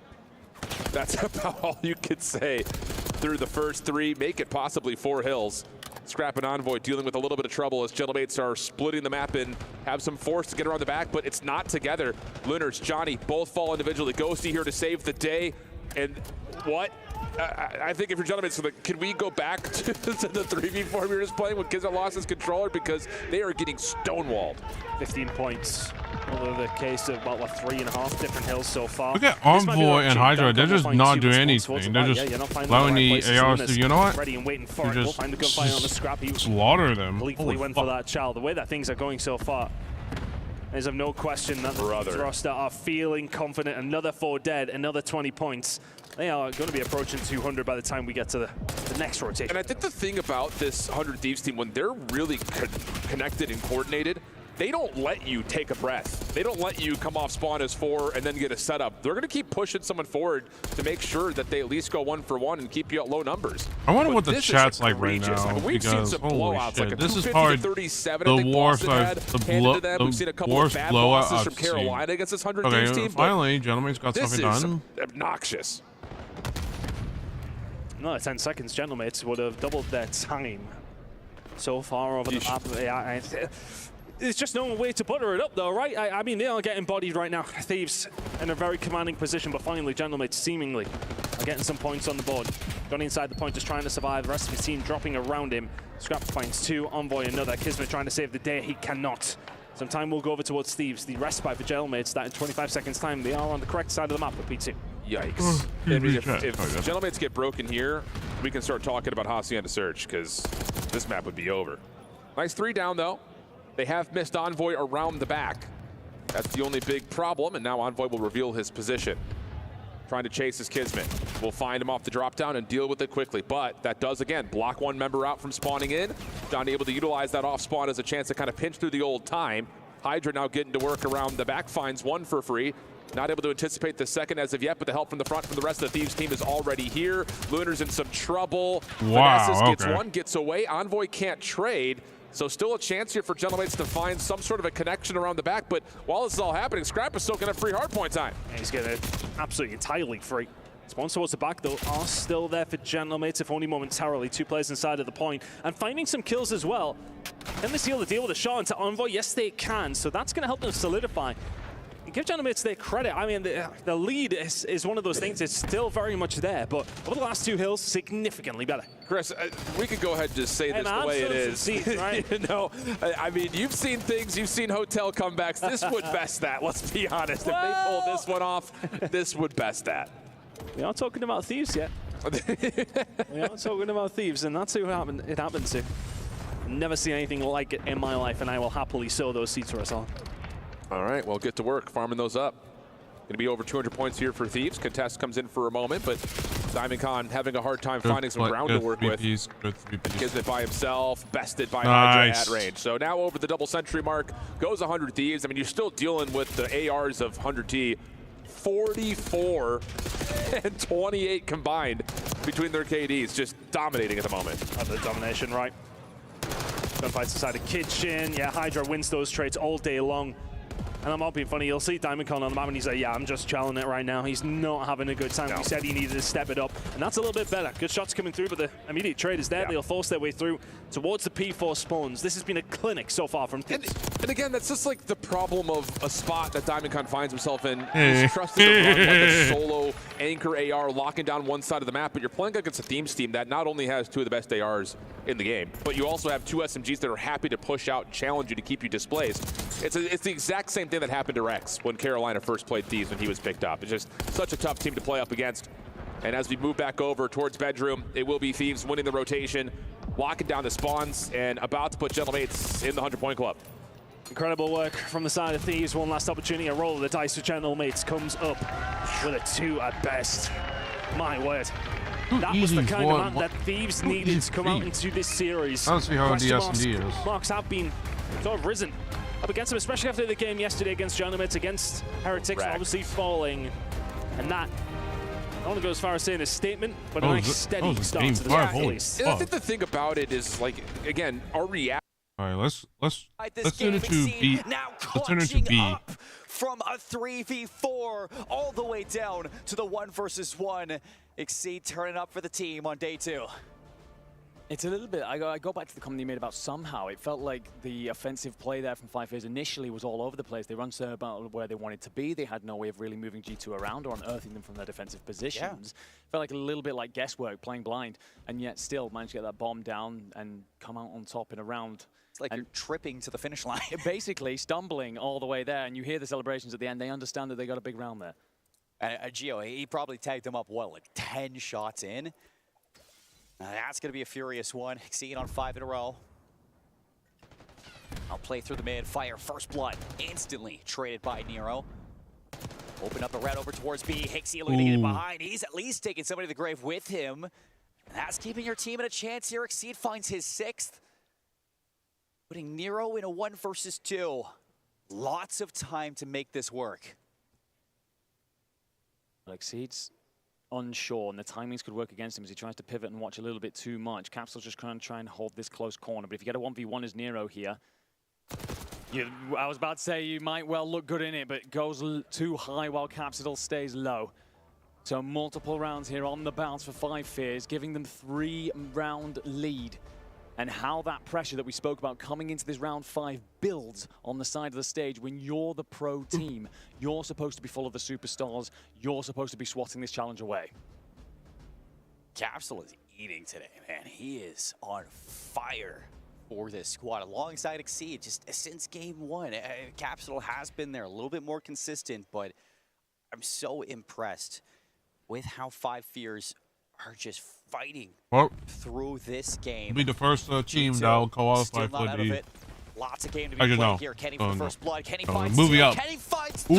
That's about all you could say through the first 3. Make it possibly 4 hills. Scrap and Envoy dealing with a little bit of trouble as Gentlemates are splitting the map and have some force to get around the back, but it's not together. Lunars, Johnny, both fall individually. Ghosty here to save the day. And what? I think if you're gentlemen, so can we go back to the 3v4 we were just playing when Kismet lost his controller because they are getting stonewalled. 15 points. Although the case of about 3.5 different hills so far. Look at Envoy and Hydra. They're just not doing anything. They're just allowing the ARs to, you know what? Ready and waiting for it. We'll find the gunfire on the scrappy. Slaughter them. Gleefully went for that child. The way that things are going so far, there's no question that the roster are feeling confident. Another 4 dead, another 20 points. They are going to be approaching 200 by the time we get to the next rotation. And I think the thing about this 100 Thieves team, when they're really connected and coordinated, they don't let you take a breath. They don't let you come off spawn as 4 and then get a setup. They're going to keep pushing someone forward to make sure that they at least go 1 for 1 and keep you at low numbers. I wonder what the chat's like right now. I mean, we've seen some blowouts, like a this is 250 hard. to 37, The I think Boston had handed to them. We've seen a couple of bad losses from Carolina against this 100 Thieves team. Finally, gentlemen's got something done. This is obnoxious. Another 10 seconds, Gentlemates would have doubled their time so far over the map. There's just no way to butter it up, though, right? I mean, they are getting bodied right now. Thieves in a very commanding position, but finally, Gentlemates seemingly are getting some points on the board. Got inside the point, just trying to survive. The rest of his team dropping around him. Scrap finds 2, Envoy another. Kismet trying to save the day. He cannot. Some time will go over towards Thieves. The respite for Gentlemates, that in 25 seconds time, they are on the correct side of the map with P2. Yikes. If Gentlemates get broken here, we can start talking about Hacienda Surge, because this map would be over. Nice 3 down, though. They have missed Envoy around the back. That's the only big problem, and now Envoy will reveal his position. Trying to chase his Kismet. We'll find him off the drop down and deal with it quickly, but that does, again, block 1 member out from spawning in. Not able to utilize that off spawn as a chance to kind of pinch through the old time. Hydra now getting to work around the back, finds 1 for free. Not able to anticipate the second as of yet, but the help from the front from the rest of the Thieves team is already here. Lunar's in some trouble. Wow, Vanessa's gets 1, gets away. Envoy can't trade. So still a chance here for Gentlemates to find some sort of a connection around the back, but while this is all happening, Scrap is still going to have free hardpoint time. And he's getting it absolutely entirely free. Spawn towards the back, though, are still there for Gentlemates, if only momentarily. 2 players inside of the point, and finding some kills as well. Can they seal the deal with a shot into Envoy? Yes, they can, so that's going to help them solidify. Give Gentlemates their credit. I mean, the lead is one of those things. It's still very much there, but over the last 2 hills, significantly better. Chris, we could go ahead and just say this the way it is. Seats, right? You know, I mean, you've seen things. You've seen hotel comebacks. This would best that. Let's be honest. If they pull this one off, this would best that. We aren't talking about Thieves yet. We aren't talking about Thieves, and that's who it happened to. Never seen anything like it in my life, and I will happily sow those seeds for us all. All right, well, get to work farming those up. Going to be over 200 points here for Thieves. Contest comes in for a moment, but Diamond Con having a hard time finding some ground to work with. Kismet by himself, bested by Hydra at range. So now over the double century mark, goes 100 Thieves. I mean, you're still dealing with the ARs of 100T. 44 and 28 combined between their KDs, just dominating at the moment. The domination, right? Gunfights inside the kitchen. Yeah, Hydra wins those trades all day long. And I'm not being funny, you'll see Diamond Con on the map and he's like, yeah, I'm just challenging it right now. He's not having a good time. No. He said he needed to step it up, and that's a little bit better. Good shots coming through, but the immediate trade is there. Yeah. They'll force their way through towards the P4 spawns. This has been a clinic so far from Thieves. And again, that's just like the problem of a spot that Diamond Con finds himself in. He's trusted to run like a solo anchor AR, locking down one side of the map, but you're playing against a Thieves team that not only has 2 of the best ARs in the game, but you also have 2 SMGs that are happy to push out and challenge you to keep you displaced. It's the exact same thing that happened to Rex when Carolina first played Thieves when he was picked up. It's just such a tough team to play up against. And as we move back over towards bedroom, it will be Thieves winning the rotation, locking down the spawns, and about to put Gentlemates in the 100-point club. Incredible work from the side of Thieves. One last opportunity. A roll of the dice for Gentlemates comes up with a 2 at best. My word. That was the kind of man that Thieves needed to come out into this series. I don't see how the S&D is. Marks have been sort of risen up against them, especially after the game yesterday against Gentlemates, against Heretics, obviously falling. And that, I don't want to go as far as saying a statement, but a nice steady start to the game, at least. And I think the thing about it is, like, again, our reaction. All right, let's turn it to B. Let's turn it to B. From a 3v4 all the way down to the 1 versus 1. Exceed turning up for the team on day 2. It's a little bit, I go back to the comment you made about somehow. It felt like the offensive play there from 5 Fears initially was all over the place. They run so about where they wanted to be. They had no way of really moving G2 around or unearthing them from their defensive positions. Felt like a little bit like guesswork, playing blind, and yet still managed to get that bomb down and come out on top in a round. It's like you're tripping to the finish line. Basically, stumbling all the way there, and you hear the celebrations at the end. They understand that they got a big round there. And Gio, he probably tagged them up, what, like 10 shots in? That's going to be a furious one. Exceed on 5 in a row. I'll play through the mid. Fire, first blood, instantly traded by Nero. Open up the red over towards B. Hixie looking to get in behind. He's at least taking somebody to the grave with him. That's keeping your team in a chance here. Exceed finds his 6th. Putting Nero in a 1 versus 2. Lots of time to make this work. Exceed's unsure, and the timings could work against him as he tries to pivot and watch a little bit too much. Capsule's just trying to hold this close corner, but if you get a 1v1 as Nero here, I was about to say you might well look good in it, but it goes too high while Capsule stays low. So multiple rounds here on the bounce for 5 Fears, giving them 3-round lead. And how that pressure that we spoke about coming into this round 5 builds on the side of the stage when you're the pro team. You're supposed to be full of the superstars. You're supposed to be swatting this challenge away. Capsule is eating today, man. He is on fire for this squad alongside Exceed. Just since game 1, Capsule has been there a little bit more consistent, but I'm so impressed with how 5 Fears are just fighting through this game. Will be the first team that will qualify for the. Lots of game to be played here. Kenny for the first blood. Kenny finds movie up. Kenny finds 3.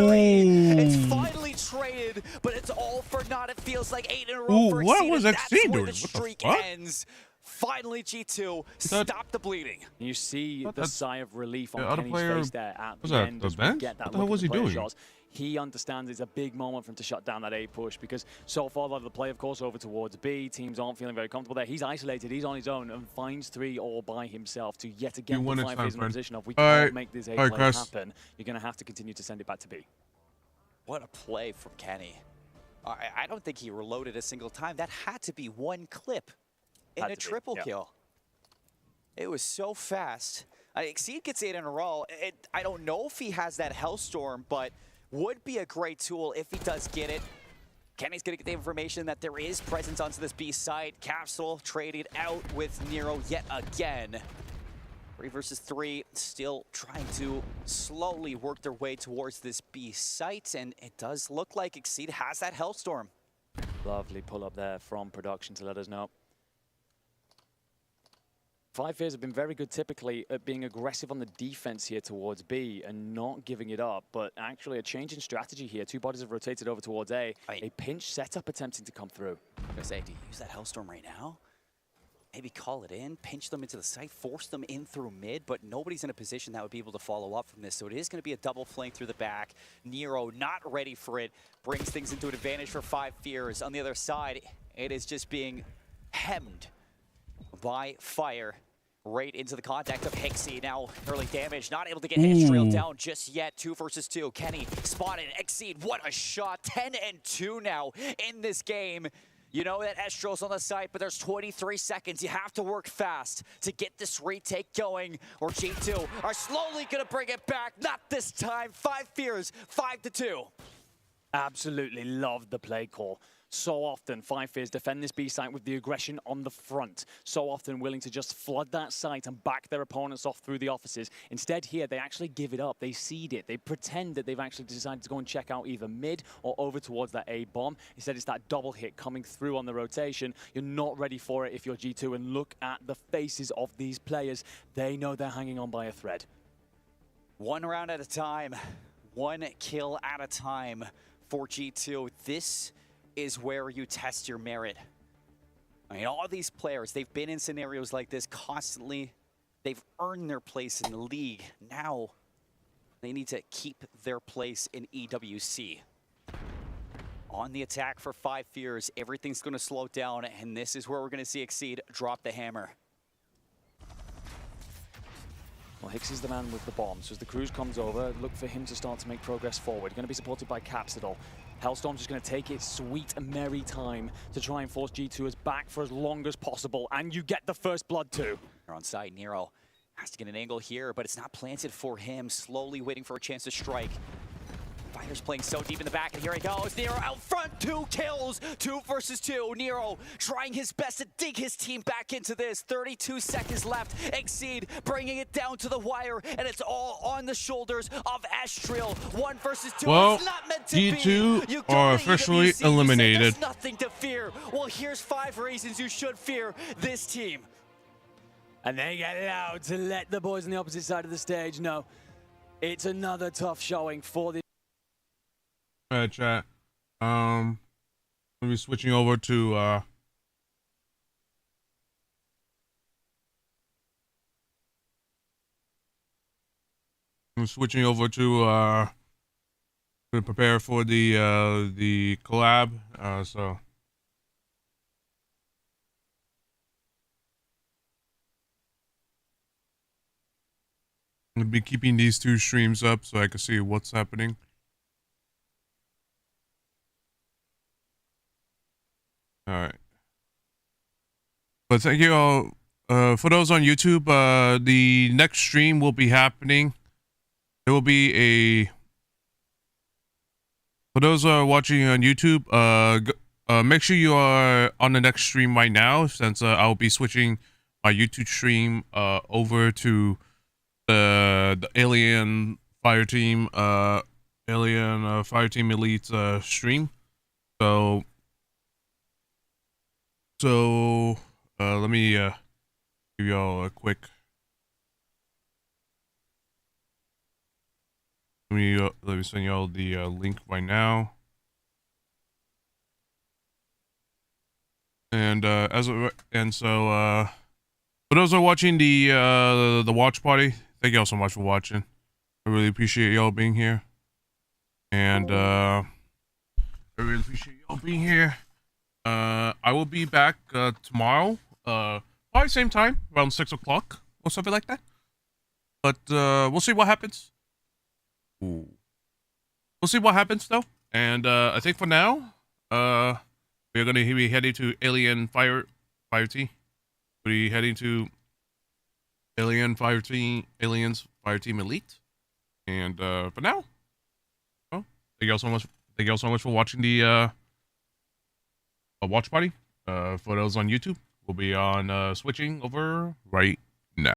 It's finally traded, but it's all for naught. It feels like 8 in a row for what Exceed, was and Exceed that's where doing? the streak What the fuck? ends. Finally, G2 stop the bleeding. You see the sigh of relief on other Kenny's player, face there at was the that end. the As we bench? get that What the hell look was at he the player doing? shots. He understands it's a big moment for him to shut down that A push because so far a lot of the play, of course, over towards B. Teams aren't feeling very comfortable there. He's isolated. He's on his own and finds 3 all by himself to yet again put 5 Fears in the position of we can't make this A play happen. You're going to have to continue to send it back to B. What a play from Kenny. I don't think he reloaded a single time. That had to be 1 clip in a triple kill. It was so fast. Exceed gets 8 in a row. I don't know if he has that Hellstorm, but would be a great tool if he does get it. Kenny's going to get the information that there is presence onto this B site. Capsule traded out with Nero yet again. 3 versus 3, still trying to slowly work their way towards this B site, and it does look like Exceed has that Hellstorm. Lovely pull up there from production to let us know. 5 Fears have been very good typically at being aggressive on the defense here towards B and not giving it up, but actually a change in strategy here. 2 bodies have rotated over towards A. A pinch setup attempting to come through. I was going to say, do you use that Hellstorm right now? Maybe call it in, pinch them into the site, force them in through mid, but nobody's in a position that would be able to follow up from this. So it is going to be a double flank through the back. Nero not ready for it, brings things into an advantage for 5 Fears. On the other side, it is just being hemmed by Fire. Right into the contact of Hixie. Now early damage, not able to get his trail down just yet. 2 versus 2. Kenny spotted. Exceed, what a shot. 10-2 now in this game. You know that Estrel's on the site, but there's 23 seconds. You have to work fast to get this retake going, or G2 are slowly going to bring it back. Not this time. 5 Fears, 5-2. Absolutely loved the play call. So often, 5 Fears defend this B site with the aggression on the front. So often willing to just flood that site and back their opponents off through the offices. Instead here, they actually give it up. They seed it. They pretend that they've actually decided to go and check out either mid or over towards that A bomb. Instead, it's that double hit coming through on the rotation. You're not ready for it if you're G2. And look at the faces of these players. They know they're hanging on by a thread. 1 round at a time. 1 kill at a time for G2. This is where you test your merit. I mean, all these players, they've been in scenarios like this constantly. They've earned their place in the league. Now, they need to keep their place in EWC. On the attack for 5 Fears, everything's going to slow down, and this is where we're going to see Exceed drop the hammer. Well, Hicks is the man with the bomb, so as the cruise comes over, look for him to start to make progress forward. Going to be supported by Capsidol. Hellstorm's just going to take its sweet, merry time to try and force G2's back for as long as possible, and you get the first blood too. On site, Nero has to get an angle here, but it's not planted for him. Slowly waiting for a chance to strike. Fighters playing so deep in the back, and here he goes. Nero out front, 2 kills, 2 versus 2. Nero trying his best to dig his team back into this. 32 seconds left. Exceed bringing it down to the wire, and it's all on the shoulders of Estriel. 1 versus 2. Well, it's not meant to G2 be. You are go to officially EWC, you say eliminated. there's nothing to fear. Well, here's 5 reasons you should fear this team. And they get loud to let the boys on the opposite side of the stage know it's another tough showing for the Chat. We'll be switching over to to prepare for the collab. So I'm gonna be keeping these 2 streams up so I can see what's happening. All right. But thank you all. For those on YouTube, the next stream will be happening. There will be a. For those watching on YouTube, make sure you are on the next stream right now, since I'll be switching my YouTube stream over to the Alien Fireteam Fireteam Elite stream. So let me give y'all a quick. Let me send y'all the link right now. And so for those who are watching the watch party, thank y'all so much for watching. I really appreciate y'all being here. And I really appreciate y'all being here. I will be back tomorrow, probably same time, around 6 o'clock or something like that. But we'll see what happens. Ooh. We'll see what happens though. And I think for now, we're gonna be heading to Alien Fireteam. We'll be heading to Aliens Fireteam Elite. And for now, well, thank y'all so much. Thank y'all so much for watching the watch party. For those on YouTube, we'll be on switching over right